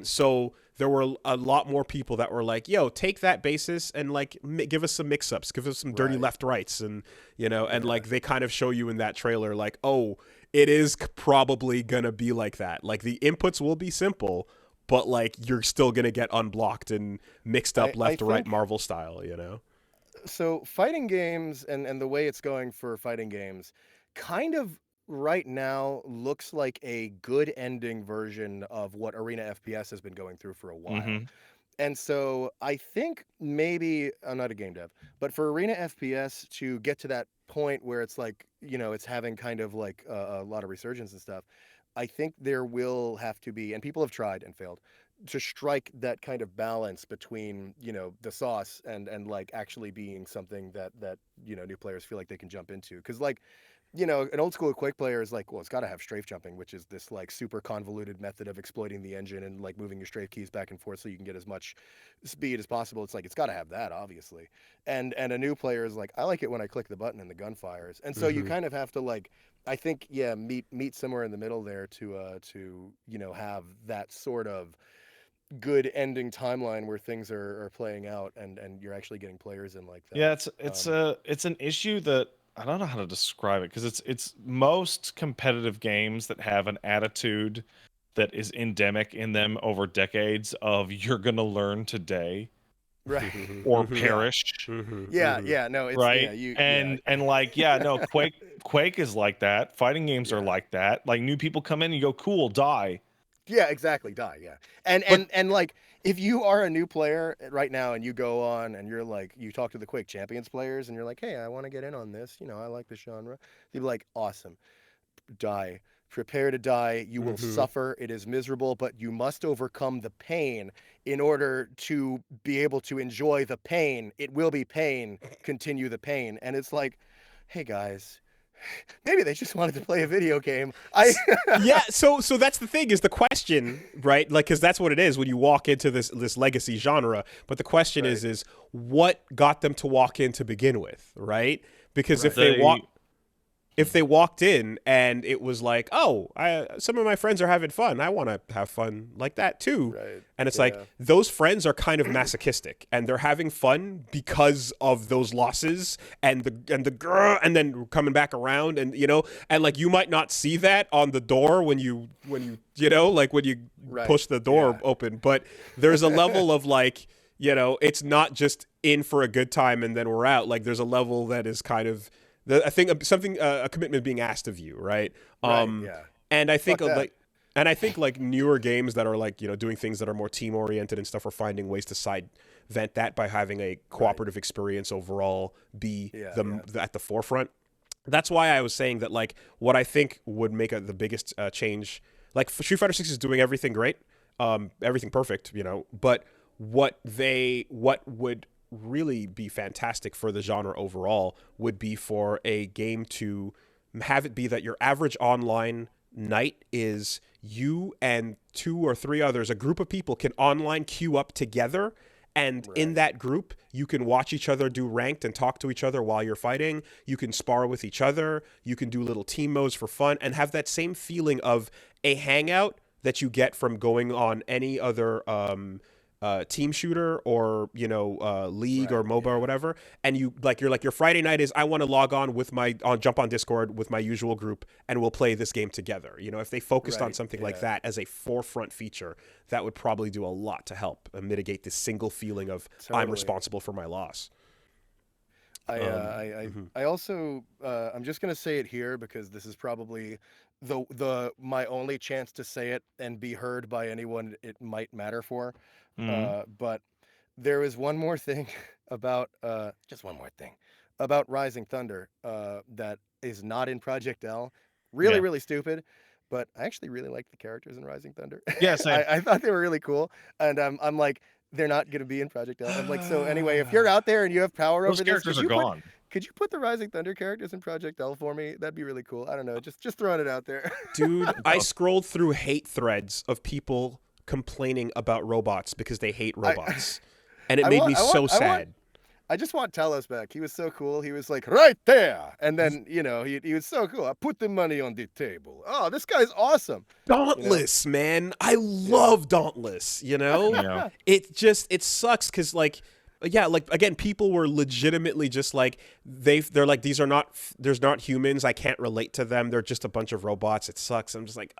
So there were a lot more people that were like, yo, take that basis and like give us some mix-ups, give us some dirty left-rights, and, you know, and like they kind of show you in that trailer like, oh, it is probably gonna be like that. Like the inputs will be simple, but like you're still gonna get unblocked and mixed up left to right think Marvel style, you know? so. Fighting games and the way it's going for fighting games, kind of right now looks like a good ending version of what Arena FPS has been going through for a while. Mm-hmm. And so I think maybe I'm not a game dev, but for Arena FPS to get to that point where it's like, it's having kind of like a lot of resurgence and stuff, I think there will have to be, and people have tried and failed, to strike that kind of balance between, the sauce and like actually being something that new players feel like they can jump into. Because like, an old school Quake player is like, well, it's got to have strafe jumping, which is this like super convoluted method of exploiting the engine and like moving your strafe keys back and forth so you can get as much speed as possible. It's like, it's got to have that, obviously. And a new player is like, I like it when I click the button and the gun fires. And so you kind of have to like, I think, yeah, meet somewhere in the middle there to have that sort of good ending timeline where things are playing out and you're actually getting players in like that. Yeah, it's an issue that I don't know how to describe it, because it's most competitive games that have an attitude that is endemic in them over decades of you're gonna learn today Right. or perish. Yeah, no, it's Right. yeah, And like, yeah, no, Quake is like that. Fighting games are like that. Like new people come in and you go, cool, die. yeah, exactly, die, yeah. And like if you are a new player right now and you go on and you're like, you talk to the Quake Champions players and you're like, hey, I want to get in on this, I like the genre. They'd be like, awesome, die. Prepare to die. You will suffer. It is miserable, but you must overcome the pain in order to be able to enjoy the pain. It will be pain. Continue the pain. And it's like, hey guys, maybe they just wanted to play a video game. Yeah, so that's the thing, is the question, right? Like, because that's what it is when you walk into this legacy genre. But the question Right. is what got them to walk in to begin with, right? Because Right. if they walked in and it was like, oh, some of my friends are having fun, I want to have fun like that too. Right. And it's Yeah. like those friends are kind of masochistic and they're having fun because of those losses and the grr, and then coming back around, and and like you might not see that on the door when you like when you Right. push the door Yeah. open, but there's a level of like, it's not just in for a good time and then we're out. Like there's a level that is kind of I think something a commitment being asked of you, right? Right, yeah. And I think Fuck that. like newer games that are like doing things that are more team oriented and stuff are finding ways to side vent that by having a cooperative experience overall be at the forefront. That's why I was saying that like what I think would make the biggest change, like Street Fighter 6 is doing everything great, everything perfect, but what would really be fantastic for the genre overall would be for a game to have it be that your average online night is you and 2 or 3 others, a group of people can online queue up together, and in that group you can watch each other do ranked and talk to each other while you're fighting. You can spar with each other, you can do little team modes for fun and have that same feeling of a hangout that you get from going on any other team shooter or league or MOBA or whatever, and you're like your Friday night is, I want to log on with jump on Discord with my usual group and we'll play this game together. If they focused on something like that as a forefront feature, that would probably do a lot to help mitigate this single feeling of I'm responsible for my loss. I also I'm just gonna say it here because this is probably my only chance to say it and be heard by anyone it might matter for. But there is one more thing about just one more thing about Rising Thunder that is not in Project L. Really stupid, but I actually really like the characters in Rising Thunder. Yeah, same. I thought they were really cool, and I'm like, they're not going to be in Project L. I'm like, so anyway, if you're out there and you have power Those over this, characters are gone. could you put the Rising Thunder characters in Project L for me? That'd be really cool. I don't know, just throwing it out there. Dude, I scrolled through hate threads of people complaining about robots because they hate robots. And it made me so sad. I just want Talos back. He was so cool. He was like, right there. And then, he was so cool. I put the money on the table. Oh, this guy's awesome. Dauntless, man. I love Dauntless, Yeah. It sucks because, like, again, people were legitimately just like, they're like, there's not humans. I can't relate to them. They're just a bunch of robots. It sucks. I'm just like,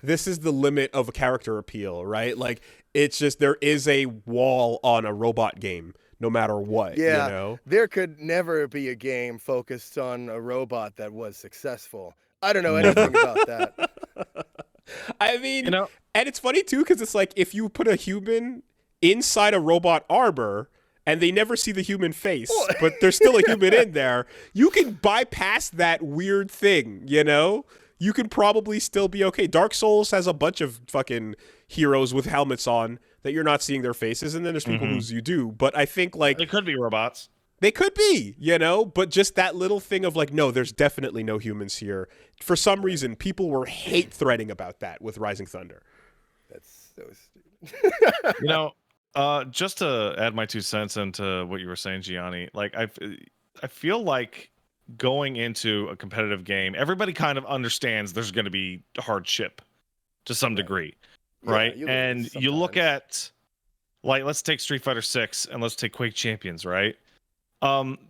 this is the limit of a character appeal, right? Like it's just there is a wall on a robot game no matter what, you Yeah, know? there could never be a game focused on a robot that was successful. I don't know Never. anything about that. I mean, You know, and it's funny too because it's like if you put a human inside a robot armor and they never see the human face, but there's still a human in there, you can bypass that weird thing, you know? You can probably still be okay. Dark Souls has a bunch of fucking heroes with helmets on that you're not seeing their faces, and then there's people whose you do. But I think like it could be robots. they could be, you know, but just that little thing of like, no, there's definitely no humans here. For some reason, people were hate threading about that with Rising Thunder. That's so stupid. You know, just to add my 2 cents into what you were saying, Gianni, like I feel like going into a competitive game, everybody kind of understands there's going to be hardship to some degree, right? you lose And you look sometimes. at, like, let's take Street Fighter 6 and let's take Quake Champions, right?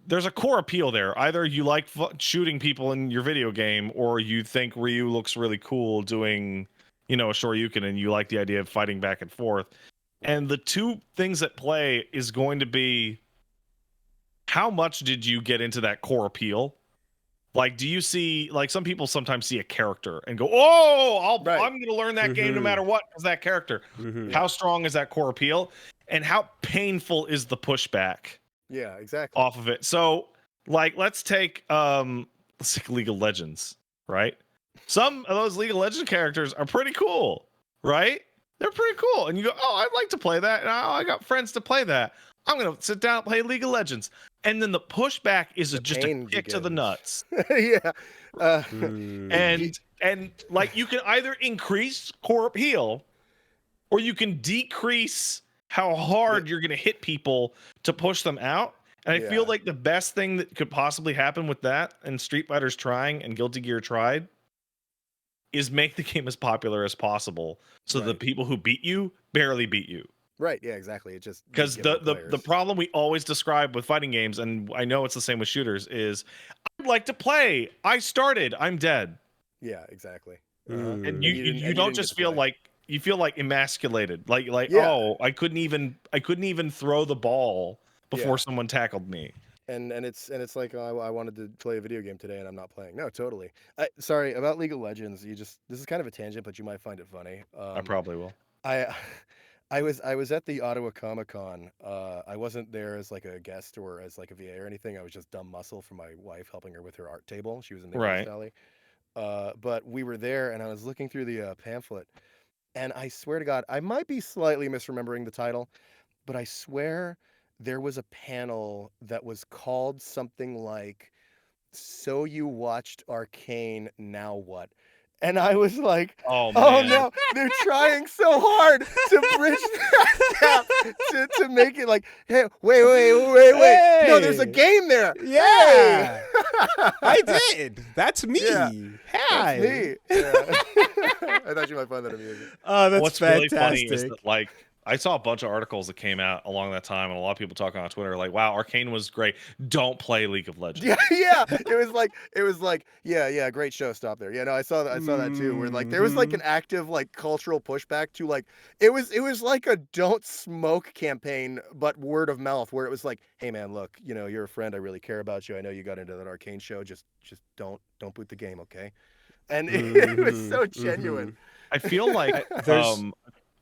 There's a core appeal there. Either you like shooting people in your video game, or you think Ryu looks really cool doing, you know, a Shoryuken, and you like the idea of fighting back and forth. And the two things at play is going to be, how much did you get into that core appeal? Like, do you see, like, some people sometimes see a character and go, oh, I'm going to learn that game no matter what, because that character. How strong is that core appeal? And how painful is the pushback? Yeah, exactly. Off of it. So, like, let's take League of Legends, right? Some of those League of Legends characters are pretty cool, right? They're pretty cool. And you go, oh, I'd like to play that. And I got friends to play that. I'm going to sit down and play League of Legends. And then the pushback is just a kick to the nuts. Yeah. And like, you can either increase core appeal, or you can decrease how hard you're going to hit people to push them out. And I feel like the best thing that could possibly happen with that, and Street Fighter's trying and Guilty Gear tried, is make the game as popular as possible, so the people who beat you barely beat you. Right, yeah, exactly. It just, because the problem we always describe with fighting games, and I know it's the same with shooters, is I'd like to play. I started. I'm dead. Yeah, exactly. And you don't just feel like, you feel like emasculated. Like oh, I couldn't even throw the ball before someone tackled me. And it's like, oh, I wanted to play a video game today and I'm not playing. No, totally. Sorry about League of Legends. This is kind of a tangent, but you might find it funny. I probably will. I was at the Ottawa Comic-Con. I wasn't there as like a guest or as like a VA or anything. I was just dumb muscle for my wife, helping her with her art table. She was in Nicholas Valley. But we were there, and I was looking through the pamphlet, and I swear to God, I might be slightly misremembering the title, but I swear there was a panel that was called something like, "So you watched Arcane, now what?" And I was like, oh no, they're trying so hard to bridge that gap to make it like, hey, wait. Hey! No, there's a game there. Yeah. Hey! I did. That's me. Yeah, Hi. that's me. Yeah. I thought you might find that amusing. Oh, that's What's fantastic. really funny is that, like, I saw a bunch of articles that came out along that time, and a lot of people talking on Twitter like, "Wow, Arcane was great. Don't play League of Legends." Yeah. It was like, yeah, great show. Stop there. Yeah, no, I saw that too. Where like there was like an active like cultural pushback to like it was like a don't smoke campaign, but word of mouth, where it was like, hey man, look, you know, you're a friend. I really care about you. I know you got into that Arcane show. Just don't boot the game, okay? And it was so genuine. I feel like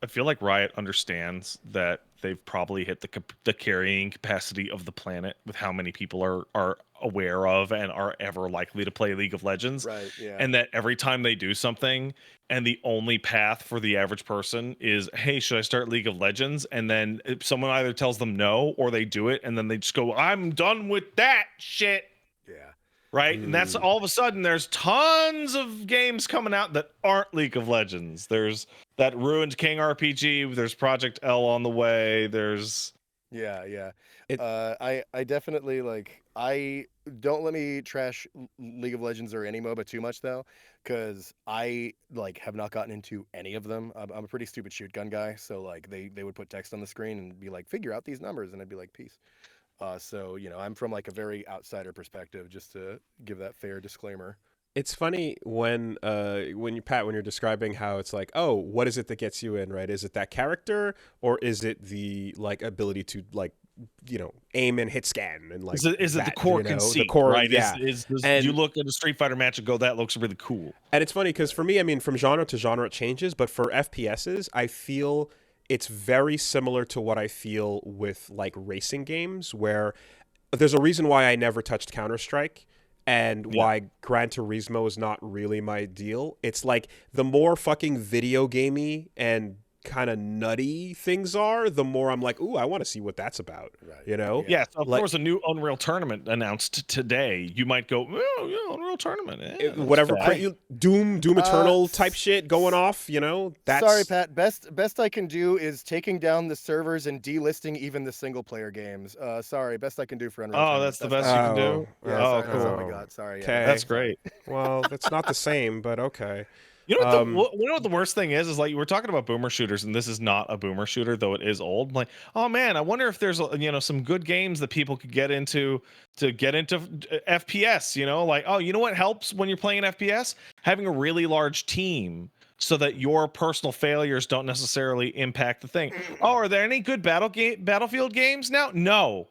I feel like Riot understands that they've probably hit the carrying capacity of the planet with how many people are aware of and are ever likely to play League of Legends. Right, yeah. And that every time they do something, and the only path for the average person is, hey, should I start League of Legends? And then someone either tells them no, or they do it, and then they just go, I'm done with that shit. Yeah. Right? And that's all of a sudden there's tons of games coming out that aren't League of Legends. There's that Ruined King RPG, there's Project L on the way, there's Yeah. I definitely like, I don't let me trash League of Legends or any MOBA too much though, because I like have not gotten into any of them. I'm a pretty stupid shoot gun guy, so like they would put text on the screen and be like, figure out these numbers, and I'd be like, peace. So, you know, I'm from like a very outsider perspective, just to give that fair disclaimer. It's funny when you're describing how it's like, oh, what is it that gets you in, right? Is it that character, or is it the like ability to like, aim and hit scan and like Is it the that, core the conceit, core, right? yeah. You And look at a Street Fighter match and go, that looks really cool. and it's funny because for me, I mean, from genre to genre it changes, but for FPSs, I feel it's very similar to what I feel with like racing games, where there's a reason why I never touched Counter-Strike and Yeah. why Gran Turismo is not really my deal. It's like the more fucking video gamey and kind of nutty things are, the more I'm like, ooh, I want to see what that's about. Right. Yeah, so if Like, there was a new Unreal Tournament announced today, you might go, oh, yeah, Unreal Tournament. Yeah, that's whatever, fair. Doom Eternal type shit going off, that's... Sorry, Pat. Best I can do is taking down the servers and delisting even the single player games. Sorry, best I can do for Unreal Oh, Tournament. that's the best you can do? Yeah, Oh, sorry, cool. that's all I got. Sorry. Yeah, Okay. That's great. Well, that's not the same, but okay. You know what the worst thing is like we're talking about boomer shooters, and this is not a boomer shooter, though it is old. I'm like, oh man, I wonder if there's some good games that people could get into to get into FPS. Like, oh, you know what helps when you're playing FPS? Having a really large team, so that your personal failures don't necessarily impact the thing. Oh, are there any good Battlefield games now? No.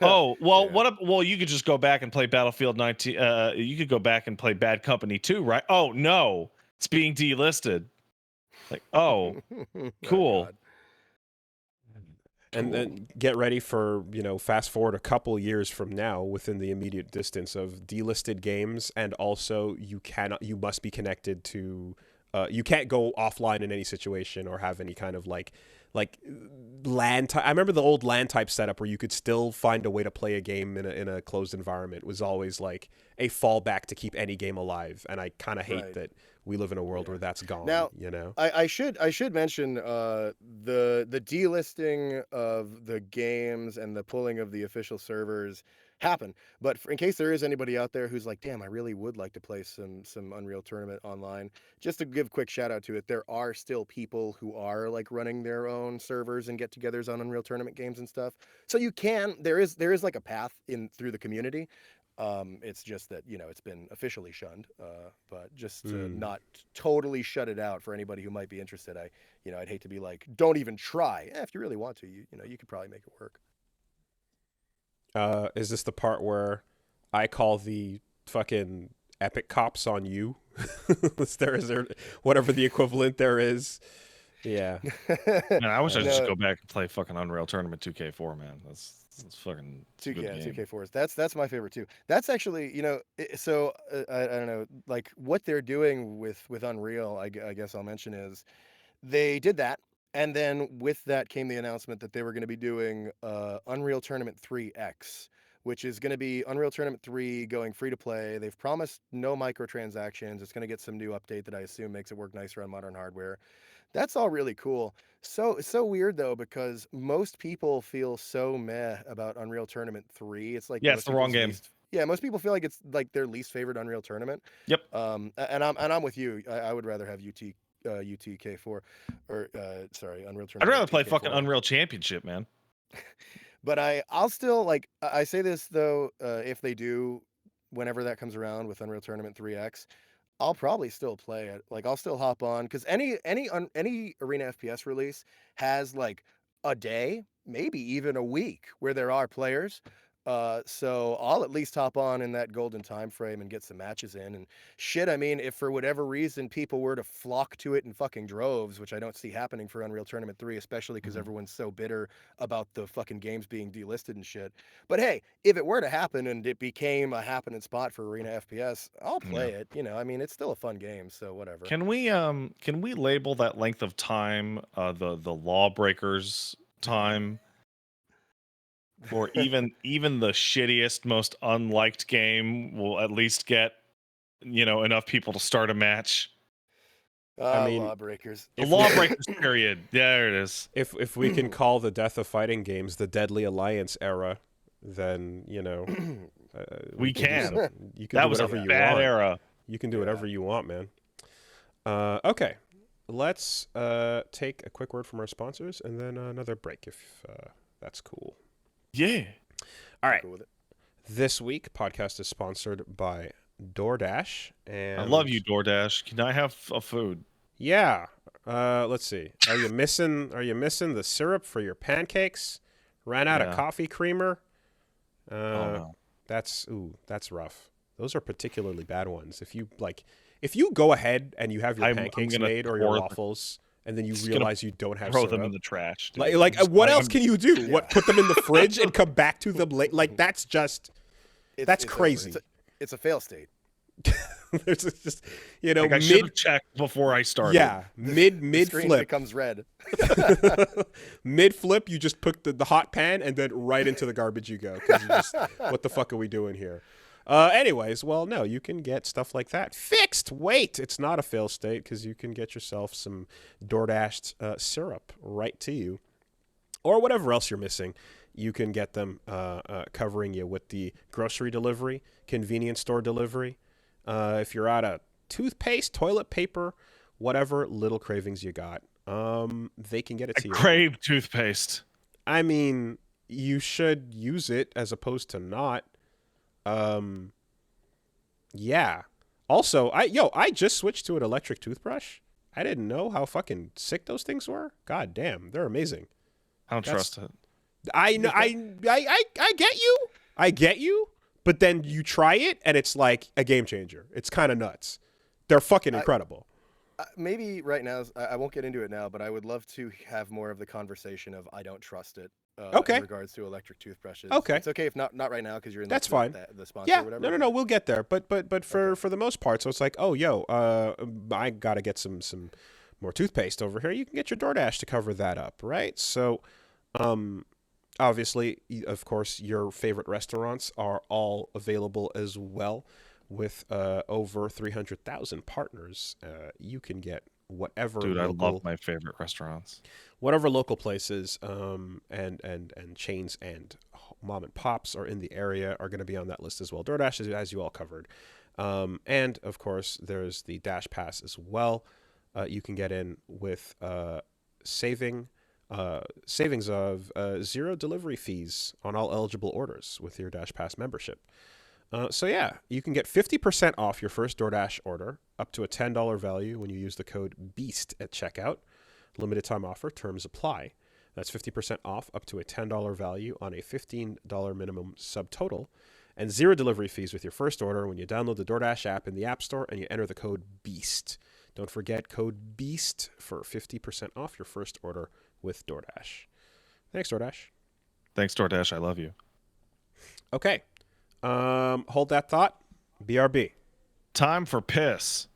Oh, well, Yeah. well, you could just go back and play Battlefield 19. You could go back and play Bad Company 2, right? Oh, no. It's being delisted. Like, oh, cool. God. And then get ready for, fast forward a couple years from now, within the immediate distance of delisted games, and also you must be connected to, you can't go offline in any situation or have any kind of like LAN type. I remember the old LAN type setup where you could still find a way to play a game in a closed environment. It was always like a fallback to keep any game alive, and I kind of hate that we live in a world where that's gone. Now, I should mention the delisting of the games and the pulling of the official servers happen. But in case there is anybody out there who's like, damn, I really would like to play some Unreal Tournament online, just to give a quick shout out to it, there are still people who are like running their own servers and get-togethers on Unreal Tournament games and stuff. So there is like a path in through the community. It's just that it's been officially shunned, but just to not totally shut it out for anybody who might be interested. I'd hate to be like, don't even try. If you really want to, you could probably make it work. Is this the part where I call the fucking epic cops on you? Is there whatever the equivalent there is? Yeah. Man, I wish I could just go back and play fucking Unreal Tournament 2K4, man. That's fucking 2K4s. That's my favorite too. That's actually, so I don't know, like what they're doing with Unreal, I guess I'll mention is they did that. And then with that came the announcement that they were going to be doing Unreal Tournament 3X, which is going to be Unreal Tournament 3 going free to play. They've promised no microtransactions. It's going to get some new update that I assume makes it work nicer on modern hardware. That's all really cool. So weird though, because most people feel so meh about Unreal Tournament 3. It's like it's the wrong game. Most people feel like it's like their least favorite Unreal Tournament. Yep. And I'm with you. I would rather have UTK4 or Unreal Tournament. I'd rather play 2K4. fucking Unreal Championship, man. But I'll still like I say this though, if they do whenever that comes around with Unreal Tournament 3X, I'll probably still play it. Like I'll still hop on because any Arena FPS release has like a day, maybe even a week where there are players. So I'll at least hop on in that golden time frame and get some matches in and shit. I mean, if for whatever reason people were to flock to it in fucking droves, which I don't see happening for Unreal Tournament 3, especially because everyone's so bitter about the fucking games being delisted and shit. But hey, if it were to happen and it became a happening spot for Arena FPS, I'll play it. I mean, it's still a fun game, so whatever. Can we label that length of time the lawbreakers time? Or even the shittiest, most unliked game will at least get enough people to start a match. I mean, Lawbreakers. The Lawbreakers period. There it is. If we can call the death of fighting games the Deadly Alliance era, then we can. You can that do was a whatever you bad want. era. You can do whatever you want, man. Okay, let's take a quick word from our sponsors and then another break, if that's cool. Yeah. All right. Cool with it. This week, podcast is sponsored by DoorDash. And I love you, DoorDash. Can I have a food? Yeah. Let's see. Are you missing the syrup for your pancakes? Ran out of Yeah. coffee creamer? Oh no. That's rough. Those are particularly bad ones. If you go ahead and you have your pancakes gonna made or your waffles, and then you realize you don't have throw syrup, them in the trash. Dude. What else can you do? What, put them in the fridge and come back to them late? Like that's crazy. It's a fail state. There's just I should have checked before I started. Yeah, mid screen flip becomes red. mid flip, you just put the hot pan and then right into the garbage you go. 'Cause you just, what the fuck are we doing here? Anyways, well, no, you can get stuff like that fixed. Wait, it's not a fail state because you can get yourself some DoorDashed syrup right to you, or whatever else you're missing. You can get them covering you with the grocery delivery, convenience store delivery. If you're out of toothpaste, toilet paper, whatever little cravings you got, they can get it to you. I crave toothpaste. I mean, you should use it as opposed to not. Yeah. Also, I just switched to an electric toothbrush. I didn't know how fucking sick those things were. God damn, they're amazing. I don't trust it. I know. I get you. I get you. But then you try it, and it's like a game changer. It's kind of nuts. They're fucking incredible. Maybe right now, I won't get into it now, but I would love to have more of the conversation of I don't trust it. Okay. In regards to electric toothbrushes. Okay. It's okay if not right now because you're in. That's fine. The sponsor. Yeah. Or whatever. No. We'll get there. But for the most part, so it's like, I gotta get some more toothpaste over here. You can get your DoorDash to cover that up, right? So, obviously, of course, your favorite restaurants are all available as well. With over 300,000 partners, you can get whatever. Dude, I love my favorite restaurants. Whatever local places and chains and mom and pops are in the area are going to be on that list as well. DoorDash has you all covered. And, of course, there's the Dash Pass as well. You can get in with savings of 0 delivery fees on all eligible orders with your Dash Pass membership. So yeah, you can get 50% off your first DoorDash order up to a $10 value when you use the code BEAST at checkout. Limited time offer, terms apply. That's 50% off up to a $10 value on a $15 minimum subtotal, and 0 delivery fees with your first order when you download the DoorDash app in the App Store and you enter the code BEAST. Don't forget code BEAST for 50% off your first order with DoorDash. Thanks, DoorDash. Thanks, DoorDash. I love you. Okay. Hold that thought. BRB. Time for piss.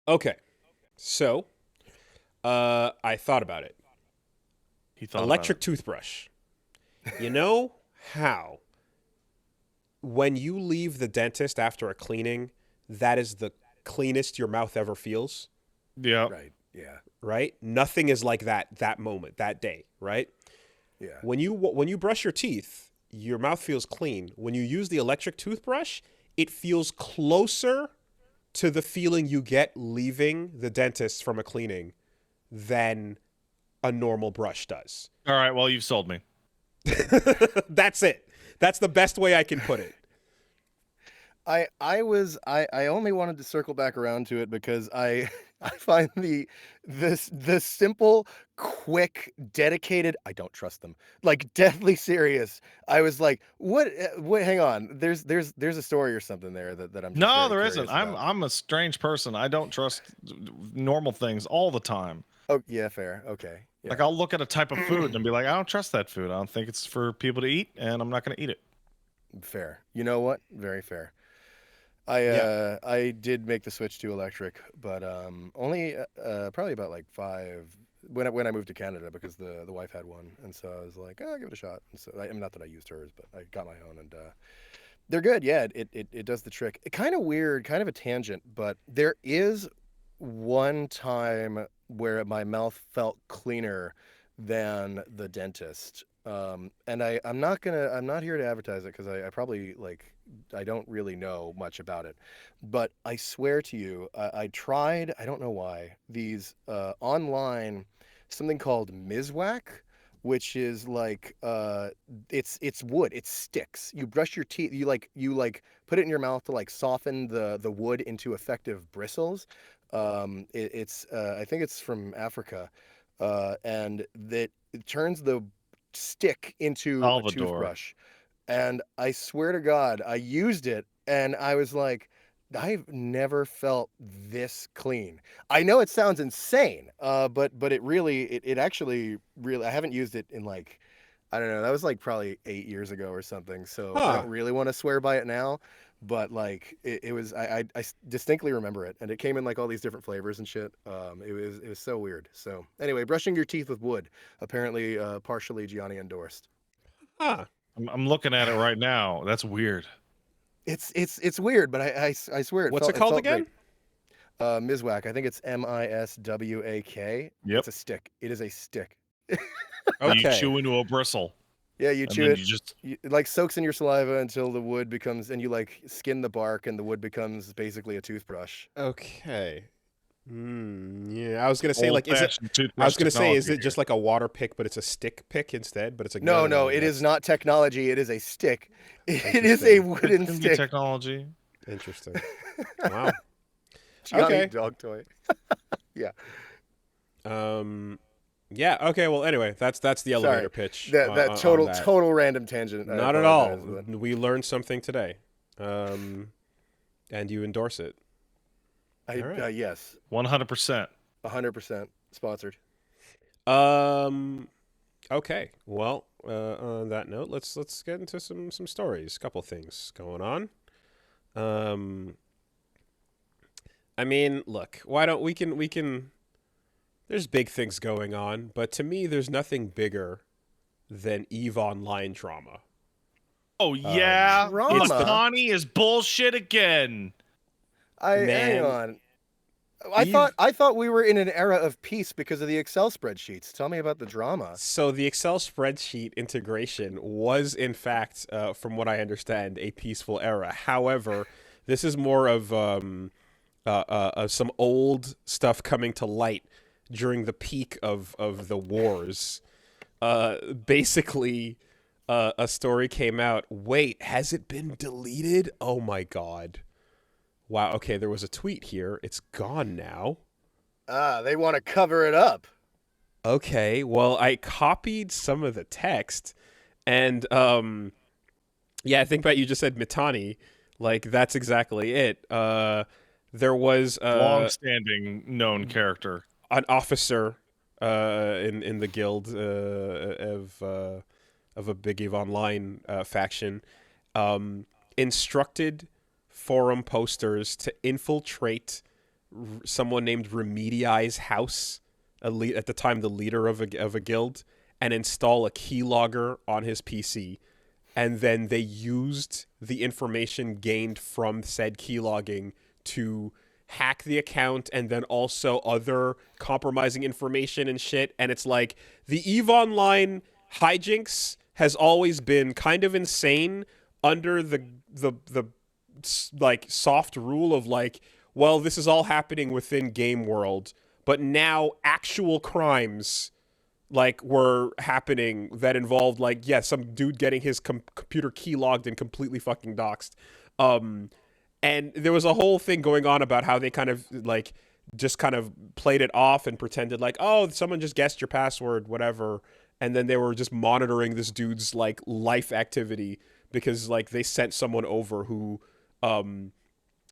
Okay. So, I thought about it. He thought Electric about toothbrush. You know how when you leave the dentist after a cleaning, that is the cleanest your mouth ever feels, it. Yeah. Right. Yeah. right? Nothing is like that moment, that day, right? Yeah. When you brush your teeth, your mouth feels clean. When you use the electric toothbrush, it feels closer to the feeling you get leaving the dentist from a cleaning than a normal brush does. All right. Well, you've sold me. That's it. That's the best way I can put it. I only wanted to circle back around to it because I find the simple, quick, dedicated. I don't trust them. Like deathly serious. I was like, what? Wait, hang on. There's a story or something there that I'm just No, very there curious isn't. about. I'm a strange person. I don't trust normal things all the time. Oh yeah, fair. Okay. Yeah. Like I'll look at a type of food and be like, I don't trust that food. I don't think it's for people to eat, and I'm not going to eat it. Fair. You know what? Very fair. Yeah. I did make the switch to electric, but only probably about like when I moved to Canada because the wife had one, and so I was like, oh, I'll give it a shot. And so I mean, not that I used hers, but I got my own, and they're good. Yeah, it does the trick. Kind of weird, kind of a tangent, but there is one time where my mouth felt cleaner than the dentist. And I'm not here to advertise it because I probably like I don't really know much about it, but I swear to you, I tried. I don't know why these online something called Mizwack, which is like it's wood, it's sticks. You brush your teeth, you put it in your mouth to like soften the wood into effective bristles. It's I think it's from Africa, and that it turns the stick into a Salvador. toothbrush. And I swear to God, I used it and I was like, I've never felt this clean. I know it sounds insane, but it actually really I haven't used it in like I don't know, that was like probably 8 years ago or something. So I Huh. don't really want to swear by it now, but like it was I distinctly remember it, and it came in like all these different flavors and shit. It was so weird. So anyway, brushing your teeth with wood, apparently partially Gianni endorsed. Huh. I'm looking at it right now. That's weird. It's weird, but I swear What's it it called felt again? great. Mizwack, I think it's Miswak. Yep. It's a stick. It is a stick. You Okay. chew into a bristle, Yeah, you and chew then it. you just It like soaks in your saliva until the wood becomes, and you like skin the bark, and the wood becomes basically a toothbrush. Okay. Yeah, I was gonna say like, is it? old-fashioned I was toothbrush gonna say, is technology it here. just like a water pick, but it's a stick pick instead? But it's like No, no. it is That's not technology. It is a stick. It is a interesting. It wooden can be stick. technology. Interesting. Wow. Gianni Okay. dog toy. Yeah. Yeah. Okay. Well, anyway, that's the elevator Sorry. pitch That on total that. total random tangent. I Not at all. apologize, but We learned something today, and you endorse it. All right. yes, 100%. 100% sponsored. Okay. Well, on that note, let's get into some stories. Couple things going on. I mean, look, why don't we can there's big things going on, but to me there's nothing bigger than EVE Online drama. Oh yeah, Drama? Mittani is bullshit again. Hang Man, on. Eve- I thought we were in an era of peace because of the Excel spreadsheets. Tell me about the drama. So the Excel spreadsheet integration was, in fact, from what I understand, a peaceful era. However, this is more of some old stuff coming to light during the peak of the wars. Basically, a story came out. Wait, has it been deleted? Oh my god. Wow, okay, there was a tweet here. It's gone now. Ah, they want to cover it up. Okay, well, I copied some of the text, and yeah, I think that you just said Mittani. Like, that's exactly it. There was Long-standing known character. an officer in the guild of a Big Eve Online faction, instructed forum posters to infiltrate someone named Remedial's house, at the time the leader of a guild, and install a keylogger on his PC. And then they used the information gained from said keylogging to hack the account, and then also other compromising information and shit. And it's like the EVE Online hijinks has always been kind of insane under the like soft rule of like, well, this is all happening within game world, but now actual crimes like were happening that involved like, yeah, some dude getting his computer key logged and completely fucking doxxed. And there was a whole thing going on about how they kind of like just kind of played it off and pretended like, oh, someone just guessed your password, whatever. And then they were just monitoring this dude's like life activity because like they sent someone over who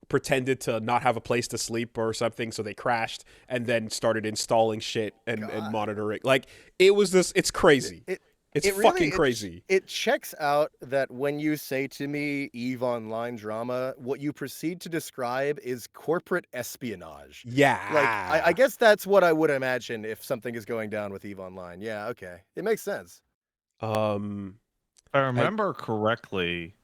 pretended to not have a place to sleep or something, so they crashed and then started installing shit and monitoring. Like it was this. It's crazy. It's fucking crazy. It checks out that when you say to me EVE Online drama, what you proceed to describe is corporate espionage. Yeah. Like, I guess that's what I would imagine if something is going down with EVE Online. Yeah, okay. It makes sense. If I remember correctly,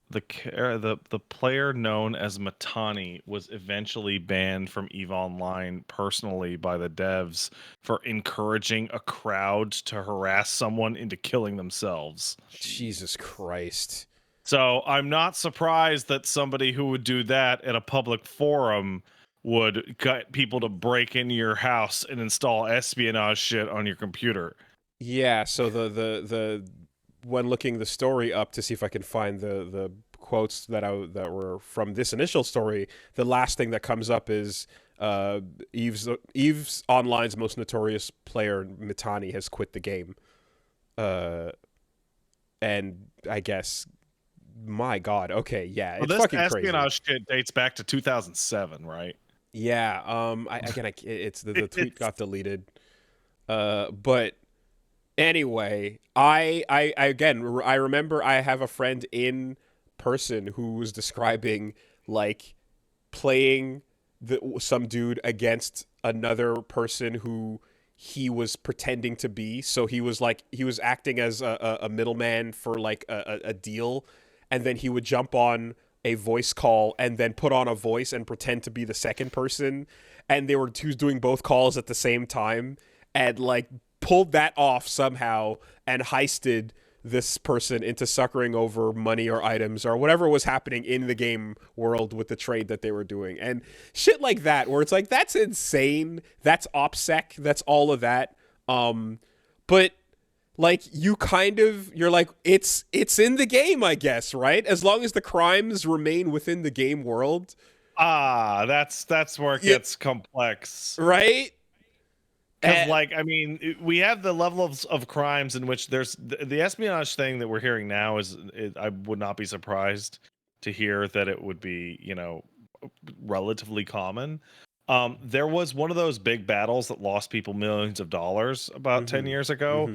the player known as Mittani was eventually banned from EVE Online personally by the devs for encouraging a crowd to harass someone into killing themselves. Jesus Christ. So I'm not surprised that somebody who would do that at a public forum would get people to break into your house and install espionage shit on your computer. Yeah, so the when looking the story up to see if I can find the quotes that were from this initial story, the last thing that comes up is EVE's Online's most notorious player, Mittani, has quit the game. And I guess, my God, okay, yeah, it's fucking crazy. This espionage shit dates back to 2007, right? Yeah, it's the tweet got deleted. But anyway, I remember I have a friend in person who was describing like playing some dude against another person who he was pretending to be. So he was acting as a middleman for like a deal, and then he would jump on a voice call and then put on a voice and pretend to be the second person, and he was doing both calls at the same time, and like pulled that off somehow and heisted this person into suckering over money or items or whatever was happening in the game world with the trade that they were doing, and shit like that, where it's like, that's insane, that's OPSEC, that's all of that. But like you're like, it's in the game, I guess, right? As long as the crimes remain within the game world. That's where it gets complex, right? Because, like, I mean, we have the level of crimes in which there's the espionage thing that we're hearing now I would not be surprised to hear that it would be, relatively common. There was one of those big battles that lost people millions of dollars about 10 years ago.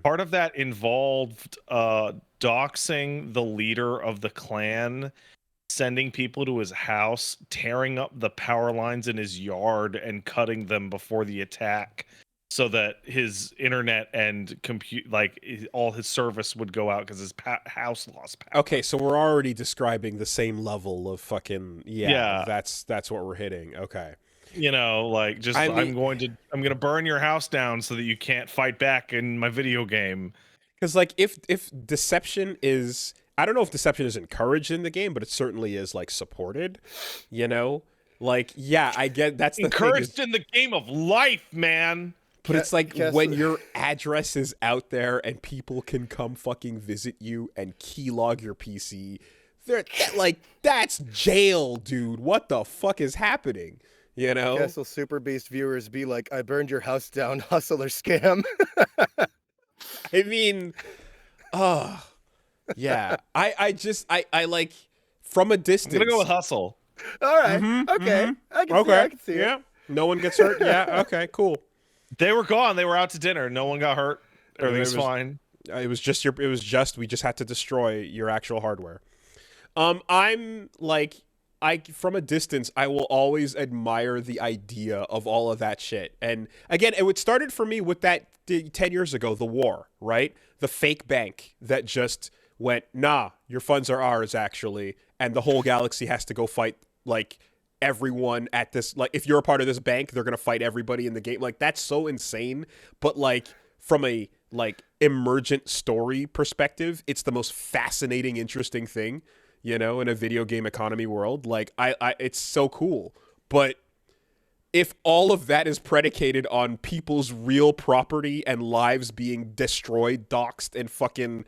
Part of that involved doxing the leader of the clan, sending people to his house, tearing up the power lines in his yard and cutting them before the attack, so that his internet and all his service would go out because his house lost power. Okay, so we're already describing the same level of fucking that's what we're hitting. Okay. I'm going to burn your house down so that you can't fight back in my video game. Because like if deception is, I don't know if deception is encouraged in the game, but it certainly is like supported, like, yeah, I get that's the encouraged thing in the game of life, man. But it's like when your address is out there and people can come fucking visit you and keylog your PC, that's jail, dude. What the fuck is happening? Castle Super Beast viewers be like, I burned your house down, hustle or scam. I mean, yeah. I like, from a distance. I'm gonna go with hustle. All right. Okay. I can see it. Yeah. No one gets hurt. Yeah. Okay. Cool. They were gone. They were out to dinner. No one got hurt. Everything's fine. We just had to destroy your actual hardware. I'm like, from a distance, I will always admire the idea of all of that shit. And again, it started for me with that 10 years ago, the war, right? The fake bank that just went, nah, your funds are ours, actually. And the whole galaxy has to go fight, like, everyone at this, like, if you're a part of this bank, they're going to fight everybody in the game. Like, that's so insane. But, like, from a, like, emergent story perspective, it's the most fascinating, interesting thing, you know, in a video game economy world. Like, it's so cool. But if all of that is predicated on people's real property and lives being destroyed, doxxed, and fucking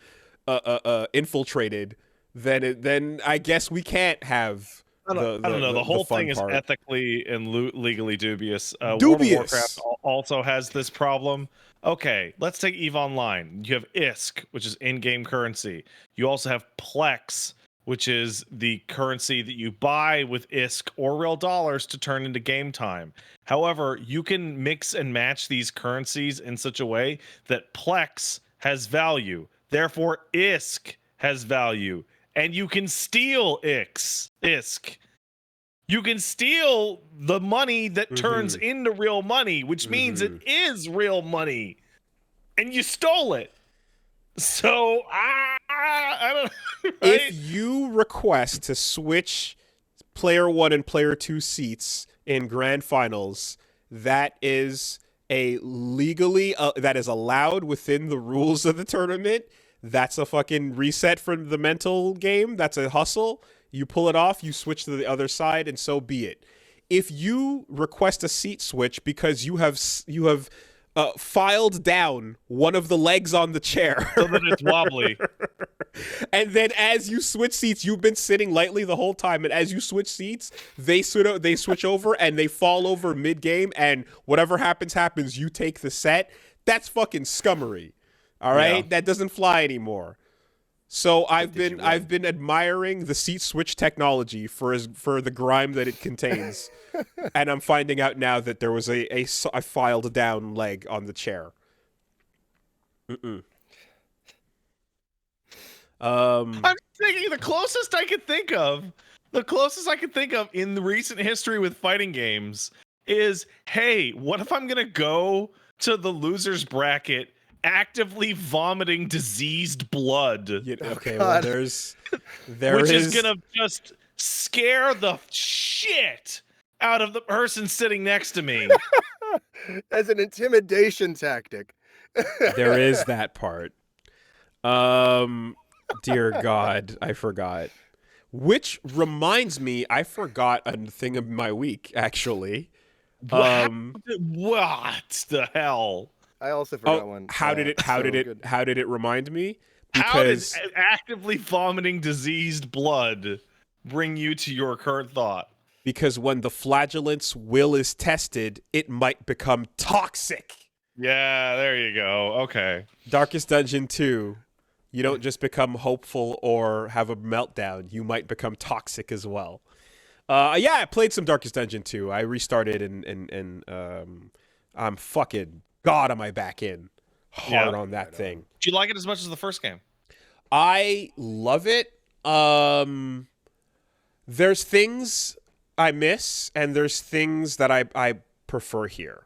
infiltrated, then I guess we can't have I don't know. The whole thing is ethically and legally dubious. World of Warcraft also has this problem. Okay, let's take EVE Online. You have ISK, which is in-game currency. You also have Plex, which is the currency that you buy with ISK or real dollars to turn into game time. However, you can mix and match these currencies in such a way that Plex has value. Therefore, ISK has value. And you can steal ISK. You can steal the money that turns into real money, which means it is real money. And you stole it. So, I don't know. Right? If you request to switch player 1 and player 2 seats in grand finals, that is that is allowed within the rules of the tournament. That's a fucking reset from the mental game. That's a hustle. You pull it off, you switch to the other side, and so be it. If you request a seat switch because you have filed down one of the legs on the chair, so that it's wobbly, and then as you switch seats, you've been sitting lightly the whole time, and as you switch seats, they switch over and they fall over mid game, and whatever happens. You take the set. That's fucking scummery. All right, that doesn't fly anymore. So I've been admiring the seat switch technology for the grime that it contains, and I'm finding out now that there was a filed down leg on the chair. I'm thinking the closest I could think of in the recent history with fighting games is, hey, what if I'm gonna go to the losers bracket actively vomiting diseased blood? Okay, well, there is gonna just scare the shit out of the person sitting next to me. As an intimidation tactic. There is that part. Dear God, I forgot. Which reminds me, I forgot a thing of my week, actually. What the hell? I also forgot one. How did it remind me? Because how did actively vomiting diseased blood bring you to your current thought? Because when the flagellant's will is tested, it might become toxic. Yeah, there you go. Okay. Darkest Dungeon 2. You don't just become hopeful or have a meltdown. You might become toxic as well. Yeah, I played some Darkest Dungeon 2. I restarted and I'm fucking... God, am I back in hard on that thing. Do you like it as much as the first game? I love it. There's things I miss, and there's things that I prefer here.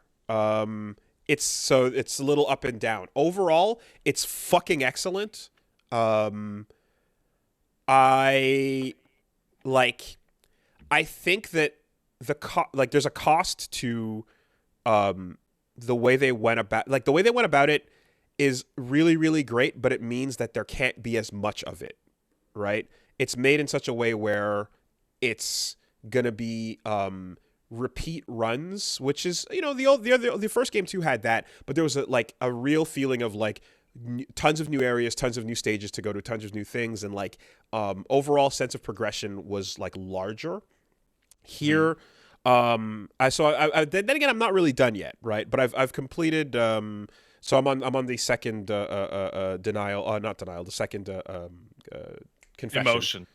It's a little up and down. Overall, it's fucking excellent. I think that there's a cost to the way they went about it is really, really great, but it means that there can't be as much of it, right? It's made in such a way where it's gonna be repeat runs, which is, you know, the first game too had that, but there was a real feeling of like tons of new areas, tons of new stages to go to, tons of new things, and like overall sense of progression was like larger. Here, then again, I'm not really done yet, right? But I've completed. So I'm on the second the second confession.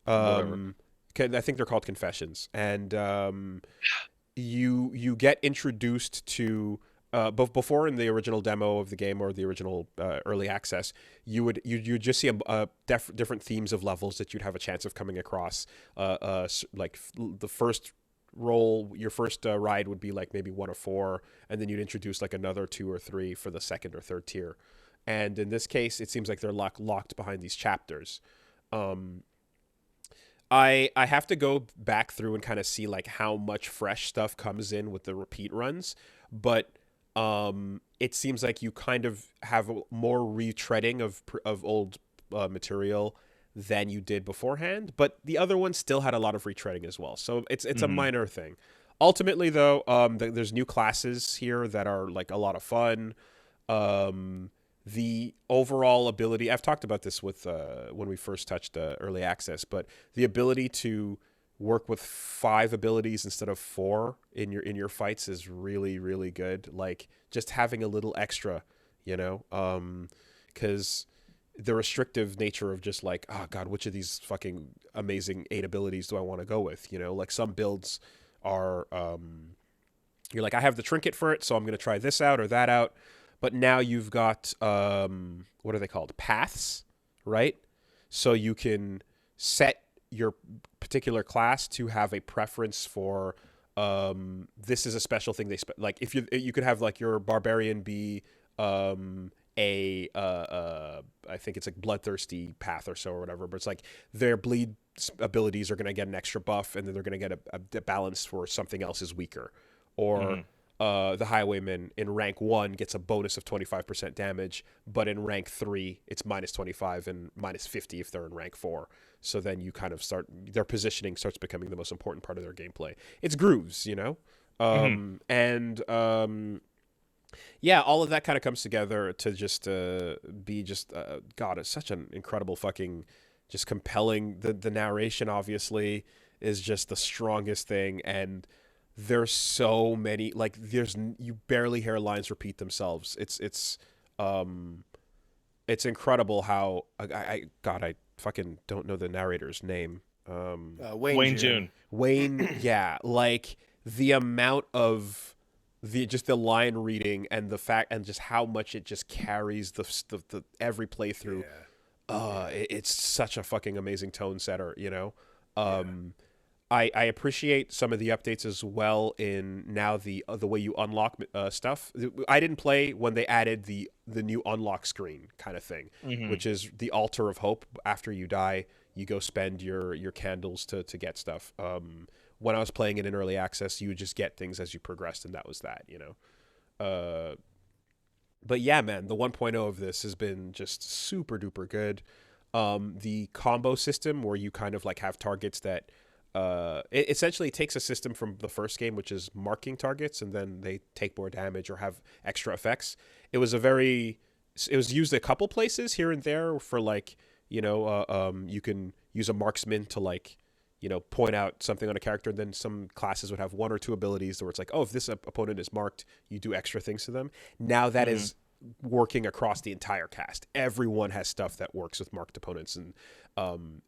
Emotion. I think they're called confessions, and you get introduced to before in the original demo of the game or the original early access, you'd just see different themes of levels that you'd have a chance of coming across. The first roll, your first ride would be like maybe 1 of 4, and then you'd introduce like another 2 or 3 for the second or third tier. And in this case, it seems like they're locked behind these chapters. I have to go back through and kind of see like how much fresh stuff comes in with the repeat runs, but it seems like you kind of have more retreading of old material than you did beforehand, but the other one still had a lot of retreading as well. So it's a minor thing. Ultimately, though, there's new classes here that are like a lot of fun. The overall ability, I've talked about this with when we first touched early access, but the ability to work with 5 abilities instead of 4 in your fights is really, really good. Like just having a little extra, you know, because the restrictive nature of just like, oh god, which of these fucking amazing 8 abilities do I want to go with? You know, like some builds are you're like, I have the trinket for it, so I'm going to try this out or that out. But now you've got what are they called? Paths, right? So you can set your particular class to have a preference for this is a special thing like if you could have like your barbarian be I think it's like bloodthirsty path or so or whatever, but it's like their bleed abilities are going to get an extra buff, and then they're going to get a balance for something else is weaker. Or the highwayman in rank 1 gets a bonus of 25% damage, but in rank 3 it's minus 25 and minus 50 if they're in rank 4. So then you kind of their positioning starts becoming the most important part of their gameplay. It's grooves, you know? Yeah, all of that kind of comes together to just be just, God, it's such an incredible fucking, just compelling. The narration, obviously, is just the strongest thing, and there's so many, like, you barely hear lines repeat themselves. It's incredible how, I fucking don't know the narrator's name. Wayne June. Wayne, yeah, like, the amount of the line reading and the fact and just how much it just carries the every playthrough. It's such a fucking amazing tone setter, you know. I appreciate some of the updates as well in now the way you unlock stuff. I didn't play when they added the new unlock screen kind of thing, which is the altar of hope. After you die, you go spend your candles to get stuff. When I was playing it in early access, you would just get things as you progressed, and that was that, you know. But yeah, man, the 1.0 of this has been just super duper good. The combo system where you kind of like have targets that it essentially takes a system from the first game, which is marking targets, and then they take more damage or have extra effects. It was used a couple places here and there for like, you know, you can use a marksman to like, you know, point out something on a character, and then some classes would have 1 or 2 abilities where it's like, oh, if this opponent is marked, you do extra things to them. Now that is working across the entire cast. Everyone has stuff that works with marked opponents, and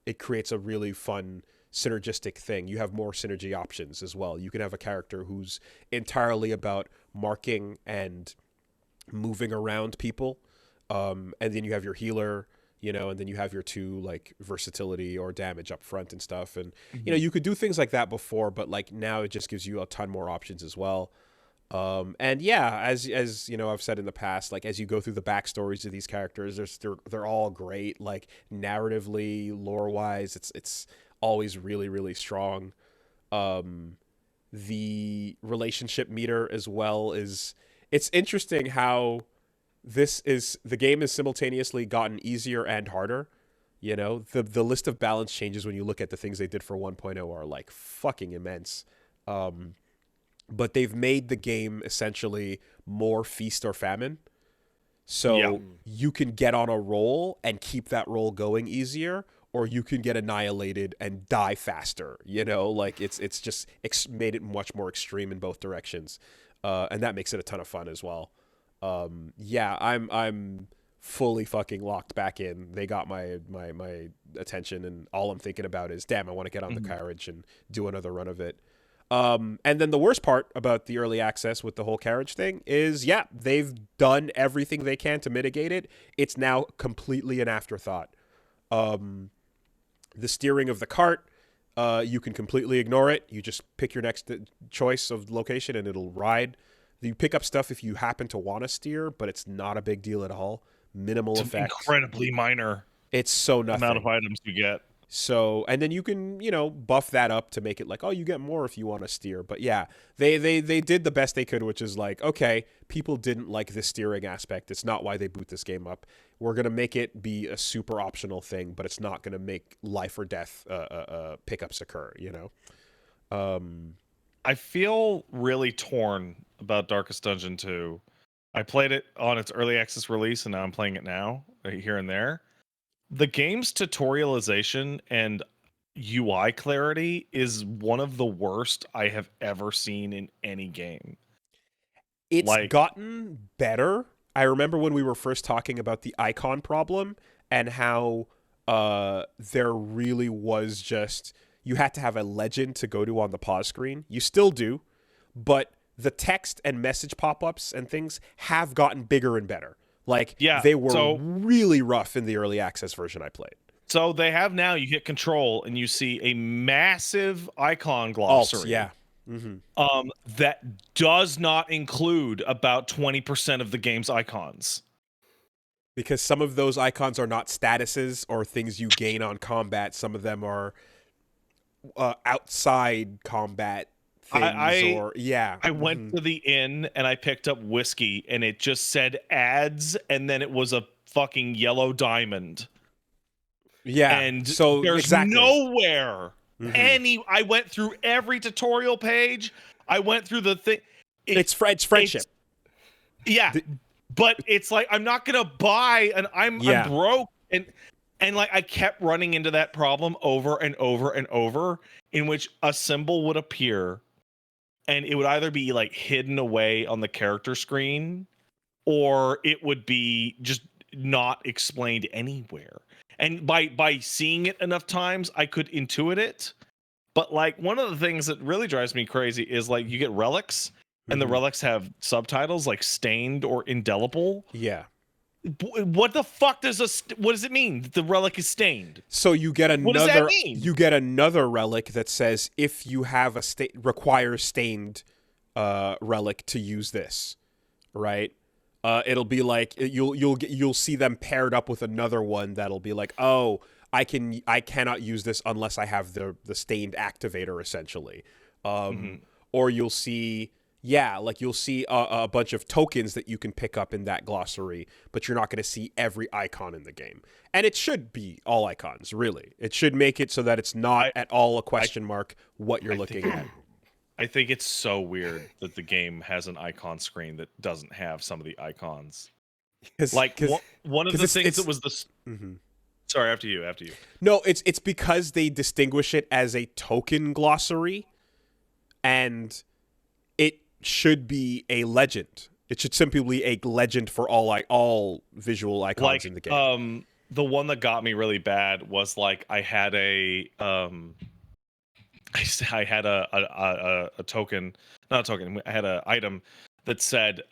it creates a really fun synergistic thing. You have more synergy options as well. You can have a character who's entirely about marking and moving around people, and then you have your healer, you know, and then you have your 2 like versatility or damage up front and stuff. And you know, you could do things like that before, but like now it just gives you a ton more options as well. And yeah, as you know, I've said in the past, like as you go through the backstories of these characters, they're all great. Like narratively, lore wise, it's always really, really strong. The relationship meter as well it's interesting how the game has simultaneously gotten easier and harder. You know, the list of balance changes when you look at the things they did for 1.0 are like fucking immense. But they've made the game essentially more feast or famine. So you can get on a roll and keep that roll going easier, or you can get annihilated and die faster. You know, like it's just made it much more extreme in both directions. And that makes it a ton of fun as well. Yeah, I'm fully fucking locked back in. They got my attention, and all I'm thinking about is, damn, I want to get on the carriage and do another run of it. And then the worst part about the early access with the whole carriage thing is, yeah, they've done everything they can to mitigate it. It's now completely an afterthought. The steering of the cart, you can completely ignore it. You just pick your next choice of location and it'll ride. You pick up stuff if you happen to want to steer, but it's not a big deal at all. Minimal effect. Incredibly minor. It's so nothing. Amount of items you get. So, and then you can, buff that up to make it like, oh, you get more if you want to steer. But yeah, they did the best they could, which is like, okay, people didn't like the steering aspect. It's not why they boot this game up. We're going to make it be a super optional thing, but it's not going to make life or death pickups occur, I feel really torn about Darkest Dungeon 2. I played it on its early access release, and now I'm playing it now, here and there. The game's tutorialization and UI clarity is one of the worst I have ever seen in any game. It's gotten better. I remember when we were first talking about the icon problem and how there really was just, you had to have a legend to go to on the pause screen. You still do, but the text and message pop-ups and things have gotten bigger and better. They were really rough in the early access version I played. So they have now, you hit control and you see a massive icon glossary. Alts, yeah. Mm-hmm. That does not include about 20% of the game's icons. Because some of those icons are not statuses or things you gain on combat. Some of them are outside combat things. I went to the inn and I picked up whiskey and it just said ads and then it was a fucking yellow diamond. Yeah. And so there's nowhere I went through every tutorial page. I went through the thing. It's friendship. But it's like, I'm not going to buy and I'm broke. And like, I kept running into that problem over and over and over, in which a symbol would appear and it would either be like hidden away on the character screen or it would be just not explained anywhere. And by seeing it enough times, I could intuit it. But like, one of the things that really drives me crazy is like, you get relics and the relics have subtitles like stained or indelible. Yeah. What the fuck what does it mean that the relic is stained? So you get another, what does that mean? You get another relic that says if you have requires stained relic to use this, right? It'll be like you'll see them paired up with another one that'll be like, oh, I cannot use this unless I have the stained activator, essentially. Or you'll see you'll see a bunch of tokens that you can pick up in that glossary, but you're not going to see every icon in the game. And it should be all icons, really. It should make it so that it's not at all a question mark what you're looking at. I think it's so weird that the game has an icon screen that doesn't have some of the icons. Like, one of the things that was Sorry, after you. No, it's because they distinguish it as a token glossary, and it should be a legend. It should simply be a legend for all visual icons in the game. The one that got me really bad was like I had a token, not a token. I had an item that said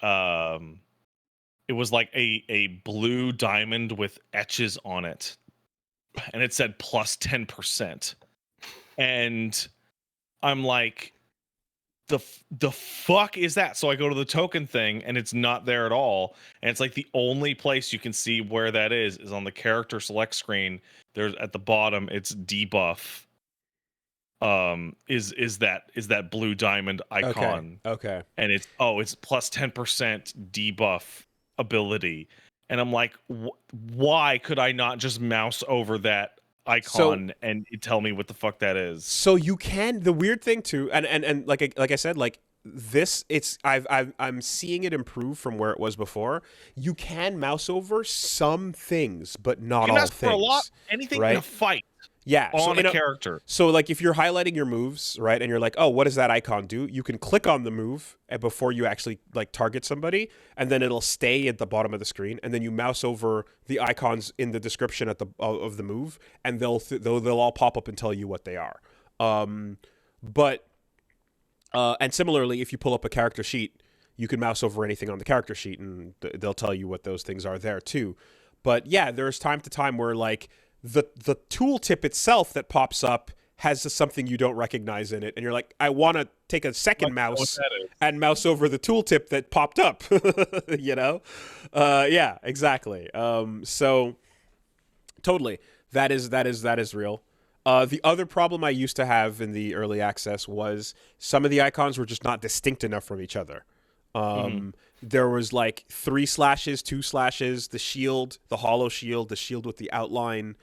it was like a blue diamond with etches on it, and it said plus 10%, and I'm like, the fuck is that? So I go to the token thing and it's not there at all, and it's like the only place you can see where that is on the character select screen. There's at the bottom, it's debuff. Is that blue diamond icon? Okay. And it's plus 10% debuff ability, and I'm like, why could I not just mouse over that icon and tell me what the fuck that is? So you can. The weird thing too, and like I said, like this, I'm seeing it improve from where it was before. You can mouse over some things, but not all things. For a lot, anything in a fight. Yeah, on a character. So like if you're highlighting your moves, right, and you're like, oh, what does that icon do? You can click on the move before you actually like target somebody, and then it'll stay at the bottom of the screen, and then you mouse over the icons in the description of the move, and they'll all pop up and tell you what they are. But And similarly, if you pull up a character sheet, you can mouse over anything on the character sheet, and they'll tell you what those things are there too. But yeah, there's time to time where like the tooltip itself that pops up has something you don't recognize in it, and you're like, I want to take a second mouse and mouse over the tooltip that popped up. You know? Yeah, exactly. So totally, that is real. The other problem I used to have in the early access was some of the icons were just not distinct enough from each other. There was like 3 slashes, 2 slashes, the shield, the hollow shield, the shield with the outline,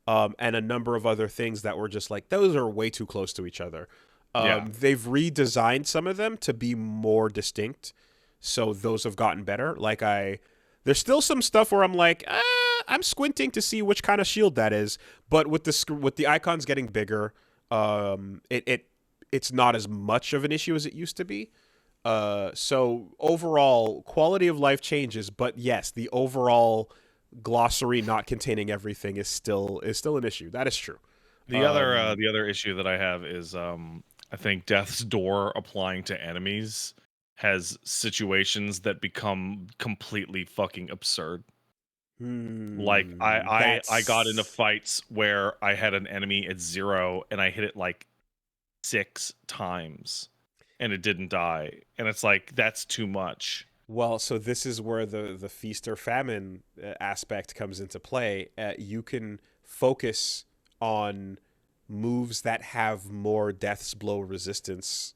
and a number of other things that were just like, those are way too close to each other. They've redesigned some of them to be more distinct, so those have gotten better. Like there's still some stuff where I'm like, I'm squinting to see which kind of shield that is, but with the icons getting bigger, it's not as much of an issue as it used to be. So overall, quality of life changes, but yes, the overall glossary not containing everything is still an issue. That is true. The other issue that I have is I think Death's Door applying to enemies has situations that become completely fucking absurd. Like I got into fights where I had an enemy at 0 and I hit it like 6 times and it didn't die, and it's like, that's too much. Well, so this is where the feast or famine aspect comes into play. You can focus on moves that have more death's blow resistance,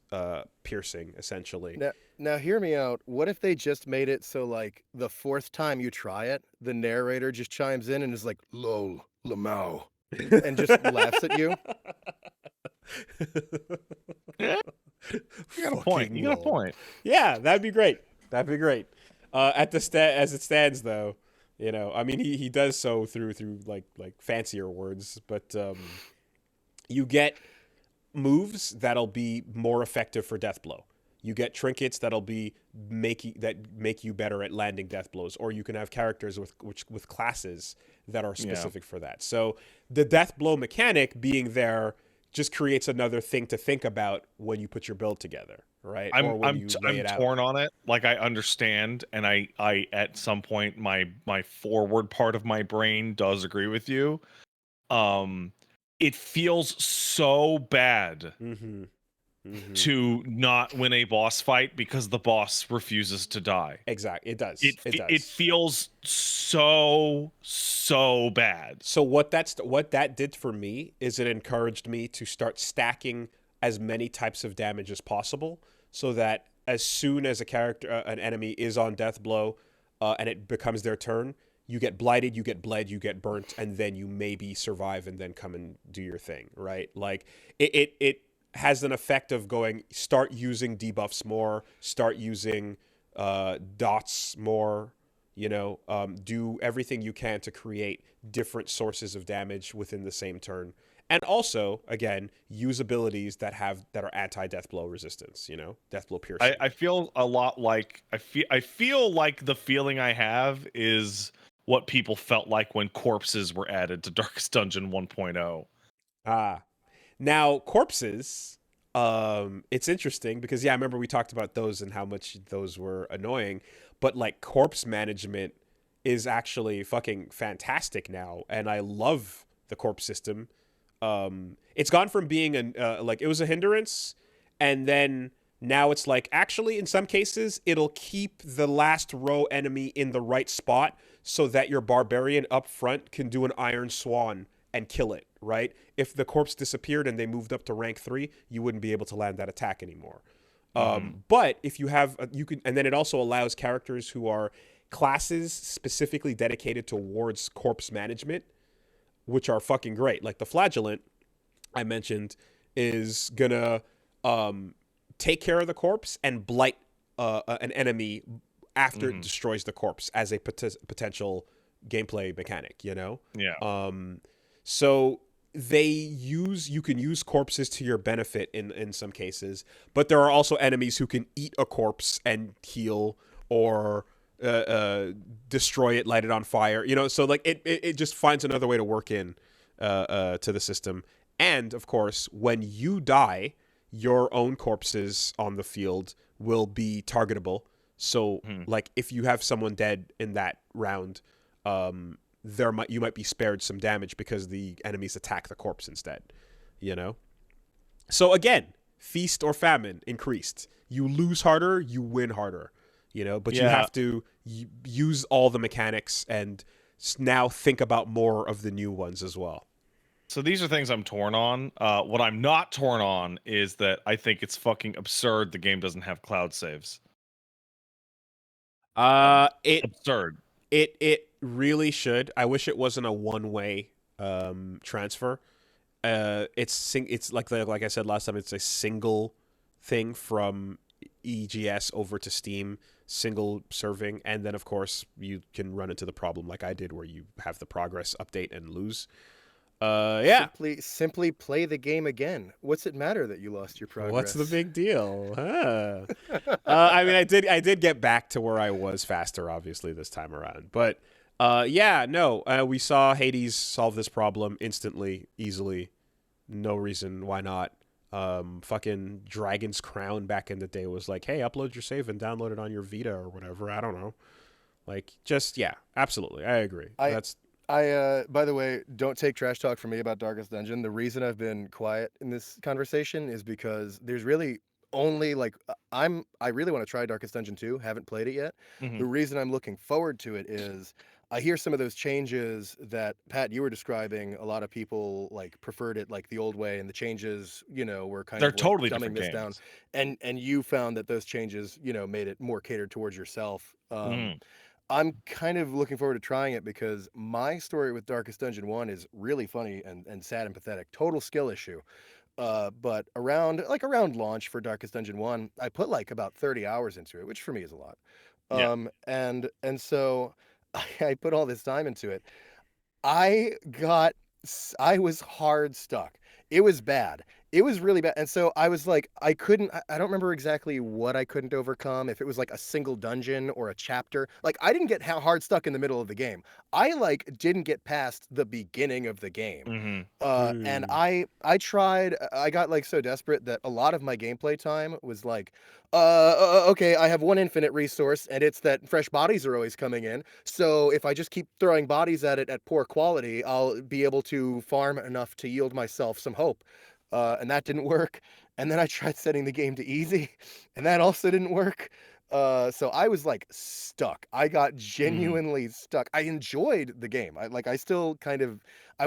piercing, essentially. Now hear me out. What if they just made it so like the 4th time you try it, the narrator just chimes in and is like, "Lol, Lamau," and just laughs at you? You got a point. You got a point. Yeah, that'd be great. That'd be great. As it stands, though, you know, I mean, he does so through like fancier words, but you get moves that'll be more effective for death blow. You get trinkets that'll make you better at landing death blows, or you can have characters with classes that are specific for that. So the death blow mechanic being there just creates another thing to think about when you put your build together, right? I'm torn on it. Like, I understand, and I at some point my forward part of my brain does agree with you. It feels so bad to not win a boss fight because the boss refuses to die. Exactly, it does. It feels so bad. So what that did for me is it encouraged me to start stacking as many types of damage as possible, so that as soon as an enemy is on death blow, and it becomes their turn, you get blighted, you get bled, you get burnt, and then you maybe survive and then come and do your thing, right? Like it has an effect of start using debuffs more, start using dots more, do everything you can to create different sources of damage within the same turn. And also, again, use abilities that are anti-death blow resistance, death blow piercing. I feel a lot like I feel like the feeling I have is what people felt like when corpses were added to Darkest Dungeon 1.0. Now, corpses, it's interesting because, I remember we talked about those and how much those were annoying, but like corpse management is actually fucking fantastic now, and I love the corpse system. It's gone from being it was a hindrance, and then now it's like, actually in some cases it'll keep the last row enemy in the right spot so that your barbarian up front can do an Iron Swan and kill it, right? If the corpse disappeared and they moved up to rank 3, you wouldn't be able to land that attack anymore. But if you have, you can, and then it also allows characters who are classes specifically dedicated towards corpse management, which are fucking great. Like the Flagellant I mentioned is gonna take care of the corpse and blight an enemy after it destroys the corpse as a potential gameplay mechanic, Yeah. So you can use corpses to your benefit in some cases, but there are also enemies who can eat a corpse and heal, or destroy it, light it on fire, so like it just finds another way to work in to the system. And of course, when you die, your own corpses on the field will be targetable. So, like, if you have someone dead in that round, you might be spared some damage because the enemies attack the corpse instead, you know? So again, feast or famine increased. You lose harder, you win harder, you know? But you have to use all the mechanics and now think about more of the new ones as well. So these are things I'm torn on. What I'm not torn on is that I think it's fucking absurd the game doesn't have cloud saves. Absurd. It really should. I wish it wasn't a one-way transfer. It's like I said last time. It's a single thing from EGS over to Steam, single serving, and then of course you can run into the problem like I did, where you have the progress update and lose. Simply play the game again. What's it matter that you lost your progress? What's the big deal? Huh? I mean, I did get back to where I was faster, obviously, this time around. But we saw Hades solve this problem instantly, easily. No reason why not. Fucking Dragon's Crown back in the day was like, hey, upload your save and download it on your Vita or whatever. I don't know. Like, absolutely. I agree. By the way, don't take trash talk from me about Darkest Dungeon. The reason I've been quiet in this conversation is because there's really only I really want to try Darkest Dungeon 2. Haven't played it yet. The reason I'm looking forward to it is I hear some of those changes that Pat you were describing. A lot of people like preferred it like the old way, and the changes, were kind They're of totally dumbing different this games. down. And you found that those changes, made it more catered towards yourself. I'm kind of looking forward to trying it because my story with Darkest Dungeon 1 is really funny and sad and pathetic. Total skill issue. But around launch for Darkest Dungeon 1, I put like about 30 hours into it, which for me is a lot. And so I put all this time into it. I was hard stuck. It was bad. It was really bad. And so I was like, I don't remember exactly what I couldn't overcome, if it was like a single dungeon or a chapter. Like, I didn't get hard stuck in the middle of the game. I didn't get past the beginning of the game. And I tried, I got like so desperate that a lot of my gameplay time was like, okay, I have one infinite resource, and it's that fresh bodies are always coming in. So if I just keep throwing bodies at it at poor quality, I'll be able to farm enough to yield myself some hope. And that didn't work. And then I tried setting the game to easy, and that also didn't work. So I was like stuck. I got genuinely stuck. I enjoyed the game. I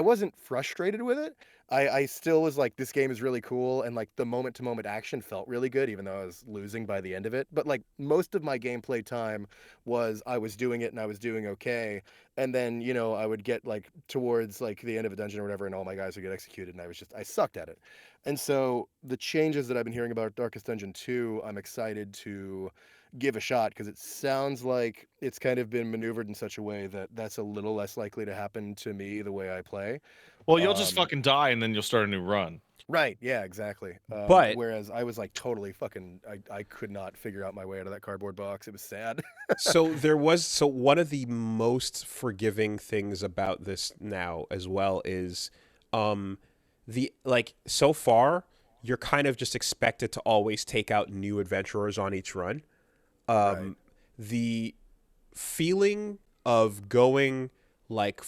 wasn't frustrated with it. I still was like, this game is really cool, and like the moment to moment action felt really good, even though I was losing by the end of it. But like most of my gameplay time was I was doing it and I was doing okay. And then, I would get like towards like the end of a dungeon or whatever, and all my guys would get executed, and I sucked at it. And so the changes that I've been hearing about Darkest Dungeon 2, I'm excited to give a shot, because it sounds like it's kind of been maneuvered in such a way that that's a little less likely to happen to me the way I play. Well, you'll just fucking die, and then you'll start a new run. Right, yeah, exactly. But whereas I was like totally fucking, I could not figure out my way out of that cardboard box. It was sad. so one of the most forgiving things about this now as well is so far you're kind of just expected to always take out new adventurers on each run. Right. The feeling of going like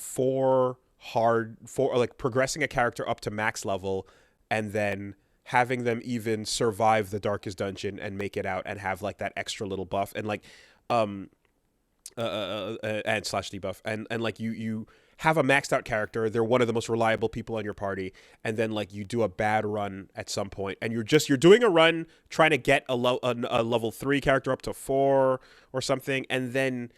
progressing a character up to max level and then having them even survive the darkest dungeon and make it out and have like that extra little buff and like and slash debuff and like you have a maxed out character, they're one of the most reliable people on your party, and then like you do a bad run at some point and you're doing a run trying to get a level 3 character up to 4 or something, and then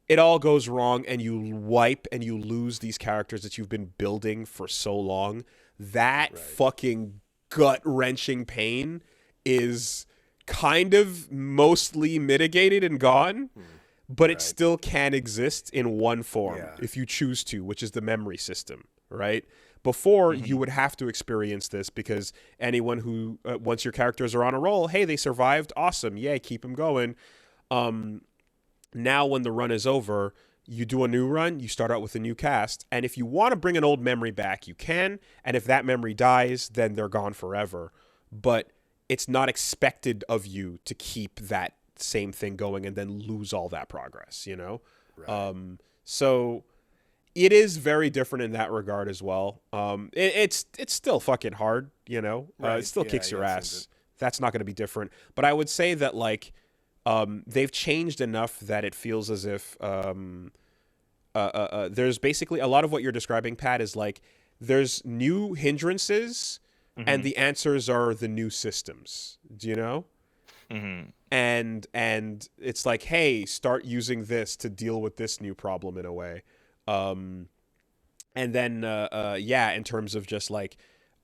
it all goes wrong and you wipe and you lose these characters that you've been building for so long. That fucking gut-wrenching pain is kind of mostly mitigated and gone. But it still can exist in one form if you choose to, which is the memory system, right? Before, you would have to experience this because anyone who, once your characters are on a roll, hey, they survived, awesome, yay, keep them going. Now when the run is over, you do a new run, you start out with a new cast, and if you want to bring an old memory back, you can, and if that memory dies, then they're gone forever. But it's not expected of you to keep that same thing going and then lose all that progress, you know? Right. So it is very different in that regard as well. It's still fucking hard, you know? Right. It still Yeah, kicks your yeah, it seems ass. That's not going to be different. But I would say that, like, they've changed enough that it feels as if there's basically a lot of what you're describing, Pat, is like there's new hindrances and the answers are the new systems. Do you know? And it's like, hey, start using this to deal with this new problem in a way. And then yeah, in terms of just like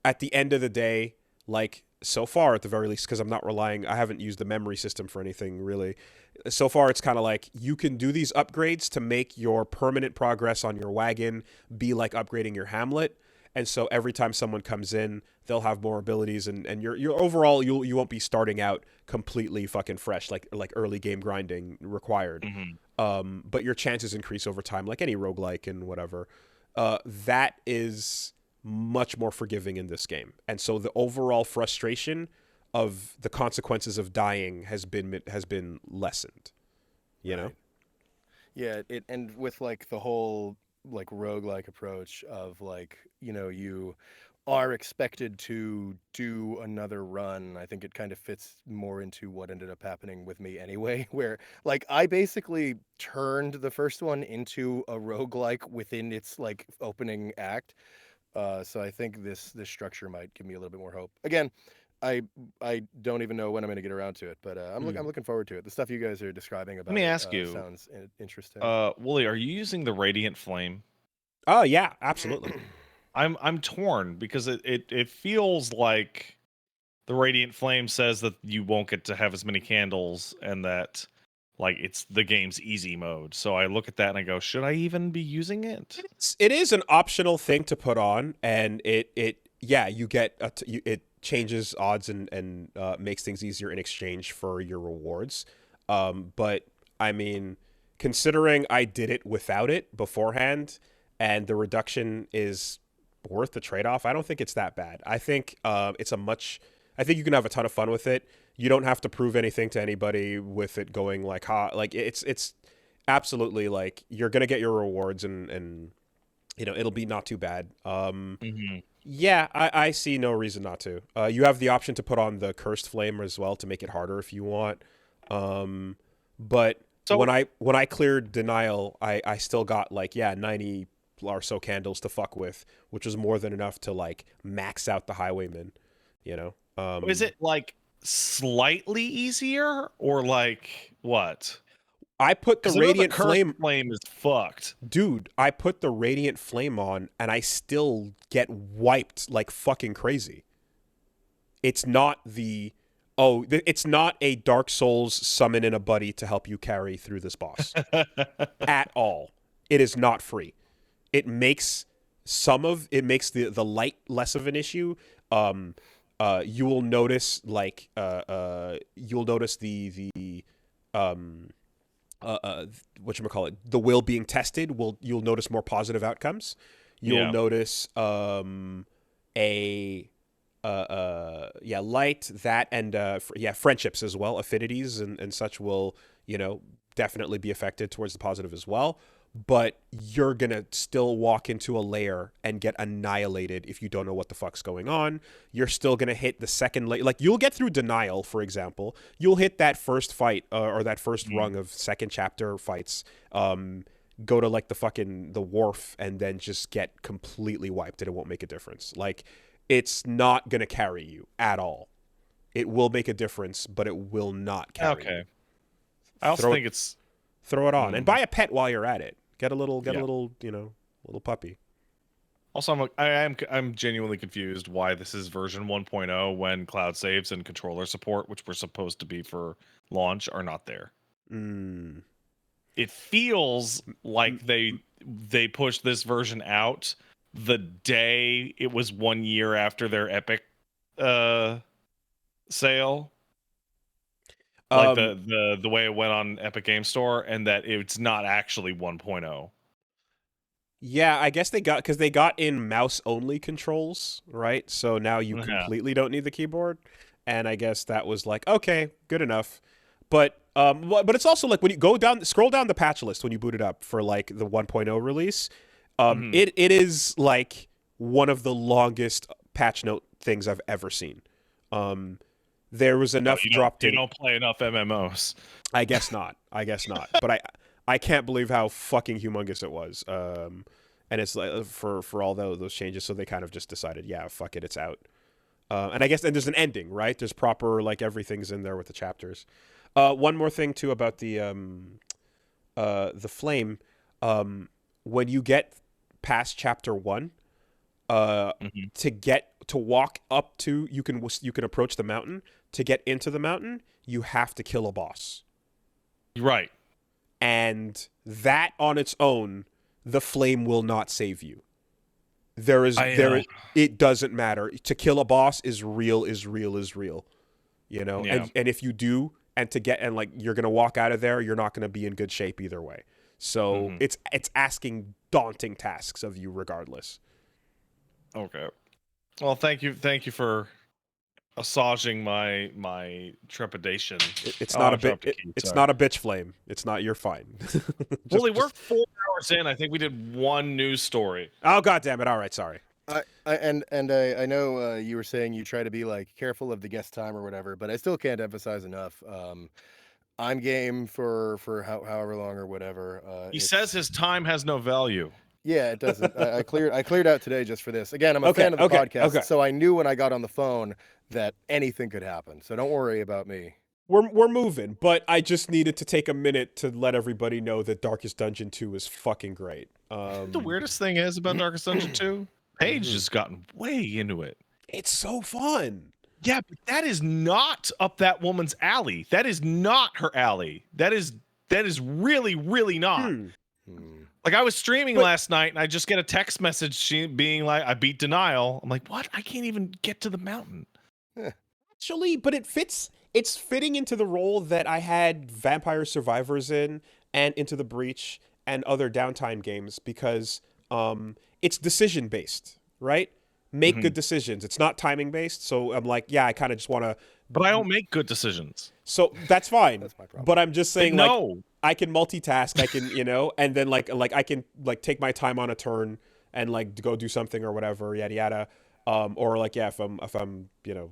at the end of the day, like so far at the very least, because I haven't used the memory system for anything really. So far, it's kind of like you can do these upgrades to make your permanent progress on your wagon be like upgrading your Hamlet. And so every time someone comes in, they'll have more abilities, and your overall you won't be starting out completely fucking fresh like early game grinding required. But your chances increase over time, like any roguelike and whatever. That is much more forgiving in this game, and so the overall frustration of the consequences of dying has been lessened. You know. Yeah, and with like the whole like roguelike approach of like, you are expected to do another run. I think it kind of fits more into what ended up happening with me anyway, where like I basically turned the first one into a roguelike within its like opening act. So I think this structure might give me a little bit more hope. Again, I don't even know when I'm going to get around to it, but I'm looking forward to it. The stuff you guys are describing Let about me it ask you, sounds interesting. Wooly, are you using the Radiant Flame? Oh yeah, absolutely. I'm torn because it feels like the Radiant Flame says that you won't get to have as many candles and that like it's the game's easy mode. So I look at that and I go, should I even be using it? It is an optional thing to put on, and yeah, you get it changes odds and makes things easier in exchange for your rewards. But I mean, considering I did it without it beforehand, and the reduction is worth the trade-off, I don't think it's that bad. I think I think you can have a ton of fun with it. You don't have to prove anything to anybody with it going like like it's absolutely like you're gonna get your rewards and it'll be not too bad. Yeah, I see no reason not to. You have the option to put on the cursed flame as well to make it harder if you want. But So when I cleared denial, I still got like 90 or so candles to fuck with, which was more than enough to like max out the highwayman. You know. is it like slightly easier or like what? I put the Because I know the radiant cursed flame. flame is fucked. Dude, I put the radiant flame on and I still get wiped like fucking crazy. It's not it's not a Dark Souls summon in a buddy to help you carry through this boss at all. It is not free. It makes the light less of an issue. You will notice like you'll notice the whatchamacallit, the will being tested, you'll notice more positive outcomes. You'll notice light, that, and friendships as well, affinities and such will definitely be affected towards the positive as well. But you're gonna still walk into a layer and get annihilated if you don't know what the fuck's going on. You're still gonna hit the second layer. Like, you'll get through denial, for example. You'll hit that first fight or that first rung of second chapter fights. Go to like the wharf and then just get completely wiped, and it won't make a difference. Like, it's not gonna carry you at all. It will make a difference, but it will not carry you. I also think it's throw it on and buy a pet while you're at it. Get a little little puppy. Also, I'm genuinely confused why this is version 1.0 when cloud saves and controller support, which were supposed to be for launch, are not there. It feels like they pushed this version out the day it was 1 year after their Epic sale. Like the way it went on Epic Game Store, and that it's not actually 1.0. Yeah, I guess they got in mouse only controls, right? So now you completely don't need the keyboard. and I guess that was like, okay, good enough. But it's also like when you scroll down the patch list when you boot it up for like the 1.0 release, it is like one of the longest patch note things I've ever seen. There was enough dropped in. You don't play enough MMOs. I guess not. But I can't believe how fucking humongous it was. And it's like for all those changes, so they kind of just decided, yeah, fuck it, it's out. And I guess there's an ending, right? There's proper, like, everything's in there with the chapters. One more thing too about the flame. When you get past chapter 1, to walk up to, you can approach the mountain. To get into the mountain, you have to kill a boss. Right. And that on its own, the flame will not save you. It doesn't matter. To kill a boss is real. You know? Yeah. And if you do, you're gonna walk out of there, you're not gonna be in good shape either way. So it's asking daunting tasks of you regardless. Okay. Well, thank you for assuaging my trepidation. It's not a bitch flame. It's not. You're fine. We're 4 hours in. I think we did one news story. Oh, God damn it! All right, sorry. I know you were saying you try to be like careful of the guest time or whatever, but I still can't emphasize enough. I'm game for however long or whatever. He says his time has no value. Yeah, it doesn't. I cleared out today just for this. Again, I'm a fan of the podcast, so I knew when I got on the phone that anything could happen. So don't worry about me. We're moving, but I just needed to take a minute to let everybody know that Darkest Dungeon 2 is fucking great. The weirdest thing is about Darkest Dungeon 2, Paige has gotten way into it. It's so fun. Yeah, but that is not up that woman's alley. That is not her alley. That is really, really not. Like, I was streaming last night and I just get a text message being like, I beat Denial. I'm like, what? I can't even get to the mountain. Actually, but it's fitting into the role that I had Vampire Survivors in, and Into the Breach and other downtime games, because it's decision based, right? Make good decisions. It's not timing based. So I'm like, yeah, I kind of just want to. But I don't make good decisions. So that's fine. That's my problem. But I'm just saying, no. I can multitask. I can, and then like I can like take my time on a turn and like go do something or whatever, yada yada. Or like, yeah, if I'm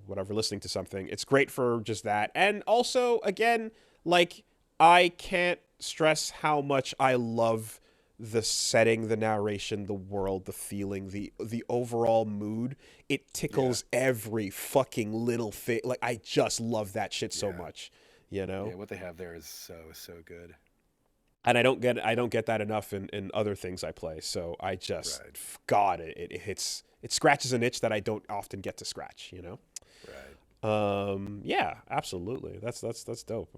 whatever, listening to something, it's great for just that. And also, again, like, I can't stress how much I love the setting, the narration, the world, the feeling, the overall mood. It tickles every fucking little thing. Like, I just love that shit so much, Yeah, what they have there is so good. And I don't get that enough in other things I play. So I just, God, it hits. It scratches an itch that I don't often get to scratch, Right. Yeah, absolutely. That's dope.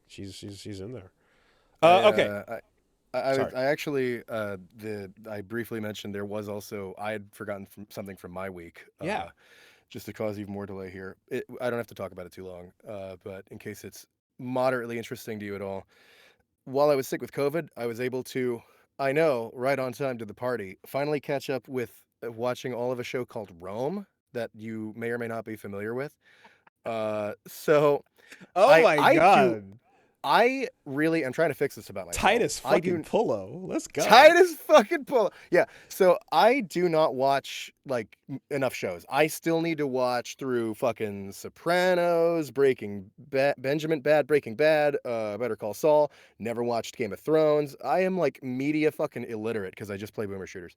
She's in there. Okay. I actually I briefly mentioned there was also, I had forgotten something from my week. Just to cause even more delay here. I don't have to talk about it too long. But in case it's moderately interesting to you at all, while I was sick with COVID, I was able to, I know, right on time to the party, finally catch up with watching all of a show called Rome that you may or may not be familiar with. So, oh my God. I really am trying to fix this about myself. Titus fucking Pullo. Let's go. Titus fucking Pullo. Yeah. So I do not watch like enough shows. I still need to watch through fucking Sopranos, Breaking Bad, Better Call Saul. Never watched Game of Thrones. I am like media fucking illiterate because I just play boomer shooters.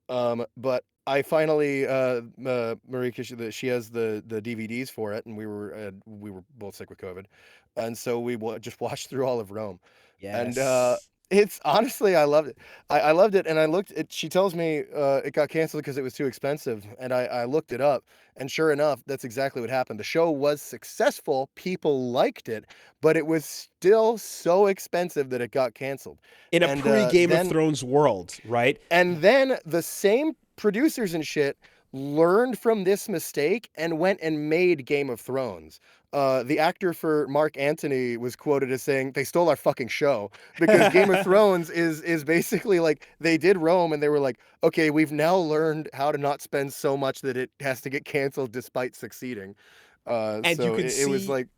But I finally, Marika, she has the DVDs for it, and we were both sick with COVID, and so we just watched through all of Rome. Yes. And it's honestly, I loved it. I loved it, and I looked. She tells me it got canceled because it was too expensive, and I looked it up, and sure enough, that's exactly what happened. The show was successful. People liked it, but it was still so expensive that it got canceled. In a pre-Game of Thrones world, right? And then the same producers and shit learned from this mistake and went and made Game of Thrones. The actor for Mark Antony was quoted as saying, they stole our fucking show, because Game of Thrones is basically like, they did Rome and they were like, okay, we've now learned how to not spend so much that it has to get canceled despite succeeding. And you So can it was see, like,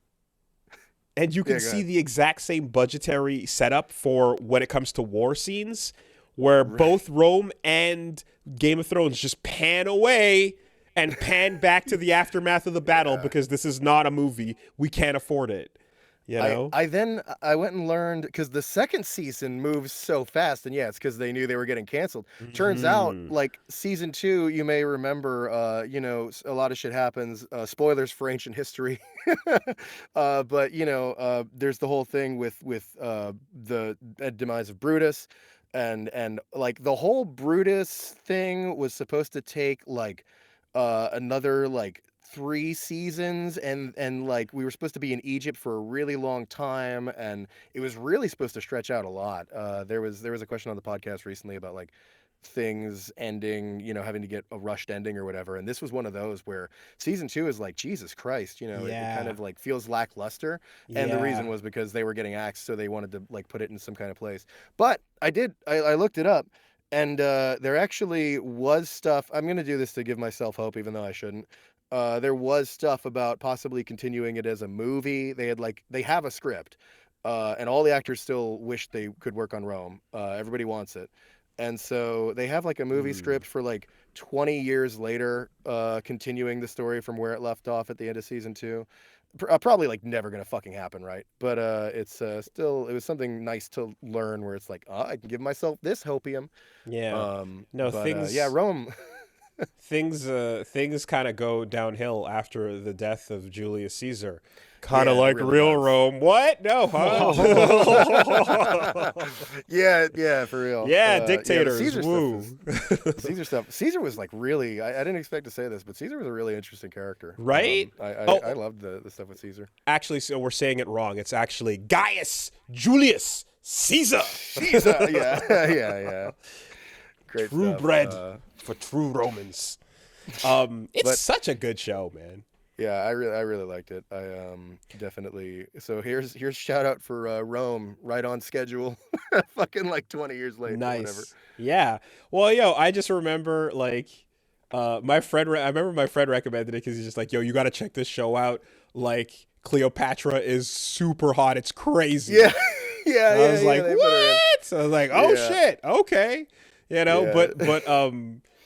and you can go see ahead. the exact same budgetary setup for when it comes to war scenes, where both Rome and Game of Thrones just pan away and pan back to the aftermath of the battle Yeah. because this is not a movie. We can't afford it. You know? I went and learned because the second season moves so fast, and yeah, it's because they knew they were getting canceled. Turns out, Mhm. like season 2, you may remember, a lot of shit happens. Spoilers for ancient history, but there's the whole thing with the demise of Brutus, and like the whole Brutus thing was supposed to take like another like 3 seasons, and like we were supposed to be in Egypt for a really long time, and it was really supposed to stretch out a lot. There was a question on the podcast recently about like things ending, having to get a rushed ending or whatever, and this was one of those where season 2 is like, Jesus Christ, it kind Yeah. of like feels lackluster, and the reason Yeah. was because they were getting axed, so they wanted to like put it in some kind of place. But I looked it up, and there actually was stuff. I'm gonna do this to give myself hope, even though I shouldn't. There was stuff about possibly continuing it as a movie. They have a script, and all the actors still wish they could work on Rome. Everybody wants it, and so they have like a movie Mm. script for like 20 years later, continuing the story from where it left off at the end of season 2. Probably like never gonna fucking happen, right? But it's still, it was something nice to learn where it's like, I can give myself this hopium. Yeah. No, But yeah, things Rome. things kind of go downhill after the death of Julius Caesar. Kind of Yeah, it like really real does. Rome. What? No, huh? Yeah, for real. Yeah, Yeah, the dictators. Caesar stuff is Woo. Caesar stuff. Caesar was like really. I didn't expect to say this, but Caesar was a really interesting character. Right? I Oh, loved the stuff with Caesar. actually, so we're saying it wrong. It's actually Gaius Julius Caesar. Caesar. Yeah, yeah. Great True stuff. bread for true Romans. It's But such a good show, man. yeah, I really liked it. I definitely. So here's shout out for Rome, right on schedule. Fucking like 20 years late, but whatever. Nice. Yeah. Well, yo, I just remember like my friend I remember my friend recommended it cuz he's just like, "Yo, you got to check this show out. Like Cleopatra is super hot. It's crazy." Yeah, yeah, And I was yeah. like, They put her in. "What?" So I was like, "Oh Yeah, shit. Okay." yeah. But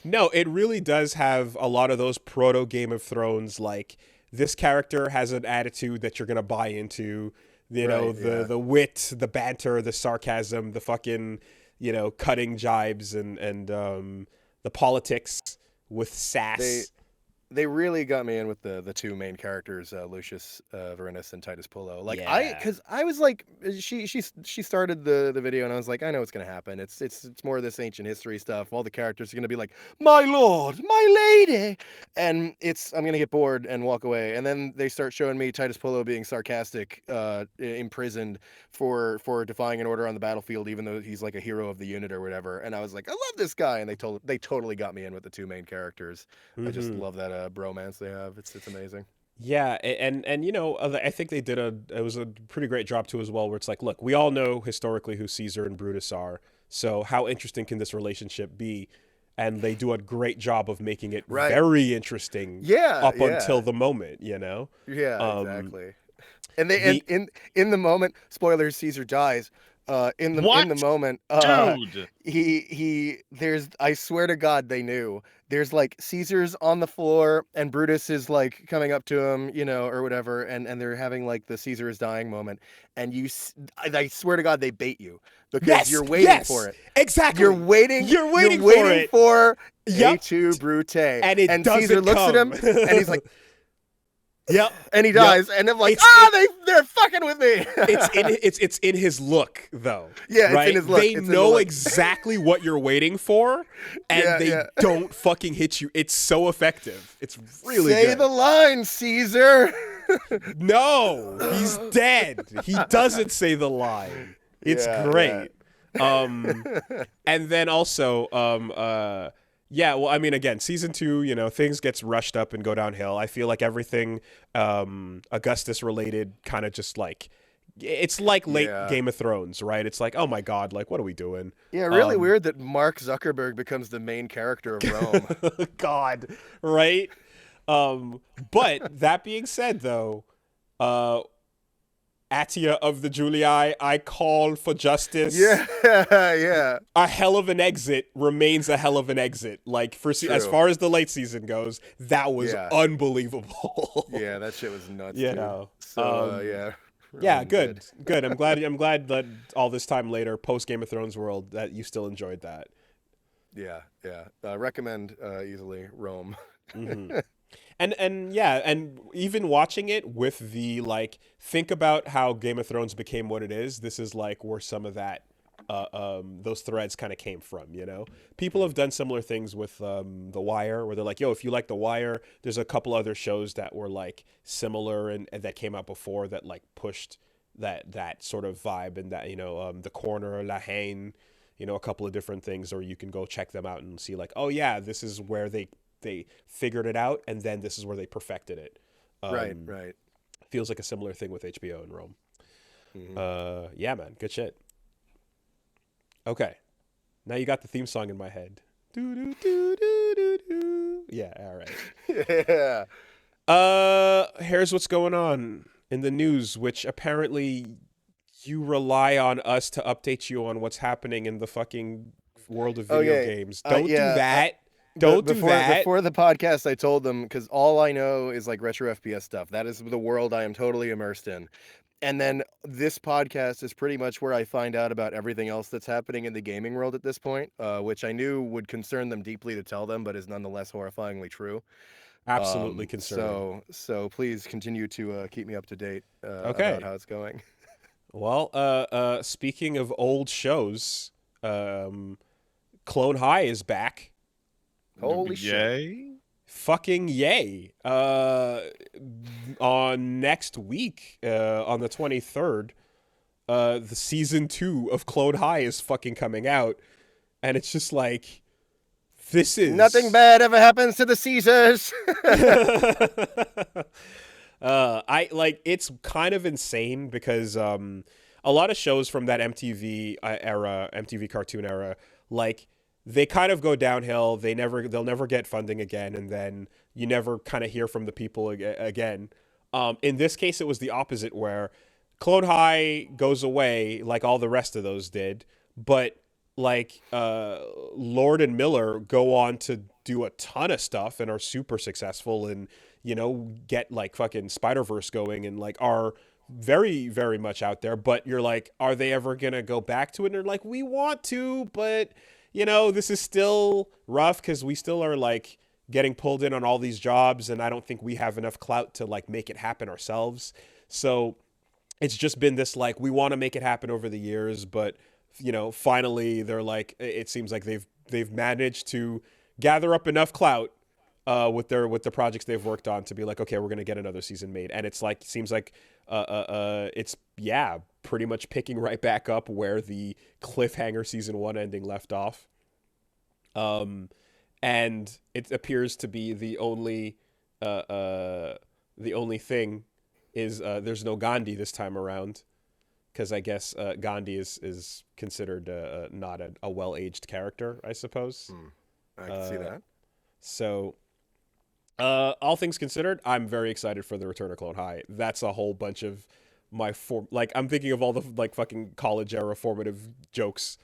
no, it really does have a lot of those proto Game of Thrones like this character has an attitude that you're going to buy into, Right. the Yeah. wit, the banter, the sarcasm, the fucking, cutting jibes and the politics with They sass. they really got me in with the two main characters, Lucius Varenus and Titus Pullo. Like Yeah. because I was like, she started the video, and I was like, I know what's gonna happen. It's more of this ancient history stuff. All the characters are gonna be like, my lord, my lady, and I'm gonna get bored and walk away. And then they start showing me Titus Pullo being sarcastic, imprisoned for defying an order on the battlefield, even though he's like a hero of the unit or whatever. And I was like, I love this guy, and they totally got me in with the two main characters. I just Hmm. love that bromance they have. It's amazing. Yeah, and I think they did it was a pretty great job too as well, where it's like, look, we all know historically who Caesar and Brutus are, so how interesting can this relationship be? And they do a great job of making it Right. very interesting Yeah, up yeah. until the moment, Yeah, Um, exactly. And they the in the moment, spoilers, Caesar dies. In the What, moment, dude? he there's, I swear to God they knew. There's like Caesar's on the floor and Brutus is like coming up to him, or whatever, and they're having like the Caesar is dying moment, and I swear to God they bait you because yes, you're waiting for yes, it. exactly. You're waiting for waiting it. for Yep, A2 Brute. and it And doesn't Caesar looks at come. him and he's like, Yep, and he yep. dies, and I'm like, It's they're fucking with me. it's in his look though. Yeah, it's Right? in his look. They It's in the know look. exactly what you're waiting for, and Yeah, they yeah. don't fucking hit you. It's so effective. It's really Say good. the line, Caesar. No, he's dead. He doesn't say the line. It's Yeah, great. And then also, yeah, well, I mean, again, season 2, things gets rushed up and go downhill. I feel like everything Augustus related kind of just like, it's like late Yeah. Game of Thrones, right? It's like, oh my God, like, what are we doing? Yeah, really Um, weird that Mark Zuckerberg becomes the main character of Rome. God, right? But that being said, though, uh, Atia of the Julii, I call for justice. Yeah, yeah. A hell of an exit remains a hell of an exit. Like as True. far as the late season goes, that was Yeah. unbelievable. Yeah, that shit was nuts, You dude. know. So Yeah, Roman good. did. Good. I'm glad that all this time later, post Game of Thrones world, that you still enjoyed that. Yeah, yeah. Recommend easily Rome. Mm-hmm. And yeah, and even watching it with the like, think about how Game of Thrones became what it is. This is like where some of that, those threads kind of came from. You know, people have done similar things with The Wire, where they're like, yo, if you like The Wire, there's a couple other shows that were like similar and that came out before that like pushed that sort of vibe and that, you know, The Corner, La Haine, you know, a couple of different things, or you can go check them out and see like, oh yeah, this is where they figured it out, and then this is where they perfected it. Right. Feels like a similar thing with HBO and Rome. Mm-hmm. Yeah, man, good shit. Okay, now you got the theme song in my head. Do do do do do do. Yeah, all right. Yeah. Here's what's going on in the news, which apparently you rely on us to update you on what's happening in the fucking world of video Okay. games. Don't do Yeah. that. Don't do that. Before the podcast, I told them, because all I know is like retro FPS stuff. That is the world I am totally immersed in. And then this podcast is pretty much where I find out about everything else that's happening in the gaming world at this point, which I knew would concern them deeply to tell them, but is nonetheless horrifyingly true. Absolutely concerning. So please continue to keep me up to date Okay. about how it's going. Well, speaking of old shows, Clone High is back. Holy shit. Yay. Fucking yay. On next week, on the 23rd, the season 2 of Clone High is fucking coming out. And it's just like, this is... Nothing bad ever happens to the Caesars. It's kind of insane because a lot of shows from that MTV era, MTV cartoon era, like, they kind of go downhill. They'll never get funding again, and then you never kind of hear from the people again. In this case, it was the opposite, where Clone High goes away like all the rest of those did, but like Lord and Miller go on to do a ton of stuff and are super successful, and you know, get like fucking Spider-Verse going, and like are very, very much out there. But you're like, are they ever gonna go back to it? And they're like, we want to, but you know, this is still rough because we still are like getting pulled in on all these jobs, and I don't think we have enough clout to like make it happen ourselves. So it's just been this like, we want to make it happen over the years, but you know, finally they're like, it seems like they've managed to gather up enough clout with the projects they've worked on to be like, okay, we're gonna get another season made, and it's like, seems like it's pretty much picking right back up where the cliffhanger season 1 ending left off. And it appears to be the only thing is there's no Gandhi this time around, because I guess Gandhi is considered not a well-aged character, I suppose. I can see that. So, all things considered, I'm very excited for the return of Clone High. That's a whole bunch of I'm thinking of all the like fucking college era formative jokes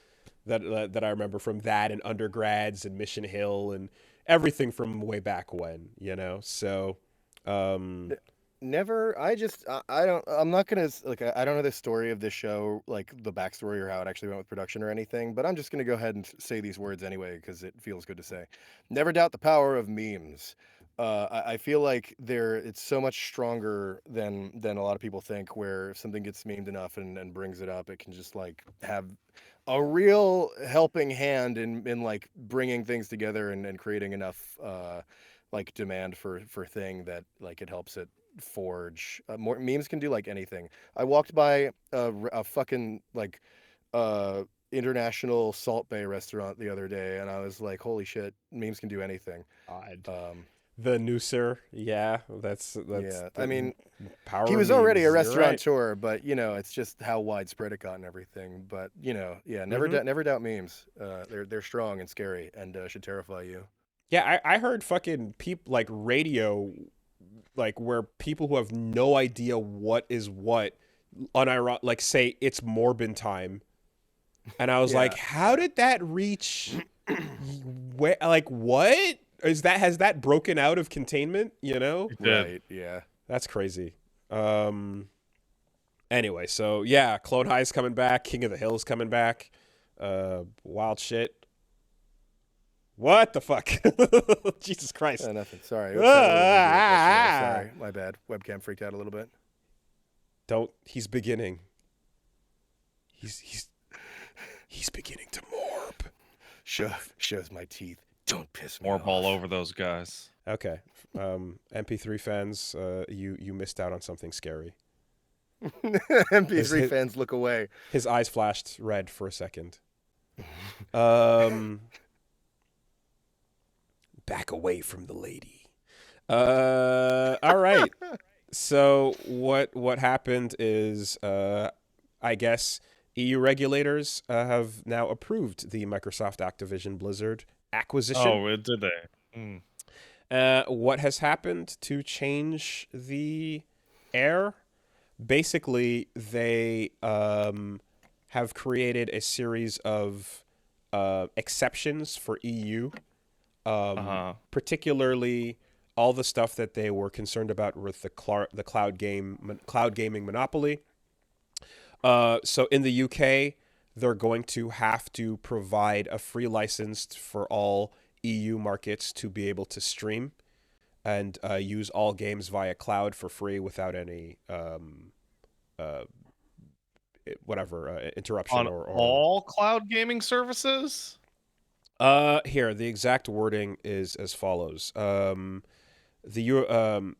that I remember from that, and undergrads and Mission Hill and everything from way back when, you know. So, Never. I'm not gonna like. I don't know the story of this show, like the backstory or how it actually went with production or anything. But I'm just gonna go ahead and say these words anyway because it feels good to say. Never doubt the power of memes. I feel like it's so much stronger than a lot of people think. Where if something gets memed enough and brings it up, it can just like have a real helping hand in like bringing things together and creating enough like demand for thing that like it helps it forge more. Memes can do like anything. I walked by a fucking like international Salt Bay restaurant the other day, and I was like, holy shit, memes can do anything. The Nooser, yeah, that's Yeah, I mean, power. he was of already a memes, you're right. restaurateur, but you know, it's just how widespread it got and everything. But you know, yeah, never doubt memes. They're strong and scary and should terrify you. Yeah, I heard fucking people like radio, like where people who have no idea what is what, like say it's Morbin time, and I was like, Yeah, how did that reach? Where, like, what is that? Has that broken out of containment? You know, It did. right. Yeah. that's crazy. Anyway, so yeah, Clone High's coming back. King of the Hill's coming back. Wild shit. What the fuck? Jesus Christ. Nothing. Sorry. It was sounding a little weird yesterday. Sorry. My bad. Webcam freaked out a little bit. Don't. He's beginning. He's beginning to morb. Shows my teeth. Don't piss me Morb off. all over those guys. Okay. MP3 fans, you missed out on something scary. MP3 fans look away. His eyes flashed red for a second. Back away from the lady. All right. So what happened is, I guess EU regulators have now approved the Microsoft Activision Blizzard acquisition. Oh, did they? Mm. What has happened to change the air? Basically, they have created a series of exceptions for EU, particularly all the stuff that they were concerned about with the cloud gaming monopoly. So in the UK, they're going to have to provide a free license for all EU markets to be able to stream and use all games via cloud for free without any interruption On or all cloud gaming services. Here, the exact wording is as follows. The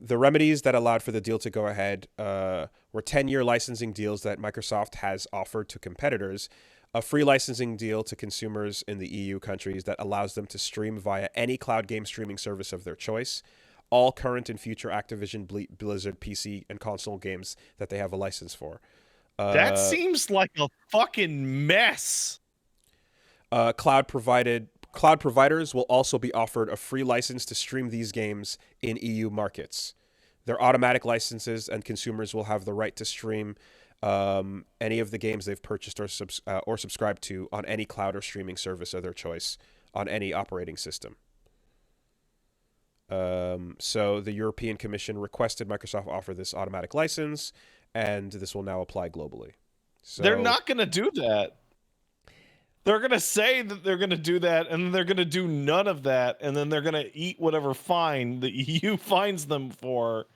remedies that allowed for the deal to go ahead were 10-year licensing deals that Microsoft has offered to competitors, a free licensing deal to consumers in the EU countries that allows them to stream via any cloud game streaming service of their choice, all current and future Activision Blizzard PC and console games that they have a license for. That seems like a fucking mess. Cloud providers will also be offered a free license to stream these games in EU markets. They're automatic licenses, and consumers will have the right to stream any of the games they've purchased or subscribed to on any cloud or streaming service of their choice on any operating system. So the European Commission requested Microsoft offer this automatic license, and this will now apply globally. So They're not going to do that. They're going to say that they're going to do that, and then they're going to do none of that, and then they're going to eat whatever fine the EU fines them for.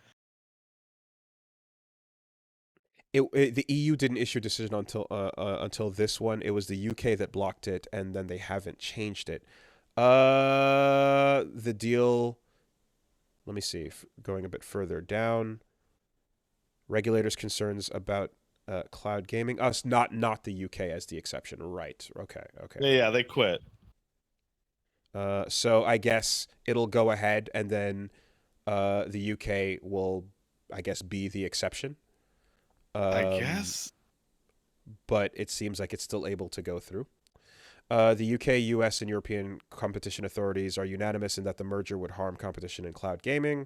The EU didn't issue a decision until this one. It was the UK that blocked it, and then they haven't changed it. The deal. Let me see. Going a bit further down. Regulators' concerns about cloud gaming. Us, not the UK as the exception. Right. Okay. Yeah, they quit. So I guess it'll go ahead, and then the UK will, I guess, be the exception. I guess. But it seems like it's still able to go through. The UK, US, and European competition authorities are unanimous in that the merger would harm competition in cloud gaming.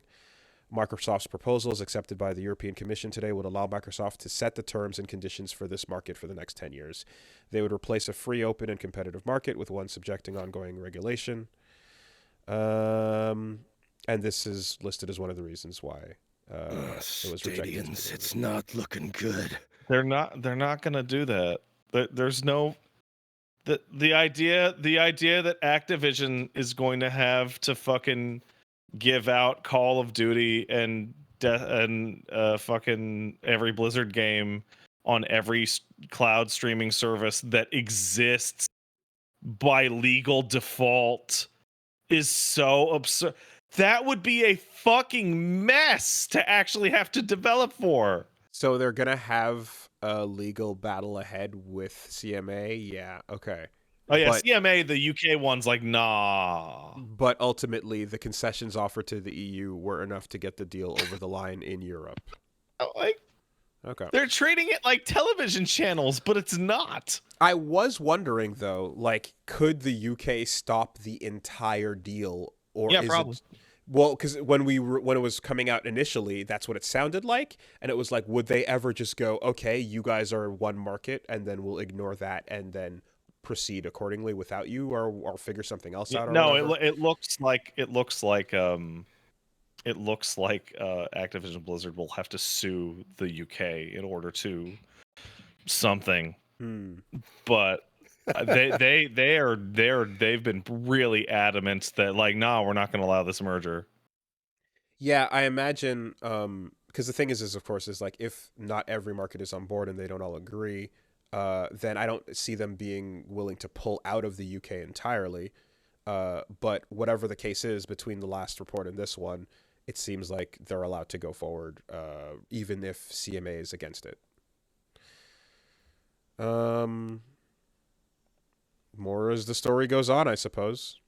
Microsoft's proposals accepted by the European Commission today would allow Microsoft to set the terms and conditions for this market for the next 10 years. They would replace a free, open, and competitive market with one subjecting ongoing regulation. And this is listed as one of the reasons why it was rejected. Stadians, it's not looking good. They're not going to do that. There's no the idea that Activision is going to have to fucking give out Call of Duty and fucking every Blizzard game on every cloud streaming service that exists by legal default is so absurd. That would be a fucking mess to actually have to develop for. So they're going to have a legal battle ahead with CMA? Yeah, okay. Oh, yeah, CMA, the UK one's like, nah. But ultimately, the concessions offered to the EU were enough to get the deal over the line in Europe. Like, okay. They're treating it like television channels, but it's not. I was wondering, though, like, could the UK stop the entire deal, or Yeah, is probably. it? Well, because when it was coming out initially, that's what it sounded like, and it was like, would they ever just go, okay, you guys are one market, and then we'll ignore that, and then proceed accordingly without you, or figure something else out, or No, whatever? it looks like Activision Blizzard will have to sue the UK in order to something, but they've been really adamant that like, no, we're not going to allow this merger. Yeah, I imagine, because the thing is of course, is like, if not every market is on board and they don't all agree, then I don't see them being willing to pull out of the UK entirely. But whatever the case is, between the last report and this one, it seems like they're allowed to go forward, even if CMA is against it. More as the story goes on, I suppose.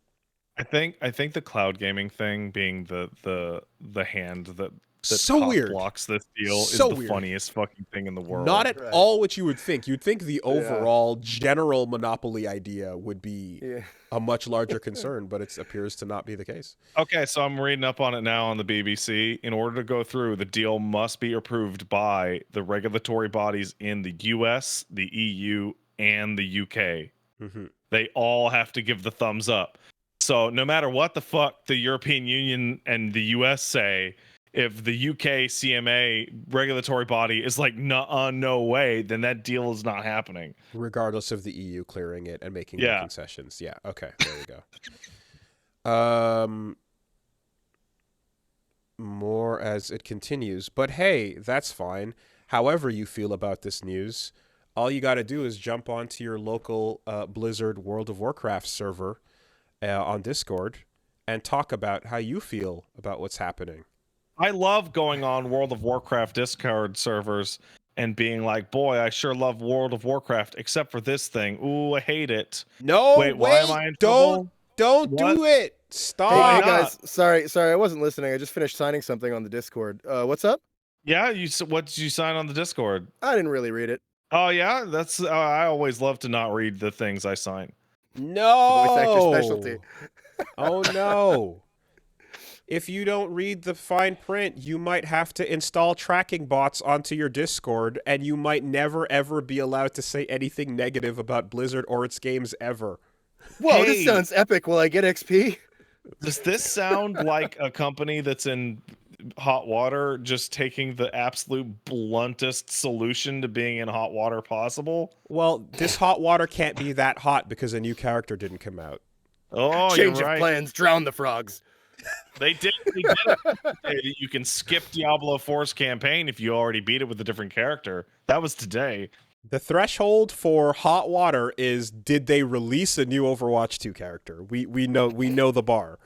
I think the cloud gaming thing being the hand that So cock weird. blocks this deal So is the weird. funniest fucking thing in the world. Not at Right. all what you would think. You'd think the overall general monopoly idea would be Yeah. a much larger concern, but it appears to not be the case. Okay, so I'm reading up on it now on the BBC. In order to go through, the deal must be approved by the regulatory bodies in the US, the EU, and the UK. Mm-hmm. They all have to give the thumbs up. So no matter what the fuck the European Union and the US say, if the UK CMA regulatory body is like, no way, then that deal is not happening. Regardless of the EU clearing it and making Yeah. the concessions. Yeah, okay, there you go. More as it continues. But hey, that's fine. However you feel about this news, all you got to do is jump onto your local Blizzard World of Warcraft server on Discord and talk about how you feel about what's happening. I love going on World of Warcraft Discord servers and being like, boy, I sure love World of Warcraft, except for this thing. Ooh, I hate it. No, wait, why am I in trouble? Don't What? do it. Hey, Stop. hey guys, sorry, I wasn't listening. I just finished signing something on the Discord. What's up? Yeah, what did you sign on the Discord? I didn't really read it. Oh yeah, that's I always love to not read the things I sign. No. Voice actor specialty. Oh no. If you don't read the fine print, you might have to install tracking bots onto your Discord, and you might never ever be allowed to say anything negative about Blizzard or its games ever. Whoa, Hey. this sounds epic. Will I get XP? Does this sound like a company that's in hot water just taking the absolute bluntest solution to being in hot water possible? Well, this hot water can't be that hot because a new character didn't come out. Oh, Change you're of right. plans, drown the frogs. They did it. You can skip Diablo 4's campaign if you already beat it with a different character. That was today. The threshold for hot water is, did they release a new Overwatch 2 character? We know the bar.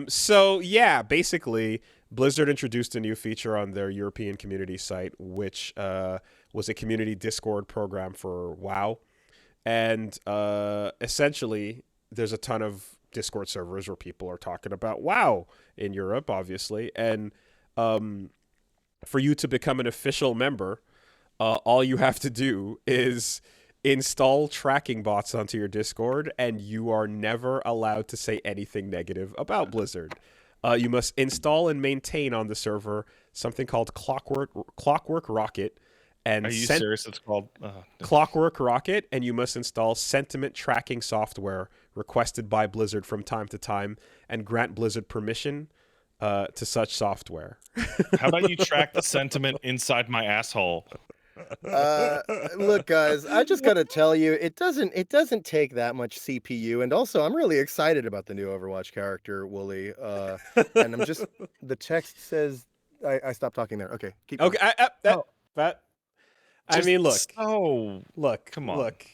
So yeah, basically Blizzard introduced a new feature on their European community site, which was a community Discord program for WoW. And essentially there's a ton of Discord servers where people are talking about WoW in Europe, obviously. And for you to become an official member, all you have to do is install tracking bots onto your Discord, and you are never allowed to say anything negative about Blizzard. You must install and maintain on the server something called Clockwork Rocket. And Are you serious? It's called Clockwork Rocket, and you must install sentiment tracking software requested by Blizzard from time to time, and grant Blizzard permission to such software. How about you track the sentiment inside my asshole? Look, guys, I just gotta tell you, it doesn't take that much CPU, and also I'm really excited about the new Overwatch character, Wooly. And I'm just the text says I stopped talking there. Okay, keep going. Okay, I mean, look. Oh, Look, come on. Look.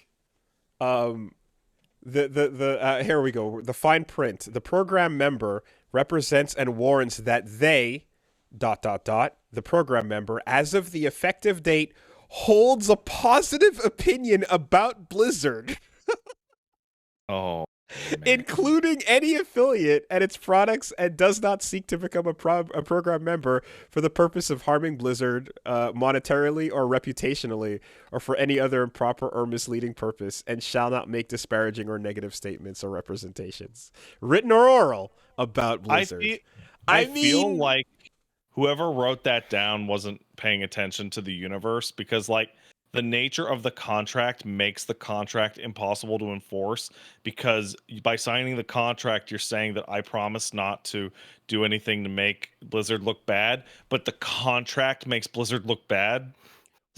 Here we go. The fine print. The program member represents and warrants that they ... the program member, as of the effective date, holds a positive opinion about Blizzard. Oh. including any affiliate and its products, and does not seek to become a program member for the purpose of harming Blizzard monetarily or reputationally or for any other improper or misleading purpose, and shall not make disparaging or negative statements or representations, written or oral, about Blizzard. I feel like whoever wrote that down wasn't paying attention to the universe, because like the nature of the contract makes the contract impossible to enforce, because by signing the contract, you're saying that I promise not to do anything to make Blizzard look bad, but the contract makes Blizzard look bad.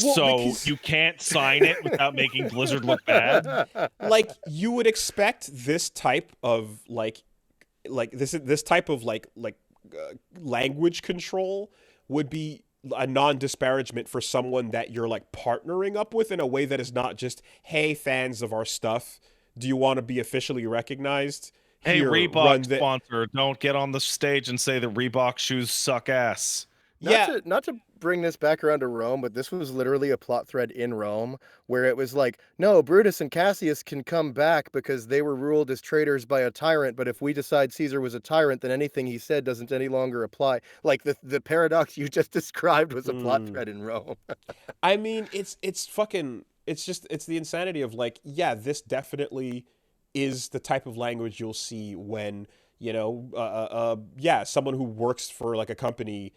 Well, so because you can't sign it without making Blizzard look bad. like you would expect this type of like this type of language control would be a non-disparagement for someone that you're like partnering up with in a way that is not just, hey, fans of our stuff, do you want to be officially recognized? Hey, Here, Reebok sponsor, don't get on the stage and say the Reebok shoes suck ass. Not to bring this back around to Rome, but this was literally a plot thread in Rome where it was like, no, Brutus and Cassius can come back because they were ruled as traitors by a tyrant, but if we decide Caesar was a tyrant, then anything he said doesn't any longer apply. Like the paradox you just described was a plot thread in Rome. I mean, it's the insanity of like, yeah, this definitely is the type of language you'll see when, someone who works for like a company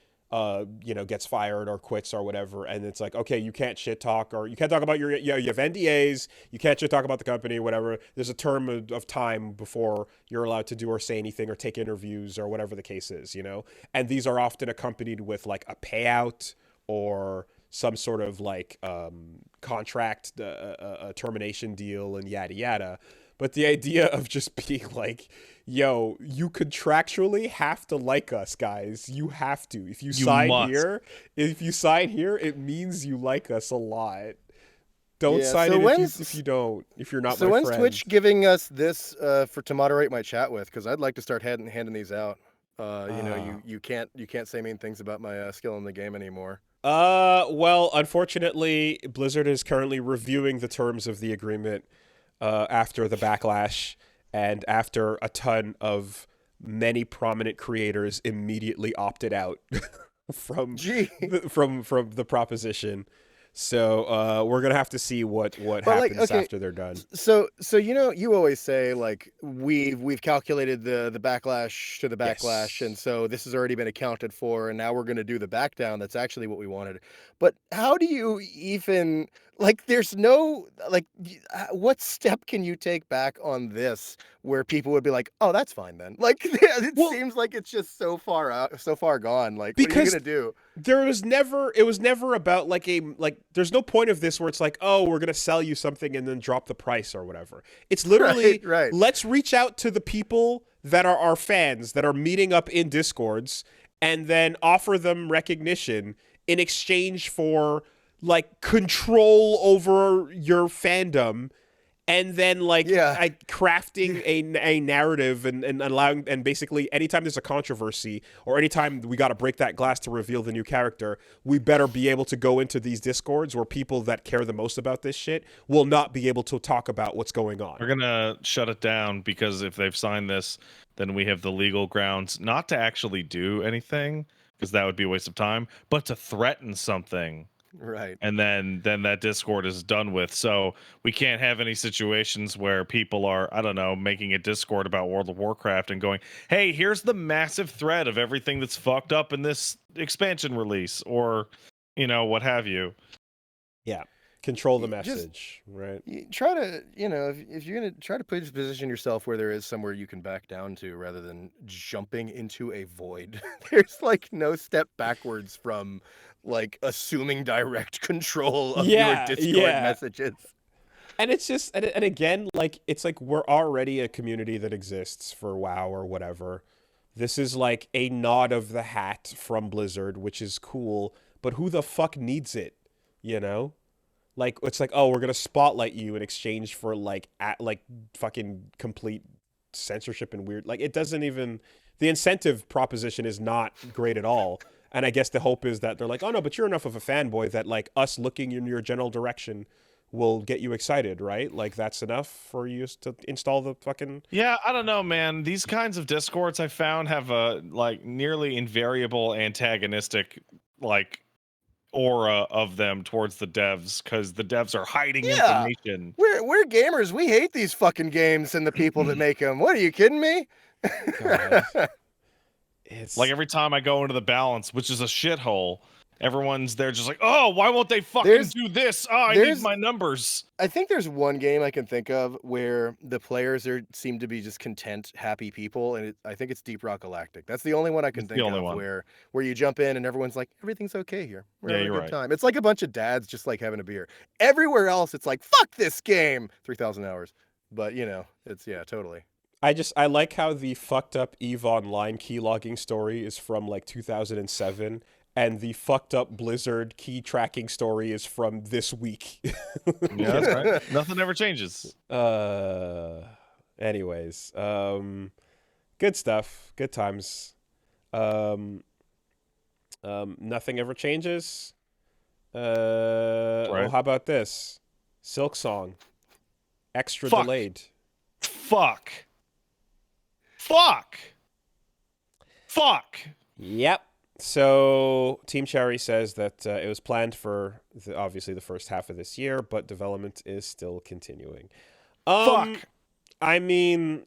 gets fired or quits or whatever, and it's like, okay, you can't shit talk, or you can't talk about you have NDAs, you can't shit talk about the company or whatever. There's a term of time before you're allowed to do or say anything or take interviews or whatever the case is, and these are often accompanied with like a payout or some sort of like contract a termination deal and yada yada. But the idea of just being like, yo, you contractually have to like us, guys. You have to. If you sign here, it means you like us a lot. Don't sign it if you don't. If you're not my friend. So when's Twitch giving us this to moderate my chat with? Because I'd like to start handing these out. You can't say mean things about my skill in the game anymore. Well, unfortunately, Blizzard is currently reviewing the terms of the agreement after the backlash and after a ton of many prominent creators immediately opted out from the proposition. So we're gonna have to see what happens after they're done. So you always say like we've calculated the backlash to the backlash, and so this has already been accounted for, and now we're gonna do the back down. That's actually what we wanted. But how do you even there's no what step can you take back on this where people would be like, oh, that's fine then? It seems like it's just so far out, so far gone. Like, what are you gonna do? It was never about there's no point of this where it's like, oh, we're gonna sell you something and then drop the price or whatever. It's literally right. Let's reach out to the people that are our fans that are meeting up in Discords and then offer them recognition in exchange for control over your fandom, and then crafting a narrative and allowing, and basically anytime there's a controversy or anytime we got to break that glass to reveal the new character, we better be able to go into these Discords where people that care the most about this shit will not be able to talk about what's going on. We're gonna shut it down because if they've signed this, then we have the legal grounds not to actually do anything, because that would be a waste of time, but to threaten something. Right. And then that Discord is done with. So we can't have any situations where people are, I don't know, making a Discord about World of Warcraft and going, hey, here's the massive thread of everything that's fucked up in this expansion release, or, what have you. Yeah. Control the message, right? Try to, if you're going to try to position yourself where there is somewhere you can back down to rather than jumping into a void. There's no step backwards from assuming direct control of your Discord messages. And it's just, and again, it's we're already a community that exists for WoW or whatever. This is a nod of the hat from Blizzard, which is cool, but who the fuck needs it, It's oh, we're gonna spotlight you in exchange for fucking complete censorship and weird. It doesn't even, the incentive proposition is not great at all. And I guess the hope is that they're oh no, but you're enough of a fanboy that us looking in your general direction will get you excited, right? Like that's enough for you to install the fucking. Yeah, I don't know, man. These kinds of discords I found have a like nearly invariable antagonistic like aura of them towards the devs because the devs are hiding Yeah, information. we're gamers. We hate these fucking games and the people that make them. What, are you kidding me? God. It's Like every time I go into the balance, which is a shithole, everyone's there just like, oh, why won't they fucking do this? Oh, I need my numbers. I think there's one game I can think of where the players seem to be just content, happy people, and I think it's Deep Rock Galactic. That's the only one I can think of where you jump in and everyone's like, everything's okay here. We're having a good time. It's like a bunch of dads just like having a beer. Everywhere else, it's like, fuck this game, 3,000 hours. But it's totally. I like how the fucked up EVE Online keylogging story is from like 2007, and the fucked up Blizzard key tracking story is from this week. Yeah, that's right. Nothing ever changes. Anyways, good stuff. Good times. Nothing ever changes. Well, how about this? Silksong. Extra delayed. Fuck. Yep. So Team Cherry says that it was planned for obviously the first half of this year, but development is still continuing. Fuck. I mean,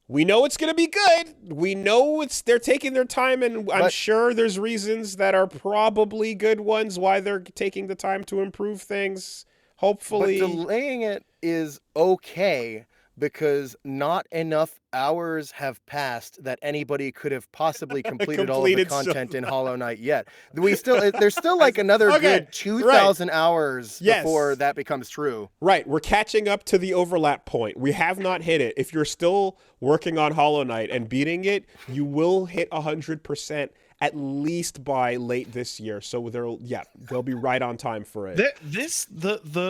we know it's going to be good. We know they're taking their time, and I'm sure there's reasons that are probably good ones why they're taking the time to improve things. Hopefully. But delaying it is okay because not enough hours have passed that anybody could have possibly completed all of the content in Hollow Knight yet. There's still like another good 2,000 hours before that becomes true. Right. We're catching up to the overlap point. We have not hit it. If you're still working on Hollow Knight and beating it, you will hit 100% at least by late this year. So they'll be right on time for it. The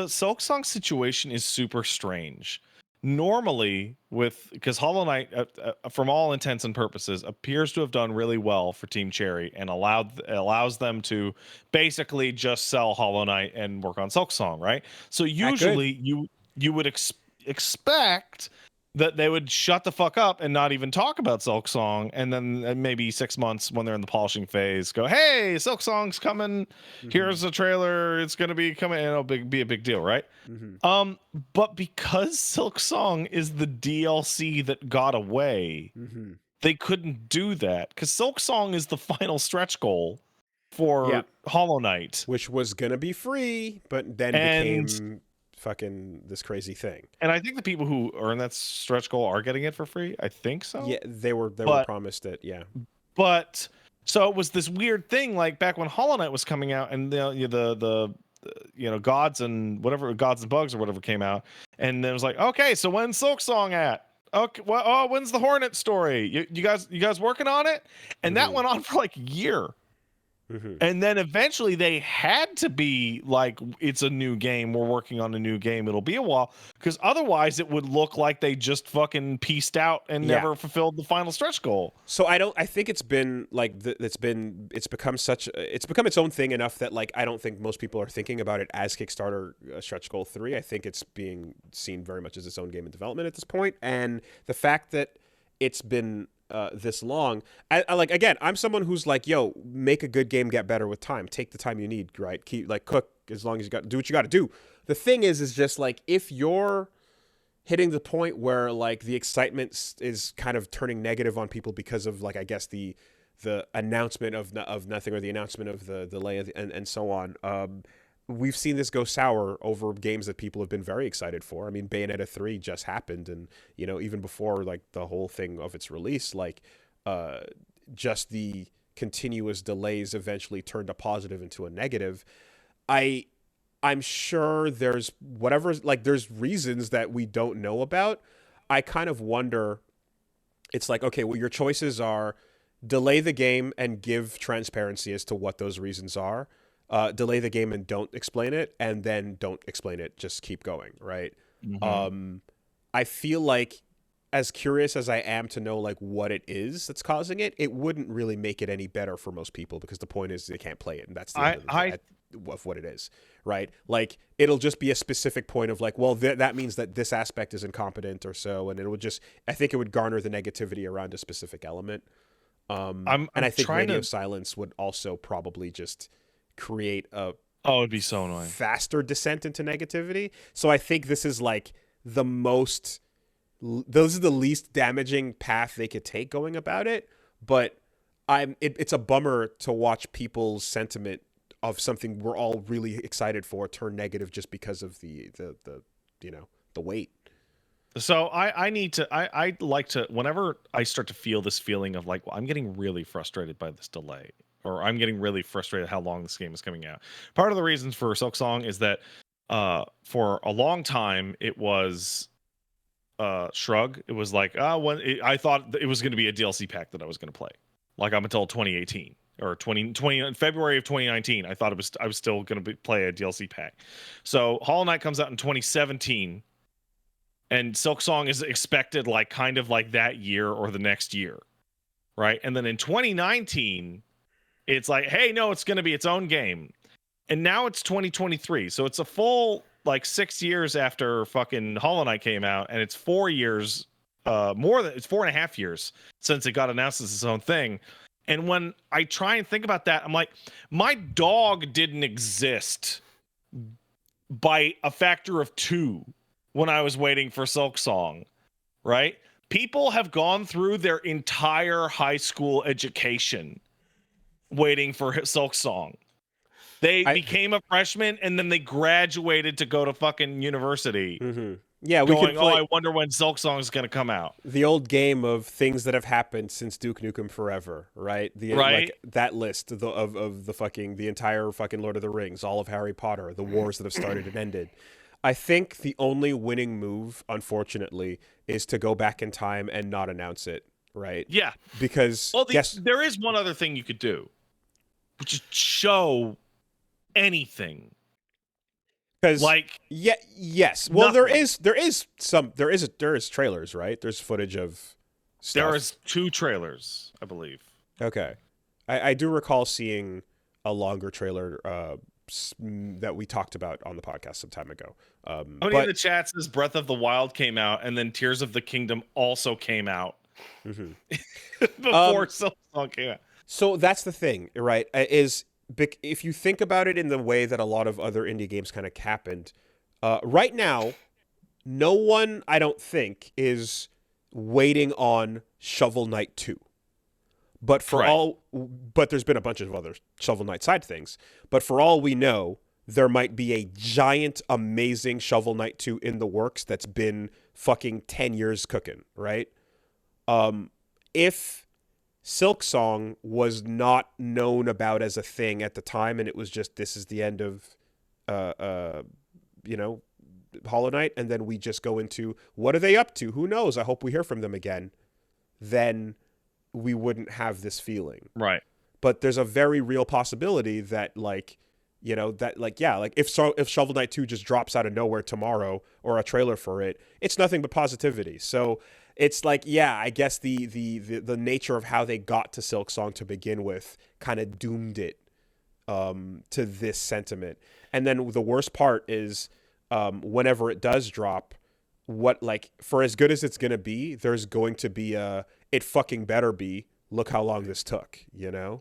Silksong situation is super strange. Normally, because Hollow Knight, from all intents and purposes, appears to have done really well for Team Cherry and allows them to basically just sell Hollow Knight and work on Silksong, right? So usually you would expect that they would shut the fuck up and not even talk about Silksong, and then maybe 6 months when they're in the polishing phase, go, "Hey, Silksong's coming. Mm-hmm. Here's a trailer. It's gonna be coming, and it'll be a big deal, right?" Mm-hmm. But because Silksong is the DLC that got away, they couldn't do that because Silksong is the final stretch goal for Hollow Knight, which was gonna be free, but then became fucking this crazy thing. And I think the people who earn that stretch goal are getting it for free. I think so. Yeah, they were promised it. Yeah. But so it was this weird thing, like back when Hollow Knight was coming out, and the gods and bugs or whatever came out, and it was like, okay, so when's Silksong at? Okay, well, when's the Hornet story? You guys working on it? And that went on for like a year. And then eventually they had to be like, it's a new game. We're working on a new game. It'll be a while, because otherwise it would look like they just fucking pieced out and never fulfilled the final stretch goal. So I think it's been like it's become its own thing enough that like I don't think most people are thinking about it as Kickstarter stretch goal 3. I think it's being seen very much as its own game in development at this point, and the fact that it's been this long, I'm someone who's like, yo, make a good game, get better with time, take the time you need, right? Cook as long as you do what you got to do. The thing is just like, if you're hitting the point where like the excitement is kind of turning negative on people because of like, I guess the announcement of nothing, or the announcement of the delay and so on, we've seen this go sour over games that people have been very excited for. I mean, Bayonetta 3 just happened, and even before like the whole thing of its release, like just the continuous delays eventually turned a positive into a negative. I'm sure there's there's reasons that we don't know about. I kind of wonder, it's like, okay, well, your choices are delay the game and give transparency as to what those reasons are. Delay the game and don't explain it, and then don't explain it, just keep going, right? I feel like, as curious as I am to know like what it is that's causing it, it wouldn't really make it any better for most people, because the point is they can't play it, and that's the end of it. of what it is, right? Like it'll just be a specific point of like, well, that means that this aspect is incompetent or so, and it would just, I think it would garner the negativity around a specific element. And I think radio silence would also probably just create a it'd be so annoying, faster descent into negativity. So I think this is like those are the least damaging path they could take going about it. But it's a bummer to watch people's sentiment of something we're all really excited for turn negative just because of the weight. So I like to, whenever I start to feel this feeling of like, well, I'm getting really frustrated by this delay, or I'm getting really frustrated how long this game is coming out. Part of the reasons for Silksong is that for a long time it was shrug. It was like, I thought it was going to be a DLC pack that I was going to play, like up until 2018 or 2020 February of 2019. I thought I was still going to play a DLC pack. So Hollow Knight comes out in 2017. And Silksong is expected like kind of like that year or the next year, right? And then in 2019, it's like, hey, no, it's going to be its own game. And now it's 2023, so it's a full like 6 years after fucking Hollow Knight came out, and it's 4 years, it's 4.5 years since it got announced as its own thing. And when I try and think about that, I'm like, my dog didn't exist by a factor of 2. When I was waiting for Silksong, right? People have gone through their entire high school education waiting for Silksong. They became a freshman and then they graduated to go to fucking university. Mm-hmm. Yeah, we going, can play I wonder when Silksong is going to come out. The old game of things that have happened since Duke Nukem Forever, right? Like that list of the entire fucking Lord of the Rings, all of Harry Potter, the wars that have started and ended. I think the only winning move, unfortunately, is to go back in time and not announce it, right? Yeah. Because there is one other thing you could do, which is show anything. Because like yes. Well, there is trailers, right? There's footage of stuff. There is 2 trailers, I believe. Okay. I do recall seeing a longer trailer that we talked about on the podcast some time ago. Somebody in the chat says Breath of the Wild came out, and then Tears of the Kingdom also came out before Silksong came out. So that's the thing, right? Is if you think about it in the way that a lot of other indie games kind of happened, right now, no one, I don't think, is waiting on Shovel Knight 2. But but there's been a bunch of other Shovel Knight side things. But for all we know, there might be a giant, amazing Shovel Knight 2 in the works that's been fucking 10 years cooking, right? If Silksong was not known about as a thing at the time, and it was just, this is the end of, Hollow Knight, and then we just go into, what are they up to? Who knows? I hope we hear from them again. Then we wouldn't have this feeling. Right. But there's a very real possibility that if Shovel Knight 2 just drops out of nowhere tomorrow, or a trailer for it, it's nothing but positivity. So it's like, yeah, I guess the nature of how they got to Silksong to begin with kind of doomed it to this sentiment. And then the worst part is whenever it does drop, for as good as it's going to be, there's going to be it fucking better be, look how long this took, Yeah.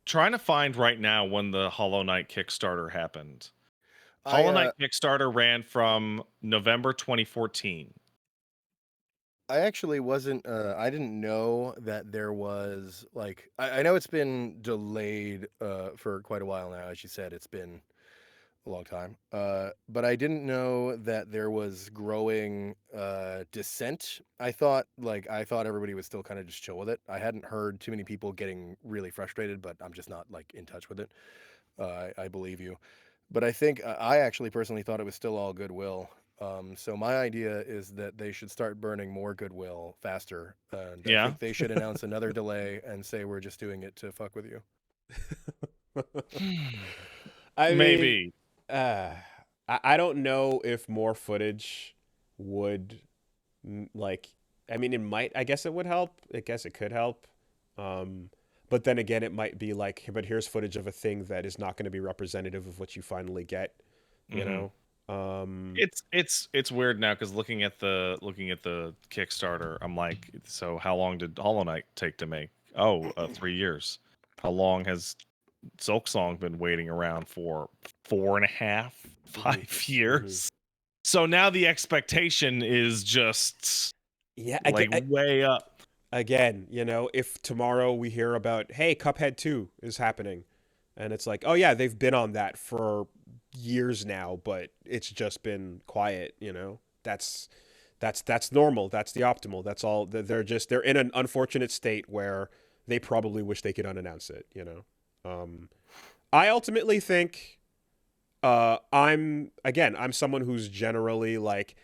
Trying to find right now when the Hollow Knight Kickstarter happened. Hollow Knight Kickstarter ran from November 2014. I actually wasn't, I didn't know that there was, I know it's been delayed for quite a while now. As you said, it's been a long time. But I didn't know that there was growing dissent. I thought everybody was still kind of just chill with it. I hadn't heard too many people getting really frustrated, but I'm just not in touch with it. I believe you. But I think I actually personally thought it was still all goodwill. So my idea is that they should start burning more goodwill faster. And I think they should announce another delay and say, we're just doing it to fuck with you. Maybe. I don't know if more footage would it might, I guess it would help. I guess it could help. But then again, it might be like, but here's footage of a thing that is not going to be representative of what you finally get. You know, It's weird now because looking at the Kickstarter, I'm like, so how long did Hollow Knight take to make? Oh, 3 years. How long has Silksong been waiting around for? 4.5, 5 years. So now the expectation is just like way up. Again, you know, if tomorrow we hear about, hey, Cuphead 2 is happening, and it's like, oh yeah, they've been on that for years now, but it's just been quiet, you know. That's normal. That's the optimal. That's all. They're in an unfortunate state where they probably wish they could unannounce it, you know. I ultimately think I'm someone who's generally like,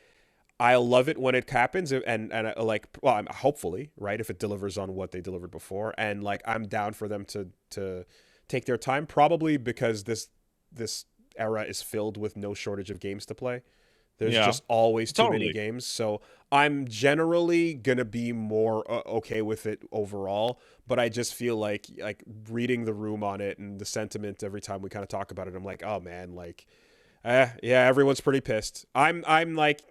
I love it when it happens, and like, well, I'm hopefully right if it delivers on what they delivered before, and like I'm down for them to take their time, probably because this era is filled with no shortage of games to play. There's just always too many games, so I'm generally gonna be more okay with it overall. But I just feel like reading the room on it and the sentiment every time we kind of talk about it, I'm like, oh man, like. Yeah, everyone's pretty pissed. I'm like,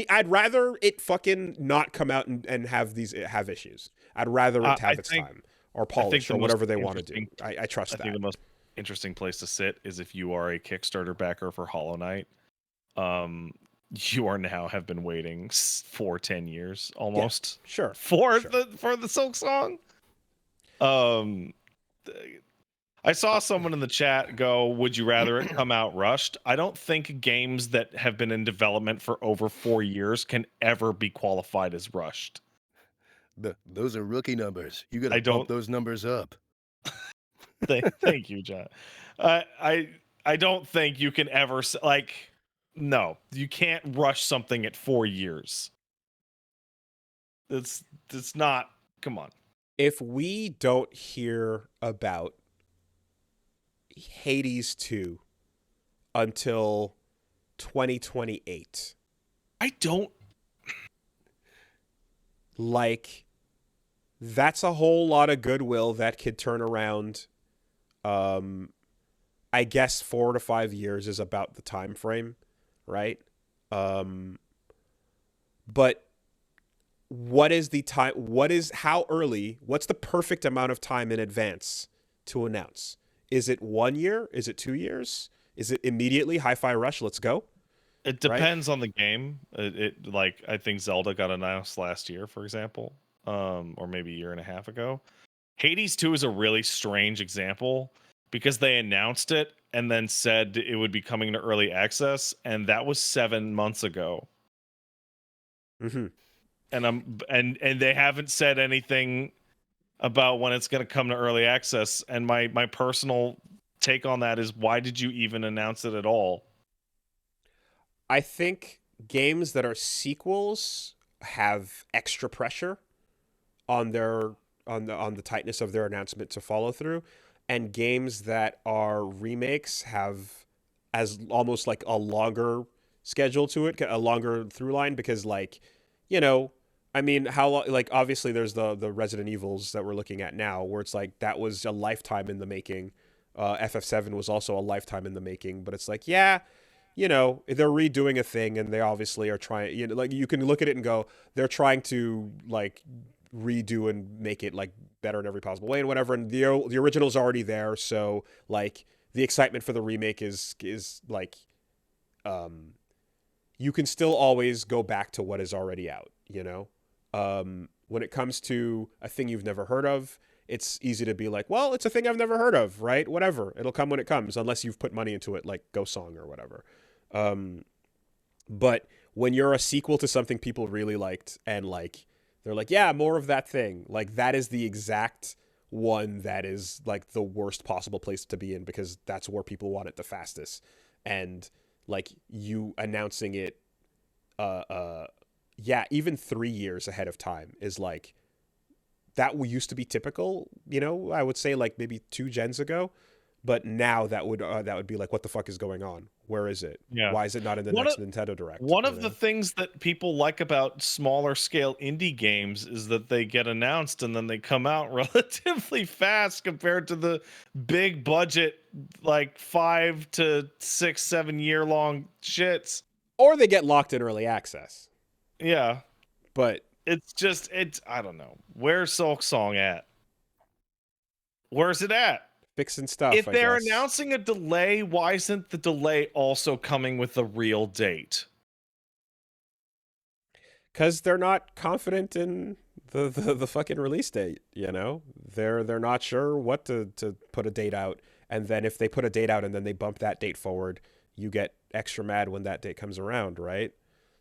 I'd rather it fucking not come out and have issues. I'd rather it have its time or polish or whatever they want to do. I trust that. I think the most interesting place to sit is if you are a Kickstarter backer for Hollow Knight. You are now have been waiting for 10 years almost. Yeah, sure. For the Silksong. I saw someone in the chat go, would you rather it come out rushed? I don't think games that have been in development for over 4 years can ever be qualified as rushed. Those are rookie numbers. You got to bump those numbers up. Thank you, John. I don't think you can ever, like, no, you can't rush something at 4 years. It's not, come on. If we don't hear about Hades 2 until 2028. I don't like, that's a whole lot of goodwill that could turn around. I guess 4 to 5 years is about the time frame, right? But what is the time? How early? What's the perfect amount of time in advance to announce? Is it 1 year? Is it 2 years? Is it immediately Hi-Fi Rush? Let's go. It depends on the game. It like, I think Zelda got announced last year, for example, or maybe a year and a half ago. Hades 2 is a really strange example because they announced it and then said it would be coming to early access, and that was 7 months ago. And they haven't said anything about when it's going to come to early access. And my personal take on that is, why did you even announce it at all? I think games that are sequels have extra pressure on the tightness of their announcement to follow through, and games that are remakes have as almost like a longer schedule to it, a longer through line, because, like, you know, I mean, like, obviously there's the Resident Evils that we're looking at now, where it's like that was a lifetime in the making. FF7 was also a lifetime in the making, but it's like, yeah, you know, they're redoing a thing, and they obviously are trying, you know, like, you can look at it and go, they're trying to, like, redo and make it, like, better in every possible way and whatever, and the original's already there, so, like, the excitement for the remake is like, you can still always go back to what is already out, you know? When it comes to a thing you've never heard of, it's easy to be like, well, it's a thing I've never heard of, right? Whatever. It'll come when it comes, unless you've put money into it, like Ghost Song or whatever. But when you're a sequel to something people really liked, and, like, they're like, yeah, more of that thing, like, that is the exact one that is, like, the worst possible place to be in, because that's where people want it the fastest. And, like, you announcing it, yeah, even 3 years ahead of time is, like, that used to be typical, you know, I would say, like, maybe 2 gens ago. But now that would be like, what the fuck is going on? Where is it? Yeah. Why is it not in the One next of- Nintendo Direct? One you of know? the things that people like about smaller scale indie games is that they get announced and then they come out relatively fast compared to the big budget, like 5 to 6, 7 year long shits. Or they get locked in early access. Yeah. But It's I don't know. Where's Silksong at? Where's it at? fixing stuff. If I they're guess. announcing a delay, why isn't the delay also coming with a real date? Because they're not confident in the fucking release date. You know, they're not sure what to put a date out, and then if they put a date out and then they bump that date forward, you get extra mad when that date comes around, right?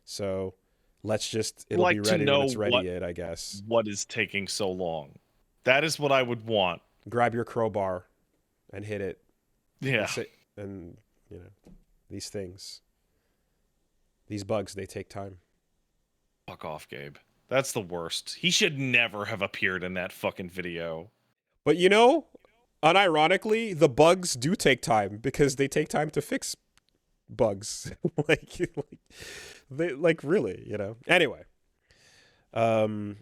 So it'll Like be to ready know when it's ready. I guess. What is taking so long? That is what I would want. Grab your crowbar and hit it. Yeah. And you know, these bugs, they take time. Fuck off, Gabe. That's the worst. He should never have appeared in that fucking video. But you know, unironically, the bugs do take time because they take time to fix bugs. like really, you know. Anyway, I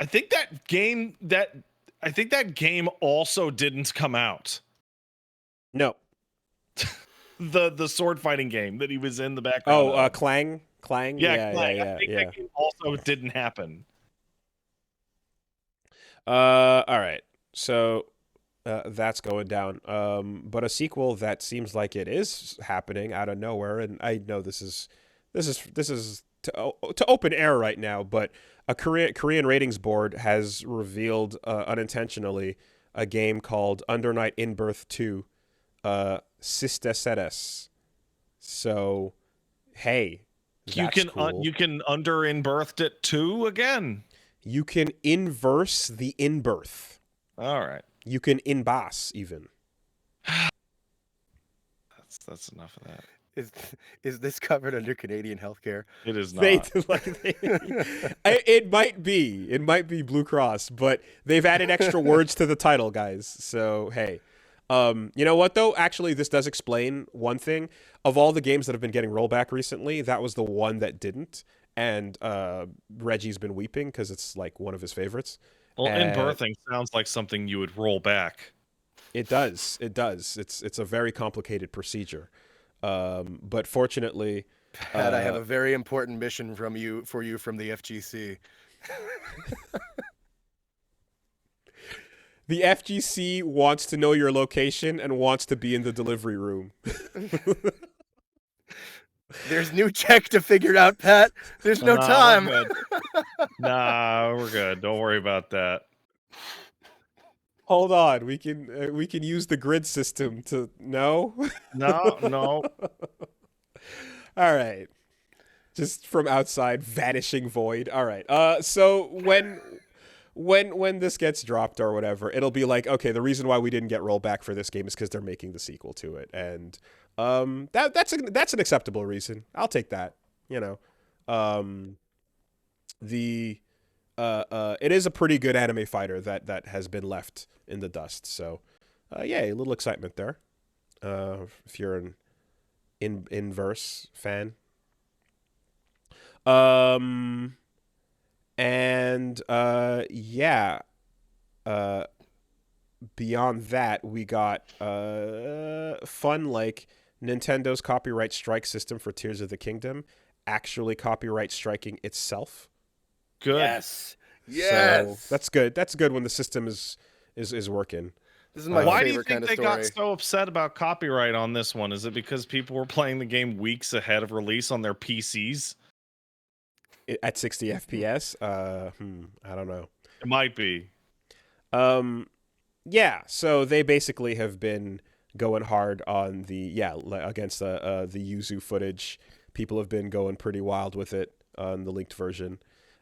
think that game also didn't come out. no. The sword fighting game that he was in the background. Oh, Clang. Yeah, Clang. Yeah. I think that game also didn't happen. All right. So that's going down. But a sequel that seems like it is happening out of nowhere, and I know this is to open air right now, but a Korean ratings board has revealed unintentionally a game called Under Night in Birth 2, Systacellis. So, hey, that's cool. You can under in birthed it too again. You can inverse the in birth. All right. You can inboss even. That's enough of that. Is this covered under Canadian healthcare? It is not. It might be. It might be Blue Cross, but they've added extra words to the title, guys. So hey, you know what though? Actually, this does explain one thing. Of all the games that have been getting rollback recently, that was the one that didn't. And Reggie's been weeping because it's like one of his favorites. Well, in birthing sounds like something you would roll back. It does. It's a very complicated procedure. But fortunately, Pat, I have a very important mission for you from the FGC. The FGC wants to know your location and wants to be in the delivery room. There's new tech to figure out, Pat. There's no time. We're we're good. Don't worry about that. Hold on, we can use the grid system to no. No. All right, just from outside, vanishing void. All right. So when this gets dropped or whatever, it'll be like, okay, the reason why we didn't get rollback for this game is because they're making the sequel to it, and that's an acceptable reason. I'll take that. You know, it is a pretty good anime fighter that has been left in the dust. So, yeah, a little excitement there. If you're an inverse fan. Yeah. Beyond that, we got fun like Nintendo's copyright strike system for Tears of the Kingdom actually copyright striking itself. Good. Yes. So that's good. That's good when the system is working. This is my Why do you favorite think kind of they story. got so upset about copyright on this one? Is it because people were playing the game weeks ahead of release on their PCs? At 60 FPS? I don't know. It might be. Yeah, so they basically have been going hard on against the Yuzu footage. People have been going pretty wild with it on the leaked version.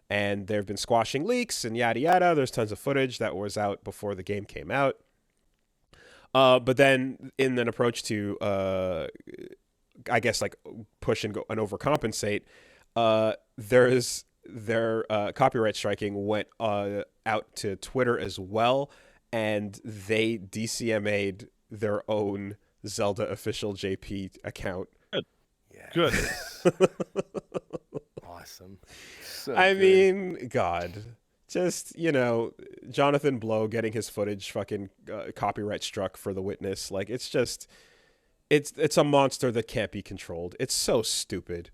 And they've been squashing leaks and yada yada. There's tons of footage that was out before the game came out. But then in an approach to, I guess, like push and go and overcompensate, their copyright striking went out to Twitter as well and they DCMA'd their own Zelda official JP account. Yeah. Good. Awesome. So I good. mean, God, just, Jonathan Blow getting his footage fucking copyright struck for The Witness. Like, it's just, it's a monster that can't be controlled. It's so stupid.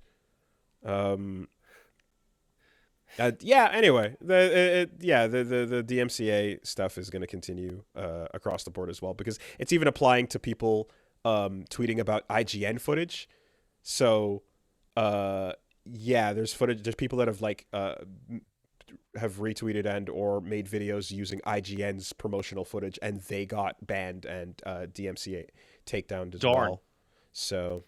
Anyway, the DMCA stuff is going to continue across the board as well, because it's even applying to people tweeting about IGN footage. So, there's footage. There's people that have have retweeted and or made videos using IGN's promotional footage, and they got banned and DMCA takedown as well. So.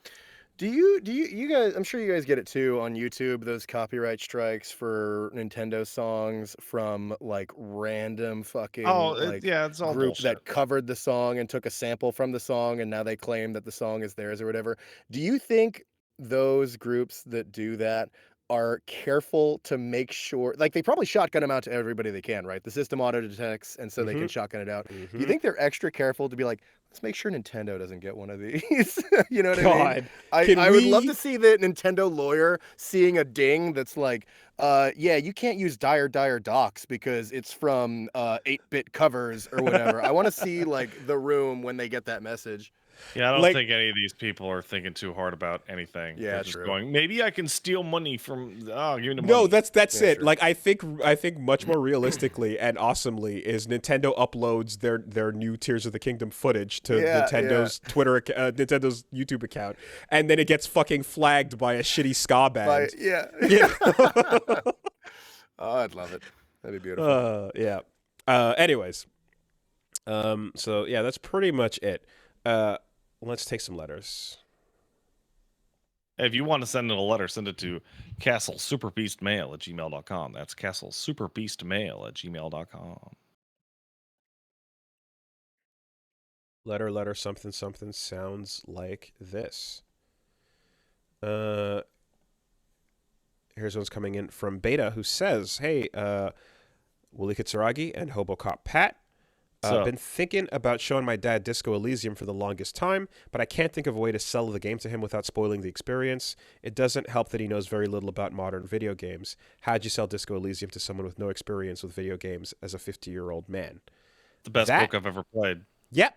Do you guys, I'm sure you guys get it too on YouTube, those copyright strikes for Nintendo songs from like random fucking it's all group bullshit. that covered the song and took a sample from the song and now they claim that the song is theirs or whatever. Do you think those groups that do that are careful to make sure, like they probably shotgun them out to everybody they can, right? The system auto detects and so they can shotgun it out. Do you think they're extra careful to be like, let's make sure Nintendo doesn't get one of these? You know what I mean? I would love to see the Nintendo lawyer seeing a ding that's like, you can't use dire docs because it's from 8-bit covers or whatever. I want to see like the room when they get that message. Yeah, I don't think any of these people are thinking too hard about anything. Yeah, They're just true. going, maybe I can steal money from. Oh, give me the money. No, that's it. True. Like I think much more realistically and awesomely is Nintendo uploads their new Tears of the Kingdom footage to Nintendo's Twitter, Nintendo's YouTube account, and then it gets fucking flagged by a shitty ska band. Oh, I'd love it. That'd be beautiful. Anyways, so yeah, that's pretty much it. Let's take some letters. If you want to send in a letter, send it to castlesuperbeastmail@gmail.com. That's castlesuperbeastmail@gmail.com. Letter, something sounds like this. Here's one's coming in from Beta, who says, "Hey, Wooly Kitsuragi and Hobocop Pat. I've been thinking about showing my dad Disco Elysium for the longest time, but I can't think of a way to sell the game to him without spoiling the experience. It doesn't help that he knows very little about modern video games. How'd you sell Disco Elysium to someone with no experience with video games as a 50-year-old man?" The best book I've ever played. Yep.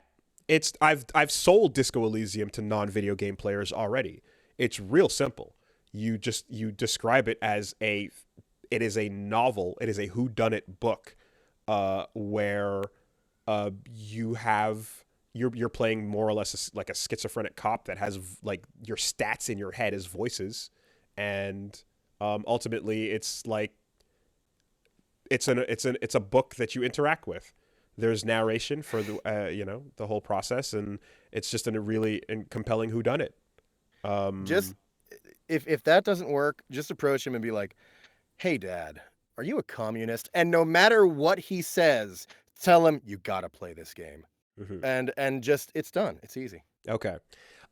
I've sold Disco Elysium to non-video game players already. It's real simple. You describe it as it is a novel. It is a whodunit book where you're playing more or less like a schizophrenic cop that has like your stats in your head as voices, and ultimately it's like it's a book that you interact with. There's narration for the the whole process, and it's just a really compelling whodunit. Just if that doesn't work, just approach him and be like, "Hey, Dad, are you a communist?" And no matter what he says, tell him you gotta play this game, and just it's done. It's easy. Okay.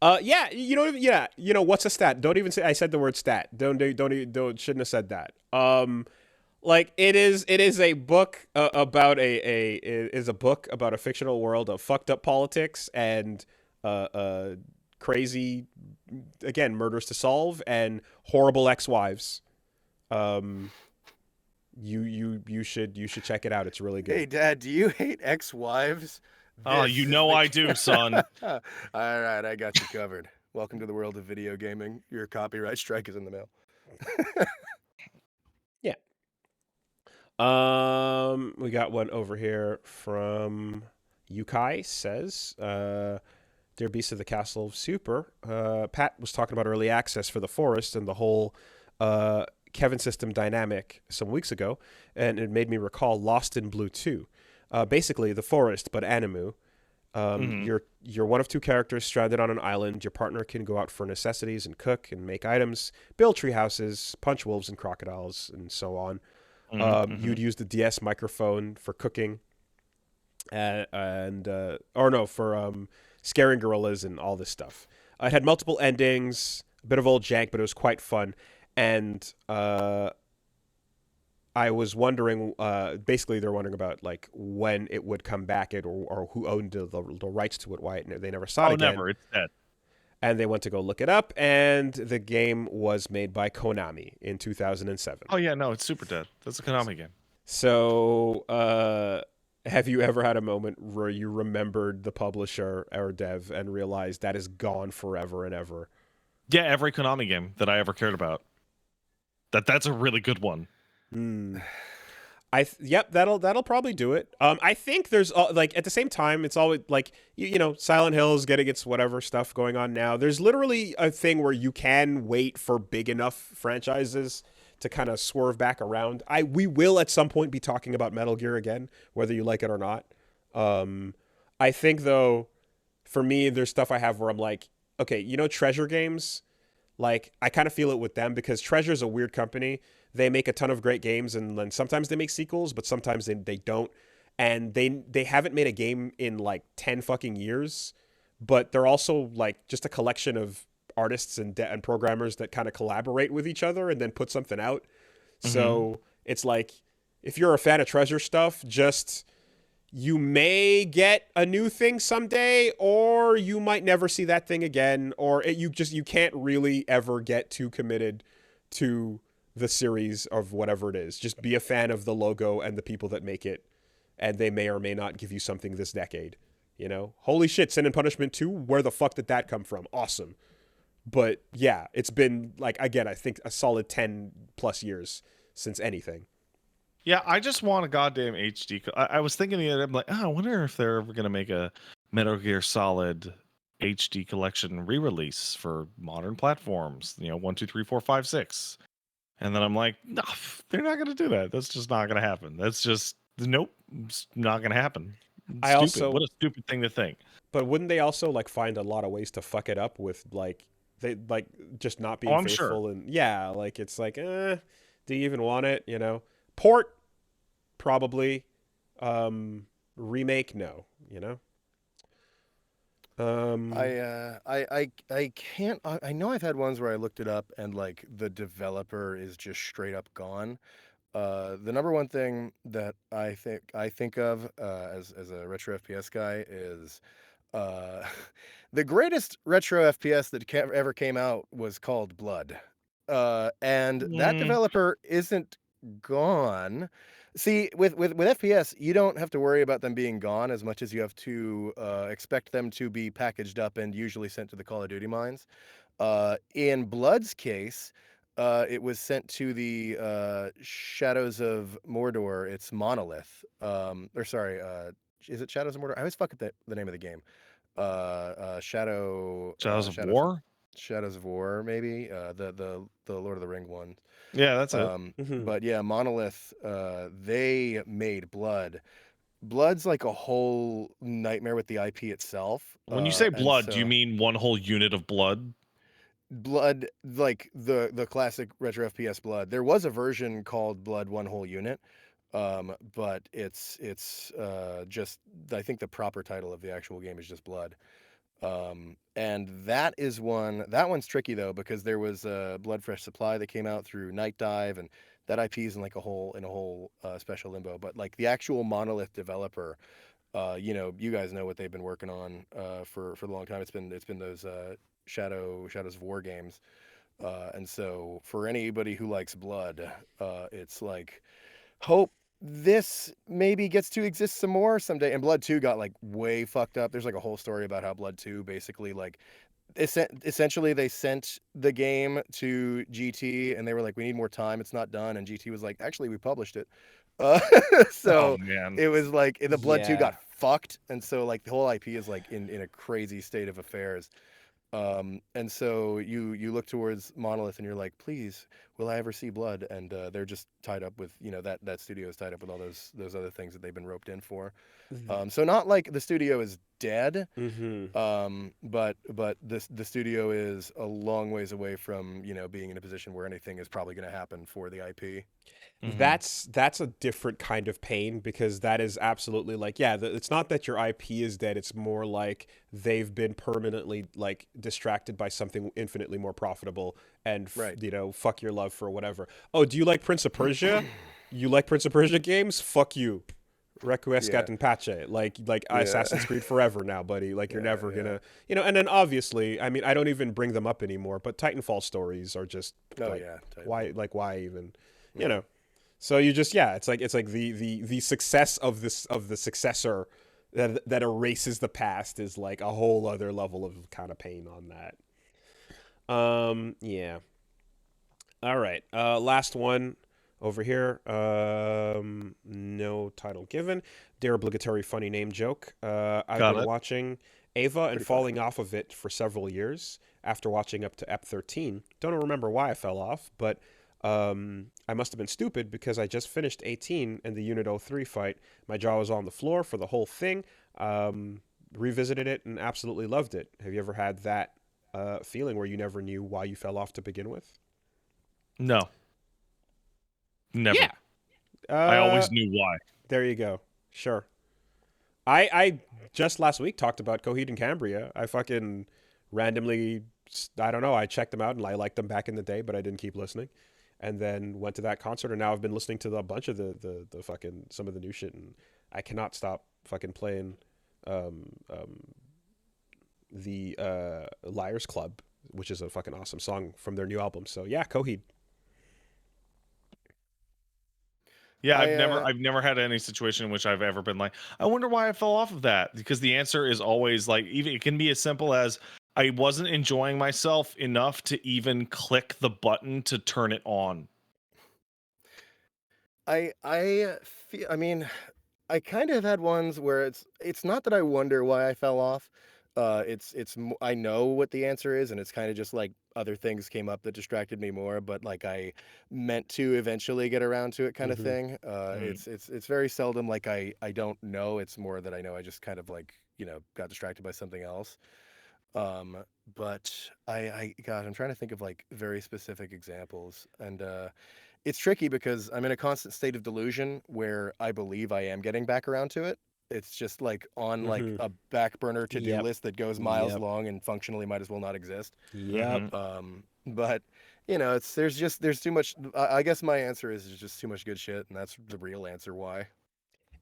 What's a stat? Don't even say I said the word stat. Don't shouldn't have said that. Like it is a book about a book about a fictional world of fucked up politics and crazy, again, murders to solve and horrible ex-wives. You should check it out. It's really good. Hey, Dad, do you hate ex-wives? I do, son. All right, I got you covered. Welcome to the world of video gaming. Your copyright strike is in the mail. Yeah. We got one over here from Yukai says, "Dear Beast of the Castle of Super, Pat was talking about early access for The Forest and the whole Kevin system dynamic some weeks ago, and it made me recall Lost in Blue 2. Basically, The Forest, but Animu. You're one of two characters stranded on an island. Your partner can go out for necessities and cook and make items, build tree houses, punch wolves and crocodiles, and so on. You'd use the DS microphone for cooking, for scaring gorillas and all this stuff. It had multiple endings, a bit of old jank, but it was quite fun. And I was wondering, basically they're wondering about like when it would come back or who owned the rights to it, why they never saw it again. Never. It's dead. And they went to go look it up, and the game was made by Konami in 2007. Oh yeah, no, it's super dead. That's a Konami game. So, have you ever had a moment where you remembered the publisher or dev and realized that is gone forever and ever? Yeah, every Konami game that I ever cared about. That's a really good one. Yep, that'll probably do it. I think there's like at the same time, it's always like you know, Silent Hill's getting its whatever stuff going on now. There's literally a thing where you can wait for big enough franchises to kind of swerve back around. We will at some point be talking about Metal Gear again, whether you like it or not. I think though, for me, there's stuff I have where I'm like, okay, you know, Treasure games. Like I kind of feel it with them because Treasure's a weird company. They make a ton of great games, and then sometimes they make sequels, but sometimes they don't. And they haven't made a game in like 10 fucking years, but they're also like just a collection of artists and programmers that kind of collaborate with each other and then put something out. Mm-hmm. So it's like, if you're a fan of Treasure stuff, just you may get a new thing someday, or you might never see that thing again, or you can't really ever get too committed to the series of whatever it is. Just be a fan of the logo and the people that make it, and they may or may not give you something this decade. You know, holy shit, Sin and Punishment 2, where the fuck did that come from? Awesome. But yeah, it's been like, again, I think a solid 10 plus years since anything. Yeah, I just want a goddamn HD. I was thinking the other day, I'm like, I wonder if they're ever gonna make a Metal Gear Solid HD collection re-release for modern platforms. You know, 1, 2, 3, 4, 5, 6. And then I'm like, no, they're not going to do that. That's just not going to happen. That's just, nope, it's not going to happen. What a stupid thing to think. But wouldn't they also like find a lot of ways to fuck it up with like, they like just not being faithful? Sure. And yeah, like it's like, do you even want it? You know, port, probably, remake, no, you know? I can't. I know I've had ones where I looked it up and like the developer is just straight up gone. The number one thing that I think of as a retro FPS guy is the greatest retro FPS that ever came out was called Blood, and that developer isn't gone. See, with FPS, you don't have to worry about them being gone as much as you have to expect them to be packaged up and usually sent to the Call of Duty mines. In Blood's case, it was sent to the Shadows of Mordor. It's Monolith. Is it Shadows of Mordor? I always fuck up the name of the game. Shadows of War? Shadows of War, maybe. The Lord of the Ring one. Yeah, that's it. But yeah, Monolith, they made Blood. Blood's like a whole nightmare with the IP itself. When you say Blood, do you mean one whole unit of blood? Blood, like the classic retro FPS Blood. There was a version called Blood One Whole Unit, but it's just, I think the proper title of the actual game is just Blood. And that one's tricky though, because there was a Blood Fresh Supply that came out through Night Dive, and that IP is in like a whole special limbo. But like the actual Monolith developer, you know, you guys know what they've been working on for a long time. It's been those Shadows of War games, and so for anybody who likes Blood, it's like hope this maybe gets to exist some more someday. And Blood 2 got like way fucked up. There's like a whole story about how Blood 2 basically like essentially they sent the game to GT and they were like, we need more time, it's not done, and GT was like, actually we published it. So it was like the Blood 2 got fucked, and so like the whole IP is like in a crazy state of affairs. And so you look towards Monolith and you're like, please, will I ever see Blood? And they're just tied up with, you know, that studio is tied up with all those other things that they've been roped in for. So not like the studio is dead, but the studio is a long ways away from, you know, being in a position where anything is probably going to happen for the IP. That's a different kind of pain, because that is absolutely like, it's not that your IP is dead. It's more like they've been permanently like distracted by something infinitely more profitable and, you know, fuck your love for whatever. Oh, do you like Prince of Persia? You like Prince of Persia games? Fuck you. Requiescat Yeah. and Pache, like Yeah. Assassin's Creed forever now, buddy. Like you're Yeah. never Yeah. gonna, and then obviously, I mean, I don't even bring them up anymore. But Titanfall stories are just Oh like, yeah. why even, you Yeah. know? So you just, yeah, it's like the success of the successor that erases the past is like a whole other level of kind of pain on that. Yeah. All right. Last one over here. No title given. Their obligatory funny name joke. I've Got been it. watching Ava and Pretty funny. falling off of it for several years after watching up to Ep 13. Don't remember why I fell off, but I must have been stupid because I just finished 18 and the Unit 03 fight. My jaw was on the floor for the whole thing. Revisited it and absolutely loved it. Have you ever had that feeling where you never knew why you fell off to begin with? No, never. Yeah. I always knew why. There you go. Sure. I just last week talked about Coheed and Cambria. I fucking randomly, I don't know, I checked them out and I liked them back in the day, but I didn't keep listening. And then went to that concert, and now I've been listening to a bunch of the fucking some of the new shit, and I cannot stop fucking playing um, um, the Liars Club, which is a fucking awesome song from their new album. So yeah, Coheed. Yeah, I I've never had any situation in which I've ever been like, I wonder why I fell off of that. Because the answer is always like, even it can be as simple as I wasn't enjoying myself enough to even click the button to turn it on. I mean, I kind of had ones where it's not that I wonder why I fell off. I know what the answer is, and it's kind of just like other things came up that distracted me more, but like I meant to eventually get around to it, kind of Mm-hmm. thing. It's very seldom like I don't know. It's more that I know I just kind of like got distracted by something else. Um, but God, I'm trying to think of like very specific examples, and it's tricky because I'm in a constant state of delusion where I believe I am getting back around to it. It's just like on like Mm-hmm. a back burner to-do Yep. list that goes miles Yep. long and functionally might as well not exist. Yep. Mm-hmm. But there's too much. I guess my answer is there's just too much good shit, and that's the real answer why.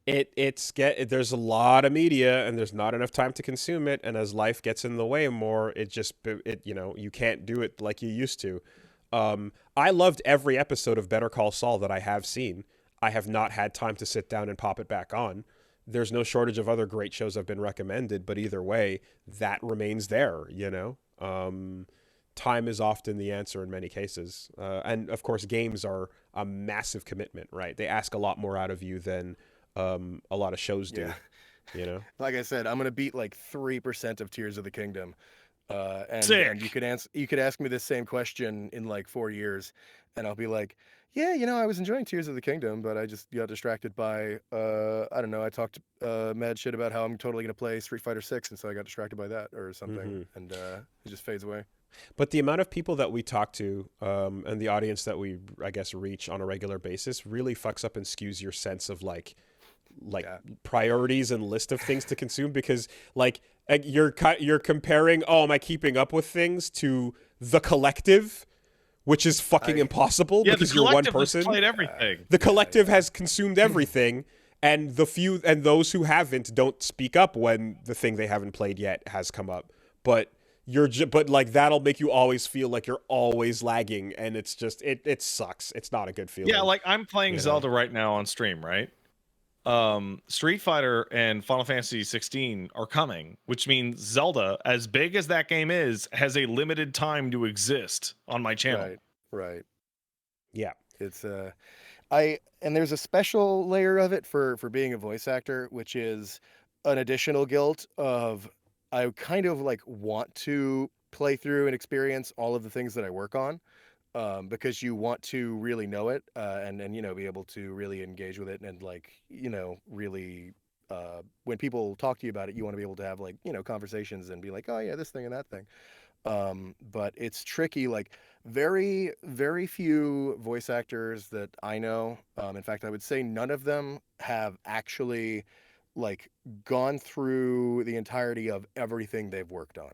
There's a lot of media and there's not enough time to consume it, and as life gets in the way more, you can't do it like you used to. I loved every episode of Better Call Saul that I have seen. I have not had time to sit down and pop it back on. There's no shortage of other great shows I've been recommended, but either way, that remains there. Time is often the answer in many cases, and of course games are a massive commitment, right? They ask a lot more out of you than a lot of shows do. Yeah. Like I said, I'm gonna beat like 3% of Tears of the Kingdom. And Sick. you could ask me this same question in like 4 years, and I'll be like, yeah, I was enjoying Tears of the Kingdom, but I just got distracted by I don't know, I talked mad shit about how I'm totally gonna play Street Fighter 6, and so I got distracted by that or something, Mm-hmm. and it just fades away. But the amount of people that we talk to and the audience that we, I guess, reach on a regular basis really fucks up and skews your sense of like Yeah. priorities and list of things to consume, because like you're comparing, oh, am I keeping up with things, to the collective, which is fucking impossible Yeah, because the you're one collective has person. played everything. The collective has consumed everything, and the few and those who haven't don't speak up when the thing they haven't played yet has come up. But but like that'll make you always feel like you're always lagging, and it's just it sucks. It's not a good feeling. Yeah, like I'm playing You know? Zelda right now on stream, right? Street Fighter and Final Fantasy 16 are coming, which means Zelda, as big as that game is, has a limited time to exist on my channel. Right. Yeah. It's and there's a special layer of it for being a voice actor, which is an additional guilt of I kind of like want to play through and experience all of the things that I work on, because you want to really know it, and be able to really engage with it, and like really when people talk to you about it, you want to be able to have like conversations and be like, oh yeah, this thing and that thing. But it's tricky. Like very, very few voice actors that I know. In fact, I would say none of them have actually like gone through the entirety of everything they've worked on.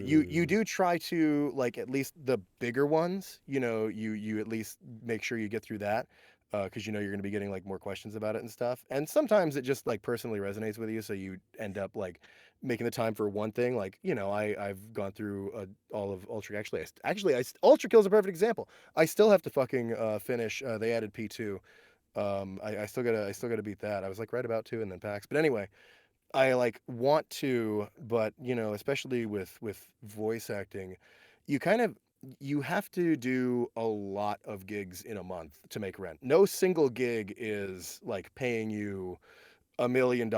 You do try to like at least the bigger ones. You at least make sure you get through that. because you know you're going to be getting like more questions about it and stuff. And sometimes it just like personally resonates with you, so you end up like making the time for one thing. Like, you know, I've gone through all of Ultra. Ultra Kill's a perfect example. I still have to fucking finish. They added P2. I still gotta beat that. I was like right about to, and then PAX. But anyway, I like want to, but you know, especially with voice acting, you kind of you have to do a lot of gigs in a month to make rent. No single gig is like paying you $1 million,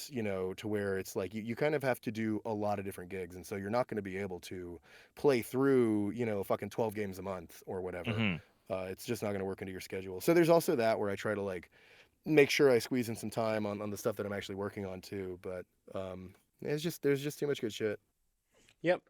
you know, to where it's like you kind of have to do a lot of different gigs, and so you're not going to be able to play through, you know, fucking 12 games a month or whatever. It's just not going to work into your schedule. So there's also that where I try to like make sure I squeeze in some time on the stuff that I'm actually working on too. But there's just too much good shit. Yep.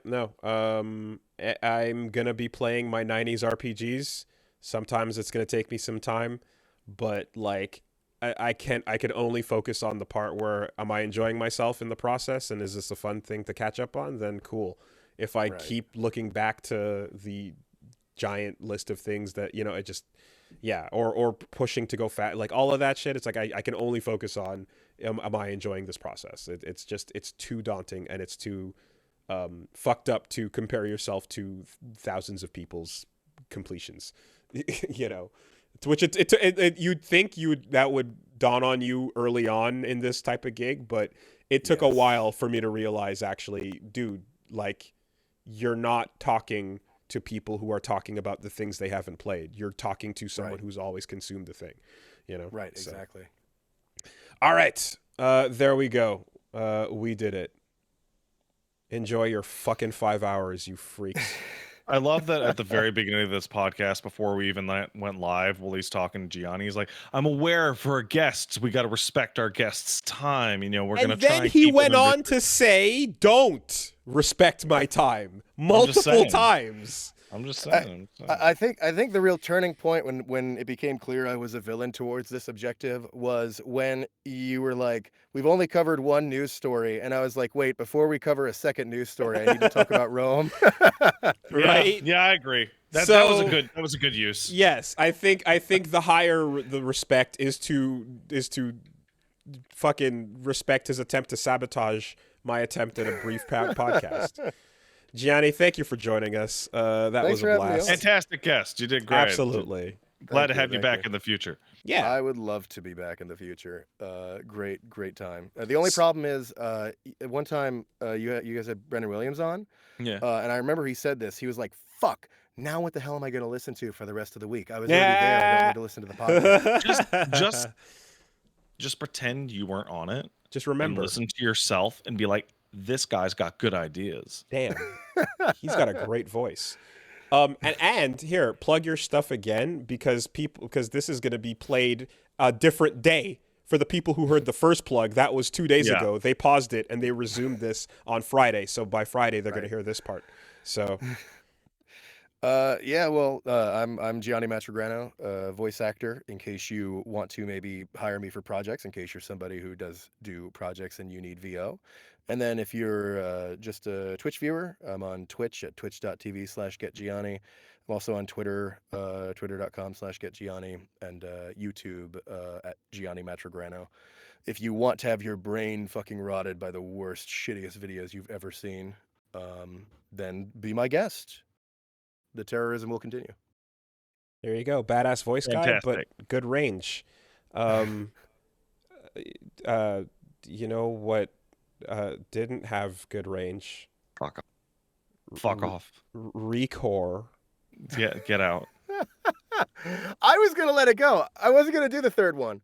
No. I'm gonna be playing my '90s RPGs. Sometimes it's gonna take me some time, but like I can only focus on the part where am I enjoying myself in the process, and is this a fun thing to catch up on? Then cool. If I keep looking back to the giant list of things that, you know, it just or pushing to go fast, like all of that shit, it's like I can only focus on am I enjoying this process. It's too daunting, and it's too fucked up to compare yourself to thousands of people's completions. You know, which you'd think that would dawn on you early on in this type of gig, but it took a while for me to realize, actually, dude, like, you're not talking to people who are talking about the things they haven't played. You're talking to someone who's always consumed the thing, you know? Right, exactly. All right. There we go. We did it. Enjoy your fucking 5 hours, you freaks. I love that at the very beginning of this podcast, before we even went live, Willie's talking to Gianni. He's like, I'm aware for our guests, we got to respect our guests' time. You know, we're going to try and he keep went on to say, don't respect my time multiple times. I'm just saying. I think the real turning point when it became clear I was a villain towards this objective was when you were like, we've only covered one news story, and I was like, wait, before we cover a second news story, I need to talk about Rome. Right? Yeah, I agree. That was a good use. Yes, I think the higher the respect is to fucking respect his attempt to sabotage my attempt at a brief podcast. Gianni, thank you for joining us. That was a blast. Fantastic guest. You did great. Absolutely. Glad to have you back in the future. Yeah. I would love to be back in the future. Great time. The only problem is, at one time, you guys had Brendan Williams on. Yeah. And I remember he said this. He was like, fuck, now what the hell am I going to listen to for the rest of the week? I was already there. I don't need to listen to the podcast. Just pretend you weren't on it. Just remember. And listen to yourself and be like, this guy's got good ideas. Damn. He's got a great voice. And here, plug your stuff again, because this is going to be played a different day for the people who heard the first plug. That was 2 days ago. They paused it and they resumed this on Friday. So by Friday, they're going to hear this part. So, I'm Gianni Matragrano, voice actor, in case you want to maybe hire me for projects, in case you're somebody who does do projects and you need VO. And then if you're just a Twitch viewer, I'm on Twitch at twitch.tv/getgianni. I'm also on Twitter, twitter.com/getgianni, and YouTube at Gianni Matragrano. If you want to have your brain fucking rotted by the worst, shittiest videos you've ever seen, then be my guest. The terrorism will continue. There you go. Badass voice guy, but good range. You know what didn't have good range? Fuck off. Recore. Get out. I was going to let it go. I wasn't going to do the third one.